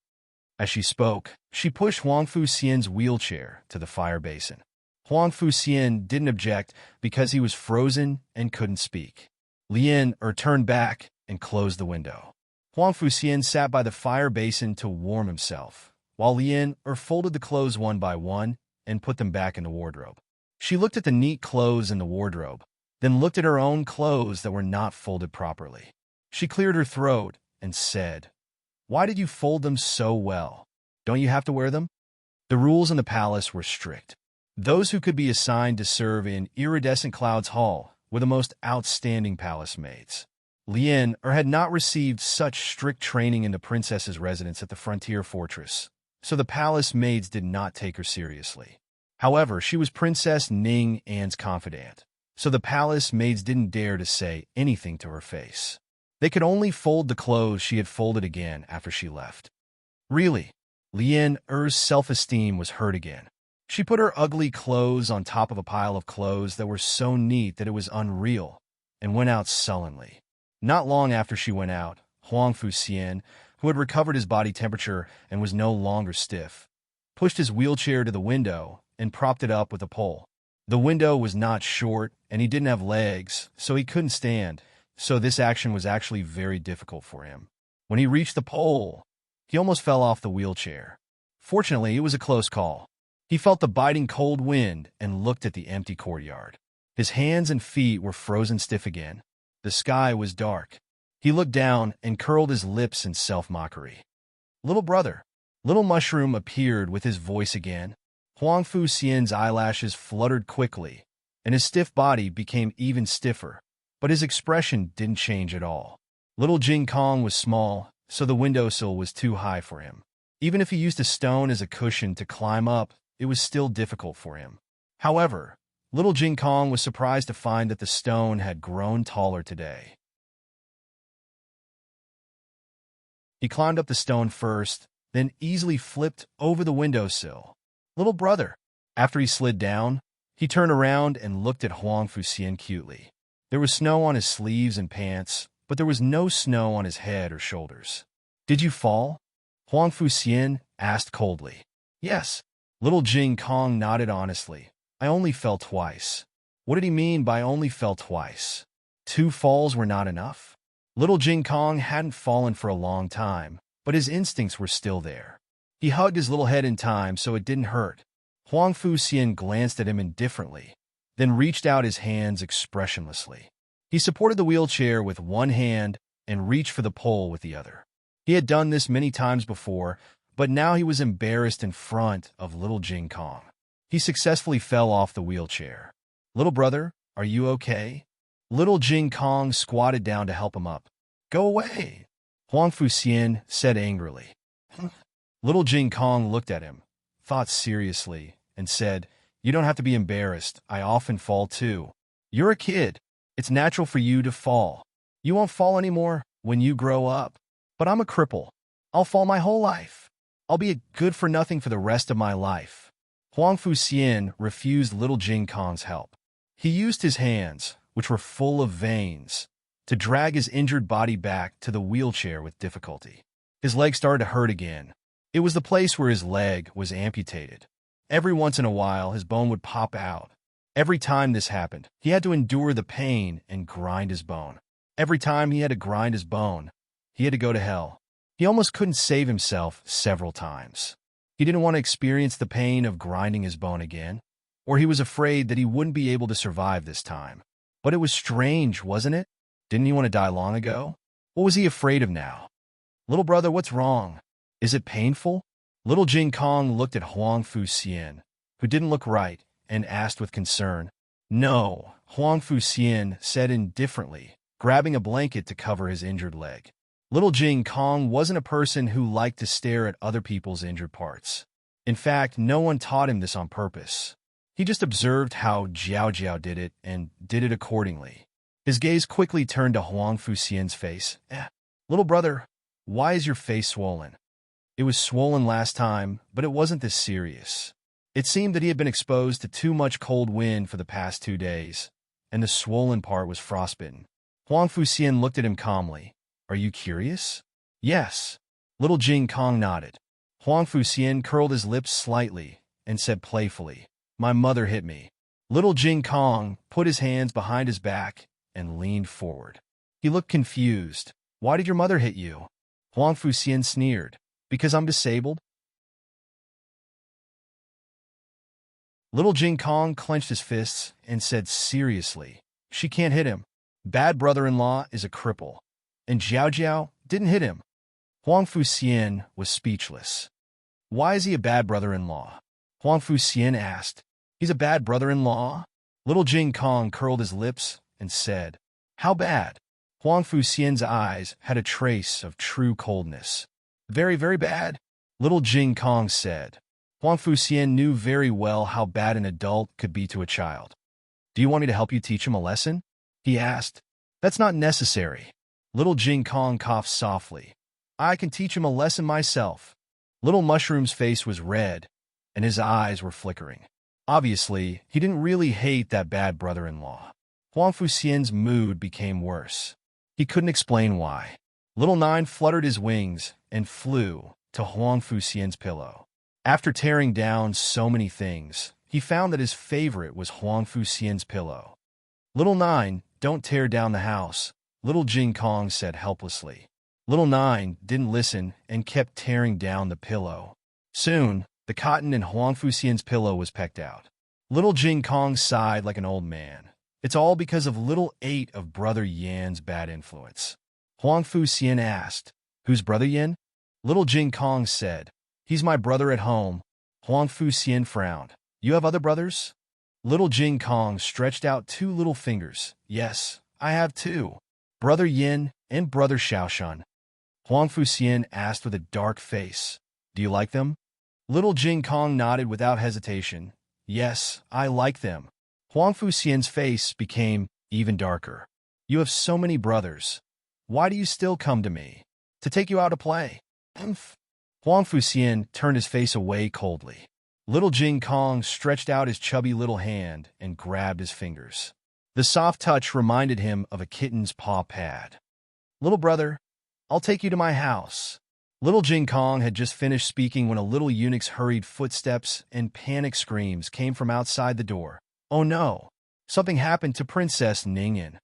As she spoke, she pushed Huang Fuxian's wheelchair to the fire basin. Huang Fuxian didn't object because he was frozen and couldn't speak. Lien turned back and closed the window. Huang Fuxian sat by the fire basin to warm himself, while Lien folded the clothes one by one and put them back in the wardrobe. She looked at the neat clothes in the wardrobe, then looked at her own clothes that were not folded properly. She cleared her throat and said, "Why did you fold them so well? Don't you have to wear them?" The rules in the palace were strict. Those who could be assigned to serve in Iridescent Clouds Hall were the most outstanding palace maids. Lien had not received such strict training in the princess's residence at the frontier fortress, so the palace maids did not take her seriously. However, she was Princess Ning An's confidant, so the palace maids didn't dare to say anything to her face. They could only fold the clothes she had folded again after she left. Really, Lien self-esteem was hurt again. She put her ugly clothes on top of a pile of clothes that were so neat that it was unreal, and went out sullenly. Not long after she went out, Huang Fuxian, who had recovered his body temperature and was no longer stiff, pushed his wheelchair to the window and propped it up with a pole. The window was not short, and he didn't have legs, so he couldn't stand, so this action was actually very difficult for him. When he reached the pole, he almost fell off the wheelchair. Fortunately, it was a close call. He felt the biting cold wind and looked at the empty courtyard. His hands and feet were frozen stiff again. The sky was dark. He looked down and curled his lips in self-mockery. "Little brother." Little Mushroom appeared with his voice again. Huang Fuxian's eyelashes fluttered quickly, and his stiff body became even stiffer, but his expression didn't change at all. Little Jing Kong was small, so the windowsill was too high for him. Even if he used a stone as a cushion to climb up, it was still difficult for him. However, little Jing Kong was surprised to find that the stone had grown taller today. He climbed up the stone first, then easily flipped over the windowsill. "Little brother." After he slid down, he turned around and looked at Huang Fuxian cutely. There was snow on his sleeves and pants, but there was no snow on his head or shoulders. "Did you fall?" Huang Fuxian asked coldly. "Yes." Little Jing Kong nodded honestly. "I only fell twice." What did he mean by only fell twice? 2 falls were not enough? Little Jing Kong hadn't fallen for a long time, but his instincts were still there. He hugged his little head in time so it didn't hurt. Huang Fuxian glanced at him indifferently, then reached out his hands expressionlessly. He supported the wheelchair with one hand and reached for the pole with the other. He had done this many times before, but now he was embarrassed in front of little Jing Kong. He successfully fell off the wheelchair. "Little brother, are you okay?" Little Jing Kong squatted down to help him up. "Go away," Huang Fuxian said angrily. Little Jing Kong looked at him, thought seriously, and said, "You don't have to be embarrassed. I often fall too. You're a kid. It's natural for you to fall. You won't fall anymore when you grow up. But I'm a cripple. I'll fall my whole life. I'll be a good-for-nothing for the rest of my life." Huang Fuxian refused little Jing Kong's help. He used his hands, which were full of veins, to drag his injured body back to the wheelchair with difficulty. His leg started to hurt again. It was the place where his leg was amputated. Every once in a while, his bone would pop out. Every time this happened, he had to endure the pain and grind his bone. Every time he had to grind his bone, he had to go to hell. He almost couldn't save himself several times. He didn't want to experience the pain of grinding his bone again, or he was afraid that he wouldn't be able to survive this time. But it was strange, wasn't it? Didn't he want to die long ago? What was he afraid of now? Little brother, what's wrong? Is it painful? Little Jing Kong looked at Huang Fuxian, who didn't look right, and asked with concern. No, Huang Fuxian said indifferently, grabbing a blanket to cover his injured leg. Little Jing Kong wasn't a person who liked to stare at other people's injured parts. In fact, no one taught him this on purpose. He just observed how Jiao Jiao did it and did it accordingly. His gaze quickly turned to Huang Fuxian's face. Little brother, why is your face swollen? It was swollen last time, but it wasn't this serious. It seemed that he had been exposed to too much cold wind for the past 2 days, and the swollen part was frostbitten. Huang Fuxian looked at him calmly. Are you curious? Yes. Little Jing Kong nodded. Huang Fuxian curled his lips slightly and said playfully, My mother hit me. Little Jing Kong put his hands behind his back and leaned forward. He looked confused. Why did your mother hit you? Huang Fuxian sneered. Because I'm disabled? Little Jing Kong clenched his fists and said seriously, She can't hit him. Bad brother-in-law is a cripple. And Jiao Jiao didn't hit him. Huang Fuxian was speechless. Why is he a bad brother-in-law? Huang Fuxian asked. He's a bad brother-in-law? Little Jing Kong curled his lips and said, How bad? Huang Fuxian's eyes had a trace of true coldness. Very, very bad, Little Jing Kong said. Huang Fuxian knew very well how bad an adult could be to a child. Do you want me to help you teach him a lesson? He asked. That's not necessary. Little Jing Kong coughed softly. I can teach him a lesson myself. Little Mushroom's face was red, and his eyes were flickering. Obviously, he didn't really hate that bad brother-in-law. Huang Fuxian's mood became worse. He couldn't explain why. Little Nine fluttered his wings and flew to Huang Fuxian's pillow. After tearing down so many things, he found that his favorite was Huang Fuxian's pillow. Little Nine, don't tear down the house, Little Jing Kong said helplessly. Little Nine didn't listen and kept tearing down the pillow. Soon, the cotton in Huang Fuxian's pillow was pecked out. Little Jing Kong sighed like an old man. It's all because of little 8 of Brother Yan's bad influence. Huang Fuxian asked, Who's Brother Yan? Little Jing Kong said, He's my brother at home. Huang Fuxian frowned. You have other brothers? Little Jing Kong stretched out 2 little fingers. Yes, I have 2. Brother Yin and Brother Xiaoshan. Huang Fuxian asked with a dark face, Do you like them? Little Jing Kong nodded without hesitation. Yes, I like them. Huang Fuxian's face became even darker. You have so many brothers. Why do you still come to me? To take you out to play? Huang Fuxian turned his face away coldly. Little Jing Kong stretched out his chubby little hand and grabbed his fingers. The soft touch reminded him of a kitten's paw pad. Little brother, I'll take you to my house. Little Jing Kong had just finished speaking when a little eunuch's hurried footsteps and panic screams came from outside the door. Oh no! Something happened to Princess Ningyan.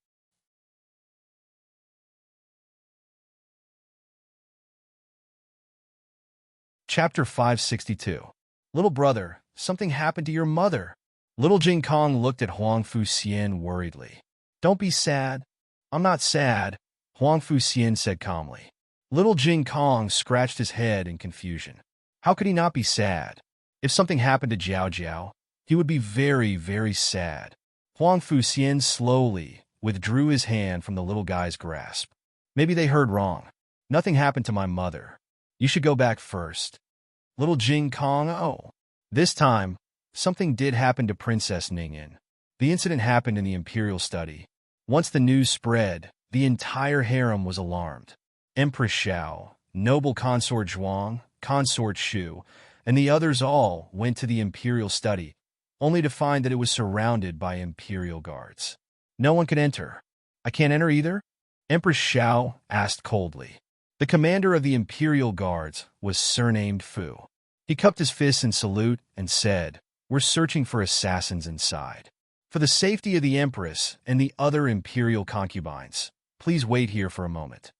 Chapter 562. Little brother, something happened to your mother. Little Jing Kong looked at Huang Fuxian worriedly. Don't be sad. I'm not sad, Huang Fuxian said calmly. Little Jing Kong scratched his head in confusion. How could he not be sad? If something happened to Jiao Jiao, he would be very, very sad. Huang Fuxian slowly withdrew his hand from the little guy's grasp. Maybe they heard wrong. Nothing happened to my mother. You should go back first. Little Jing Kong, oh. This time, something did happen to Princess Ningyan. The incident happened in the Imperial Study. Once the news spread, the entire harem was alarmed. Empress Xiao, noble consort Zhuang, consort Shu, and the others all went to the imperial study, only to find that it was surrounded by imperial guards. No one could enter. I can't enter either? Empress Xiao asked coldly. The commander of the imperial guards was surnamed Fu. He cupped his fists in salute and said, "We're searching for assassins inside. For the safety of the Empress and the other imperial concubines, please wait here for a moment."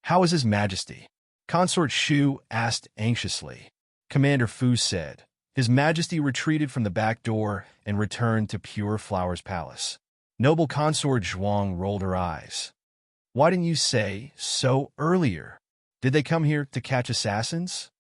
"How is His Majesty?" Consort Shu asked anxiously. Commander Fu said, "His Majesty retreated from the back door and returned to Pure Flowers Palace." Noble Consort Zhuang rolled her eyes. "Why didn't you say so earlier? Did they come here to catch assassins?"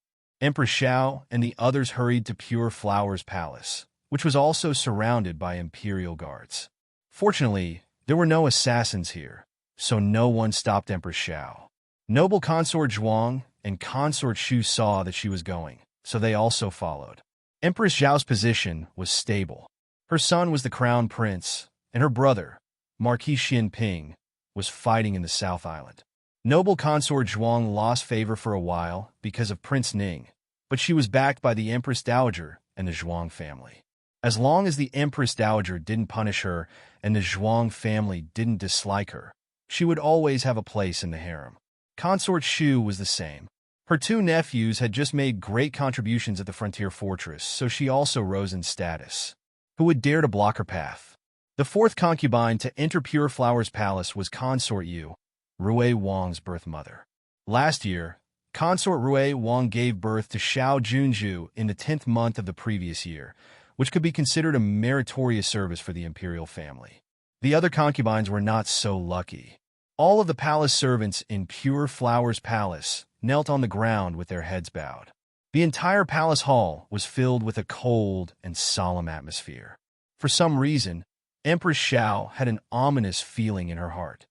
Empress Xiao and the others hurried to Pure Flowers Palace, which was also surrounded by imperial guards. Fortunately, there were no assassins here, so no one stopped Empress Xiao. Noble Consort Zhuang and Consort Shu saw that she was going, so they also followed. Empress Xiao's position was stable. Her son was the crown prince, and her brother, Marquis Xinping, was fighting in the South Island. Noble Consort Zhuang lost favor for a while because of Prince Ning, but she was backed by the Empress Dowager and the Zhuang family. As long as the Empress Dowager didn't punish her and the Zhuang family didn't dislike her, she would always have a place in the harem. Consort Shu was the same. Her two nephews had just made great contributions at the frontier fortress, so she also rose in status. Who would dare to block her path? The fourth concubine to enter Pure Flowers Palace was Consort Yu, Rui Wang's birth mother. Last year, Consort Rui Wang gave birth to Xiao Junju in the 10th month of the previous year, which could be considered a meritorious service for the imperial family. The other concubines were not so lucky. All of the palace servants in Pure Flowers Palace knelt on the ground with their heads bowed. The entire palace hall was filled with a cold and solemn atmosphere. For some reason, Empress Xiao had an ominous feeling in her heart.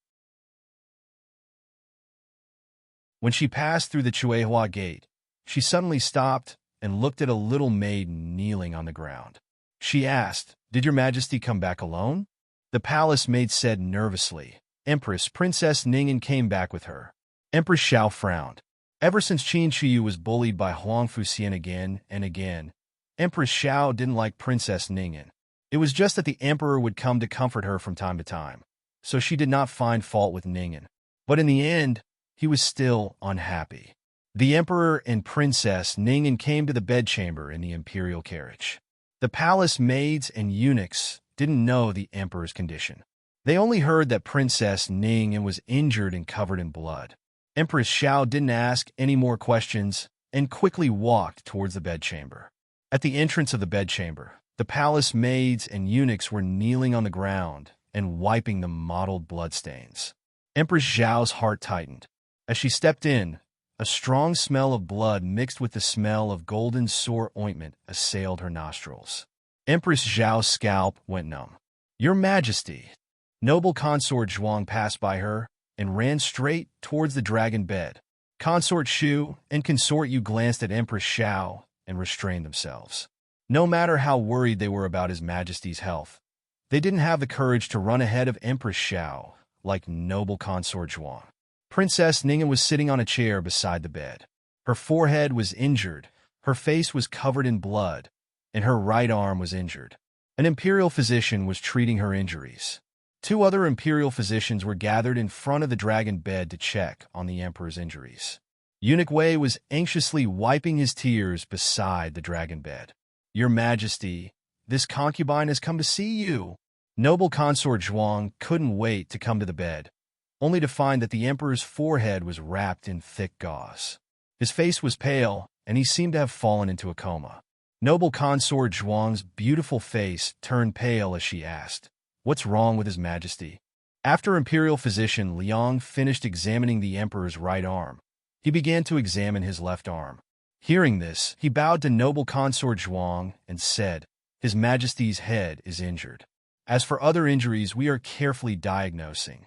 When she passed through the Chuehua gate, she suddenly stopped and looked at a little maid kneeling on the ground. She asked, "Did your Majesty come back alone?" The palace maid said nervously, "Empress Princess Ning'an came back with her." Empress Xiao frowned. Ever since Qin Shiyu was bullied by Huang Fuxian again and again, Empress Xiao didn't like Princess Ning'an. It was just that the emperor would come to comfort her from time to time, so she did not find fault with Ning'an. But in the end, he was still unhappy. The emperor and Princess Ning'an came to the bedchamber in the imperial carriage. The palace maids and eunuchs didn't know the emperor's condition. They only heard that Princess Ning'an was injured and covered in blood. Empress Xiao didn't ask any more questions and quickly walked towards the bedchamber. At the entrance of the bedchamber, the palace maids and eunuchs were kneeling on the ground and wiping the mottled bloodstains. Empress Xiao's heart tightened. As she stepped in, a strong smell of blood mixed with the smell of golden sore ointment assailed her nostrils. Empress Xiao's scalp went numb. "Your Majesty!" Noble Consort Zhuang passed by her and ran straight towards the dragon bed. Consort Shu and Consort Yu glanced at Empress Xiao and restrained themselves. No matter how worried they were about His Majesty's health, they didn't have the courage to run ahead of Empress Xiao like Noble Consort Zhuang. Princess Ning'an was sitting on a chair beside the bed. Her forehead was injured, her face was covered in blood, and her right arm was injured. An imperial physician was treating her injuries. Two other imperial physicians were gathered in front of the dragon bed to check on the emperor's injuries. Eunuch Wei was anxiously wiping his tears beside the dragon bed. "Your Majesty, this concubine has come to see you." Noble Consort Zhuang couldn't wait to come to the bed, only to find that the emperor's forehead was wrapped in thick gauze. His face was pale, and he seemed to have fallen into a coma. Noble Consort Zhuang's beautiful face turned pale as she asked, "What's wrong with His Majesty?" After imperial physician Liang finished examining the emperor's right arm, he began to examine his left arm. Hearing this, he bowed to Noble Consort Zhuang and said, "His Majesty's head is injured. As for other injuries, we are carefully diagnosing."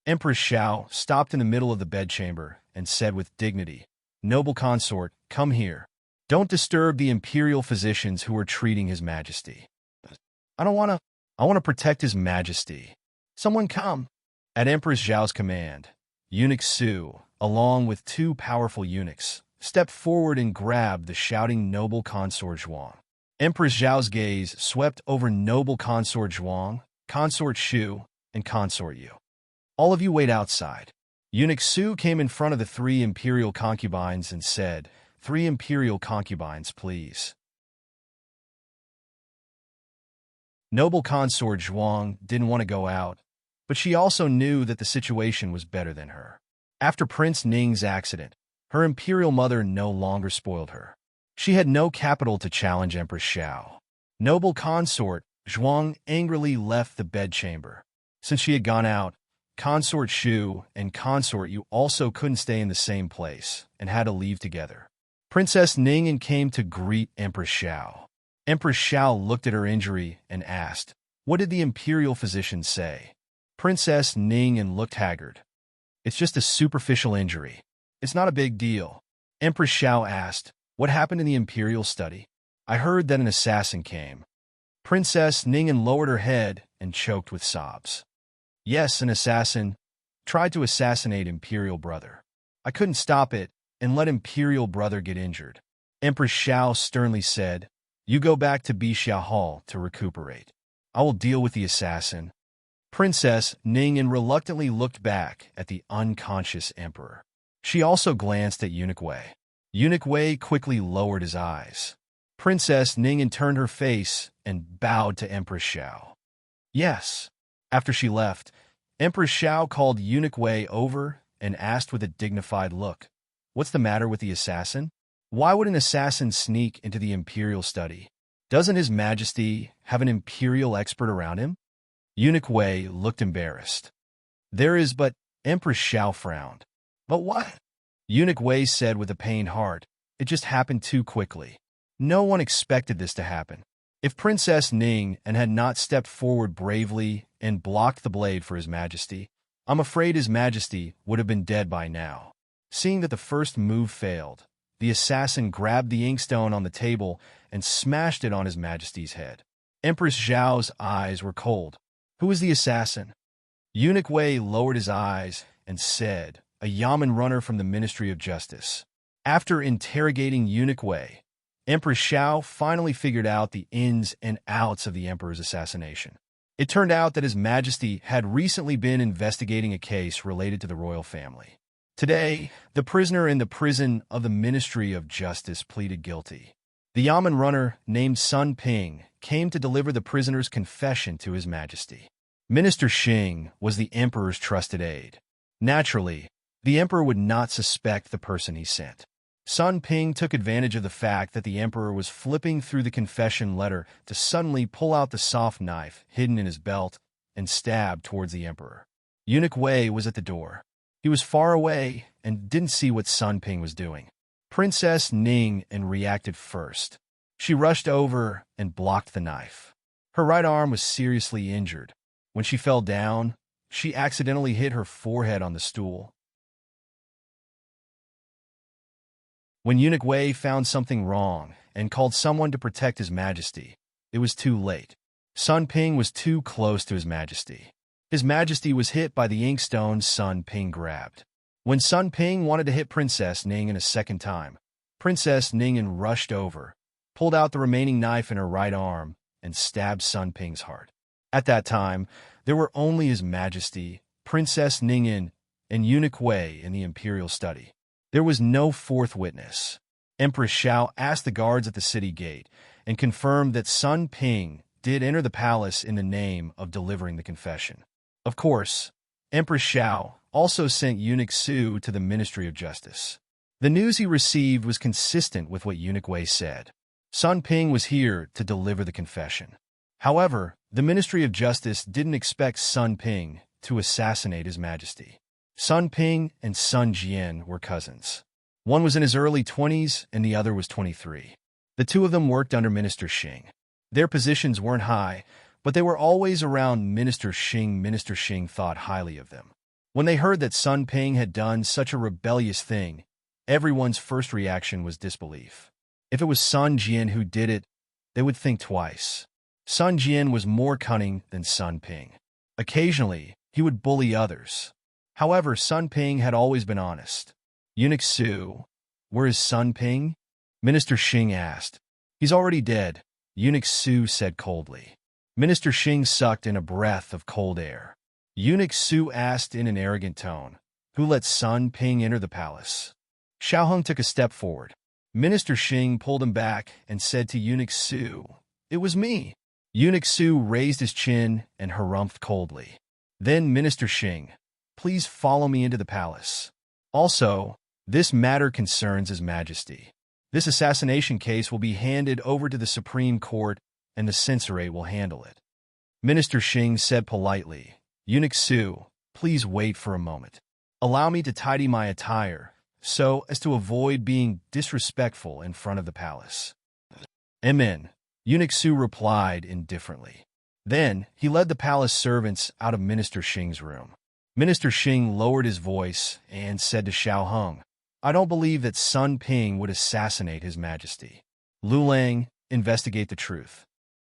Empress Xiao stopped in the middle of the bedchamber and said with dignity, "Noble consort, come here. Don't disturb the imperial physicians who are treating His Majesty." I want to protect His Majesty. Someone come." At Empress Xiao's command, Eunuch Su, along with two powerful eunuchs, stepped forward and grabbed the shouting noble consort Zhuang. Empress Zhao's gaze swept over noble consort Zhuang, consort Shu, and consort Yu. All of you wait outside. Eunuch Su came in front of the 3 imperial concubines and said, 3 imperial concubines, please. Noble consort Zhuang didn't want to go out, but she also knew that the situation was better than her. After Prince Ning's accident, her imperial mother no longer spoiled her. She had no capital to challenge Empress Xiao. Noble consort Zhuang angrily left the bedchamber. Since she had gone out, consort Shu and consort Yu also couldn't stay in the same place and had to leave together. Princess Ning came to greet Empress Xiao. Empress Xiao looked at her injury and asked, "What did the imperial physician say?" Princess Ning looked haggard. "It's just a superficial injury. It's not a big deal." Empress Xiao asked, "What happened in the imperial study?" "I heard that an assassin came." Princess Ning lowered her head and choked with sobs. "Yes, an assassin tried to assassinate imperial brother. I couldn't stop it and let imperial brother get injured." Empress Xiao sternly said, "You go back to Bixia Hall to recuperate. I will deal with the assassin." Princess Ning reluctantly looked back at the unconscious emperor. She also glanced at Eunuch Wei. Eunuch Wei quickly lowered his eyes. Princess Ning turned her face and bowed to Empress Xiao. "Yes." After she left, Empress Xiao called Eunuch Wei over and asked with a dignified look, "What's the matter with the assassin? Why would an assassin sneak into the imperial study? Doesn't His Majesty have an imperial expert around him?" Eunuch Wei looked embarrassed. "There is, but..." Empress Xiao frowned. "But what?" Eunuch Wei said with a pained heart, "It just happened too quickly. No one expected this to happen. If Princess Ning had not stepped forward bravely and blocked the blade for His Majesty, I'm afraid His Majesty would have been dead by now." Seeing that the first move failed, the assassin grabbed the inkstone on the table and smashed it on His Majesty's head. Empress Zhao's eyes were cold. "Who is the assassin?" Eunuch Wei lowered his eyes and said, "A Yamen runner from the Ministry of Justice." After interrogating Eunuch Wei, Empress Xiao finally figured out the ins and outs of the emperor's assassination. It turned out that His Majesty had recently been investigating a case related to the royal family. Today, the prisoner in the prison of the Ministry of Justice pleaded guilty. The Yamen runner, named Sun Ping, came to deliver the prisoner's confession to His Majesty. Minister Xing was the emperor's trusted aide. Naturally, the emperor would not suspect the person he sent. Sun Ping took advantage of the fact that the emperor was flipping through the confession letter to suddenly pull out the soft knife hidden in his belt and stab towards the emperor. Eunuch Wei was at the door. He was far away and didn't see what Sun Ping was doing. Princess Ning reacted first. She rushed over and blocked the knife. Her right arm was seriously injured. When she fell down, she accidentally hit her forehead on the stool. When Eunuch Wei found something wrong and called someone to protect His Majesty, it was too late. Sun Ping was too close to His Majesty. His Majesty was hit by the inkstone Sun Ping grabbed. When Sun Ping wanted to hit Princess Ning a second time, Princess Ning rushed over, pulled out the remaining knife in her right arm, and stabbed Sun Ping's heart. At that time, there were only His Majesty, Princess Ning, and Eunuch Wei in the imperial study. There was no fourth witness. Empress Xiao asked the guards at the city gate and confirmed that Sun Ping did enter the palace in the name of delivering the confession. Of course, Empress Xiao also sent Eunuch Su to the Ministry of Justice. The news he received was consistent with what Eunuch Wei said. Sun Ping was here to deliver the confession. However, the Ministry of Justice didn't expect Sun Ping to assassinate His Majesty. Sun Ping and Sun Jian were cousins. One was in his early 20s and the other was 23. The two of them worked under Minister Xing. Their positions weren't high, but they were always around Minister Xing. Minister Xing thought highly of them. When they heard that Sun Ping had done such a rebellious thing, everyone's first reaction was disbelief. If it was Sun Jian who did it, they would think twice. Sun Jian was more cunning than Sun Ping. Occasionally, he would bully others. However, Sun Ping had always been honest. Eunuch Su, Where is Sun Ping? Minister Xing asked. He's already dead, Eunuch Su said coldly. Minister Xing sucked in a breath of cold air. Eunuch Su asked in an arrogant tone, who let Sun Ping enter the palace? Xiaoheng took a step forward. Minister Xing pulled him back and said to Eunuch Su, "It was me." Eunuch Su raised his chin and harumphed coldly. Then Minister Xing, "Please follow me into the palace. Also, this matter concerns His Majesty. This assassination case will be handed over to the Supreme Court and the censorate will handle it." Minister Xing said politely, "Eunuch Su, please wait for a moment. Allow me to tidy my attire, so as to avoid being disrespectful in front of the palace." "Amen," Eunuch Su replied indifferently. Then he led the palace servants out of Minister Xing's room. Minister Xing lowered his voice and said to Xiaoheng, "I don't believe that Sun Ping would assassinate His Majesty. Lu Lang, investigate the truth."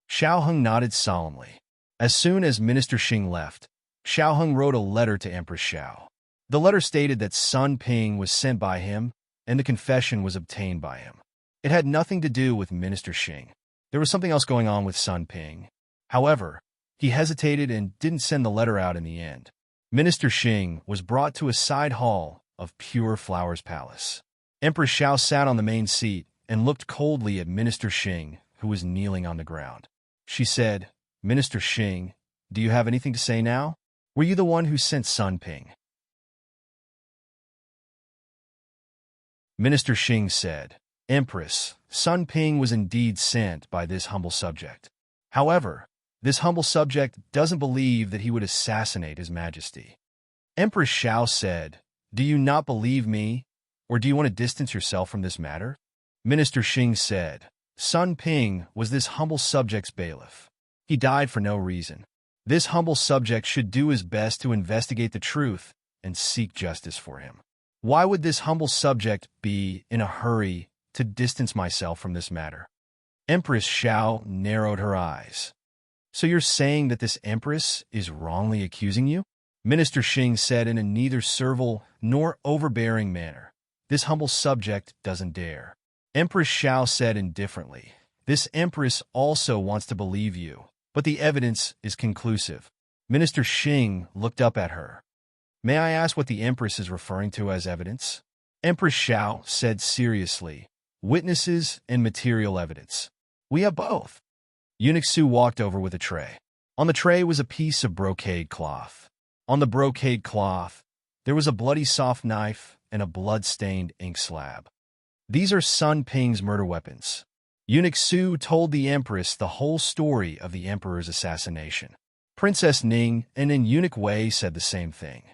Xiaoheng nodded solemnly. As soon as Minister Xing left, Xiaoheng wrote a letter to Empress Xiao. The letter stated that Sun Ping was sent by him and the confession was obtained by him. It had nothing to do with Minister Xing. There was something else going on with Sun Ping. However, he hesitated and didn't send the letter out in the end. Minister Xing was brought to a side hall of Pure Flowers Palace. Empress Xiao sat on the main seat and looked coldly at Minister Xing, who was kneeling on the ground. She said, "Minister Xing, do you have anything to say now? Were you the one who sent Sun Ping?" Minister Xing said, "Empress, Sun Ping was indeed sent by this humble subject. However, this humble subject doesn't believe that he would assassinate His Majesty." Empress Xiao said, "Do you not believe me, or do you want to distance yourself from this matter?" Minister Xing said, "Sun Ping was this humble subject's bailiff. He died for no reason. This humble subject should do his best to investigate the truth and seek justice for him. Why would this humble subject be in a hurry to distance myself from this matter?" Empress Xiao narrowed her eyes. "So you're saying that this empress is wrongly accusing you?" Minister Xing said in a neither servile nor overbearing manner, "This humble subject doesn't dare." Empress Xiao said indifferently, "This empress also wants to believe you, but the evidence is conclusive." Minister Xing looked up at her. "May I ask what the empress is referring to as evidence?" Empress Xiao said seriously, "Witnesses and material evidence. We have both." Eunuch Su walked over with a tray. On the tray was a piece of brocade cloth. On the brocade cloth, there was a bloody soft knife and a blood-stained ink slab. "These are Sun Ping's murder weapons." Eunuch Su told the empress the whole story of the emperor's assassination. Princess Ning and then Eunuch Wei said the same thing.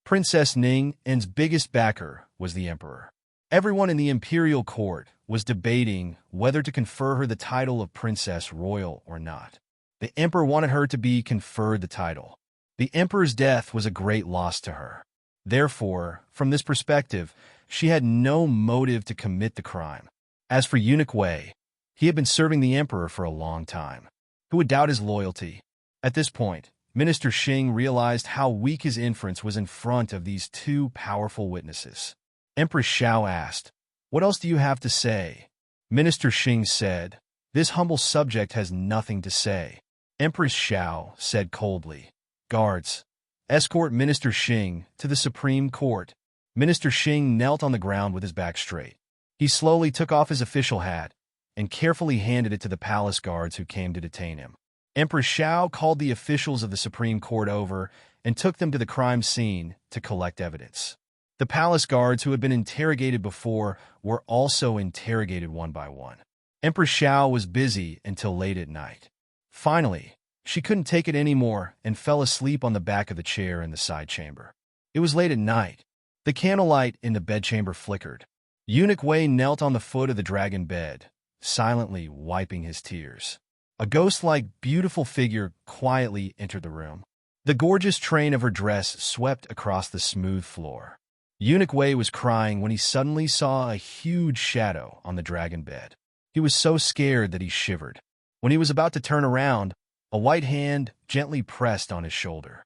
Princess Ning and's biggest backer was the emperor. Everyone in the imperial court was debating whether to confer her the title of Princess Royal or not. The emperor wanted her to be conferred the title. The emperor's death was a great loss to her. Therefore, from this perspective, she had no motive to commit the crime. As for Eunuch Wei, he had been serving the emperor for a long time. Who would doubt his loyalty? At this point, Minister Xing realized how weak his inference was in front of these two powerful witnesses. Empress Xiao asked, "What else do you have to say?" Minister Xing said, "This humble subject has nothing to say." Empress Xiao said coldly, "Guards, escort Minister Xing to the Supreme Court." Minister Xing knelt on the ground with his back straight. He slowly took off his official hat and carefully handed it to the palace guards who came to detain him. Empress Xiao called the officials of the Supreme Court over and took them to the crime scene to collect evidence. The palace guards who had been interrogated before were also interrogated one by one. Empress Xiao was busy until late at night. Finally, she couldn't take it anymore and fell asleep on the back of the chair in the side chamber. It was late at night. The candlelight in the bedchamber flickered. Eunuch Wei knelt on the foot of the dragon bed, silently wiping his tears. A ghost-like, beautiful figure quietly entered the room. The gorgeous train of her dress swept across the smooth floor. Eunuch Wei was crying when he suddenly saw a huge shadow on the dragon bed. He was so scared that he shivered. When he was about to turn around, a white hand gently pressed on his shoulder.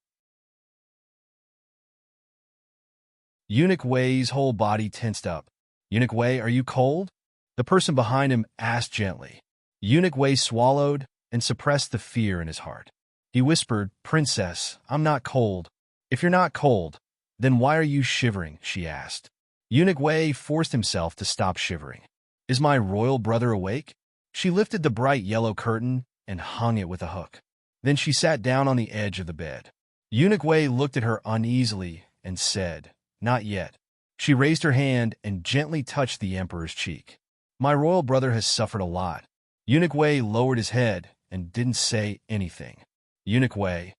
Eunuch Wei's whole body tensed up. Eunuch Wei, are you cold? The person behind him asked gently. Eunuch Wei swallowed and suppressed the fear in his heart. He whispered, Princess, I'm not cold. If you're not cold, then why are you shivering? She asked. Eunuch Wei forced himself to stop shivering. Is my royal brother awake? She lifted the bright yellow curtain and hung it with a hook. Then she sat down on the edge of the bed. Eunuch Wei looked at her uneasily and said, Not yet. She raised her hand and gently touched the emperor's cheek. My royal brother has suffered a lot. Eunuch Wei lowered his head and didn't say anything. Eunuch Wei,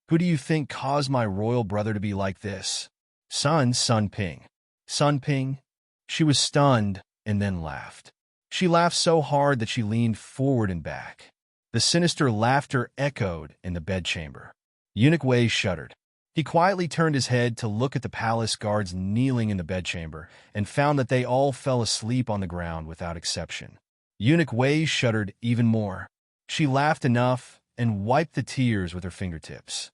who do you think caused my royal brother to be like this? Sun Ping. Sun Ping? She was stunned and then laughed. She laughed so hard that she leaned forward and back. The sinister laughter echoed in the bedchamber. Eunuch Wei shuddered. He quietly turned his head to look at the palace guards kneeling in the bedchamber and found that they all fell asleep on the ground without exception. Eunuch Wei shuddered even more. She laughed enough and wiped the tears with her fingertips.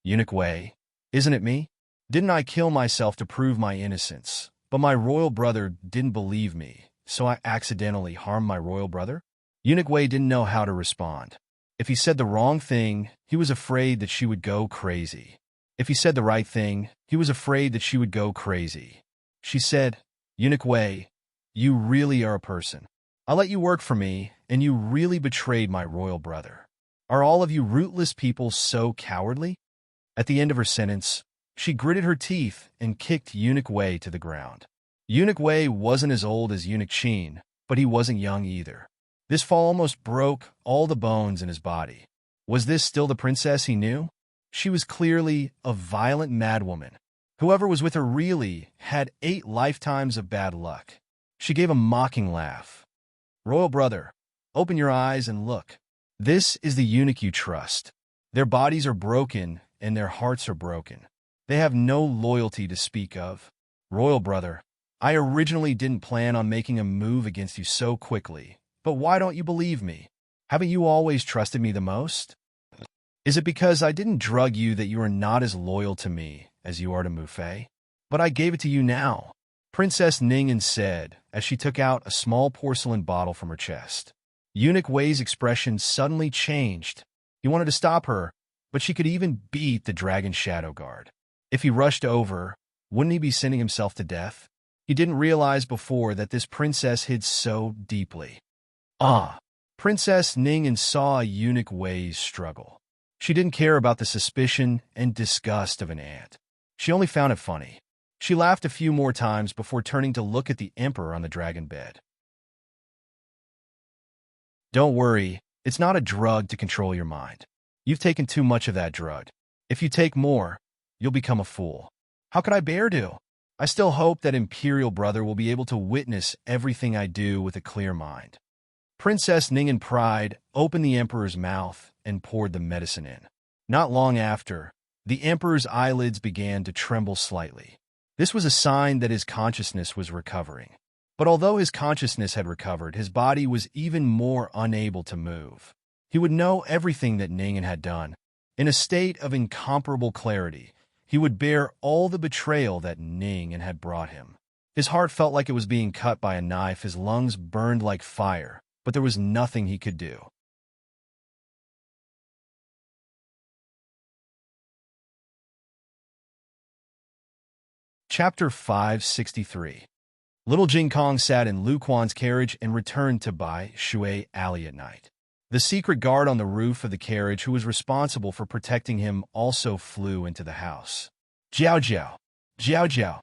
Eunuch Wei, isn't it me? Didn't I kill myself to prove my innocence? But my royal brother didn't believe me, so I accidentally harmed my royal brother? Eunuch Wei didn't know how to respond. If he said the wrong thing, he was afraid that she would go crazy. If he said the right thing, he was afraid that she would go crazy. She said, Eunuch Wei, you really are a person. I let you work for me, and you really betrayed my royal brother. Are all of you rootless people so cowardly? At the end of her sentence, she gritted her teeth and kicked Eunuch Wei to the ground. Eunuch Wei wasn't as old as Eunuch Qin, but he wasn't young either. This fall almost broke all the bones in his body. Was this still the princess he knew? She was clearly a violent madwoman. Whoever was with her really had 8 lifetimes of bad luck. She gave a mocking laugh. Royal brother, open your eyes and look. This is the eunuch you trust. Their bodies are broken and their hearts are broken. They have no loyalty to speak of. Royal brother, I originally didn't plan on making a move against you so quickly, but why don't you believe me? Haven't you always trusted me the most? Is it because I didn't drug you that you are not as loyal to me as you are to Mufei? But I gave it to you now, Princess Ning'an said as she took out a small porcelain bottle from her chest. Eunuch Wei's expression suddenly changed. He wanted to stop her, but she could even beat the dragon shadow guard. If he rushed over, wouldn't he be sending himself to death? He didn't realize before that this princess hid so deeply. Princess Ning'an saw Eunuch Wei's struggle. She didn't care about the suspicion and disgust of an ant. She only found it funny. She laughed a few more times before turning to look at the emperor on the dragon bed. Don't worry, it's not a drug to control your mind. You've taken too much of that drug. If you take more, you'll become a fool. How could I bear to? I still hope that Imperial Brother will be able to witness everything I do with a clear mind. Princess Ning'an Pride opened the emperor's mouth and poured the medicine in. Not long after, the emperor's eyelids began to tremble slightly. This was a sign that his consciousness was recovering. But although his consciousness had recovered, his body was even more unable to move. He would know everything that Ning'an had done. In a state of incomparable clarity, he would bear all the betrayal that Ning'an had brought him. His heart felt like it was being cut by a knife, his lungs burned like fire, but there was nothing he could do. Chapter 563. Little Jing Kong sat in Lu Quan's carriage and returned to Bai Shui Alley at night. The secret guard on the roof of the carriage who was responsible for protecting him also flew into the house. Jiao Jiao! Jiao Jiao!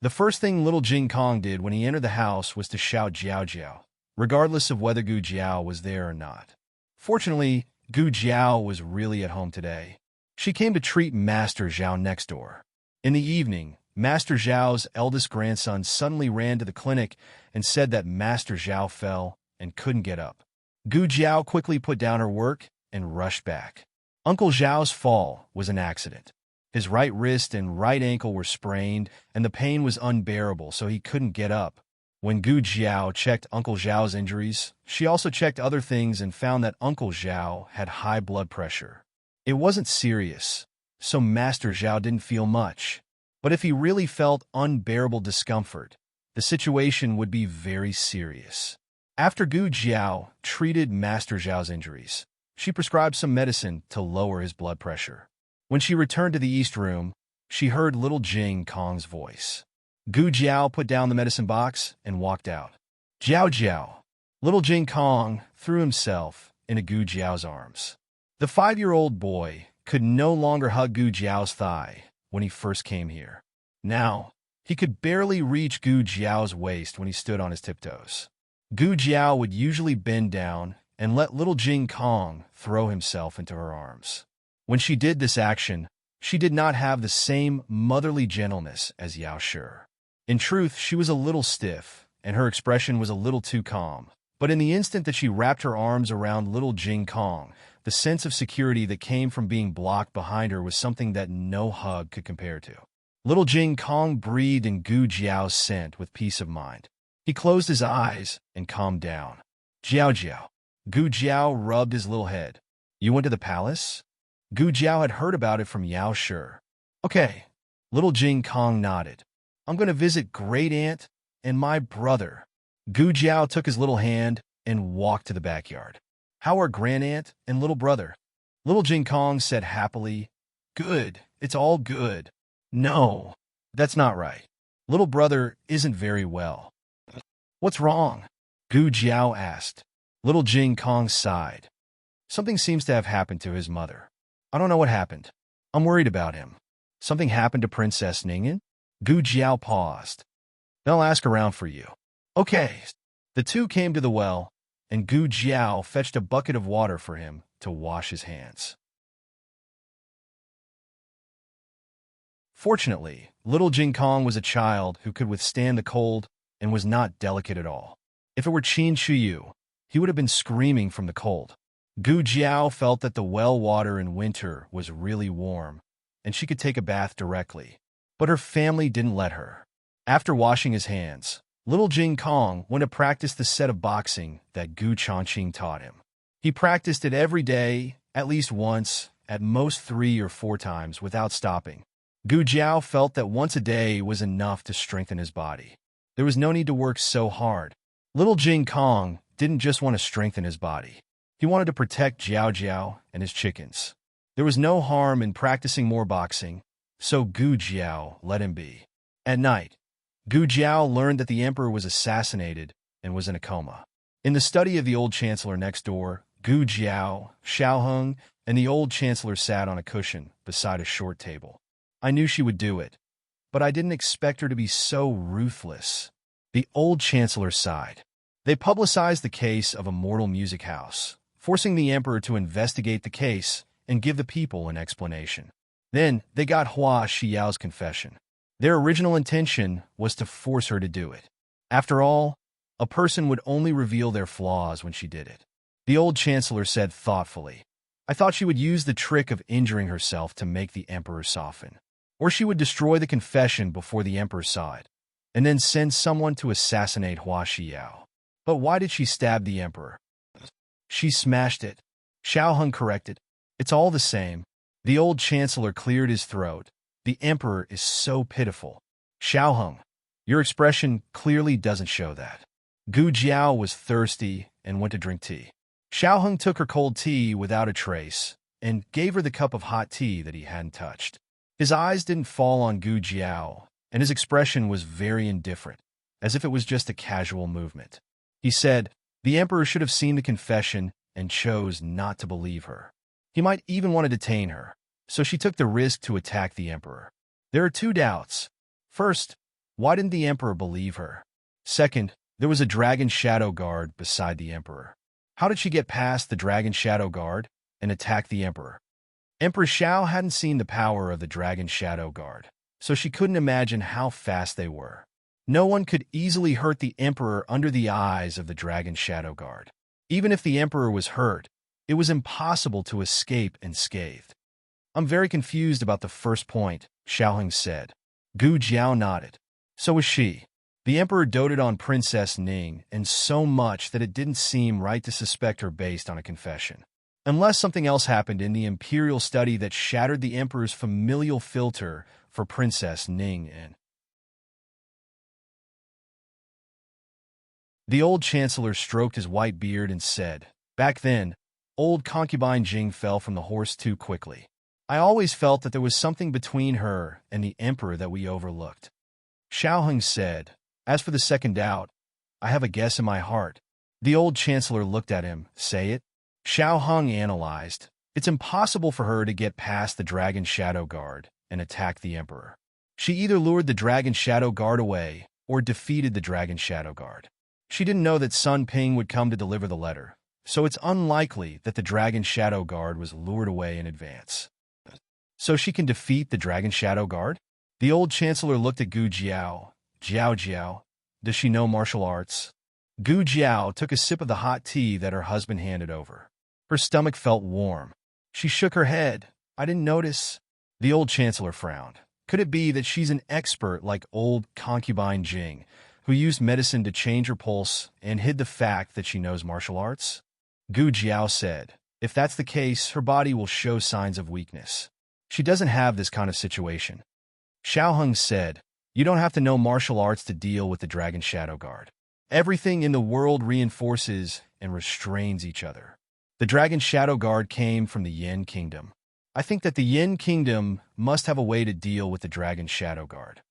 The first thing little Jing Kong did when he entered the house was to shout Jiao Jiao, regardless of whether Gu Jiao was there or not. Fortunately, Gu Jiao was really at home today. She came to treat Master Zhao next door. In the evening, Master Zhao's eldest grandson suddenly ran to the clinic and said that Master Zhao fell and couldn't get up. Gu Jiao quickly put down her work and rushed back. Uncle Zhao's fall was an accident. His right wrist and right ankle were sprained, and the pain was unbearable, so he couldn't get up. When Gu Jiao checked Uncle Zhao's injuries, she also checked other things and found that Uncle Zhao had high blood pressure. It wasn't serious, so Master Zhao didn't feel much. But if he really felt unbearable discomfort, the situation would be very serious. After Gu Jiao treated Master Zhao's injuries, she prescribed some medicine to lower his blood pressure. When she returned to the East Room, she heard little Jing Kong's voice. Gu Jiao put down the medicine box and walked out. Jiao Jiao. Little Jing Kong threw himself into Gu Jiao's arms. The 5-year-old boy could no longer hug Gu Jiao's thigh when he first came here. Now, he could barely reach Gu Jiao's waist when he stood on his tiptoes. Gu Jiao would usually bend down and let little Jing Kong throw himself into her arms. When she did this action, she did not have the same motherly gentleness as Yao Shi. In truth, she was a little stiff, and her expression was a little too calm. But in the instant that she wrapped her arms around little Jing Kong, the sense of security that came from being blocked behind her was something that no hug could compare to. Little Jing Kong breathed in Gu Jiao's scent with peace of mind. He closed his eyes and calmed down. Jiao Jiao. Gu Jiao rubbed his little head. You went to the palace? Gu Jiao had heard about it from Yao Shi. Okay. Little Jing Kong nodded. I'm going to visit Great Aunt and my brother. Gu Jiao took his little hand and walked to the backyard. How are Grand Aunt and little brother? Little Jing Kong said happily, Good. It's all good. No, that's not right. Little brother isn't very well. What's wrong? Gu Jiao asked. Little Jing Kong sighed. Something seems to have happened to his mother. I don't know what happened. I'm worried about him. Something happened to Princess Ningyan? Gu Jiao paused. They'll ask around for you. Okay. The two came to the well, and Gu Jiao fetched a bucket of water for him to wash his hands. Fortunately, little Jing Kong was a child who could withstand the cold and was not delicate at all. If it were Qin Shuyu, he would have been screaming from the cold. Gu Jiao felt that the well water in winter was really warm, and she could take a bath directly. But her family didn't let her. After washing his hands, little Jing Kong went to practice the set of boxing that Gu Chongqing taught him. He practiced it every day, at least once, at most 3 or 4 times without stopping. Gu Jiao felt that once a day was enough to strengthen his body. There was no need to work so hard. Little Jing Kong didn't just want to strengthen his body. He wanted to protect Jiao Jiao and his chickens. There was no harm in practicing more boxing, so Gu Jiao let him be. At night, Gu Jiao learned that the emperor was assassinated and was in a coma. In the study of the old chancellor next door, Gu Jiao, Xiaoheng, and the old chancellor sat on a cushion beside a short table. I knew she would do it, but I didn't expect her to be so ruthless. The old chancellor sighed. They publicized the case of a mortal music house, forcing the emperor to investigate the case and give the people an explanation. Then they got Hua Xiao's confession. Their original intention was to force her to do it. After all, a person would only reveal their flaws when she did it. The old chancellor said thoughtfully, I thought she would use the trick of injuring herself to make the emperor soften. Or she would destroy the confession before the emperor saw it, and then send someone to assassinate Hua Xiao. But why did she stab the emperor? She smashed it. Xiaoheng corrected. It's all the same. The old chancellor cleared his throat. The emperor is so pitiful. Xiaoheng, your expression clearly doesn't show that. Gu Jiao was thirsty and went to drink tea. Xiaoheng took her cold tea without a trace and gave her the cup of hot tea that he hadn't touched. His eyes didn't fall on Gu Jiao, and his expression was very indifferent, as if it was just a casual movement. He said, the emperor should have seen the confession and chose not to believe her. He might even want to detain her, so she took the risk to attack the emperor. There are 2 doubts. First, why didn't the emperor believe her? Second, there was a dragon shadow guard beside the emperor. How did she get past the dragon shadow guard and attack the emperor? Empress Xiao hadn't seen the power of the dragon shadow guard, so she couldn't imagine how fast they were. No one could easily hurt the emperor under the eyes of the dragon shadow guard. Even if the emperor was hurt, it was impossible to escape unscathed. I'm very confused about the first point, Xiaoheng said. Gu Jiao nodded. So was she. The emperor doted on Princess Ning, and so much that it didn't seem right to suspect her based on a confession. Unless something else happened in the imperial study that shattered the emperor's familial filter for Princess Ning and The old chancellor stroked his white beard and said, "Back then, old concubine Jing fell from the horse too quickly. I always felt that there was something between her and the emperor that we overlooked." Xiao Heng said, "As for the second doubt, I have a guess in my heart." The old chancellor looked at him. "Say it." Xiao Heng analyzed. It's impossible for her to get past the Dragon Shadow Guard and attack the emperor. She either lured the Dragon Shadow Guard away or defeated the Dragon Shadow Guard. She didn't know that Sun Ping would come to deliver the letter, so it's unlikely that the Dragon Shadow Guard was lured away in advance. So she can defeat the Dragon Shadow Guard? The old chancellor looked at Gu Jiao. Jiao, does she know martial arts? Gu Jiao took a sip of the hot tea that her husband handed over. Her stomach felt warm. She shook her head. "I didn't notice." The old chancellor frowned. Could it be that she's an expert like old concubine Jing, who used medicine to change her pulse and hid the fact that she knows martial arts? Gu Jiao said, "If that's the case, her body will show signs of weakness. She doesn't have this kind of situation." Xiao Heng said, "You don't have to know martial arts to deal with the Dragon Shadow Guard. Everything in the world reinforces and restrains each other. The Dragon Shadow Guard came from the Yin Kingdom. I think that the Yin Kingdom must have a way to deal with the Dragon Shadow Guard."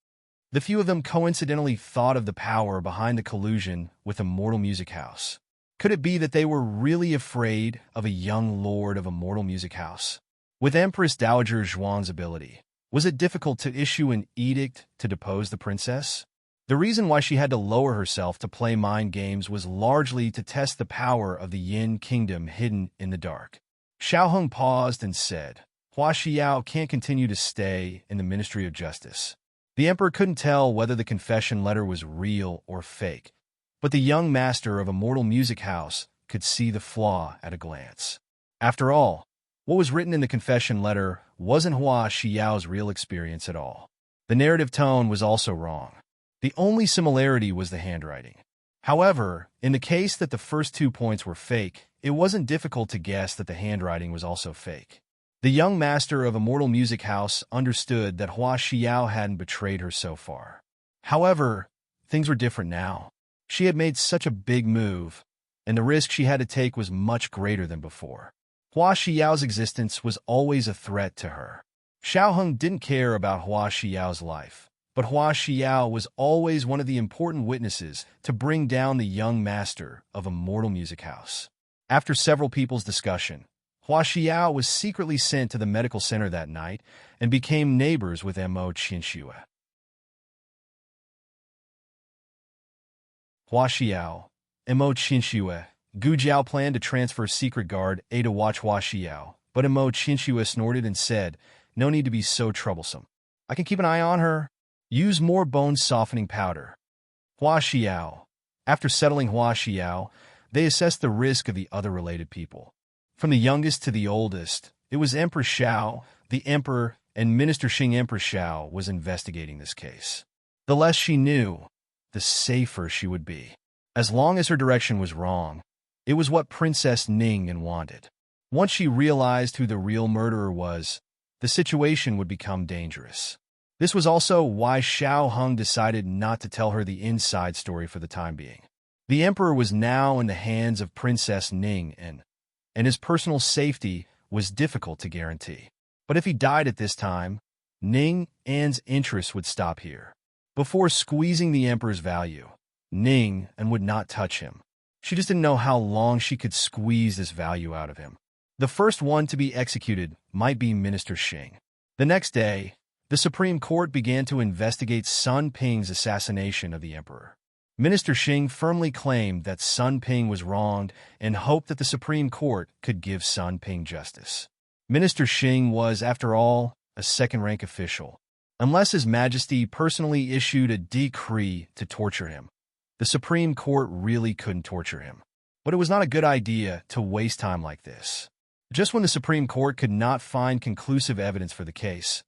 The few of them coincidentally thought of the power behind the collusion with Immortal Music House. Could it be that they were really afraid of a young lord of Immortal Music House? With Empress Dowager Zhuang's ability, was it difficult to issue an edict to depose the princess? The reason why she had to lower herself to play mind games was largely to test the power of the Yin Kingdom hidden in the dark. Xiao Heng paused and said, "Hua Xiao can't continue to stay in the Ministry of Justice." The emperor couldn't tell whether the confession letter was real or fake, but the young master of Immortal Music House could see the flaw at a glance. After all, what was written in the confession letter wasn't Hua Xiao's real experience at all. The narrative tone was also wrong. The only similarity was the handwriting. However, in the case that the first 2 points were fake, it wasn't difficult to guess that the handwriting was also fake. The young master of Immortal Music House understood that Hua Xiao hadn't betrayed her so far. However, things were different now. She had made such a big move, and the risk she had to take was much greater than before. Hua Xiao's existence was always a threat to her. Xiao Heng didn't care about Hua Xiao's life, but Hua Xiao was always one of the important witnesses to bring down the young master of Immortal Music House. After several people's discussion, Hua Xiao was secretly sent to the medical center that night and became neighbors with Mo Qinxue. Hua Xiao, Mo Qinxue, Gu Jiao planned to transfer secret guard A to watch Hua Xiao, but Mo Qinxue snorted and said, "No need to be so troublesome. I can keep an eye on her. Use more bone-softening powder." Hua Xiao. After settling Hua Xiao, they assessed the risk of the other related people. From the youngest to the oldest, it was Empress Xiao, the emperor, and Minister Xing. Empress Xiao was investigating this case. The less she knew, the safer she would be. As long as her direction was wrong, it was what Princess Ning wanted. Once she realized who the real murderer was, the situation would become dangerous. This was also why Xiao Heng decided not to tell her the inside story for the time being. The emperor was now in the hands of Princess Ning, and his personal safety was difficult to guarantee. But if he died at this time, Ning An's interest would stop here. Before squeezing the emperor's value, Ning An would not touch him. She just didn't know how long she could squeeze this value out of him. The first one to be executed might be Minister Xing. The next day, the Supreme Court began to investigate Sun Ping's assassination of the emperor. Minister Xing firmly claimed that Sun Ping was wronged and hoped that the Supreme Court could give Sun Ping justice. Minister Xing was, after all, a second-rank official. Unless His Majesty personally issued a decree to torture him, the Supreme Court really couldn't torture him. But it was not a good idea to waste time like this. Just when the Supreme Court could not find conclusive evidence for the case,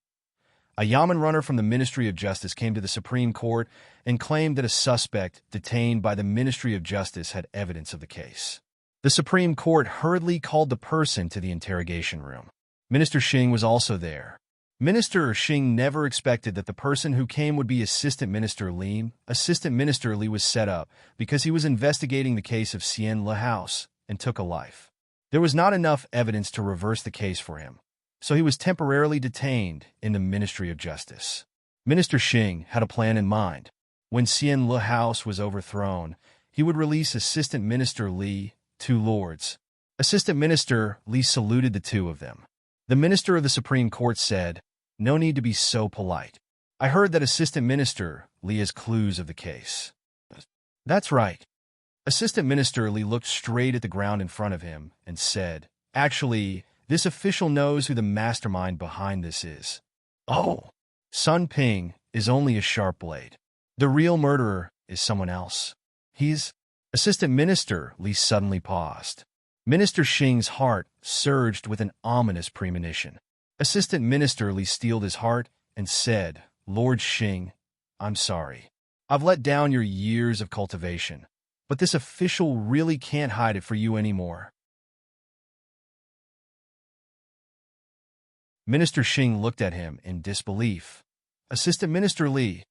a Yamen runner from the Ministry of Justice came to the Supreme Court and claimed that a suspect detained by the Ministry of Justice had evidence of the case. The Supreme Court hurriedly called the person to the interrogation room. Minister Xing was also there. Minister Xing never expected that the person who came would be Assistant Minister Li. Assistant Minister Li was set up because he was investigating the case of Xian Le House and took a life. There was not enough evidence to reverse the case for him, so he was temporarily detained in the Ministry of Justice. Minister Xing had a plan in mind. When Xian Le House was overthrown, he would release Assistant Minister Li, two lords. Assistant Minister Li saluted the two of them. The Minister of the Supreme Court said, "No need to be so polite. I heard that Assistant Minister Li has clues of the case." "That's right." Assistant Minister Li looked straight at the ground in front of him and said, "Actually, this official knows who the mastermind behind this is." "Oh, Sun Ping is only a sharp blade. The real murderer is someone else. He's—" Assistant Minister Li suddenly paused. Minister Xing's heart surged with an ominous premonition. Assistant Minister Li steeled his heart and said, "Lord Xing, I'm sorry. I've let down your years of cultivation, but this official really can't hide it for you anymore." Minister Xing looked at him in disbelief. Assistant Minister Li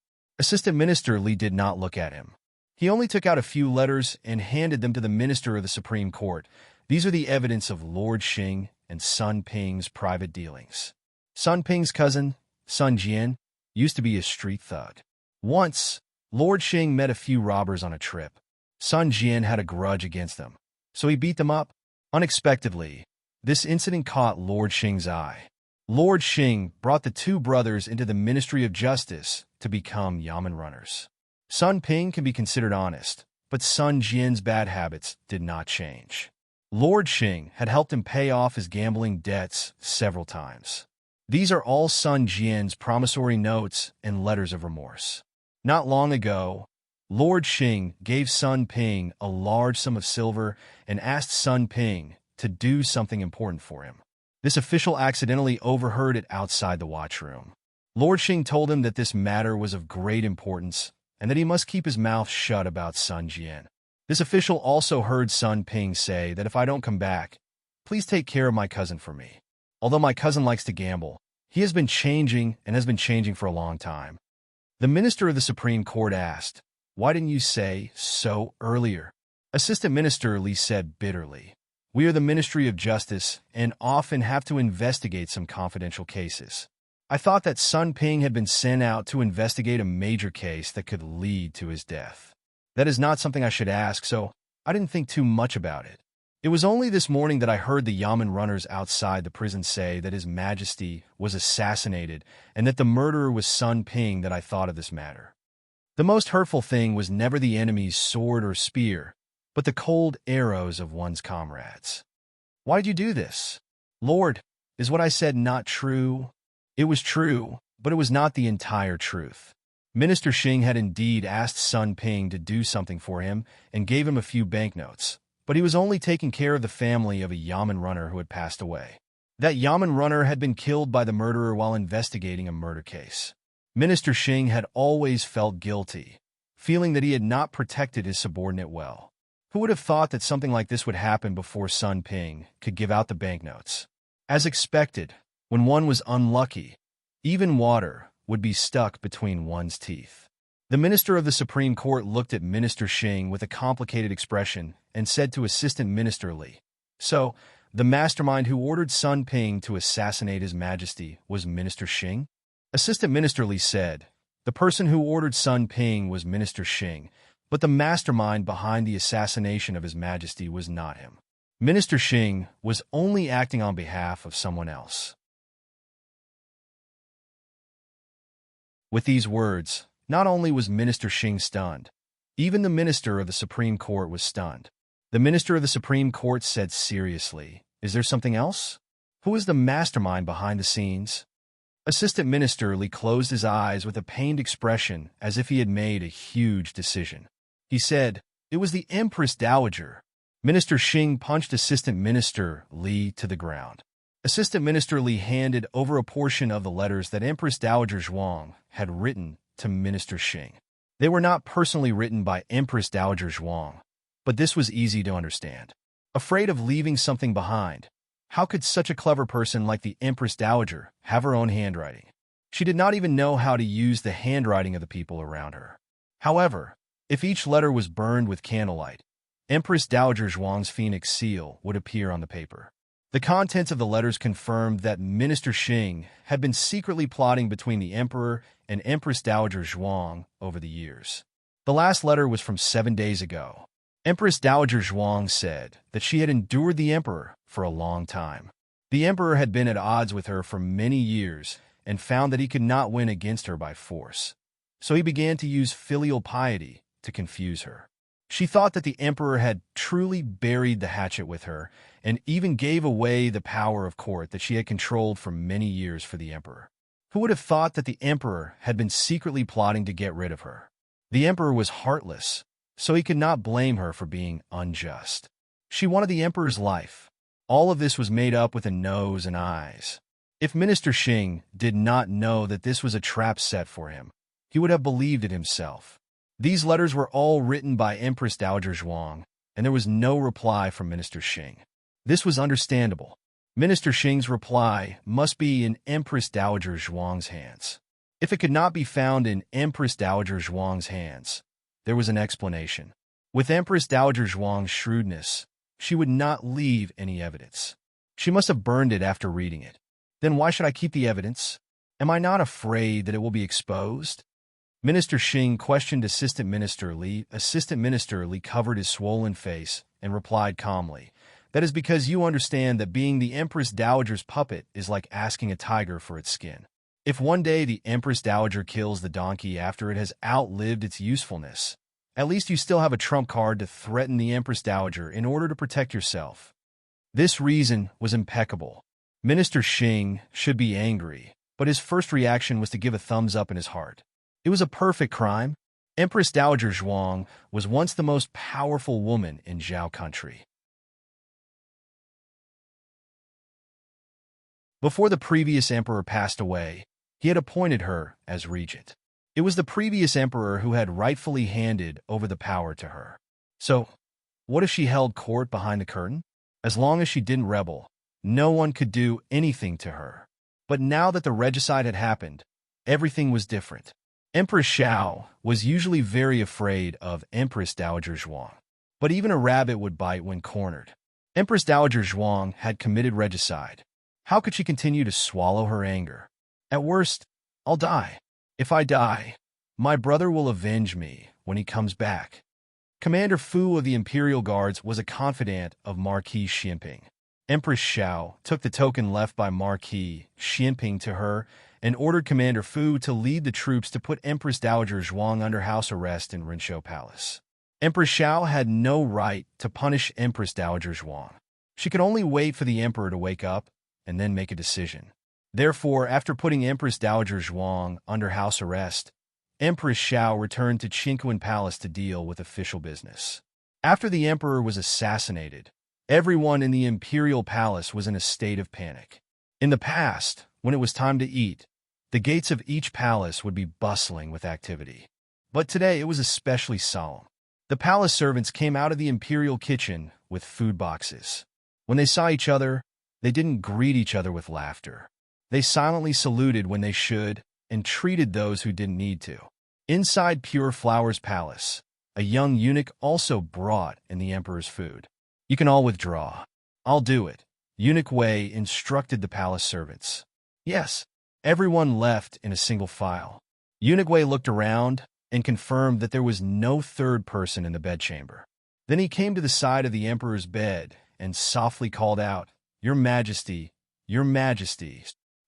did not look at him. He only took out a few letters and handed them to the Minister of the Supreme Court. These are the evidence of Lord Xing and Sun Ping's private dealings. Sun Ping's cousin, Sun Jian, used to be a street thug. Once, Lord Xing met a few robbers on a trip. Sun Jian had a grudge against them, so he beat them up. Unexpectedly, this incident caught Lord Xing's eye. Lord Xing brought the two brothers into the Ministry of Justice to become yamen runners. Sun Ping can be considered honest, but Sun Jian's bad habits did not change. Lord Xing had helped him pay off his gambling debts several times. These are all Sun Jian's promissory notes and letters of remorse. Not long ago, Lord Xing gave Sun Ping a large sum of silver and asked Sun Ping to do something important for him. This official accidentally overheard it outside the watchroom. Lord Xing told him that this matter was of great importance and that he must keep his mouth shut about Sun Jian. This official also heard Sun Ping say that if I don't come back, please take care of my cousin for me. Although my cousin likes to gamble, he has been changing and has been changing for a long time. The Minister of the Supreme Court asked, "Why didn't you say so earlier?" Assistant Minister Li said bitterly, "We are the Ministry of Justice and often have to investigate some confidential cases. I thought that Sun Ping had been sent out to investigate a major case that could lead to his death. That is not something I should ask, so I didn't think too much about it. It was only this morning that I heard the yamen runners outside the prison say that His Majesty was assassinated and that the murderer was Sun Ping that I thought of this matter. The most hurtful thing was never the enemy's sword or spear, but the cold arrows of one's comrades. Why'd you do this? Lord, is what I said not true?" It was true, but it was not the entire truth. Minister Xing had indeed asked Sun Ping to do something for him and gave him a few banknotes, but he was only taking care of the family of a yamen runner who had passed away. That yamen runner had been killed by the murderer while investigating a murder case. Minister Xing had always felt guilty, feeling that he had not protected his subordinate well. Who would have thought that something like this would happen before Sun Ping could give out the banknotes? As expected, when one was unlucky, even water would be stuck between one's teeth. The Minister of the Supreme Court looked at Minister Xing with a complicated expression and said to Assistant Minister Li, "So, the mastermind who ordered Sun Ping to assassinate His Majesty was Minister Xing?" Assistant Minister Li said, "The person who ordered Sun Ping was Minister Xing, but the mastermind behind the assassination of His Majesty was not him. Minister Xing was only acting on behalf of someone else." With these words, not only was Minister Xing stunned, even the Minister of the Supreme Court was stunned. The Minister of the Supreme Court said seriously, "Is there something else? Who is the mastermind behind the scenes?" Assistant Minister Li closed his eyes with a pained expression as if he had made a huge decision. He said, "It was the Empress Dowager." Minister Xing punched Assistant Minister Li to the ground. Assistant Minister Li handed over a portion of the letters that Empress Dowager Zhuang had written to Minister Xing. They were not personally written by Empress Dowager Zhuang, but this was easy to understand. Afraid of leaving something behind, How could such a clever person like the Empress Dowager have her own handwriting? She did not even know how to use the handwriting of the people around her. However, if each letter was burned with candlelight, Empress Dowager Zhuang's phoenix seal would appear on the paper. The contents of the letters confirmed that Minister Xing had been secretly plotting between the Emperor and Empress Dowager Zhuang over the years. The last letter was from 7 days ago. Empress Dowager Zhuang said that she had endured the Emperor for a long time. The Emperor had been at odds with her for many years and found that he could not win against her by force. So he began to use filial piety to confuse her. She thought that the Emperor had truly buried the hatchet with her and even gave away the power of court that she had controlled for many years for the Emperor. Who would have thought that the Emperor had been secretly plotting to get rid of her? The Emperor was heartless, so he could not blame her for being unjust. She wanted the Emperor's life. All of this was made up with a nose and eyes. If Minister Xing did not know that this was a trap set for him, he would have believed it himself. These letters were all written by Empress Dowager Zhuang, and there was no reply from Minister Xing. This was understandable. Minister Xing's reply must be in Empress Dowager Zhuang's hands. If it could not be found in Empress Dowager Zhuang's hands, there was an explanation. With Empress Dowager Zhuang's shrewdness, she would not leave any evidence. She must have burned it after reading it. Then why should I keep the evidence? Am I not afraid that it will be exposed? Minister Xing questioned Assistant Minister Li. Assistant Minister Li covered his swollen face and replied calmly, "That is because you understand that being the Empress Dowager's puppet is like asking a tiger for its skin. If one day the Empress Dowager kills the donkey after it has outlived its usefulness, at least you still have a trump card to threaten the Empress Dowager in order to protect yourself." This reason was impeccable. Minister Xing should be angry, but his first reaction was to give a thumbs up in his heart. It was a perfect crime. Empress Dowager Zhuang was once the most powerful woman in Zhao country. Before the previous emperor passed away, he had appointed her as regent. It was the previous emperor who had rightfully handed over the power to her. So, what if she held court behind the curtain? As long as she didn't rebel, no one could do anything to her. But now that the regicide had happened, everything was different. Empress Xiao was usually very afraid of Empress Dowager Zhuang, but even a rabbit would bite when cornered. Empress Dowager Zhuang had committed regicide. How could she continue to swallow her anger? At worst, I'll die. If I die, my brother will avenge me when he comes back. Commander Fu of the Imperial Guards was a confidant of Marquis Xianping. Empress Xiao took the token left by Marquis Xianping to her and ordered Commander Fu to lead the troops to put Empress Dowager Zhuang under house arrest in Rinshou Palace. Empress Xiao had no right to punish Empress Dowager Zhuang. She could only wait for the emperor to wake up and then make a decision. Therefore, after putting Empress Dowager Zhuang under house arrest, Empress Xiao returned to Qingquan Palace to deal with official business. After the emperor was assassinated, everyone in the imperial palace was in a state of panic. In the past, when it was time to eat, the gates of each palace would be bustling with activity. But today it was especially solemn. The palace servants came out of the imperial kitchen with food boxes. When they saw each other, they didn't greet each other with laughter. They silently saluted when they should and treated those who didn't need to. Inside Pure Flower's palace, a young eunuch also brought in the emperor's food. "You can all withdraw. I'll do it," Eunuch Wei instructed the palace servants. Yes, everyone left in a single file. Eunuch Wei looked around and confirmed that there was no third person in the bedchamber. Then he came to the side of the emperor's bed and softly called out, "Your Majesty, Your Majesty."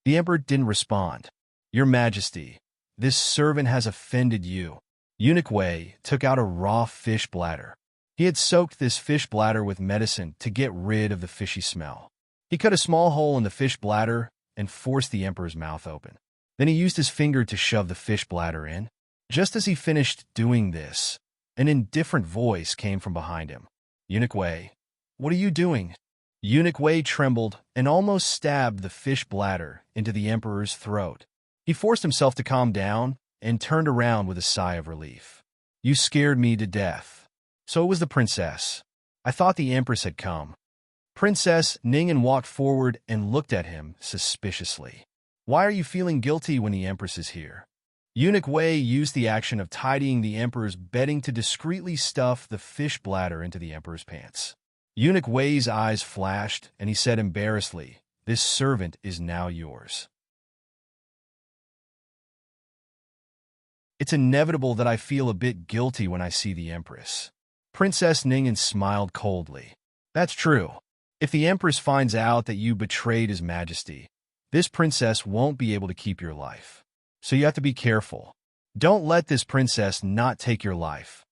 The emperor didn't respond. "Your Majesty, this servant has offended you." Eunuch Wei took out a raw fish bladder. He had soaked this fish bladder with medicine to get rid of the fishy smell. He cut a small hole in the fish bladder and forced the emperor's mouth open. Then he used his finger to shove the fish bladder in. Just as he finished doing this, an indifferent voice came from behind him. "Eunuch Wei, what are you doing?" Eunuch Wei trembled and almost stabbed the fish bladder into the emperor's throat. He forced himself to calm down and turned around with a sigh of relief. "You scared me to death." So it was the princess. I thought the empress had come. Princess Ningen walked forward and looked at him suspiciously. Why are you feeling guilty when the Empress is here? Eunuch Wei used the action of tidying the Emperor's bedding to discreetly stuff the fish bladder into the Emperor's pants. Eunuch Wei's eyes flashed, and he said embarrassedly, "This servant is now yours." It's inevitable that I feel a bit guilty when I see the Empress. Princess Ningen smiled coldly. That's true. If the Empress finds out that you betrayed His Majesty, this princess won't be able to keep your life. So you have to be careful. Don't let this princess not take your life.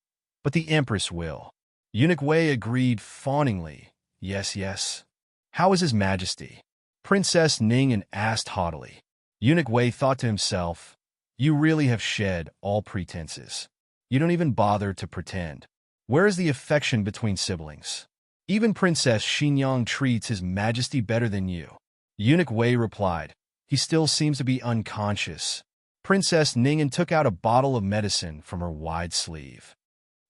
But the Empress will. Eunuch Wei agreed fawningly. Yes, yes. How is His Majesty? Princess Ningen asked haughtily. Eunuch Wei thought to himself, you really have shed all pretenses. You don't even bother to pretend. Where is the affection between siblings? Even Princess Xinyang treats His Majesty better than you. Eunuch Wei replied. He still seems to be unconscious. Princess Ningen took out a bottle of medicine from her wide sleeve.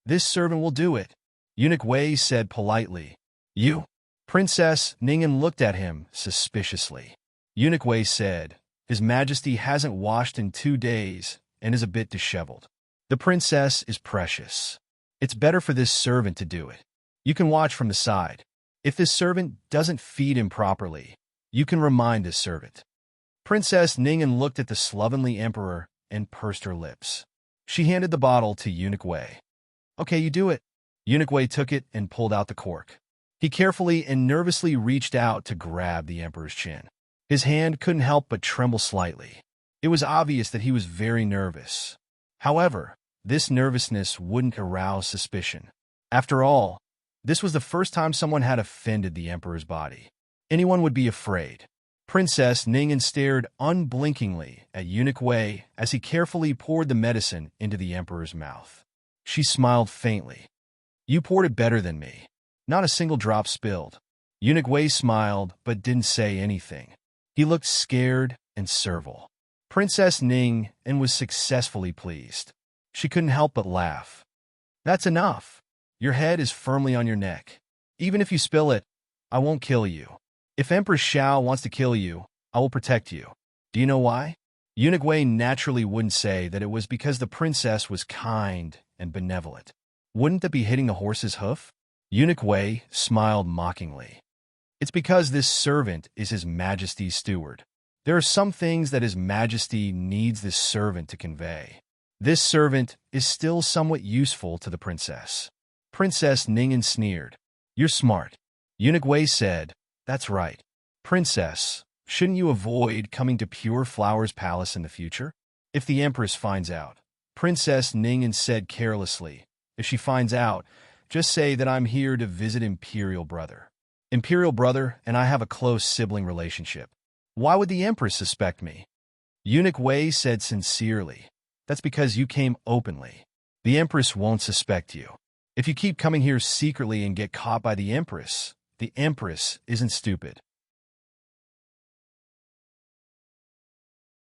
This servant will do it, Eunuch Wei said politely. You? Princess Ningen looked at him suspiciously. Eunuch Wei said, His Majesty hasn't washed in 2 days and is a bit disheveled. The princess is precious. It's better for this servant to do it. You can watch from the side. If this servant doesn't feed him properly, you can remind this servant. Princess Ningen looked at the slovenly emperor and pursed her lips. She handed the bottle to Eunuch Wei. Okay, you do it. Eunuch Wei took it and pulled out the cork. He carefully and nervously reached out to grab the emperor's chin. His hand couldn't help but tremble slightly. It was obvious that he was very nervous. However, this nervousness wouldn't arouse suspicion. After all, this was the first time someone had offended the emperor's body. Anyone would be afraid. Princess Ningen stared unblinkingly at Eunuch Wei as he carefully poured the medicine into the emperor's mouth. She smiled faintly. You poured it better than me. Not a single drop spilled. Eunuch Wei smiled but didn't say anything. He looked scared and servile. Princess Ningen was successfully pleased. She couldn't help but laugh. That's enough. Your head is firmly on your neck. Even if you spill it, I won't kill you. If Empress Xiao wants to kill you, I will protect you. Do you know why? Eunuch Wei naturally wouldn't say that it was because the princess was kind and benevolent. Wouldn't that be hitting the horse's hoof? Eunuch Wei smiled mockingly. It's because this servant is His Majesty's steward. There are some things that His Majesty needs this servant to convey. This servant is still somewhat useful to the princess. Princess Ningen sneered. You're smart. Eunuch Wei said, That's right. Princess, shouldn't you avoid coming to Pure Flower's palace in the future? If the Empress finds out, Princess Ningen said carelessly, if she finds out, just say that I'm here to visit Imperial Brother. Imperial Brother and I have a close sibling relationship. Why would the Empress suspect me? Eunuch Wei said sincerely, That's because you came openly. The Empress won't suspect you. If you keep coming here secretly and get caught by the Empress isn't stupid.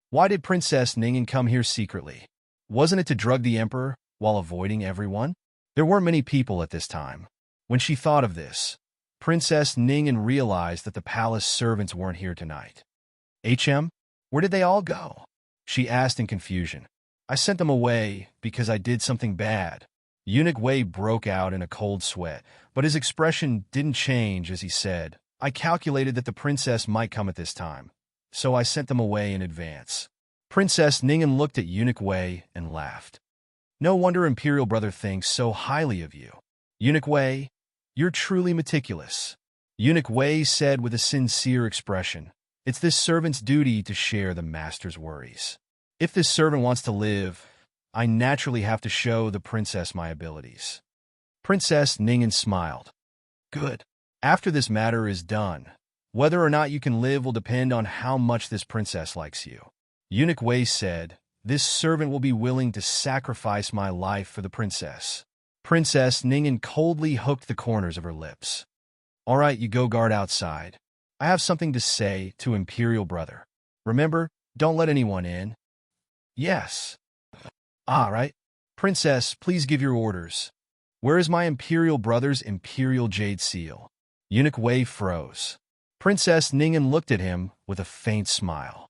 Why did Princess Ningen come here secretly? Wasn't it to drug the Emperor while avoiding everyone? There weren't many people at this time. When she thought of this, Princess Ningen realized that the palace servants weren't here tonight. Where did they all go? She asked in confusion. I sent them away because I did something bad. Eunuch Wei broke out in a cold sweat, but his expression didn't change as he said, I calculated that the princess might come at this time, so I sent them away in advance. Princess Ningen looked at Eunuch Wei and laughed. No wonder Imperial Brother thinks so highly of you. Eunuch Wei, you're truly meticulous. Eunuch Wei said with a sincere expression, It's this servant's duty to share the master's worries. If this servant wants to live, I naturally have to show the princess my abilities. Princess Ningen smiled. Good. After this matter is done, whether or not you can live will depend on how much this princess likes you. Eunuch Wei said, This servant will be willing to sacrifice my life for the princess. Princess Ningen coldly hooked the corners of her lips. All right, you go guard outside. I have something to say to Imperial Brother. Remember, don't let anyone in. Yes. All right. Princess, please give your orders. Where is my Imperial Brother's Imperial Jade Seal? Eunuch Wei froze. Princess Ningen looked at him with a faint smile.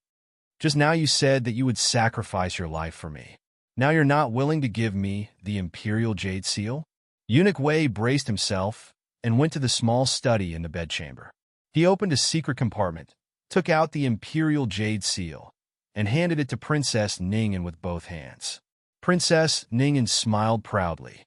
Just now you said that you would sacrifice your life for me. Now you're not willing to give me the Imperial Jade Seal? Eunuch Wei braced himself and went to the small study in the bedchamber. He opened a secret compartment, took out the Imperial Jade Seal, and handed it to Princess Ningen with both hands. Princess Ningen smiled proudly.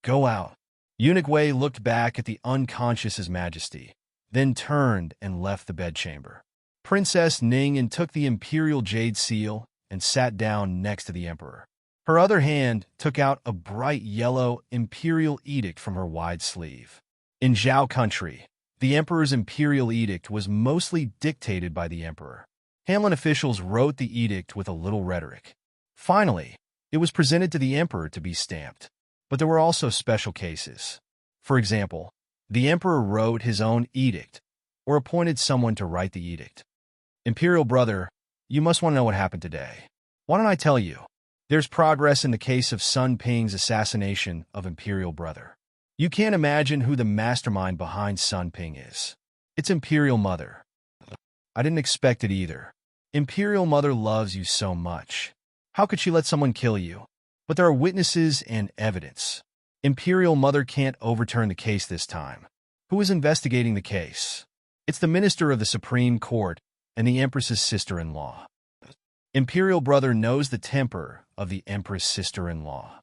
Go out. Eunuch Wei looked back at the unconscious His Majesty, then turned and left the bedchamber. Princess Ningen took the Imperial Jade Seal and sat down next to the Emperor. Her other hand took out a bright yellow Imperial Edict from her wide sleeve. In Zhao country, the Emperor's Imperial Edict was mostly dictated by the Emperor. Hamlin officials wrote the edict with a little rhetoric. Finally, it was presented to the Emperor to be stamped. But there were also special cases. For example, the Emperor wrote his own edict or appointed someone to write the edict. Imperial brother, you must want to know what happened today. Why don't I tell you? There's progress in the case of Sun Ping's assassination of Imperial brother. You can't imagine who the mastermind behind Sun Ping is. It's Imperial Mother. I didn't expect it either. Imperial Mother loves you so much. How could she let someone kill you? But there are witnesses and evidence. Imperial Mother can't overturn the case this time. Who is investigating the case? It's the Minister of the Supreme Court and the Empress's sister-in-law. Imperial brother knows the temper of the Empress sister-in-law.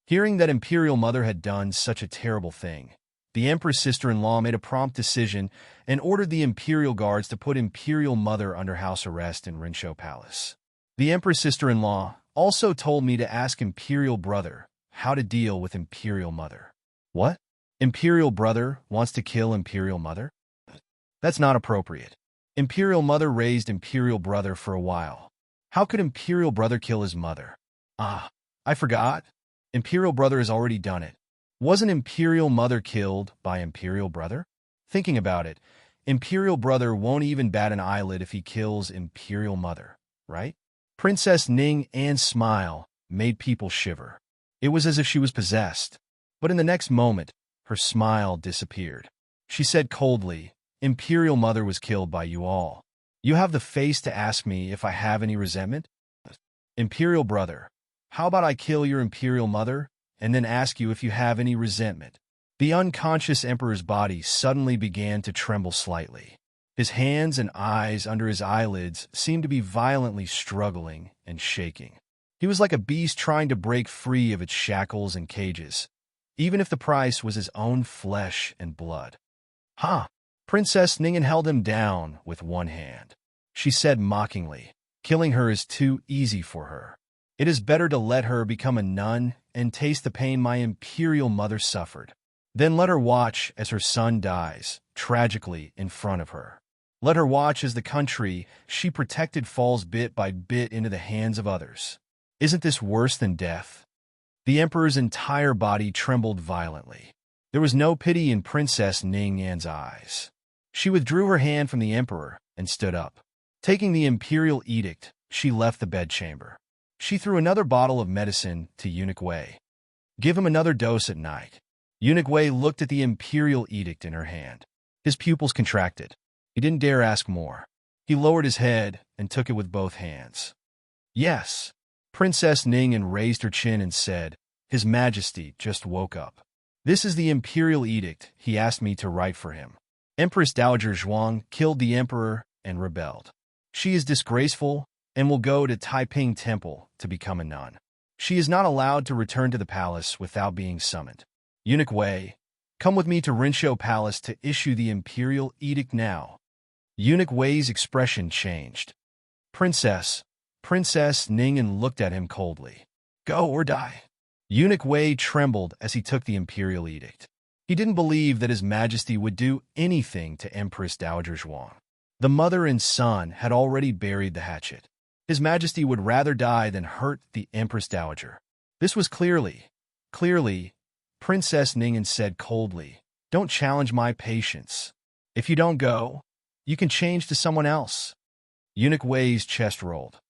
Hearing that Imperial Mother had done such a terrible thing, the Empress sister-in-law made a prompt decision and ordered the Imperial Guards to put Imperial Mother under house arrest in Rinshou Palace. The Empress sister-in-law also told me to ask Imperial brother how to deal with Imperial Mother. What? Imperial brother wants to kill Imperial Mother? That's not appropriate. Imperial Mother raised Imperial brother for a while. How could Imperial brother kill his mother? Ah, I forgot. Imperial brother has already done it. Wasn't Imperial Mother killed by Imperial brother? Thinking about it, Imperial brother won't even bat an eyelid if he kills Imperial Mother, right? Princess Ning An's smile made people shiver. It was as if she was possessed. But in the next moment, her smile disappeared. She said coldly, Imperial Mother was killed by you all. You have the face to ask me if I have any resentment? Imperial brother, how about I kill your Imperial Mother and then ask you if you have any resentment? The unconscious Emperor's body suddenly began to tremble slightly. His hands and eyes under his eyelids seemed to be violently struggling and shaking. He was like a beast trying to break free of its shackles and cages, even if the price was his own flesh and blood. Ha! Princess Ningen held him down with one hand. She said mockingly, killing her is too easy for her. It is better to let her become a nun and taste the pain my Imperial Mother suffered. Then let her watch as her son dies, tragically in front of her. Let her watch as the country she protected falls bit by bit into the hands of others. Isn't this worse than death? The Emperor's entire body trembled violently. There was no pity in Princess Ning An's eyes. She withdrew her hand from the Emperor and stood up. Taking the Imperial Edict, she left the bedchamber. She threw another bottle of medicine to Eunuch Wei. Give him another dose at night. Eunuch Wei looked at the Imperial Edict in her hand. His pupils contracted. He didn't dare ask more. He lowered his head and took it with both hands. Yes. Princess Ningen raised her chin and said, His Majesty just woke up. This is the Imperial Edict he asked me to write for him. Empress Dowager Zhuang killed the Emperor and rebelled. She is disgraceful and will go to Taiping Temple to become a nun. She is not allowed to return to the palace without being summoned. Eunuch Wei, come with me to Rinshou Palace to issue the Imperial Edict now. Eunuch Wei's expression changed. Princess Ningen looked at him coldly. Go or die. Eunuch Wei trembled as he took the Imperial Edict. He didn't believe that His Majesty would do anything to Empress Dowager Zhuang. The mother and son had already buried the hatchet. His Majesty would rather die than hurt the Empress Dowager. This was clearly, Princess Ningen said coldly, Don't challenge my patience. If you don't go, you can change to someone else. Eunuch Wei's chest rolled.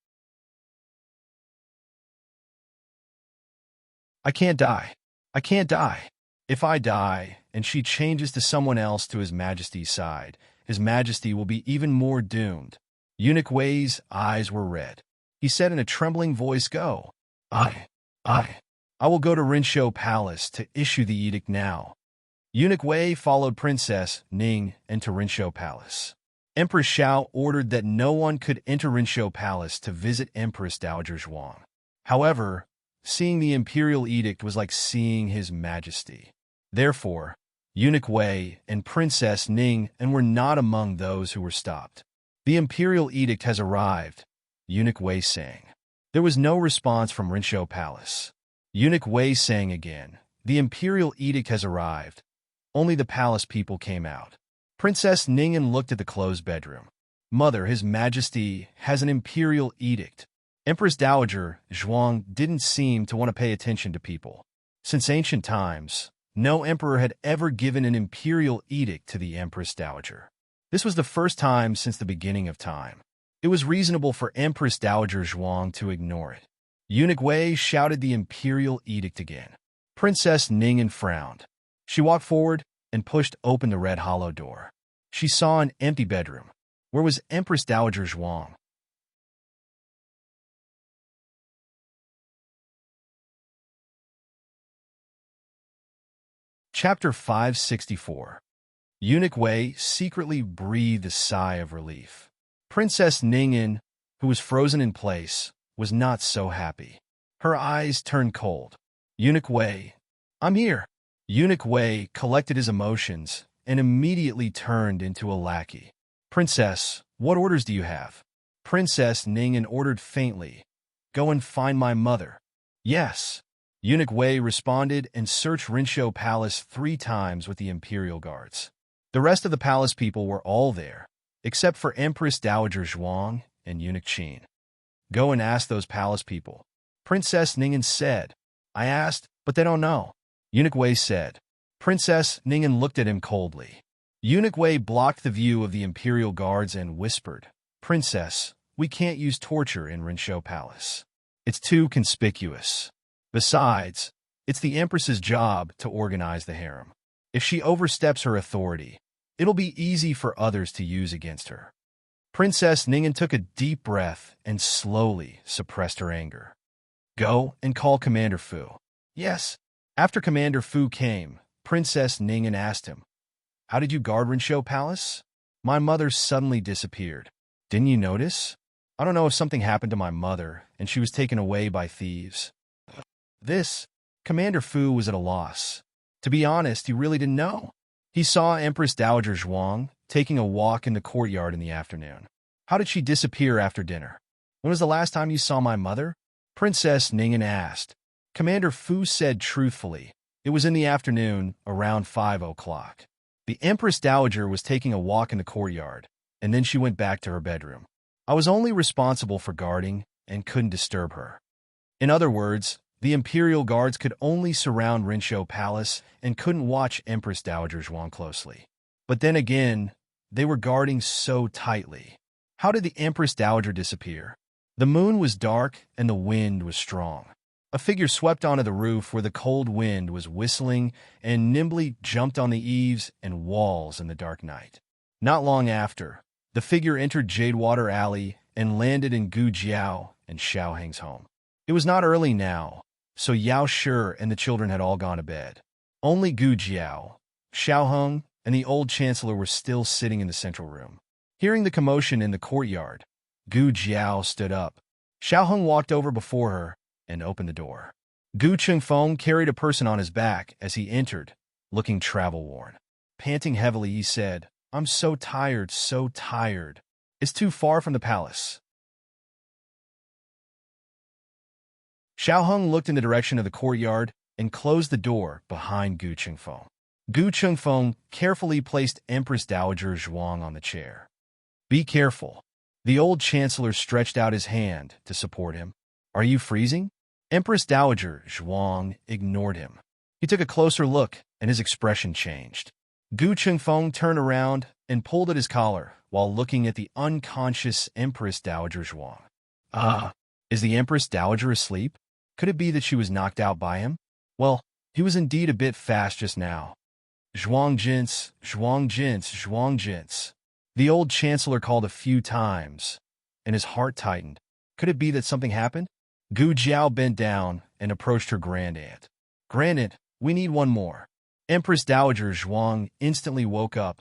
I can't die. I can't die. If I die, and she changes to someone else to His Majesty's side, His Majesty will be even more doomed. Eunuch Wei's eyes were red. He said in a trembling voice, Go. I will go to Rinshou Palace to issue the edict now. Eunuch Wei followed Princess Ning into Rinshou Palace. Empress Xiao ordered that no one could enter Rinshou Palace to visit Empress Dowager Zhuang. However, seeing the imperial edict was like seeing His Majesty. Therefore, Eunuch Wei and Princess Ning were not among those who were stopped. The imperial edict has arrived, Eunuch Wei sang. There was no response from Rinshou Palace. Eunuch Wei sang again, The imperial edict has arrived. Only the palace people came out. Princess Ning looked at the closed bedroom. Mother, His Majesty has an imperial edict. Empress Dowager Zhuang didn't seem to want to pay attention to people. Since ancient times, no emperor had ever given an imperial edict to the Empress Dowager. This was the first time since the beginning of time. It was reasonable for Empress Dowager Zhuang to ignore it. Eunuch Wei shouted the imperial edict again. Princess Ning frowned. She walked forward and pushed open the red hollow door. She saw an empty bedroom. Where was Empress Dowager Zhuang? Chapter 564. Eunuch Wei secretly breathed a sigh of relief. Princess Ning, who was frozen in place, was not so happy. Her eyes turned cold. Eunuch Wei, I'm here. Eunuch Wei collected his emotions and immediately turned into a lackey. Princess, what orders do you have? Princess Ning ordered faintly. Go and find my mother. Yes. Eunuch Wei responded and searched Rinshou Palace 3 times with the imperial guards. The rest of the palace people were all there, except for Empress Dowager Zhuang and Eunuch Qin. Go and ask those palace people. Princess Ning said. I asked, but they don't know. Eunuch Wei said. Princess Ning looked at him coldly. Eunuch Wei blocked the view of the imperial guards and whispered, Princess, we can't use torture in Rinshou Palace. It's too conspicuous. Besides, it's the Empress's job to organize the harem. If she oversteps her authority, it'll be easy for others to use against her. Princess Ning took a deep breath and slowly suppressed her anger. Go and call Commander Fu. Yes. After Commander Fu came, Princess Ning asked him, How did you guard Rinshou Palace? My mother suddenly disappeared. Didn't you notice? I don't know if something happened to my mother and she was taken away by thieves. Commander Fu was at a loss. To be honest, he really didn't know. He saw Empress Dowager Zhuang taking a walk in the courtyard in the afternoon. How did she disappear after dinner? When was the last time you saw my mother? Princess Ning asked. Commander Fu said truthfully, it was in the afternoon, around 5 o'clock. The Empress Dowager was taking a walk in the courtyard, and then she went back to her bedroom. I was only responsible for guarding and couldn't disturb her. In other words, the imperial guards could only surround Rinshou Palace and couldn't watch Empress Dowager Zhuang closely. But then again, they were guarding so tightly. How did the Empress Dowager disappear? The moon was dark and the wind was strong. A figure swept onto the roof where the cold wind was whistling and nimbly jumped on the eaves and walls in the dark night. Not long after, the figure entered Jadewater Alley and landed in Gu Jiao and Xiaoheng's home. It was not early now, so Yao Shi and the children had all gone to bed. Only Gu Jiao, Xiaoheng, and the old chancellor were still sitting in the central room. Hearing the commotion in the courtyard, Gu Jiao stood up. Xiaoheng walked over before her and opened the door. Gu Chengfeng carried a person on his back as he entered, looking travel-worn. Panting heavily, he said, I'm so tired, so tired. It's too far from the palace. Xiaoheng looked in the direction of the courtyard and closed the door behind Gu Chengfeng. Gu Chengfeng carefully placed Empress Dowager Zhuang on the chair. Be careful. The old chancellor stretched out his hand to support him. Are you freezing? Empress Dowager Zhuang ignored him. He took a closer look, and his expression changed. Gu Chengfeng turned around and pulled at his collar while looking at the unconscious Empress Dowager Zhuang. Is the Empress Dowager asleep? Could it be that she was knocked out by him? Well, He was indeed a bit fast just now. Zhuang Jin's, Zhuang Jin's, Zhuang Jin's. The old chancellor called a few times, and his heart tightened. Could it be that something happened? Gu Jiao bent down and approached her grandaunt. Grandaunt, we need one more. Empress Dowager Zhuang instantly woke up,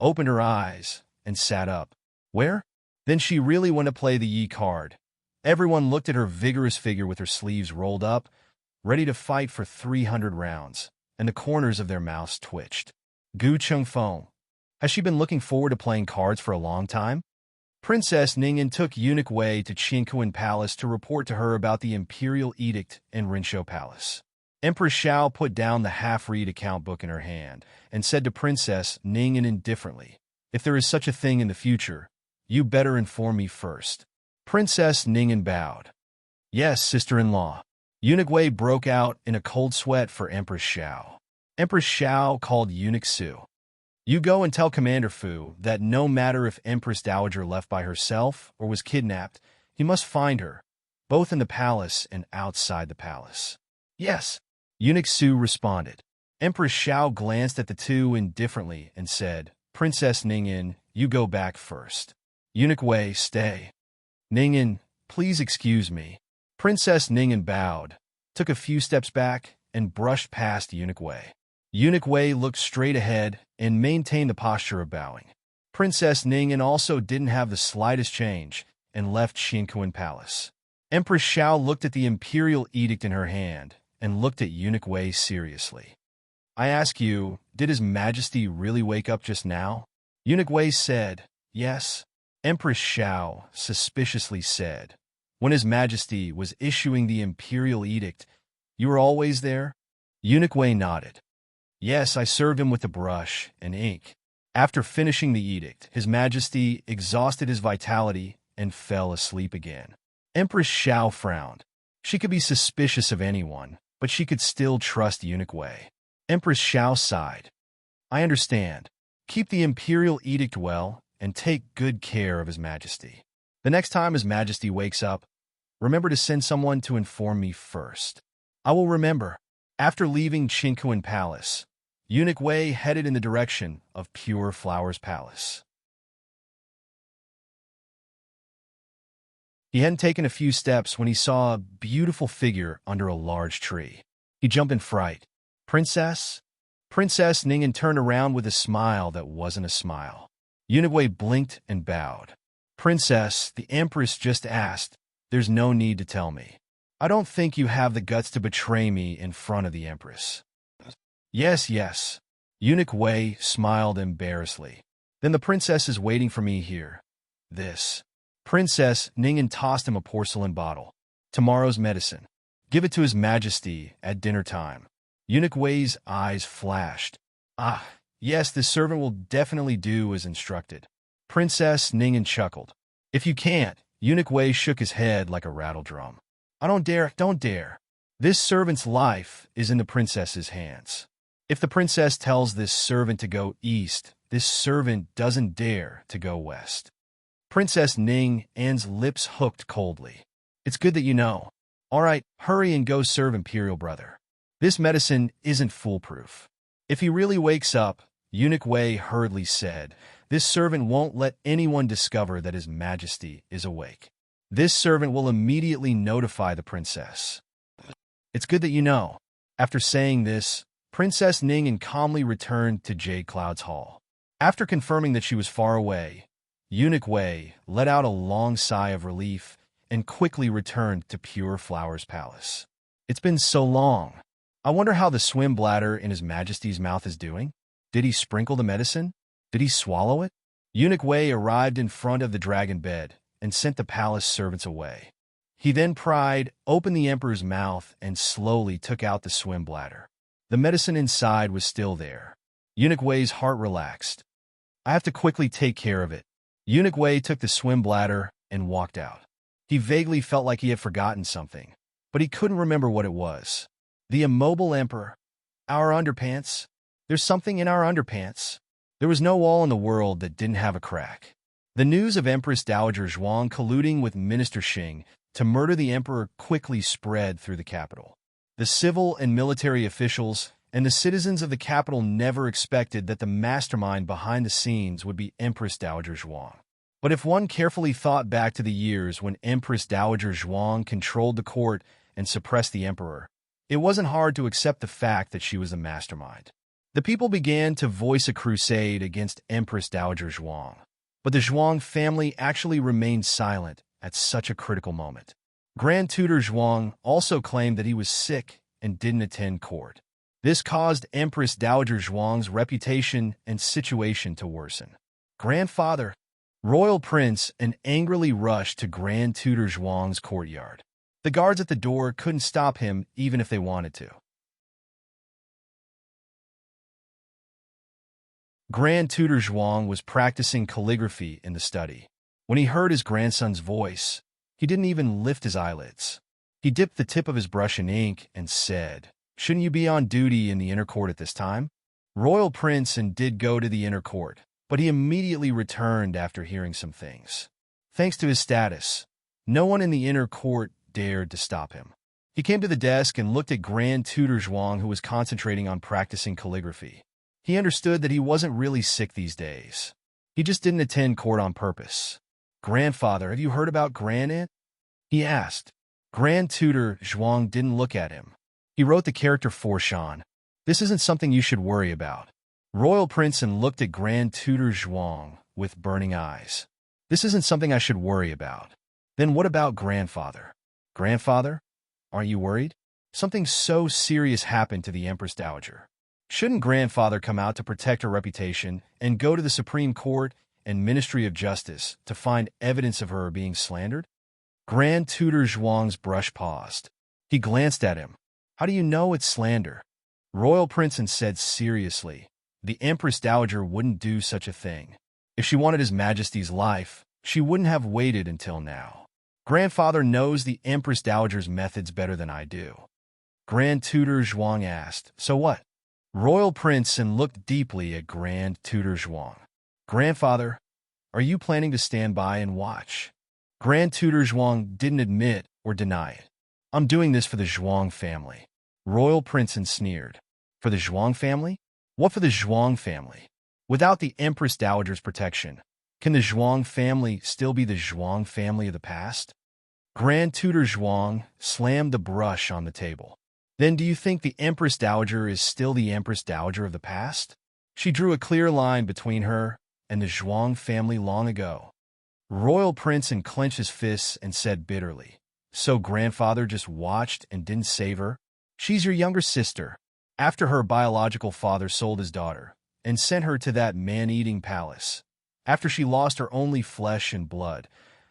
opened her eyes, and sat up. Where? Then she really went to play the Yi card. Everyone looked at her vigorous figure with her sleeves rolled up, ready to fight for 300 rounds, and the corners of their mouths twitched. Gu Chengfeng. Has she been looking forward to playing cards for a long time? Princess Ningyan took Eunuch Wei to Qinkuan Palace to report to her about the Imperial Edict in Rinshou Palace. Empress Xiao put down the half-read account book in her hand and said to Princess Ningyan indifferently, if there is such a thing in the future, you better inform me first. Princess Ningyan bowed. Yes, sister-in-law. Eunuch Wei broke out in a cold sweat for Empress Xiao. Empress Xiao called Eunuch Su. You go and tell Commander Fu that no matter if Empress Dowager left by herself or was kidnapped, he must find her, both in the palace and outside the palace. Yes. Eunuch Su responded. Empress Xiao glanced at the two indifferently and said, Princess Ningyan, you go back first. Eunuch Wei, stay. Ningyan, please excuse me. Princess Ningyan bowed, took a few steps back, and brushed past Eunuch Wei. Eunuch Wei looked straight ahead and maintained the posture of bowing. Princess Ningyan also didn't have the slightest change and left Qinkuan Palace. Empress Xiao looked at the imperial edict in her hand and looked at Eunuch Wei seriously. I ask you, did His Majesty really wake up just now? Eunuch Wei said, yes. Empress Xiao suspiciously said, when His Majesty was issuing the imperial edict, you were always there? Eunuch Wei nodded. Yes, I served him with a brush and ink. After finishing the edict, His Majesty exhausted his vitality and fell asleep again. Empress Xiao frowned. She could be suspicious of anyone, but she could still trust Eunuch Wei. Empress Xiao sighed. I understand. Keep the imperial edict well and take good care of His Majesty. The next time His Majesty wakes up, remember to send someone to inform me first. I will remember. After leaving Qinkuan Palace, Eunuch Wei headed in the direction of Pure Flowers Palace. He hadn't taken a few steps when he saw a beautiful figure under a large tree. He jumped in fright. Princess? Princess Ningyan turned around with a smile that wasn't a smile. Eunuch Wei blinked and bowed. Princess, the Empress just asked. There's no need to tell me. I don't think you have the guts to betray me in front of the Empress. Yes, yes. Eunuch Wei smiled embarrassedly. Then the princess is waiting for me here. This. Princess Ningyan tossed him a porcelain bottle. Tomorrow's medicine. Give it to His Majesty at dinner time. Eunuch Wei's eyes flashed. Ah, yes, this servant will definitely do as instructed. Princess Ningyan chuckled. If you can't, Eunuch Wei shook his head like a rattle drum. I don't dare. This servant's life is in the princess's hands. If the princess tells this servant to go east, this servant doesn't dare to go west. Princess Ningyan's lips hooked coldly. It's good that you know. All right, hurry and go serve Imperial Brother. This medicine isn't foolproof. If he really wakes up, Eunuch Wei hurriedly said, this servant won't let anyone discover that His Majesty is awake. This servant will immediately notify the princess. It's good that you know. After saying this, Princess Ningyan calmly returned to Jade Cloud's hall. After confirming that she was far away, Eunuch Wei let out a long sigh of relief and quickly returned to Pure Flowers Palace. It's been so long. I wonder how the swim bladder in His Majesty's mouth is doing. Did he sprinkle the medicine? Did he swallow it? Eunuch Wei arrived in front of the dragon bed and sent the palace servants away. He then pried open the emperor's mouth and slowly took out the swim bladder. The medicine inside was still there. Eunuch Wei's heart relaxed. I have to quickly take care of it. Eunuch Wei took the swim bladder and walked out. He vaguely felt like he had forgotten something, but he couldn't remember what it was. The immobile emperor. Our underpants. There's something in our underpants. There was no wall in the world that didn't have a crack. The news of Empress Dowager Zhuang colluding with Minister Xing to murder the emperor quickly spread through the capital. The civil and military officials and the citizens of the capital never expected that the mastermind behind the scenes would be Empress Dowager Zhuang. But if one carefully thought back to the years when Empress Dowager Zhuang controlled the court and suppressed the emperor, it wasn't hard to accept the fact that she was the mastermind. The people began to voice a crusade against Empress Dowager Zhuang, but the Zhuang family actually remained silent at such a critical moment. Grand Tutor Zhuang also claimed that he was sick and didn't attend court. This caused Empress Dowager Zhuang's reputation and situation to worsen. Grandfather, Royal Prince, and angrily rushed to Grand Tutor Zhuang's courtyard. The guards at the door couldn't stop him even if they wanted to. Grand Tutor Zhuang was practicing calligraphy in the study. When he heard his grandson's voice, he didn't even lift his eyelids. He dipped the tip of his brush in ink and said, "Shouldn't you be on duty in the inner court at this time?" Royal Prince did go to the inner court, but he immediately returned after hearing some things. Thanks to his status, no one in the inner court dared to stop him. He came to the desk and looked at Grand Tutor Zhuang, who was concentrating on practicing calligraphy. He understood that he wasn't really sick these days. He just didn't attend court on purpose. "Grandfather, have you heard about Grand?" he asked. Grand Tutor Zhuang didn't look at him. He wrote the character for Shan. "This isn't something you should worry about." Royal Prince looked at Grand Tutor Zhuang with burning eyes. "This isn't something I should worry about." "Then what about Grandfather?" "Grandfather, aren't you worried? Something so serious happened to the Empress Dowager. Shouldn't Grandfather come out to protect her reputation and go to the Supreme Court and Ministry of Justice to find evidence of her being slandered?" Grand Tutor Zhuang's brush paused. He glanced at him. "How do you know it's slander?" Royal Prince said seriously, "The Empress Dowager wouldn't do such a thing. If she wanted His Majesty's life, she wouldn't have waited until now. Grandfather knows the Empress Dowager's methods better than I do." Grand Tutor Zhuang asked, "So what?" Royal Prince looked deeply at Grand Tutor Zhuang. "Grandfather, are you planning to stand by and watch?" Grand Tutor Zhuang didn't admit or deny it. "I'm doing this for the Zhuang family." Royal Prince sneered. "For the Zhuang family? What for the Zhuang family? Without the Empress Dowager's protection, can the Zhuang family still be the Zhuang family of the past?" Grand Tutor Zhuang slammed the brush on the table. "Then do you think the Empress Dowager is still the Empress Dowager of the past? She drew a clear line between her and the Zhuang family long ago." Royal Prince clenched his fists and said bitterly, "So Grandfather just watched and didn't save her? She's your younger sister. After her biological father sold his daughter and sent her to that man-eating palace, after she lost her only flesh and blood,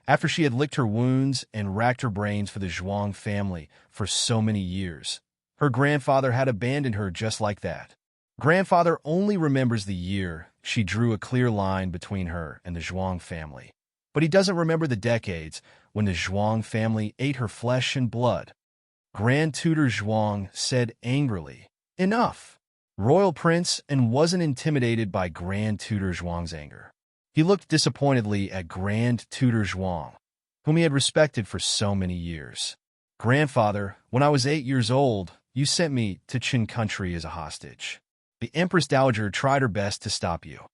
after she had licked her wounds and racked her brains for the Zhuang family for so many years, her grandfather had abandoned her just like that. Grandfather only remembers the year she drew a clear line between her and the Zhuang family. But he doesn't remember the decades when the Zhuang family ate her flesh and blood." Grand Tutor Zhuang said angrily, "Enough." Royal Prince wasn't intimidated by Grand Tutor Zhuang's anger. He looked disappointedly at Grand Tutor Zhuang, whom he had respected for so many years. "Grandfather, when I was 8 years old, you sent me to Qin country as a hostage. The Empress Dowager tried her best to stop you.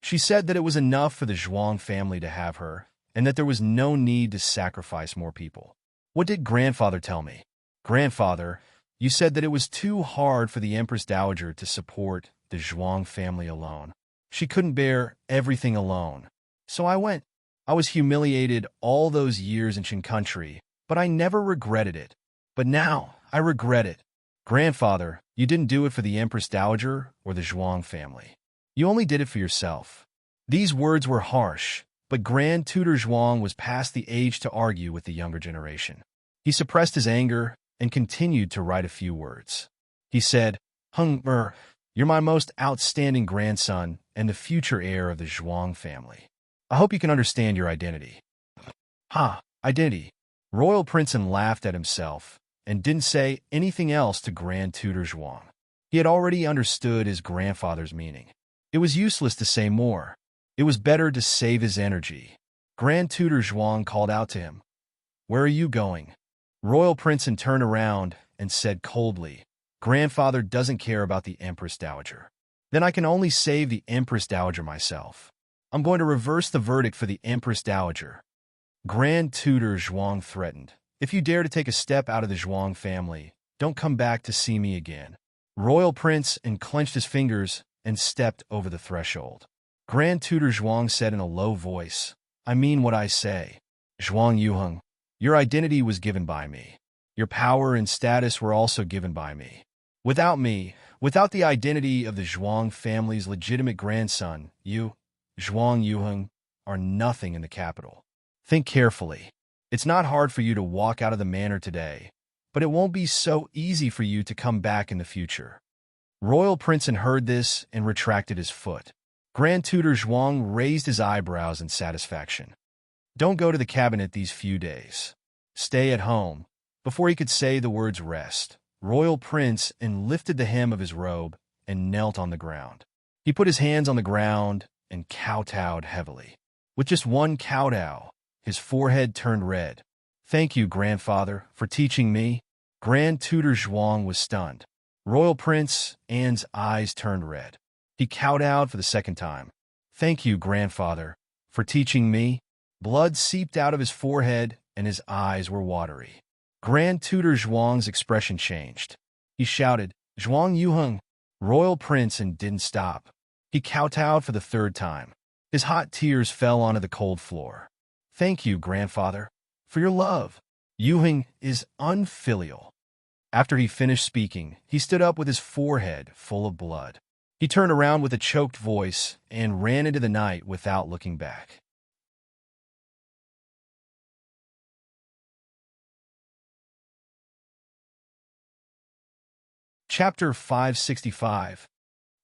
She said that it was enough for the Zhuang family to have her, and that there was no need to sacrifice more people. What did Grandfather tell me?" "Grandfather, you said that it was too hard for the Empress Dowager to support the Zhuang family alone. She couldn't bear everything alone. So I went. I was humiliated all those years in Qin country, but I never regretted it. But now, I regret it. Grandfather, you didn't do it for the Empress Dowager or the Zhuang family. You only did it for yourself." These words were harsh, but Grand Tutor Zhuang was past the age to argue with the younger generation. He suppressed his anger and continued to write a few words. He said, "You're my most outstanding grandson and the future heir of the Zhuang family. I hope you can understand your identity." Identity. Royal Prince laughed at himself and didn't say anything else to Grand Tutor Zhuang. He had already understood his grandfather's meaning. It was useless to say more. It was better to save his energy. Grand Tutor Zhuang called out to him, Where are you going? Royal Princeton turned around and said coldly, Grandfather doesn't care about the Empress Dowager. Then I can only save the Empress Dowager myself. I'm going to reverse the verdict for the Empress Dowager. Grand Tutor Zhuang threatened, if you dare to take a step out of the Zhuang family, don't come back to see me again. Royal Prince clenched his fingers and stepped over the threshold. Grand Tutor Zhuang said in a low voice, I mean what I say. Zhuang Yuheng, your identity was given by me. Your power and status were also given by me. Without me, without the identity of the Zhuang family's legitimate grandson, you, Zhuang Yuheng, are nothing in the capital. Think carefully. It's not hard for you to walk out of the manor today, but it won't be so easy for you to come back in the future. Royal Princeton heard this and retracted his foot. Grand Tutor Zhuang raised his eyebrows in satisfaction. Don't go to the cabinet these few days. Stay at home. Before he could say the words rest, Royal Princeton lifted the hem of his robe and knelt on the ground. He put his hands on the ground and kowtowed heavily. With just one kowtow, his forehead turned red. Thank you, Grandfather, for teaching me. Grand Tutor Zhuang was stunned. Royal Prince's eyes turned red. He kowtowed for the second time. Thank you, Grandfather, for teaching me. Blood seeped out of his forehead and his eyes were watery. Grand Tutor Zhuang's expression changed. He shouted, Zhuang Yuheng. Royal Princeton didn't stop. He kowtowed for the third time. His hot tears fell onto the cold floor. Thank you, Grandfather, for your love. Yuheng is unfilial. After he finished speaking, he stood up with his forehead full of blood. He turned around with a choked voice and ran into the night without looking back. Chapter 565.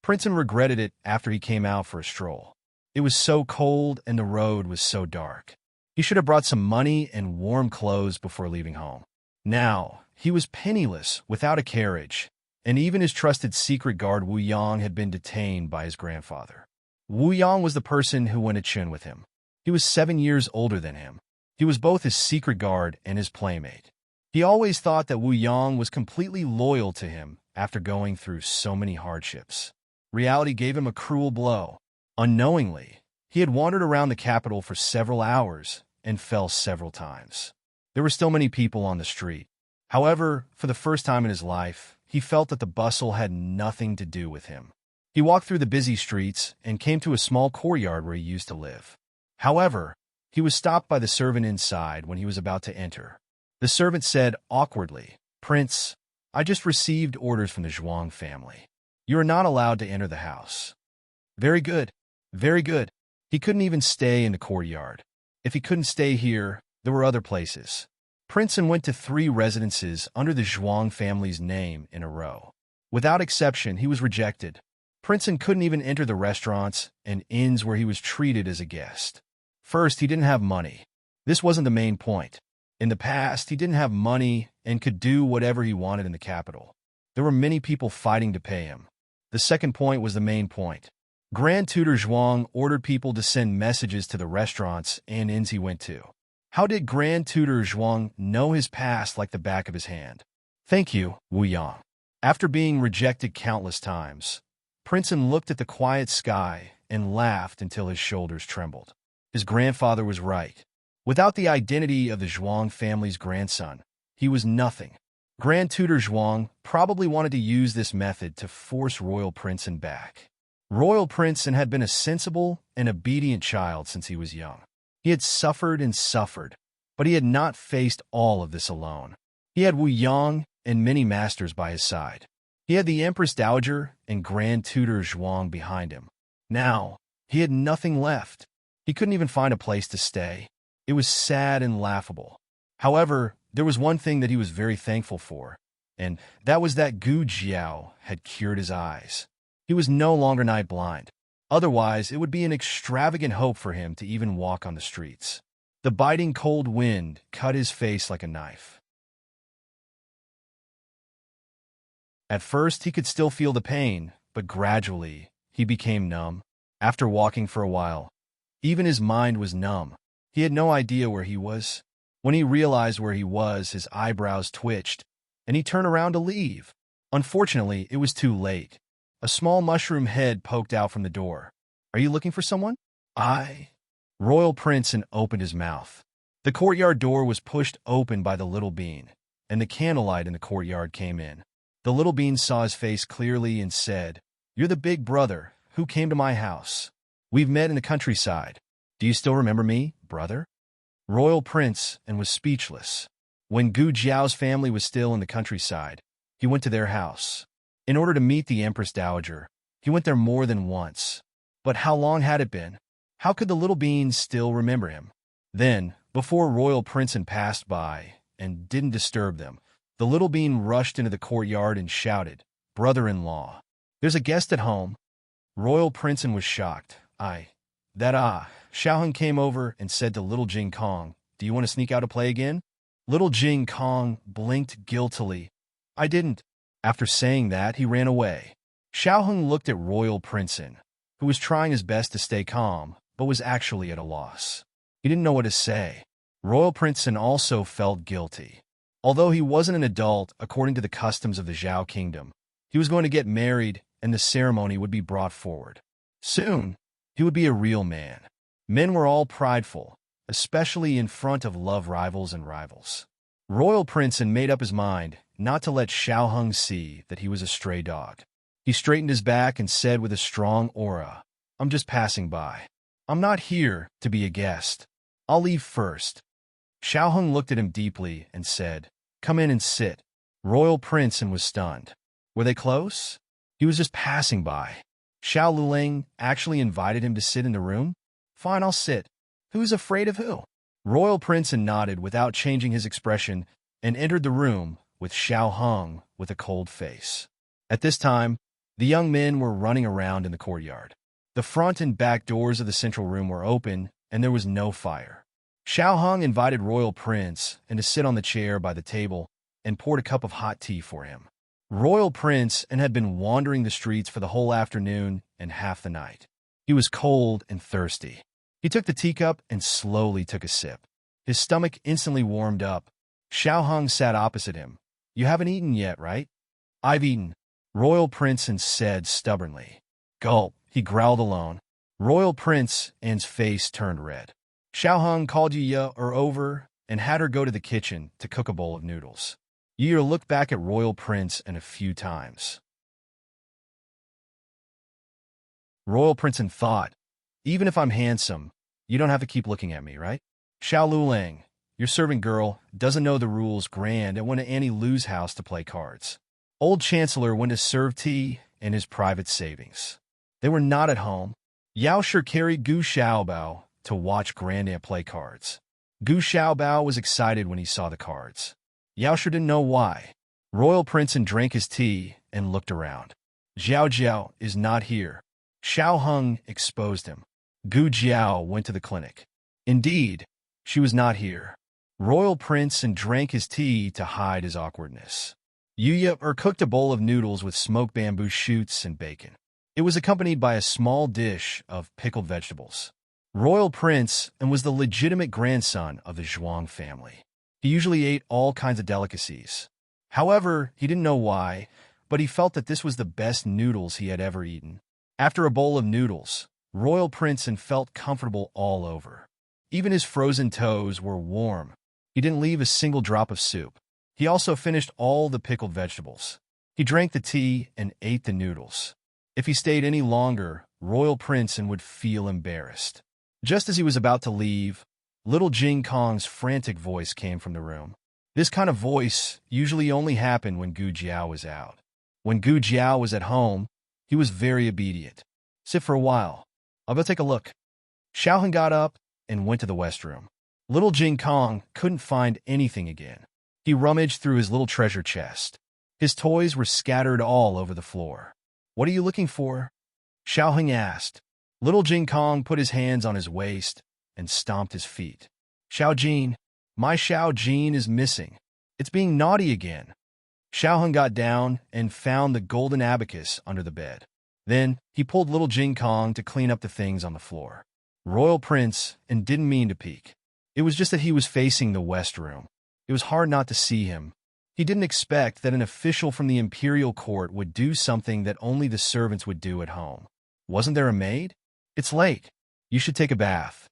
Princeton regretted it after he came out for a stroll. It was so cold and the road was so dark. He should have brought some money and warm clothes before leaving home. Now, he was penniless, without a carriage, and even his trusted secret guard Wu Yang had been detained by his grandfather. Wu Yang was the person who went to Chin with him. He was 7 years older than him. He was both his secret guard and his playmate. He always thought that Wu Yang was completely loyal to him after going through so many hardships. Reality gave him a cruel blow. Unknowingly, he had wandered around the capital for several hours and fell several times. There were still many people on the street. However, for the first time in his life, he felt that the bustle had nothing to do with him. He walked through the busy streets and came to a small courtyard where he used to live. However, he was stopped by the servant inside when he was about to enter. The servant said awkwardly, Prince, I just received orders from the Zhuang family. You are not allowed to enter the house. Very good. Very good. He couldn't even stay in the courtyard. If he couldn't stay here, there were other places. Princeton went to 3 residences under the Zhuang family's name in a row. Without exception, he was rejected. Princeton couldn't even enter the restaurants and inns where he was treated as a guest. First, he didn't have money. This wasn't the main point. In the past, he didn't have money and could do whatever he wanted in the capital. There were many people fighting to pay him. The second point was the main point. Grand Tutor Zhuang ordered people to send messages to the restaurants and inns he went to. How did Grand Tutor Zhuang know his past like the back of his hand? Thank you, Wu Yang. After being rejected countless times, Princeton looked at the quiet sky and laughed until his shoulders trembled. His grandfather was right. Without the identity of the Zhuang family's grandson, he was nothing. Grand Tutor Zhuang probably wanted to use this method to force Royal Princeton back. Royal Princeton had been a sensible and obedient child since he was young. He had suffered and suffered, but he had not faced all of this alone. He had Wu Yang and many masters by his side. He had the Empress Dowager and Grand Tutor Zhuang behind him. Now, he had nothing left. He couldn't even find a place to stay. It was sad and laughable. However, there was one thing that he was very thankful for, and that was that Gu Jiao had cured his eyes. He was no longer night blind. Otherwise, it would be an extravagant hope for him to even walk on the streets. The biting cold wind cut his face like a knife. At first, he could still feel the pain, but gradually, he became numb. After walking for a while, even his mind was numb. He had no idea where he was. When he realized where he was, his eyebrows twitched, and he turned around to leave. Unfortunately, it was too late. A small mushroom head poked out from the door. "Are you looking for someone?" "I—" Royal Princeton opened his mouth. The courtyard door was pushed open by the little bean, and the candlelight in the courtyard came in. The little bean saw his face clearly and said, "You're the big brother who came to my house. We've met in the countryside. Do you still remember me, brother?" Royal Princeton was speechless. When Gu Jiao's family was still in the countryside, he went to their house. In order to meet the Empress Dowager, he went there more than once. But how long had it been? How could the little bean still remember him? Then, before Royal Princeton passed by and didn't disturb them, the little bean rushed into the courtyard and shouted, "Brother-in-law, there's a guest at home." Royal Princeton was shocked. Xiaoheng came over and said to little Jing Kong, "Do you want to sneak out to play again?" Little Jing Kong blinked guiltily. "I didn't." After saying that, he ran away. Xiaoheng looked at Royal Princeton, who was trying his best to stay calm, but was actually at a loss. He didn't know what to say. Royal Princeton also felt guilty. Although he wasn't an adult according to the customs of the Zhao Kingdom, he was going to get married and the ceremony would be brought forward. Soon, he would be a real man. Men were all prideful, especially in front of love rivals and rivals. Royal Princeton made up his mind not to let Xiaoheng see that he was a stray dog. He straightened his back and said with a strong aura, "I'm just passing by. I'm not here to be a guest. I'll leave first." Xiaoheng looked at him deeply and said, "Come in and sit." Royal Princeton was stunned. Were they close? He was just passing by. Xiao Luling actually invited him to sit in the room? "Fine, I'll sit. Who's afraid of who?" Royal Princeton nodded without changing his expression and entered the room with Xiaoheng with a cold face. At this time, the young men were running around in the courtyard. The front and back doors of the central room were open, and there was no fire. Xiaoheng invited Royal Princeton to sit on the chair by the table and poured a cup of hot tea for him. Royal Princeton had been wandering the streets for the whole afternoon and half the night. He was cold and thirsty. He took the teacup and slowly took a sip. His stomach instantly warmed up. Xiaoheng sat opposite him. "You haven't eaten yet, right?" "I've eaten," Royal Princeton said stubbornly. "Gulp," he growled alone. Royal Princeton's face turned red. Xiaoheng called Yuya over and had her go to the kitchen to cook a bowl of noodles. Yuya looked back at Royal Princeton a few times. Royal Princeton thought, "Even if I'm handsome, you don't have to keep looking at me, right?" Xiao Luling, your servant girl, doesn't know the rules grand and went to Annie Lu's house to play cards. Old Chancellor went to serve tea in his private savings. They were not at home. Yao Shi carried Gu Xiaobao to watch Grandaunt play cards. Gu Xiaobao was excited when he saw the cards. Yao Shi didn't know why. Royal Princeton drank his tea and looked around. Zhao Jiao is not here. Xiaoheng exposed him. Gu Jiao went to the clinic. Indeed, she was not here. Royal Princeton drank his tea to hide his awkwardness. Yuya cooked a bowl of noodles with smoked bamboo shoots and bacon. It was accompanied by a small dish of pickled vegetables. Royal Princeton was the legitimate grandson of the Zhuang family. He usually ate all kinds of delicacies. However, he didn't know why, but he felt that this was the best noodles he had ever eaten. After a bowl of noodles, Royal Princeton felt comfortable all over. Even his frozen toes were warm. He didn't leave a single drop of soup. He also finished all the pickled vegetables. He drank the tea and ate the noodles. If he stayed any longer, Royal Princeton would feel embarrassed. Just as he was about to leave, little Jing Kong's frantic voice came from the room. This kind of voice usually only happened when Gu Jiao was out. When Gu Jiao was at home, he was very obedient. "Sit for a while. I'll go take a look." Xiaoheng got up and went to the West Room. Little Jing Kong couldn't find anything again. He rummaged through his little treasure chest. His toys were scattered all over the floor. "What are you looking for?" Xiaoheng asked. Little Jing Kong put his hands on his waist and stomped his feet. "Xiao Jin, my Xiao Jin is missing. It's being naughty again." Xiaoheng got down and found the golden abacus under the bed. Then he pulled little Jing Kong to clean up the things on the floor. Royal Princeton didn't mean to peek. It was just that he was facing the west room. It was hard not to see him. He didn't expect that an official from the imperial court would do something that only the servants would do at home. Wasn't there a maid? It's late. You should take a bath.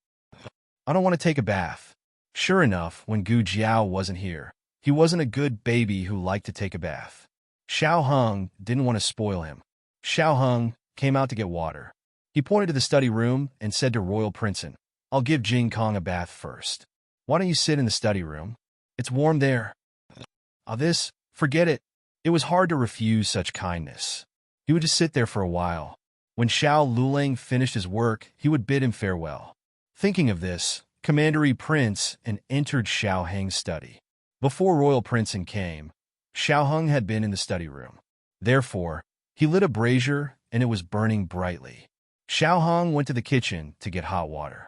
I don't want to take a bath. Sure enough, when Gu Jiao wasn't here, he wasn't a good baby who liked to take a bath. Xiao Heng didn't want to spoil him. Xiao Heng came out to get water. He pointed to the study room and said to Royal Princeton, "I'll give Jing Kong a bath first. Why don't you sit in the study room? It's warm there." Forget it. It was hard to refuse such kindness. He would just sit there for a while. When Xiao Lulang finished his work, he would bid him farewell. Thinking of this, Commandery Prince entered Xiao Heng's study. Before Royal Princeton came, Xiao Heng had been in the study room. Therefore, he lit a brazier and it was burning brightly. Xiao Heng went to the kitchen to get hot water.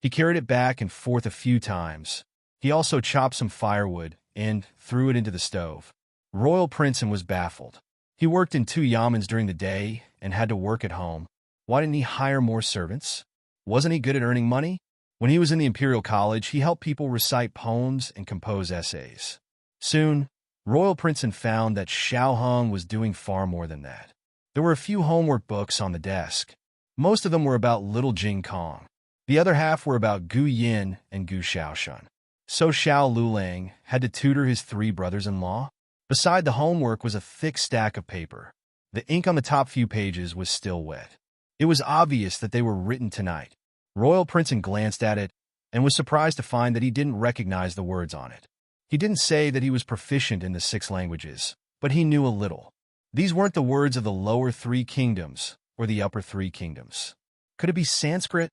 He carried it back and forth a few times. He also chopped some firewood and threw it into the stove. Royal Princeton was baffled. He worked in 2 yamens during the day and had to work at home. Why didn't he hire more servants? Wasn't he good at earning money? When he was in the Imperial College, he helped people recite poems and compose essays. Soon, Royal Princeton found that Xiao Heng was doing far more than that. There were a few homework books on the desk. Most of them were about little Jing Kong. The other half were about Gu Yin and Gu Xiaoshan. So Xiao Lulang had to tutor his 3 brothers-in-law. Beside the homework was a thick stack of paper. The ink on the top few pages was still wet. It was obvious that they were written tonight. Royal Princeton glanced at it and was surprised to find that he didn't recognize the words on it. He didn't say that he was proficient in the 6 languages, but he knew a little. These weren't the words of the lower 3 kingdoms or the upper 3 kingdoms. Could it be Sanskrit?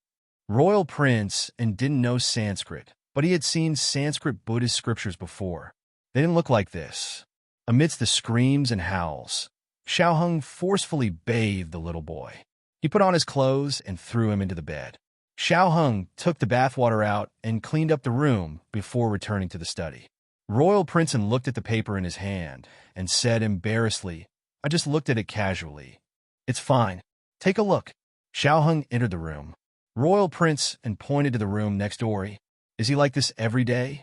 Royal Princeton didn't know Sanskrit, but he had seen Sanskrit Buddhist scriptures before. They didn't look like this. Amidst the screams and howls, Xiao Heng forcefully bathed the little boy. He put on his clothes and threw him into the bed. Xiao Heng took the bathwater out and cleaned up the room before returning to the study. Royal Princeton looked at the paper in his hand and said embarrassedly, "I just looked at it casually. It's fine. Take a look." Xiao Heng entered the room. Royal Princeton pointed to the room next door. "Is he like this every day?"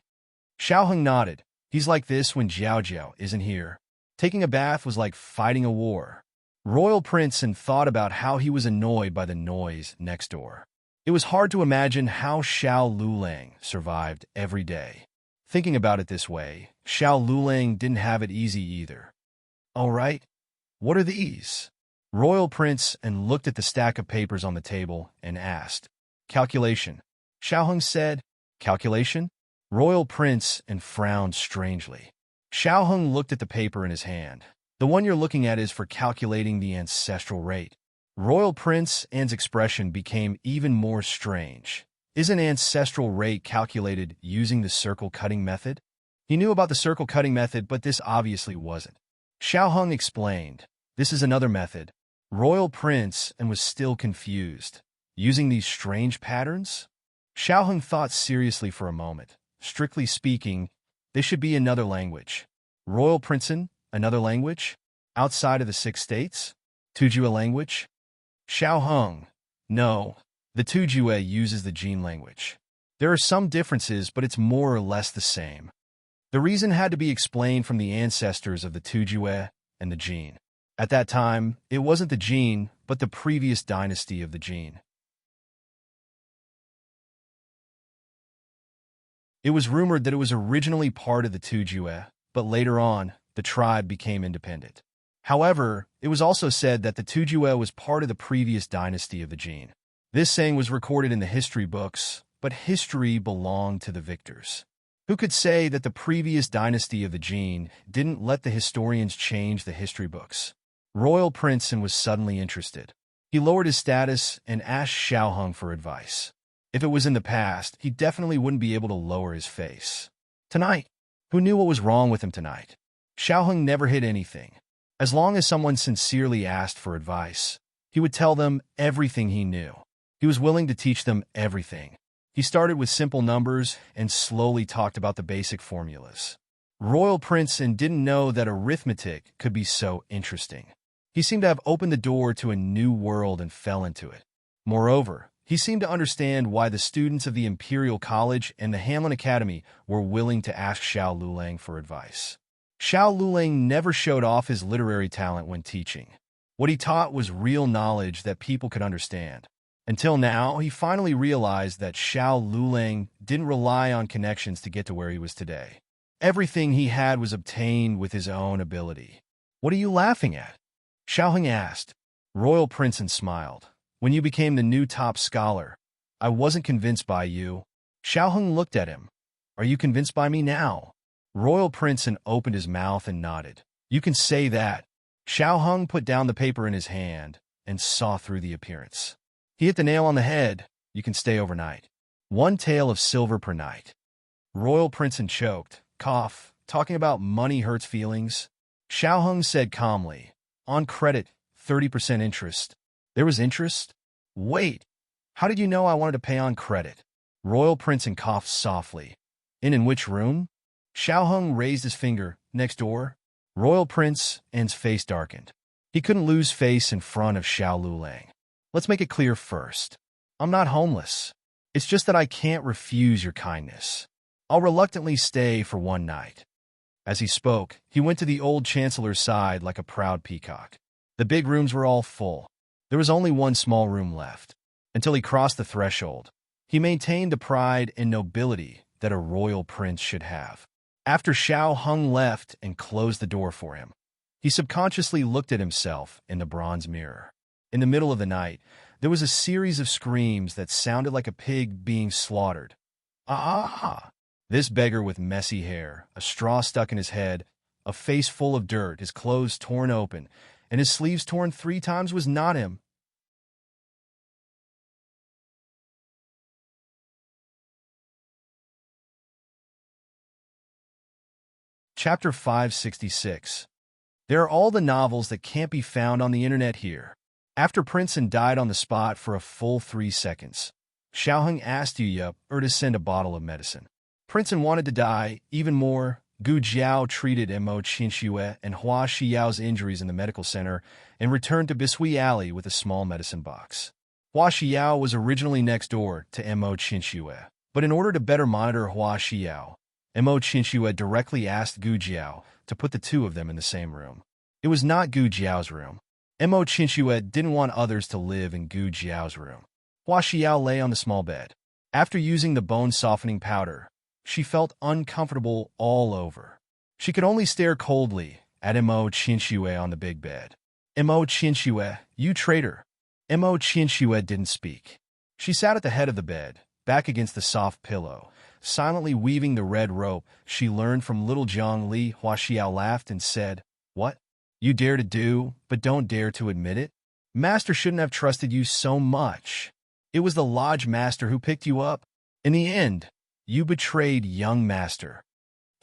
Xiao Heng nodded. "He's like this when Jiao Jiao isn't here. Taking a bath was like fighting a war." Royal Princeton thought about how he was annoyed by the noise next door. It was hard to imagine how Xiao Lulang survived every day. Thinking about it this way, Xiao Lulang didn't have it easy either. "All right, what are these?" Royal Princeton looked at the stack of papers on the table and asked. "Calculation." Xiao Heng said. "Calculation?" Royal Princeton frowned strangely. Xiao Heng looked at the paper in his hand. "The one you're looking at is for calculating the ancestral rate." Royal Princeton's expression became even more strange. Isn't ancestral rate calculated using the circle cutting method? He knew about the circle cutting method, but this obviously wasn't. Xiao Heng explained, "This is another method." Royal Princeton was still confused. Using these strange patterns? Xiao Heng thought seriously for a moment. Strictly speaking, this should be another language. Royal Princeton, another language? Outside of the 6 states? Tujue language? Xiao Heng, no. The Tujue uses the Jin language. There are some differences, but it's more or less the same. The reason had to be explained from the ancestors of the Tujue and the Jin. At that time, it wasn't the Jin, but the previous dynasty of the Jin. It was rumored that it was originally part of the Tujue, but later on, the tribe became independent. However, it was also said that the Tujue was part of the previous dynasty of the Jin. This saying was recorded in the history books, but history belonged to the victors. Who could say that the previous dynasty of the Jin didn't let the historians change the history books? Royal Princeton was suddenly interested. He lowered his status and asked Xiao Heng for advice. If it was in the past, he definitely wouldn't be able to lower his face. Tonight, who knew what was wrong with him tonight? Xiao Heng never hid anything. As long as someone sincerely asked for advice, he would tell them everything he knew. He was willing to teach them everything. He started with simple numbers and slowly talked about the basic formulas. Royal Princeton didn't know that arithmetic could be so interesting. He seemed to have opened the door to a new world and fell into it. Moreover, he seemed to understand why the students of the Imperial College and the Hamlin Academy were willing to ask Xiao Lulang for advice. Xiao Lulang never showed off his literary talent when teaching. What he taught was real knowledge that people could understand. Until now, he finally realized that Xiao Lulang didn't rely on connections to get to where he was today. Everything he had was obtained with his own ability. "What are you laughing at?" Xiaoheng asked. Royal Prince smiled. "When you became the new top scholar, I wasn't convinced by you." Xiaoheng looked at him. "Are you convinced by me now?" Royal Prince opened his mouth and nodded. "You can say that." Xiaoheng put down the paper in his hand and saw through the appearance. He hit the nail on the head. "You can stay overnight. 1 tael of silver per night." Royal Prince choked. "Cough. Talking about money hurts feelings." Xiaoheng said calmly, "On credit, 30% interest." "There was interest?" "Wait. How did you know I wanted to pay on credit?" Royal Prince coughed softly. In which room?" Xiaoheng raised his finger. "Next door." Royal Prince's face darkened. He couldn't lose face in front of Xiao Lulang. "Let's make it clear first. I'm not homeless. It's just that I can't refuse your kindness. I'll reluctantly stay for 1 night." As he spoke, he went to the old chancellor's side like a proud peacock. The big rooms were all full. There was only one small room left. Until he crossed the threshold, he maintained the pride and nobility that a royal prince should have. After Xiaoheng left and closed the door for him, he subconsciously looked at himself in the bronze mirror. In the middle of the night, there was a series of screams that sounded like a pig being slaughtered. Ah! This beggar with messy hair, a straw stuck in his head, a face full of dirt, his clothes torn open, and his sleeves torn 3 times was not him. Chapter 566. There are all the novels that can't be found on the internet here. After Princeton died on the spot for a full 3 seconds, Xiaoheng asked Yu to send a bottle of medicine. Princeton wanted to die. Even more, Gu Jiao treated Mo Qinxue and Hua Xiao's injuries in the medical center and returned to Bishui Alley with a small medicine box. Hua Xiao was originally next door to Mo Qinxue, but in order to better monitor Hua Xiao, Mo Qinxue directly asked Gu Jiao to put the 2 of them in the same room. It was not Gu Jiao's room. Mo Qinxue didn't want others to live in Gu Jiao's room. Hua Xiao lay on the small bed. After using the bone-softening powder, she felt uncomfortable all over. She could only stare coldly at Mo Qinxue on the big bed. "Mo Qinxue, you traitor." Mo Qinxue didn't speak. She sat at the head of the bed, back against the soft pillow, silently weaving the red rope she learned from little Zhang Li. Hua Xiao laughed and said, "What? You dare to do, but don't dare to admit it? Master shouldn't have trusted you so much. It was the lodge master who picked you up. In the end, you betrayed young master."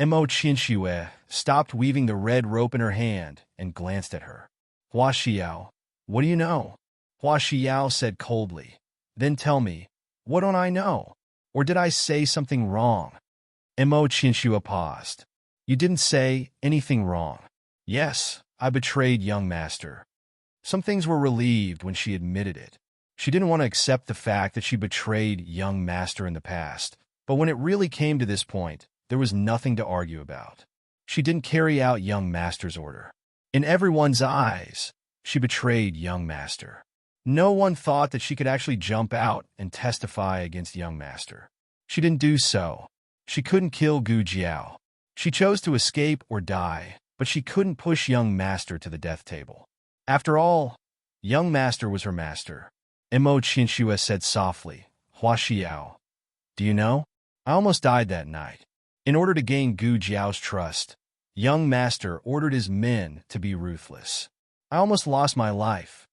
Mo Qinxue stopped weaving the red rope in her hand and glanced at her. "Hua Xiao, what do you know?" Hua Xiao said coldly. "Then tell me, what don't I know? Or did I say something wrong?" Mo Qinxue paused. "You didn't say anything wrong." "Yes, I betrayed young master." Some things were relieved when she admitted it. She didn't want to accept the fact that she betrayed young master in the past, but when it really came to this point, there was nothing to argue about. She didn't carry out young master's order. In everyone's eyes, she betrayed young master. No one thought that she could actually jump out and testify against young master. She didn't do so. She couldn't kill Gu Jiao. She chose to escape or die, but she couldn't push young master to the death table. After all, young master was her master. Mo Qinxue said softly, "Hua Xiao, do you know? I almost died that night. In order to gain Gu Jiao's trust, young master ordered his men to be ruthless. I almost lost my life."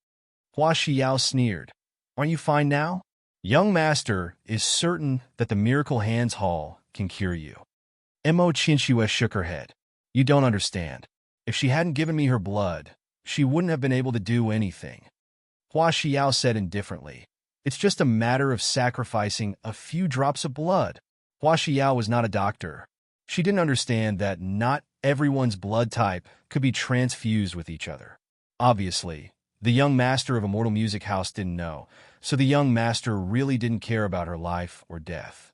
Hua Xiao sneered. "Aren't you fine now? Young master is certain that the Miracle Hands Hall can cure you." Mo Qinxue shook her head. "You don't understand. If she hadn't given me her blood, she wouldn't have been able to do anything." Hua Xiao said indifferently, "It's just a matter of sacrificing a few drops of blood." Hua Xiao was not a doctor. She didn't understand that not everyone's blood type could be transfused with each other. Obviously, the young master of Immortal Music House didn't know, so the young master really didn't care about her life or death.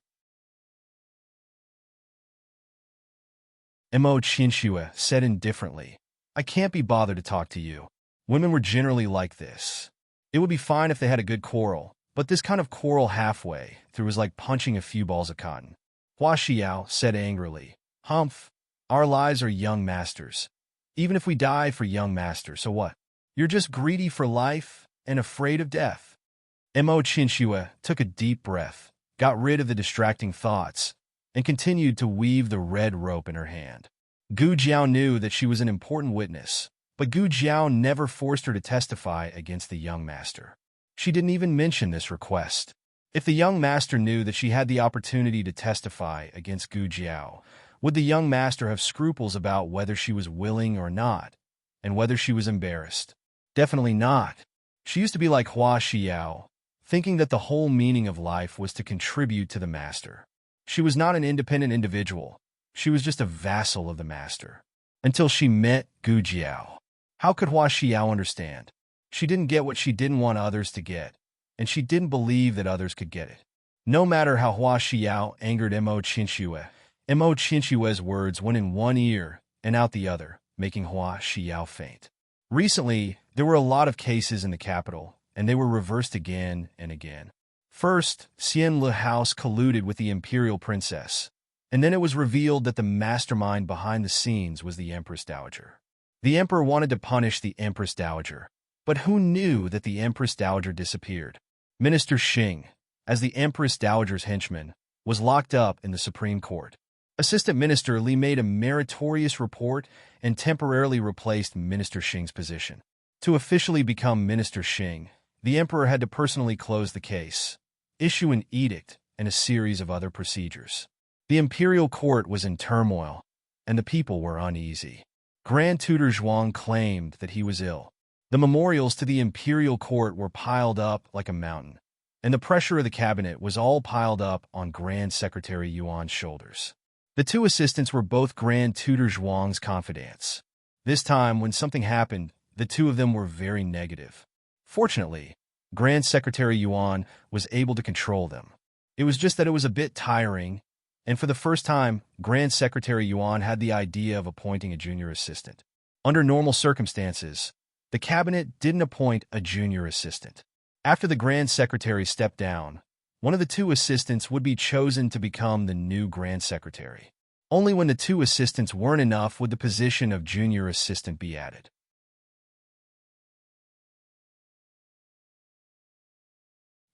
Mo Chinshue said indifferently, "I can't be bothered to talk to you. Women were generally like this. It would be fine if they had a good quarrel, but this kind of quarrel halfway through is like punching a few balls of cotton." Hua Xiao said angrily, "Humph, our lives are young masters. Even if we die for young masters, so what? You're just greedy for life and afraid of death." Mo Chinshue took a deep breath, got rid of the distracting thoughts, and continued to weave the red rope in her hand. Gu Jiao knew that she was an important witness, but Gu Jiao never forced her to testify against the young master. She didn't even mention this request. If the young master knew that she had the opportunity to testify against Gu Jiao, would the young master have scruples about whether she was willing or not, and whether she was embarrassed? Definitely not. She used to be like Hua Xiao, thinking that the whole meaning of life was to contribute to the master. She was not an independent individual. She was just a vassal of the master. Until she met Gu Jiao. How could Hua Xiao understand? She didn't get what she didn't want others to get, and she didn't believe that others could get it. No matter how Hua Xiao angered Mo Chinshue's words went in one ear and out the other, making Hua Xiao faint. Recently, there were a lot of cases in the capital, and they were reversed again and again. First, Xianle House colluded with the imperial princess, and then it was revealed that the mastermind behind the scenes was the Empress Dowager. The emperor wanted to punish the Empress Dowager, but who knew that the Empress Dowager disappeared? Minister Xing, as the Empress Dowager's henchman, was locked up in the Supreme Court. Assistant Minister Li made a meritorious report and temporarily replaced Minister Xing's position. To officially become Minister Xing, the emperor had to personally close the case, issue an edict, and a series of other procedures. The imperial court was in turmoil, and the people were uneasy. Grand Tutor Zhuang claimed that he was ill. The memorials to the imperial court were piled up like a mountain, and the pressure of the cabinet was all piled up on Grand Secretary Yuan's shoulders. The two assistants were both Grand Tutor Zhuang's confidants. This time, when something happened, the two of them were very negative. Fortunately, Grand Secretary Yuan was able to control them. It was just that it was a bit tiring, and for the first time, Grand Secretary Yuan had the idea of appointing a junior assistant. Under normal circumstances, the cabinet didn't appoint a junior assistant. After the Grand Secretary stepped down, one of the two assistants would be chosen to become the new Grand Secretary. Only when the two assistants weren't enough would the position of junior assistant be added.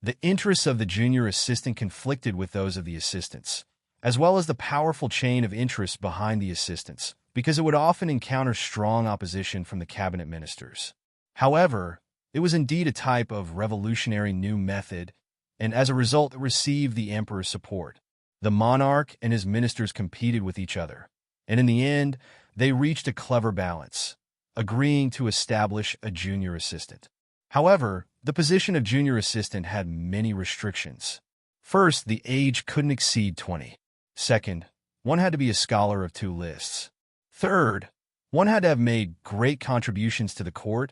The interests of the junior assistant conflicted with those of the assistants, as well as the powerful chain of interests behind the assistants, because it would often encounter strong opposition from the cabinet ministers. However, it was indeed a type of revolutionary new method, and as a result it received the emperor's support. The monarch and his ministers competed with each other, and in the end, they reached a clever balance, agreeing to establish a junior assistant. However, the position of junior assistant had many restrictions. First, the age couldn't exceed 20. Second, one had to be a scholar of 2 lists. Third, one had to have made great contributions to the court,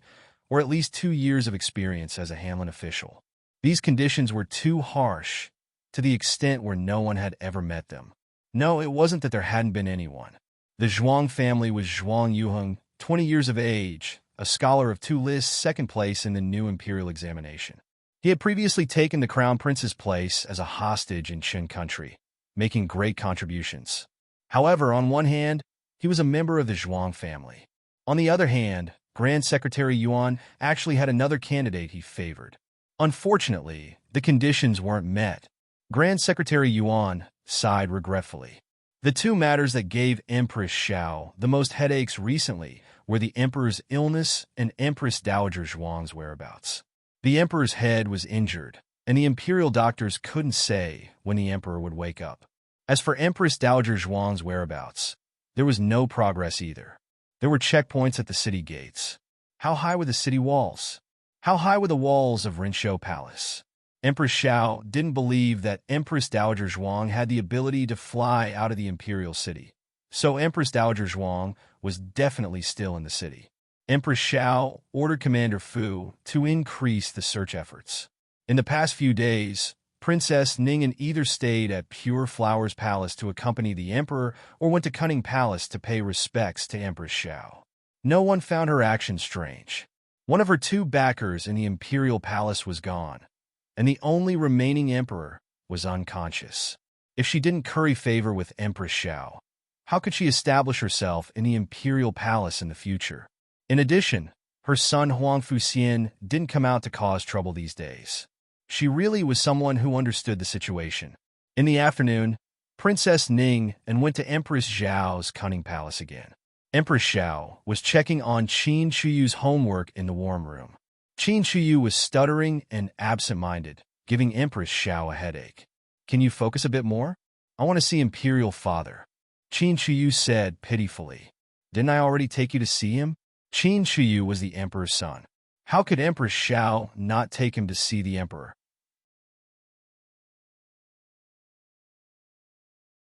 or at least 2 years of experience as a Hanlin official. These conditions were too harsh, to the extent where no one had ever met them. No, it wasn't that there hadn't been anyone. The Zhuang family was Zhuang Yuheng, 20 years of age, a scholar of 2 lists, second place in the new imperial examination. He had previously taken the crown prince's place as a hostage in Qin country, making great contributions. However, on one hand, he was a member of the Zhuang family. On the other hand, Grand Secretary Yuan actually had another candidate he favored. Unfortunately, the conditions weren't met. Grand Secretary Yuan sighed regretfully. The two matters that gave Empress Xiao the most headaches recently were the emperor's illness and Empress Dowager Zhuang's whereabouts. The emperor's head was injured, and the imperial doctors couldn't say when the emperor would wake up. As for Empress Dowager Zhuang's whereabouts, there was no progress either. There were checkpoints at the city gates. How high were the city walls? How high were the walls of Rinshou Palace? Empress Xiao didn't believe that Empress Dowager Zhuang had the ability to fly out of the imperial city. So Empress Dowager Zhuang was definitely still in the city. Empress Xiao ordered Commander Fu to increase the search efforts. In the past few days, Princess Ningen either stayed at Pure Flowers Palace to accompany the Emperor or went to Cunning Palace to pay respects to Empress Xiao. No one found her actions strange. One of her two backers in the Imperial Palace was gone, and the only remaining emperor was unconscious. If she didn't curry favor with Empress Xiao, how could she establish herself in the Imperial Palace in the future? In addition, her son Huang Fuxian didn't come out to cause trouble these days. She really was someone who understood the situation. In the afternoon, Princess Ning and went to Empress Xiao's Cunning Palace again. Empress Xiao was checking on Qin Shuyu's homework in the warm room. Qin Shuyu was stuttering and absent-minded, giving Empress Xiao a headache. "Can you focus a bit more? I want to see Imperial Father," Qin Shuyu said pitifully. "Didn't I already take you to see him?" Qin Shuyu was the Emperor's son. How could Empress Xiao not take him to see the Emperor?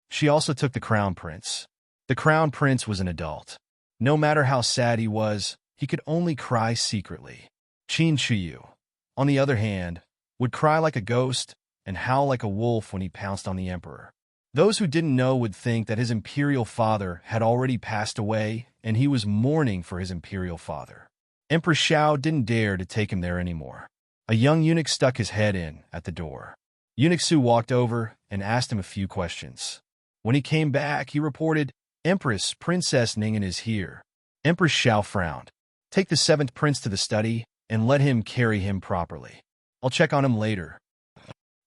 She also took the Crown Prince. The Crown Prince was an adult. No matter how sad he was, he could only cry secretly. Qin Shuyu, on the other hand, would cry like a ghost and howl like a wolf when he pounced on the Emperor. Those who didn't know would think that his imperial father had already passed away and he was mourning for his imperial father. Empress Xiao didn't dare to take him there anymore. A young eunuch stuck his head in at the door. Eunuch Su walked over and asked him a few questions. When he came back, he reported, "Empress, Princess Ningen is here." Empress Xiao frowned. "Take the seventh prince to the study and let him carry him properly. I'll check on him later."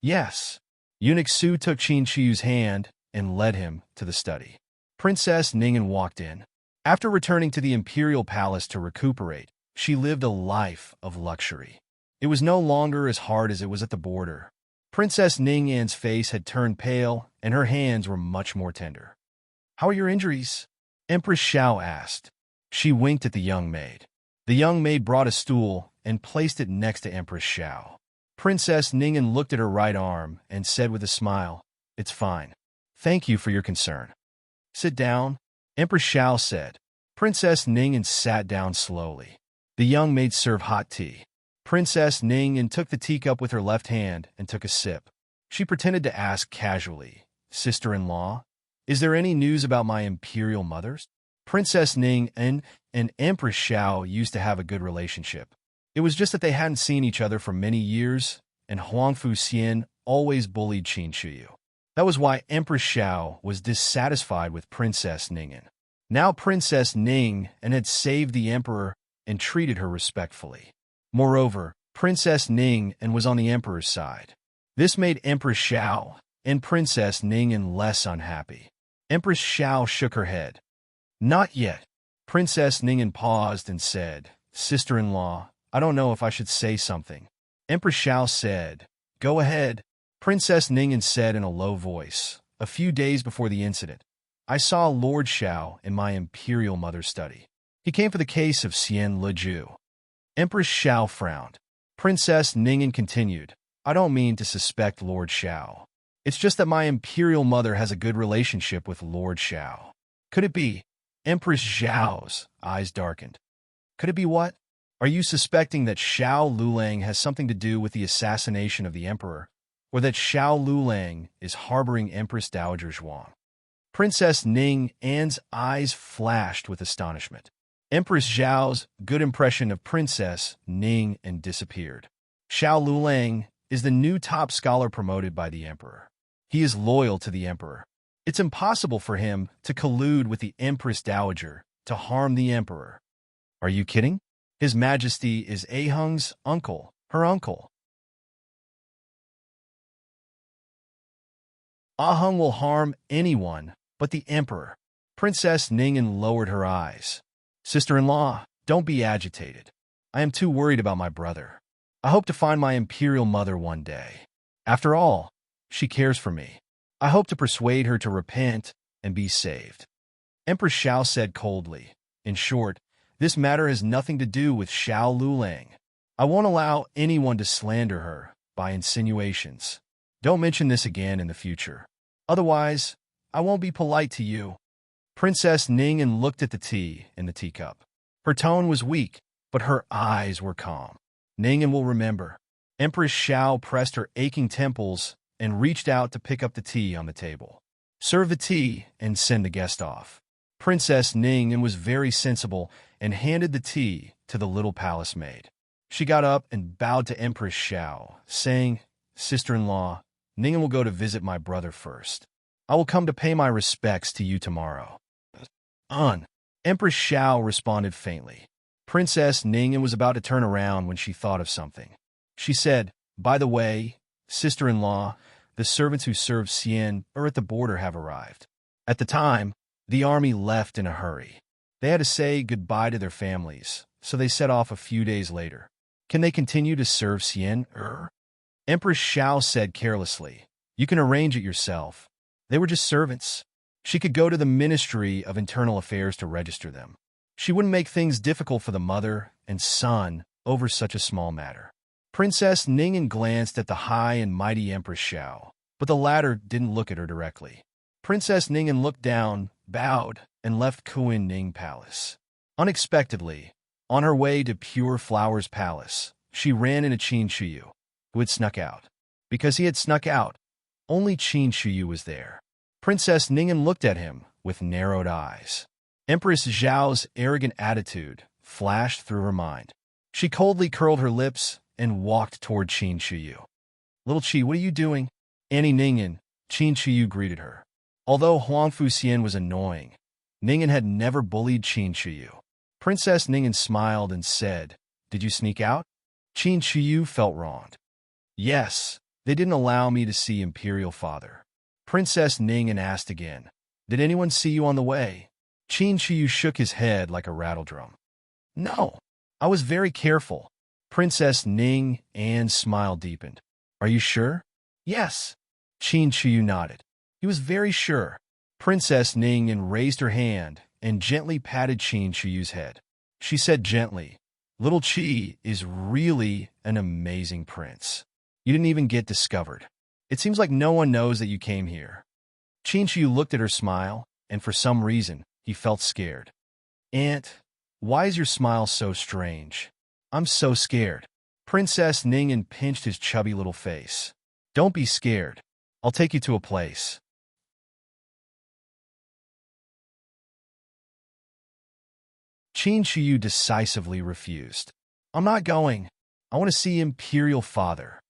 "Yes." Eunuch Su took Qin Shuyu's hand and led him to the study. Princess Ningen walked in. After returning to the Imperial Palace to recuperate, she lived a life of luxury. It was no longer as hard as it was at the border. Princess Ningan's face had turned pale, and her hands were much more tender. "How are your injuries?" Empress Xiao asked. She winked at the young maid. The young maid brought a stool and placed it next to Empress Xiao. Princess Ningen looked at her right arm and said with a smile, "It's fine. Thank you for your concern." "Sit down," Empress Xiao said. Princess Ningen sat down slowly. The young maid served hot tea. Princess Ningen took the teacup with her left hand and took a sip. She pretended to ask casually, "Sister-in-law, is there any news about my imperial mothers?" Princess Ning and Empress Xiao used to have a good relationship. It was just that they hadn't seen each other for many years, and Huang Fuxian always bullied Qin Shuyu. That was why Empress Xiao was dissatisfied with Princess Ningen. Now Princess Ning had saved the Emperor and treated her respectfully. Moreover, Princess Ning was on the Emperor's side. This made Empress Xiao and Princess Ningen less unhappy. Empress Xiao shook her head. "Not yet." Princess Ningen paused and said, "Sister-in-law, I don't know if I should say something." Empress Xiao said, "Go ahead." Princess Ningen said in a low voice, "A few days before the incident, I saw Lord Xiao in my imperial mother's study. He came for the case of Xian Leju." Empress Xiao frowned. Princess Ningen continued, "I don't mean to suspect Lord Xiao. It's just that my imperial mother has a good relationship with Lord Xiao." "Could it be?" Empress Xiao's eyes darkened. "Could it be what? Are you suspecting that Xiao Lulang has something to do with the assassination of the Emperor, or that Xiao Lulang is harboring Empress Dowager Zhuang?" Princess Ning's eyes flashed with astonishment. Empress Xiao's good impression of Princess Ning disappeared. Xiao Lulang is the new top scholar promoted by the Emperor. He is loyal to the Emperor. It's impossible for him to collude with the Empress Dowager to harm the Emperor. Are you kidding? His Majesty is Ahung's uncle, her uncle. Ahung will harm anyone but the Emperor. Princess Ningen lowered her eyes. "Sister-in-law, don't be agitated. I am too worried about my brother. I hope to find my imperial mother one day. After all, she cares for me. I hope to persuade her to repent and be saved." Empress Xiao said coldly, "In short, this matter has nothing to do with Xiao Lulang. I won't allow anyone to slander her by insinuations. Don't mention this again in the future. Otherwise, I won't be polite to you." Princess Ningen looked at the tea in the teacup. Her tone was weak, but her eyes were calm. "Ningen will remember." Empress Xiao pressed her aching temples and reached out to pick up the tea on the table. Serve the tea and send the guest off. Princess Ning was very sensible and handed the tea to the little palace maid. She got up and bowed to Empress Xiao, saying, "Sister-in-law, Ning will go to visit my brother first. I will come to pay my respects to you tomorrow." Empress Xiao responded faintly. Princess Ning was about to turn around when she thought of something. She said, "By the way, sister-in-law, the servants who serve Xian are at the border have arrived." At the time, the army left in a hurry. They had to say goodbye to their families, so they set off a few days later. "Can they continue to serve Xian?" Empress Xiao said carelessly. "You can arrange it yourself. They were just servants." She could go to the Ministry of Internal Affairs to register them. She wouldn't make things difficult for the mother and son over such a small matter. Princess Ning glanced at the high and mighty Empress Xiao, but the latter didn't look at her directly. Princess Ning looked down, bowed, and left Kuan Ning Palace. Unexpectedly, on her way to Pure Flowers Palace, she ran into Qin Shiyu, who had snuck out. Because he had snuck out, only Qin Shiyu was there. Princess Ning looked at him with narrowed eyes. Empress Zhao's arrogant attitude flashed through her mind. She coldly curled her lips and walked toward Qin Shiyu. "Little Qi, what are you doing?" "Annie Ningen," Qin Shiyu greeted her. Although Huang Fuxian was annoying, Ningen had never bullied Qin Shiyu. Princess Ningen smiled and said, "Did you sneak out?" Qin Shiyu felt wronged. "Yes, they didn't allow me to see Imperial Father." Princess Ningen asked again, "Did anyone see you on the way?" Qin Shiyu shook his head like a rattledrum. "No, I was very careful." Princess Ning's smile deepened. "Are you sure?" "Yes." Qin Shiyu nodded. He was very sure. Princess Ning raised her hand and gently patted Qin Shiyu's head. She said gently, "Little Qi is really an amazing prince. You didn't even get discovered. It seems like no one knows that you came here." Qin Shiyu looked at her smile, and for some reason, he felt scared. "Aunt, why is your smile so strange?" "I'm so scared." Princess Ning pinched his chubby little face. "Don't be scared. I'll take you to a place." Qin Shiyu decisively refused. "I'm not going. I want to see Imperial Father."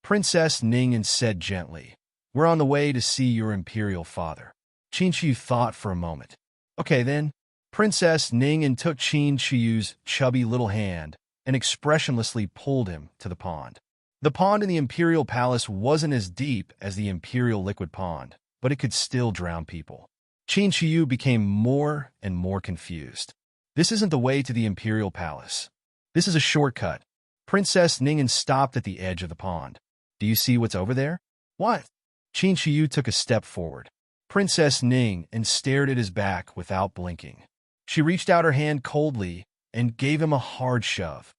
Princess Ning said gently, "We're on the way to see your Imperial Father." Qin Shiyu thought for a moment. "Okay then." Princess Ning took Qin Shiyu's chubby little hand and expressionlessly pulled him to the pond. The pond in the Imperial Palace wasn't as deep as the Imperial Liquid Pond, but it could still drown people. Qin Shiyu became more and more confused. "This isn't the way to the Imperial Palace. This is a shortcut." Princess Ning stopped at the edge of the pond. "Do you see what's over there?" "What?" Qin Shiyu took a step forward. Princess Ning stared at his back without blinking. She reached out her hand coldly and gave him a hard shove.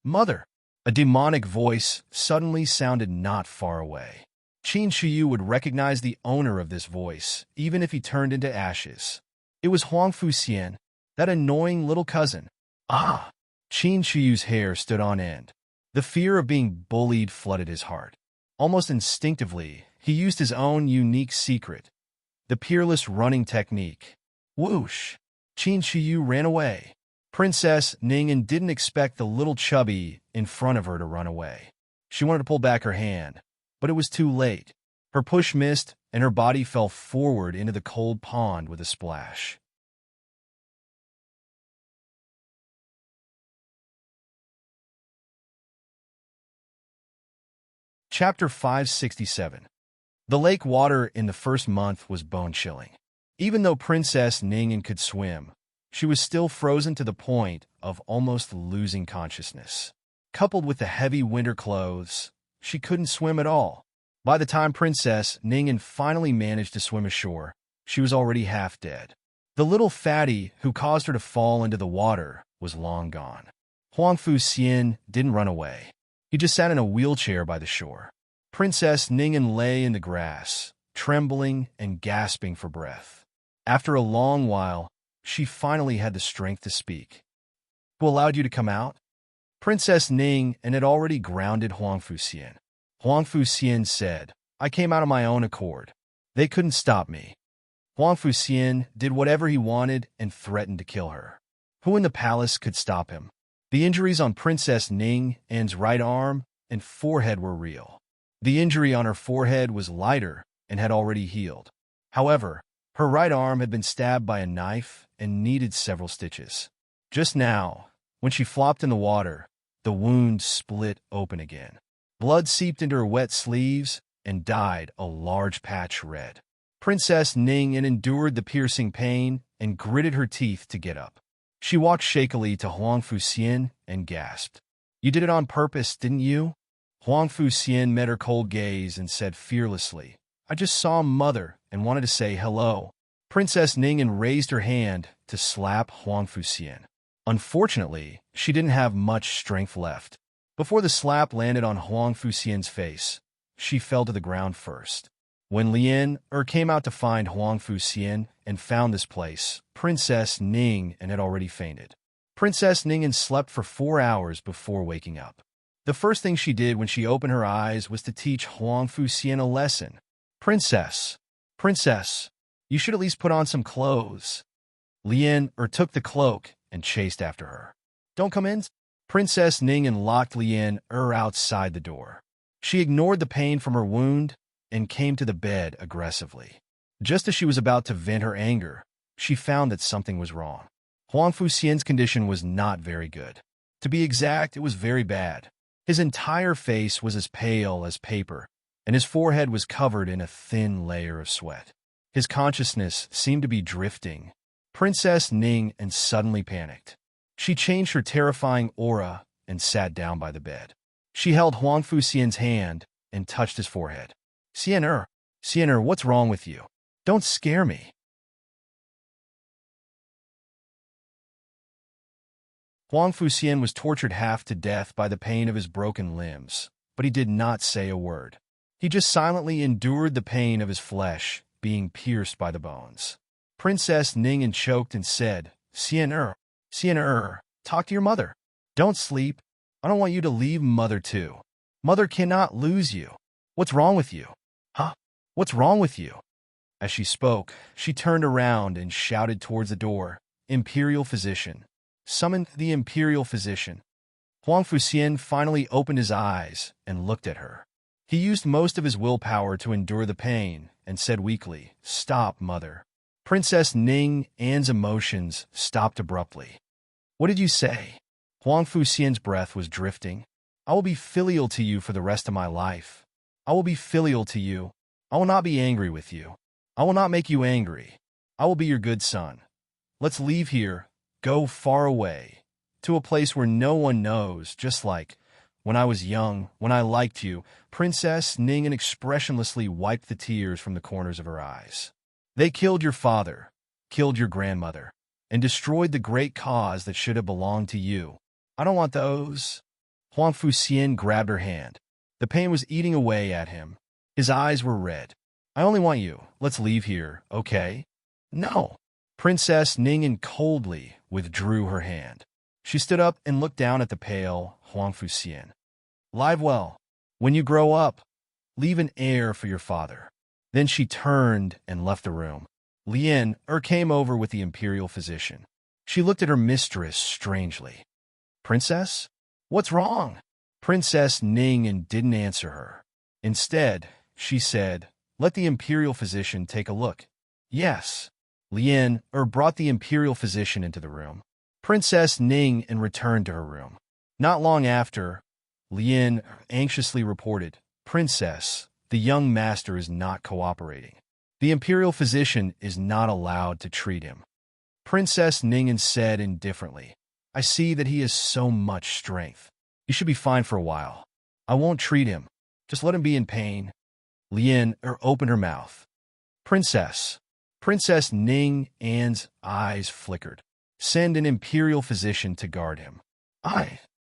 "Mother!" A demonic voice suddenly sounded not far away. Qin Shiyu would recognize the owner of this voice, even if he turned into ashes. It was Huang Fuxian, that annoying little cousin. "Ah!" Qin Shiyu's hair stood on end. The fear of being bullied flooded his heart. Almost instinctively, he used his own unique secret, the peerless running technique. Whoosh! Qin Shiyu ran away. Princess Ning didn't expect the little chubby in front of her to run away. She wanted to pull back her hand, but it was too late. Her push missed, and her body fell forward into the cold pond with a splash. Chapter 567. The lake water in the first month was bone-chilling. Even though Princess Ning could swim, she was still frozen to the point of almost losing consciousness. Coupled with the heavy winter clothes, she couldn't swim at all. By the time Princess Ning finally managed to swim ashore, she was already half dead. The little fatty who caused her to fall into the water was long gone. Huang Fuxian didn't run away. He just sat in a wheelchair by the shore. Princess Ning lay in the grass, trembling and gasping for breath. After a long while, she finally had the strength to speak. "Who allowed you to come out?" Princess Ning and had already grounded Huang Fuxian. Huang Fuxian said, I came out of my own accord. They couldn't stop me. Huang Fuxian did whatever he wanted and threatened to kill her. Who in the palace could stop him? The injuries on Princess Ning An's right arm and forehead were real. The injury on her forehead was lighter and had already healed. However, her right arm had been stabbed by a knife and needed several stitches. Just now, when she flopped in the water, the wound split open again. Blood seeped into her wet sleeves and dyed a large patch red. Princess Ning An endured the piercing pain and gritted her teeth to get up. She walked shakily to Huang Fuxian and gasped. You did it on purpose, didn't you? Huang Fuxian met her cold gaze and said fearlessly, I just saw Mother and wanted to say hello. Princess Ning An raised her hand to slap Huang Fuxian. Unfortunately, she didn't have much strength left. Before the slap landed on Huang Fuxian's face, she fell to the ground first. When Lien came out to find Huang Fuxian and found this place, Princess Ning An had already fainted. Princess Ning An slept for 4 hours before waking up. The first thing she did when she opened her eyes was to teach Huang Fuxian a lesson. Princess, you should at least put on some clothes. Lien took the cloak and chased after her. Don't come in. Princess Ning An locked Lien outside the door. She ignored the pain from her wound and came to the bed aggressively. Just as she was about to vent her anger, she found that something was wrong. Huang Fuxian's condition was not very good. To be exact, it was very bad. His entire face was as pale as paper, and his forehead was covered in a thin layer of sweat. His consciousness seemed to be drifting. Princess Ning An suddenly panicked. She changed her terrifying aura and sat down by the bed. She held Huang Fuxian's hand and touched his forehead. Xian, what's wrong with you? Don't scare me. Huang Fuxian was tortured half to death by the pain of his broken limbs, but he did not say a word. He just silently endured the pain of his flesh being pierced by the bones. Princess Ning An choked and said, Xian, talk to your mother. Don't sleep. I don't want you to leave Mother too. Mother cannot lose you. What's wrong with you? Huh? What's wrong with you? As she spoke, she turned around and shouted towards the door, Imperial Physician. Summon the Imperial Physician. Huang Fuxian finally opened his eyes and looked at her. He used most of his willpower to endure the pain and said weakly, Stop, Mother. Princess Ning An's emotions stopped abruptly. What did you say? Huang Fuxian's breath was drifting. I will be filial to you for the rest of my life. I will be filial to you. I will not be angry with you. I will not make you angry. I will be your good son. Let's leave here, go far away, to a place where no one knows, just like when I was young, when I liked you. Princess Ning An expressionlessly wiped the tears from the corners of her eyes. They killed your father, killed your grandmother, and destroyed the great cause that should have belonged to you. I don't want those. Huang Fuxian grabbed her hand. The pain was eating away at him. His eyes were red. I only want you. Let's leave here, okay? No. Princess Ning An coldly withdrew her hand. She stood up and looked down at the pale Huang Fuxian. Live well. When you grow up, leave an heir for your father. Then she turned and left the room. Lien came over with the Imperial Physician. She looked at her mistress strangely. Princess? What's wrong? Princess Ning An didn't answer her. Instead, she said, Let the Imperial Physician take a look. Yes. Lien brought the Imperial Physician into the room. Princess Ning An returned to her room. Not long after, Lien anxiously reported, Princess, the young master is not cooperating. The Imperial Physician is not allowed to treat him. Princess Ning An said indifferently, I see that he has so much strength. He should be fine for a while. I won't treat him. Just let him be in pain. Lien opened her mouth. Princess. Princess Ning An's eyes flickered. Send an Imperial Physician to guard him.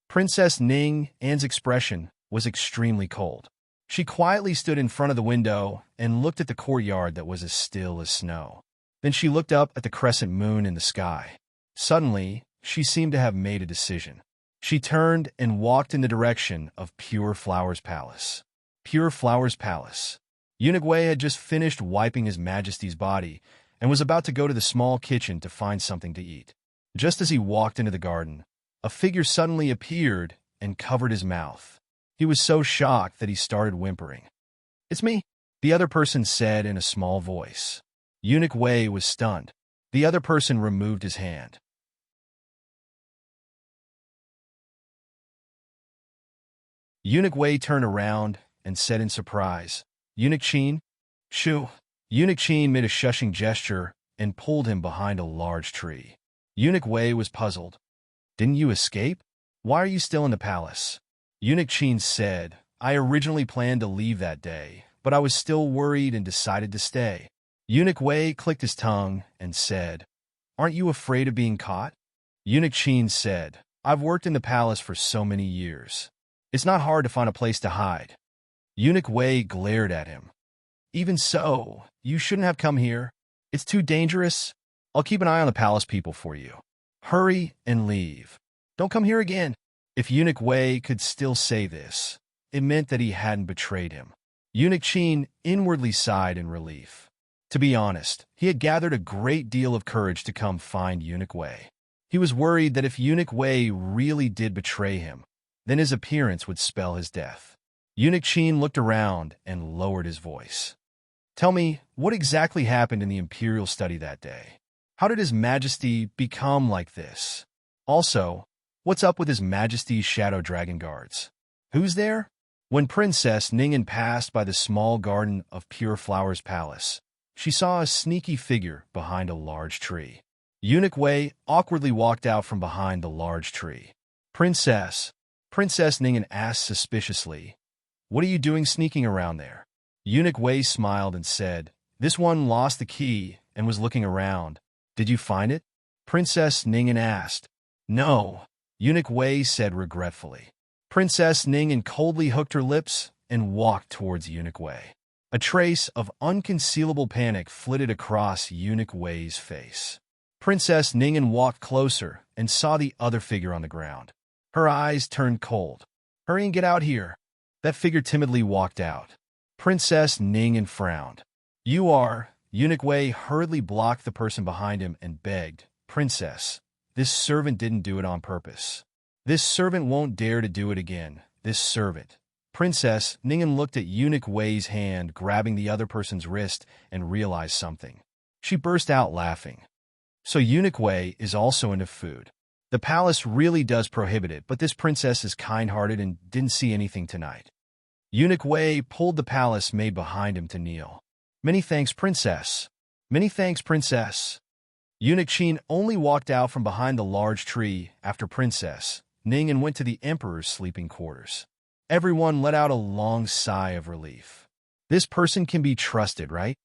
Princess Ning An's expression was extremely cold. She quietly stood in front of the window and looked at the courtyard that was as still as snow. Then she looked up at the crescent moon in the sky. Suddenly, she seemed to have made a decision. She turned and walked in the direction of Pure Flower's palace. Pure Flower's palace. Eunuch Wei had just finished wiping His Majesty's body and was about to go to the small kitchen to find something to eat. Just as he walked into the garden, a figure suddenly appeared and covered his mouth. He was so shocked that he started whimpering. "It's me," the other person said in a small voice. Eunuch Wei was stunned. The other person removed his hand. Eunuch Wei turned around and said in surprise, "Eunuch Qin?" "Shoo." Eunuch Qin made a shushing gesture and pulled him behind a large tree. Eunuch Wei was puzzled. "Didn't you escape? Why are you still in the palace?" Eunuch Qin said, "I originally planned to leave that day, but I was still worried and decided to stay." Eunuch Wei clicked his tongue and said, "Aren't you afraid of being caught?" Eunuch Qin said, "I've worked in the palace for so many years. It's not hard to find a place to hide." Eunuch Wei glared at him. "Even so, you shouldn't have come here. It's too dangerous. I'll keep an eye on the palace people for you. Hurry and leave. Don't come here again." If Eunuch Wei could still say this, it meant that he hadn't betrayed him. Eunuch Qin inwardly sighed in relief. To be honest, he had gathered a great deal of courage to come find Eunuch Wei. He was worried that if Eunuch Wei really did betray him, then his appearance would spell his death. Eunuch Qin looked around and lowered his voice. "Tell me, what exactly happened in the Imperial study that day? How did His Majesty become like this? Also, what's up with His Majesty's Shadow Dragon Guards? Who's there?" When Princess Ning'an passed by the small garden of Pure Flower's palace, she saw a sneaky figure behind a large tree. Eunuch Wei awkwardly walked out from behind the large tree. Princess Ning'an asked suspiciously, "What are you doing sneaking around there?" Eunuch Wei smiled and said, "This one lost the key and was looking around. Did you find it?" Princess Ning'an asked. "No," Eunuch Wei said regretfully. Princess Ning'an coldly hooked her lips and walked towards Eunuch Wei. A trace of unconcealable panic flitted across Eunuch Wei's face. Princess Ning'an walked closer and saw the other figure on the ground. Her eyes turned cold. "Hurry and get out here." That figure timidly walked out. Princess Ning'an frowned. "You are..." Eunuch Wei hurriedly blocked the person behind him and begged, "Princess, this servant didn't do it on purpose. This servant won't dare to do it again. This servant." Princess Ning'an looked at Eunuch Wei's hand grabbing the other person's wrist and realized something. She burst out laughing. "So Eunuch Wei is also into food. The palace really does prohibit it, but this princess is kind-hearted and didn't see anything tonight." Eunuch Wei pulled the palace maid behind him to kneel. "Many thanks, Princess. Many thanks, Princess." Eunuch Qin only walked out from behind the large tree after Princess Ning'an went to the Emperor's sleeping quarters. Everyone let out a long sigh of relief. This person can be trusted, right?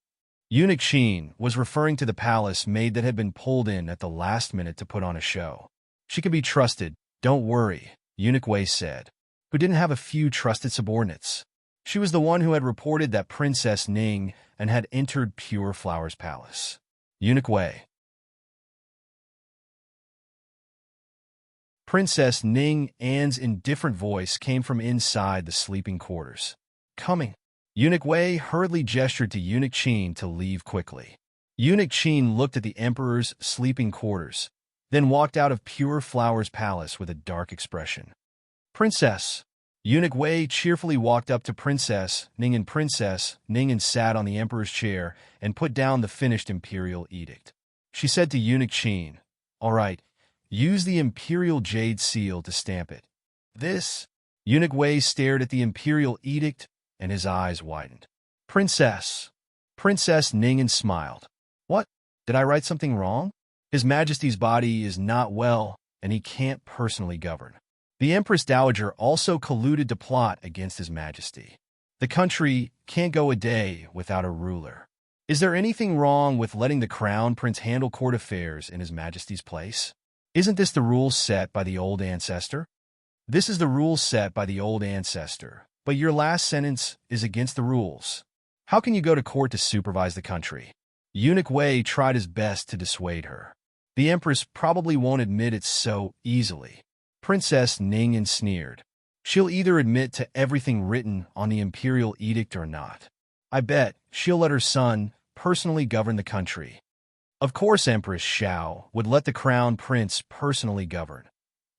Eunuch Qin was referring to the palace maid that had been pulled in at the last minute to put on a show. "She can be trusted, don't worry," Eunuch Wei said, who didn't have a few trusted subordinates. She was the one who had reported that Princess Ning and had entered Pure Flower's palace. Eunuch Wei. Princess Ning An's indifferent voice came from inside the sleeping quarters. "Coming." Eunuch Wei hurriedly gestured to Eunuch Qin to leave quickly. Eunuch Qin looked at the Emperor's sleeping quarters, then walked out of Pure Flower's palace with a dark expression. "Princess." Eunuch Wei cheerfully walked up to Princess Ning'an. Princess Ning'an sat on the Emperor's chair and put down the finished imperial edict. She said to Eunuch Qin, "All right, use the imperial jade seal to stamp it." "This?" Eunuch Wei stared at the imperial edict and his eyes widened. "Princess." Princess Ning'an smiled. "What? Did I write something wrong? His Majesty's body is not well, and he can't personally govern. The Empress Dowager also colluded to plot against His Majesty. The country can't go a day without a ruler. Is there anything wrong with letting the Crown Prince handle court affairs in His Majesty's place? Isn't this the rule set by the old ancestor?" "This is the rule set by the old ancestor, but your last sentence is against the rules. How can you go to court to supervise the country?" Eunuch Wei tried his best to dissuade her. "The Empress probably won't admit it so easily." Princess Ning sneered. She'll either admit to everything written on the imperial edict or not. I bet she'll let her son personally govern the country. Of course Empress Xiao would let the crown prince personally govern,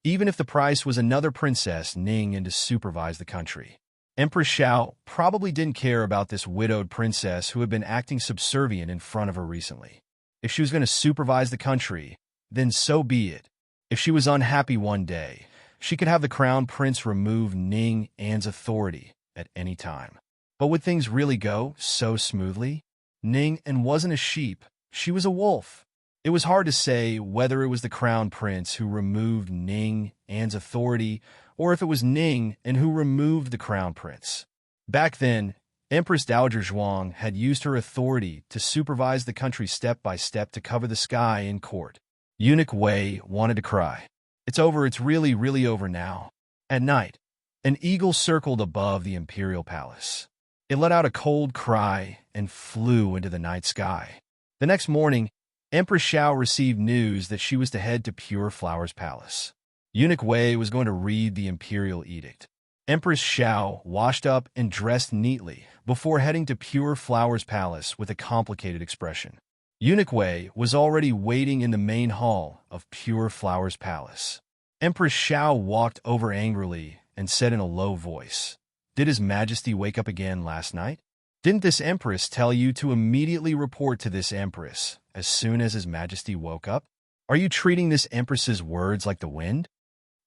even if the price was another Princess Ning to supervise the country. Empress Xiao probably didn't care about this widowed princess who had been acting subservient in front of her recently. If she was going to supervise the country, then so be it. If she was unhappy one day, she could have the crown prince remove Ning An's authority at any time. But would things really go so smoothly? Ning An wasn't a sheep, she was a wolf. It was hard to say whether it was the crown prince who removed Ning An's authority or if it was Ning An who removed the crown prince. Back then, Empress Dowager Zhuang had used her authority to supervise the country step by step to cover the sky in court. Eunuch Wei wanted to cry. It's over, it's really, really over now. At night, an eagle circled above the imperial palace. It let out a cold cry and flew into the night sky. The next morning, Empress Xiao received news that she was to head to Pure Flowers Palace. Eunuch Wei was going to read the imperial edict. Empress Xiao washed up and dressed neatly before heading to Pure Flowers Palace with a complicated expression. Eunuch Wei was already waiting in the main hall of Pure Flowers Palace. Empress Xiao walked over angrily and said in a low voice, "Did His Majesty wake up again last night? Didn't this Empress tell you to immediately report to this Empress as soon as His Majesty woke up? Are you treating this Empress's words like the wind?"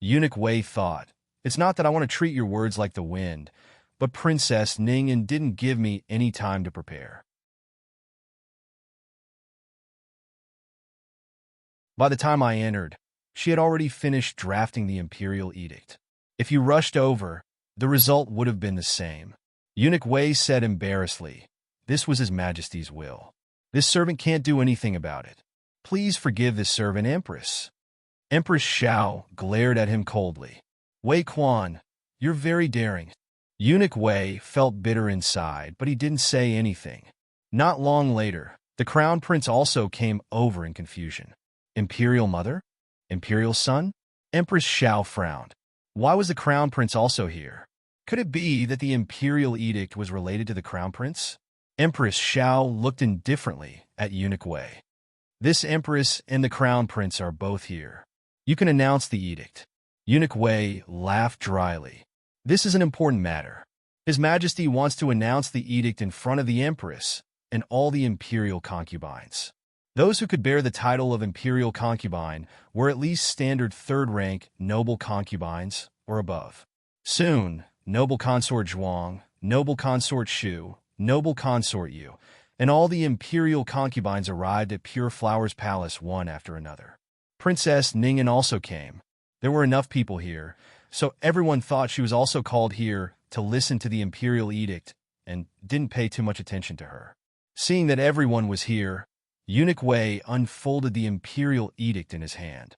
Eunuch Wei thought, "It's not that I want to treat your words like the wind, but Princess Ning An didn't give me any time to prepare." By the time I entered, she had already finished drafting the imperial edict. If you rushed over, the result would have been the same. Eunuch Wei said embarrassedly, "This was His Majesty's will. This servant can't do anything about it. Please forgive this servant, Empress." Empress Xiao glared at him coldly. "Wei Quan, you're very daring." Eunuch Wei felt bitter inside, but he didn't say anything. Not long later, the crown prince also came over in confusion. Imperial mother? Imperial son? Empress Xiao frowned. Why was the crown prince also here? Could it be that the imperial edict was related to the crown prince? Empress Xiao looked indifferently at Eunuch Wei. "This empress and the crown prince are both here. You can announce the edict." Eunuch Wei laughed dryly. "This is an important matter. His Majesty wants to announce the edict in front of the empress and all the imperial concubines. Those who could bear the title of imperial concubine were at least standard third-rank noble concubines or above. Soon, noble consort Zhuang, noble consort Shu, noble consort Yu, and all the imperial concubines arrived at Pure Flowers Palace one after another. Princess Ning An also came. There were enough people here, so everyone thought she was also called here to listen to the imperial edict and didn't pay too much attention to her. Seeing that everyone was here, Eunuch Wei unfolded the imperial edict in his hand.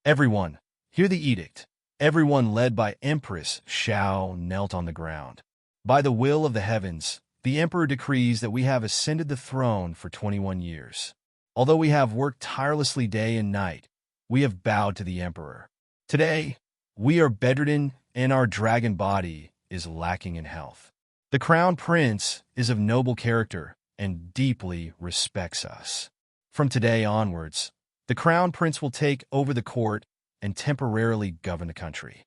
"Everyone, hear the edict." Everyone led by Empress Xiao knelt on the ground. "By the will of the heavens, the Emperor decrees that we have ascended the throne for 21 years. Although we have worked tirelessly day and night, we have bowed to the Emperor. Today, we are bedridden and our dragon body is lacking in health. The crown prince is of noble character and deeply respects us. From today onwards, the crown prince will take over the court and temporarily govern the country."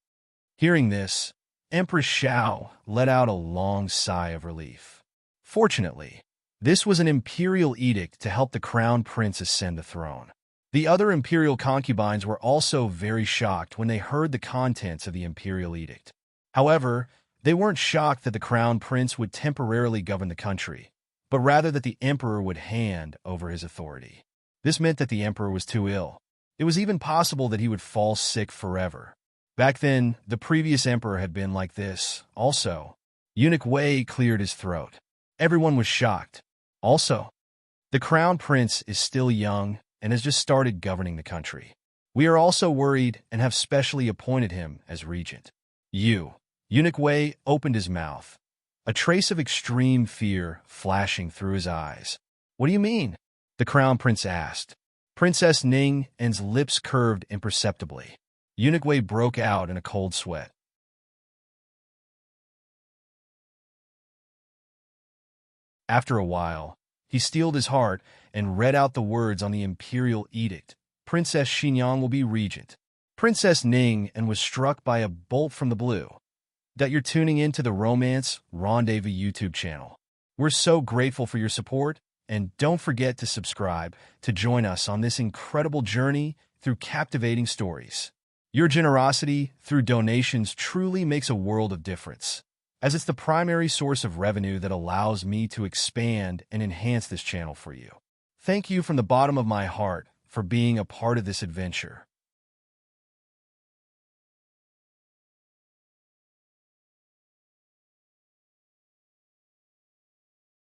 Hearing this, Empress Xiao let out a long sigh of relief. Fortunately, this was an imperial edict to help the crown prince ascend the throne. The other imperial concubines were also very shocked when they heard the contents of the imperial edict. However, they weren't shocked that the crown prince would temporarily govern the country, but rather that the emperor would hand over his authority. This meant that the emperor was too ill. It was even possible that he would fall sick forever. Back then, the previous emperor had been like this. Also, Eunuch Wei cleared his throat. Everyone was shocked. Also, the crown prince is still young and has just started governing the country. We are also worried and have specially appointed him as regent. Eunuch Wei opened his mouth, a trace of extreme fear flashing through his eyes. "What do you mean?" the crown prince asked. Princess Ning An's lips curved imperceptibly. Unique broke out in a cold sweat. After a while, he steeled his heart and read out the words on the imperial edict. Princess Xinyan will be regent. Princess Ning, and was struck by a bolt from the blue. That you're tuning into the Romance Rendezvous YouTube channel. We're so grateful for your support, and don't forget to subscribe to join us on this incredible journey through captivating stories. Your generosity through donations truly makes a world of difference, as it's the primary source of revenue that allows me to expand and enhance this channel for you. Thank you from the bottom of my heart for being a part of this adventure.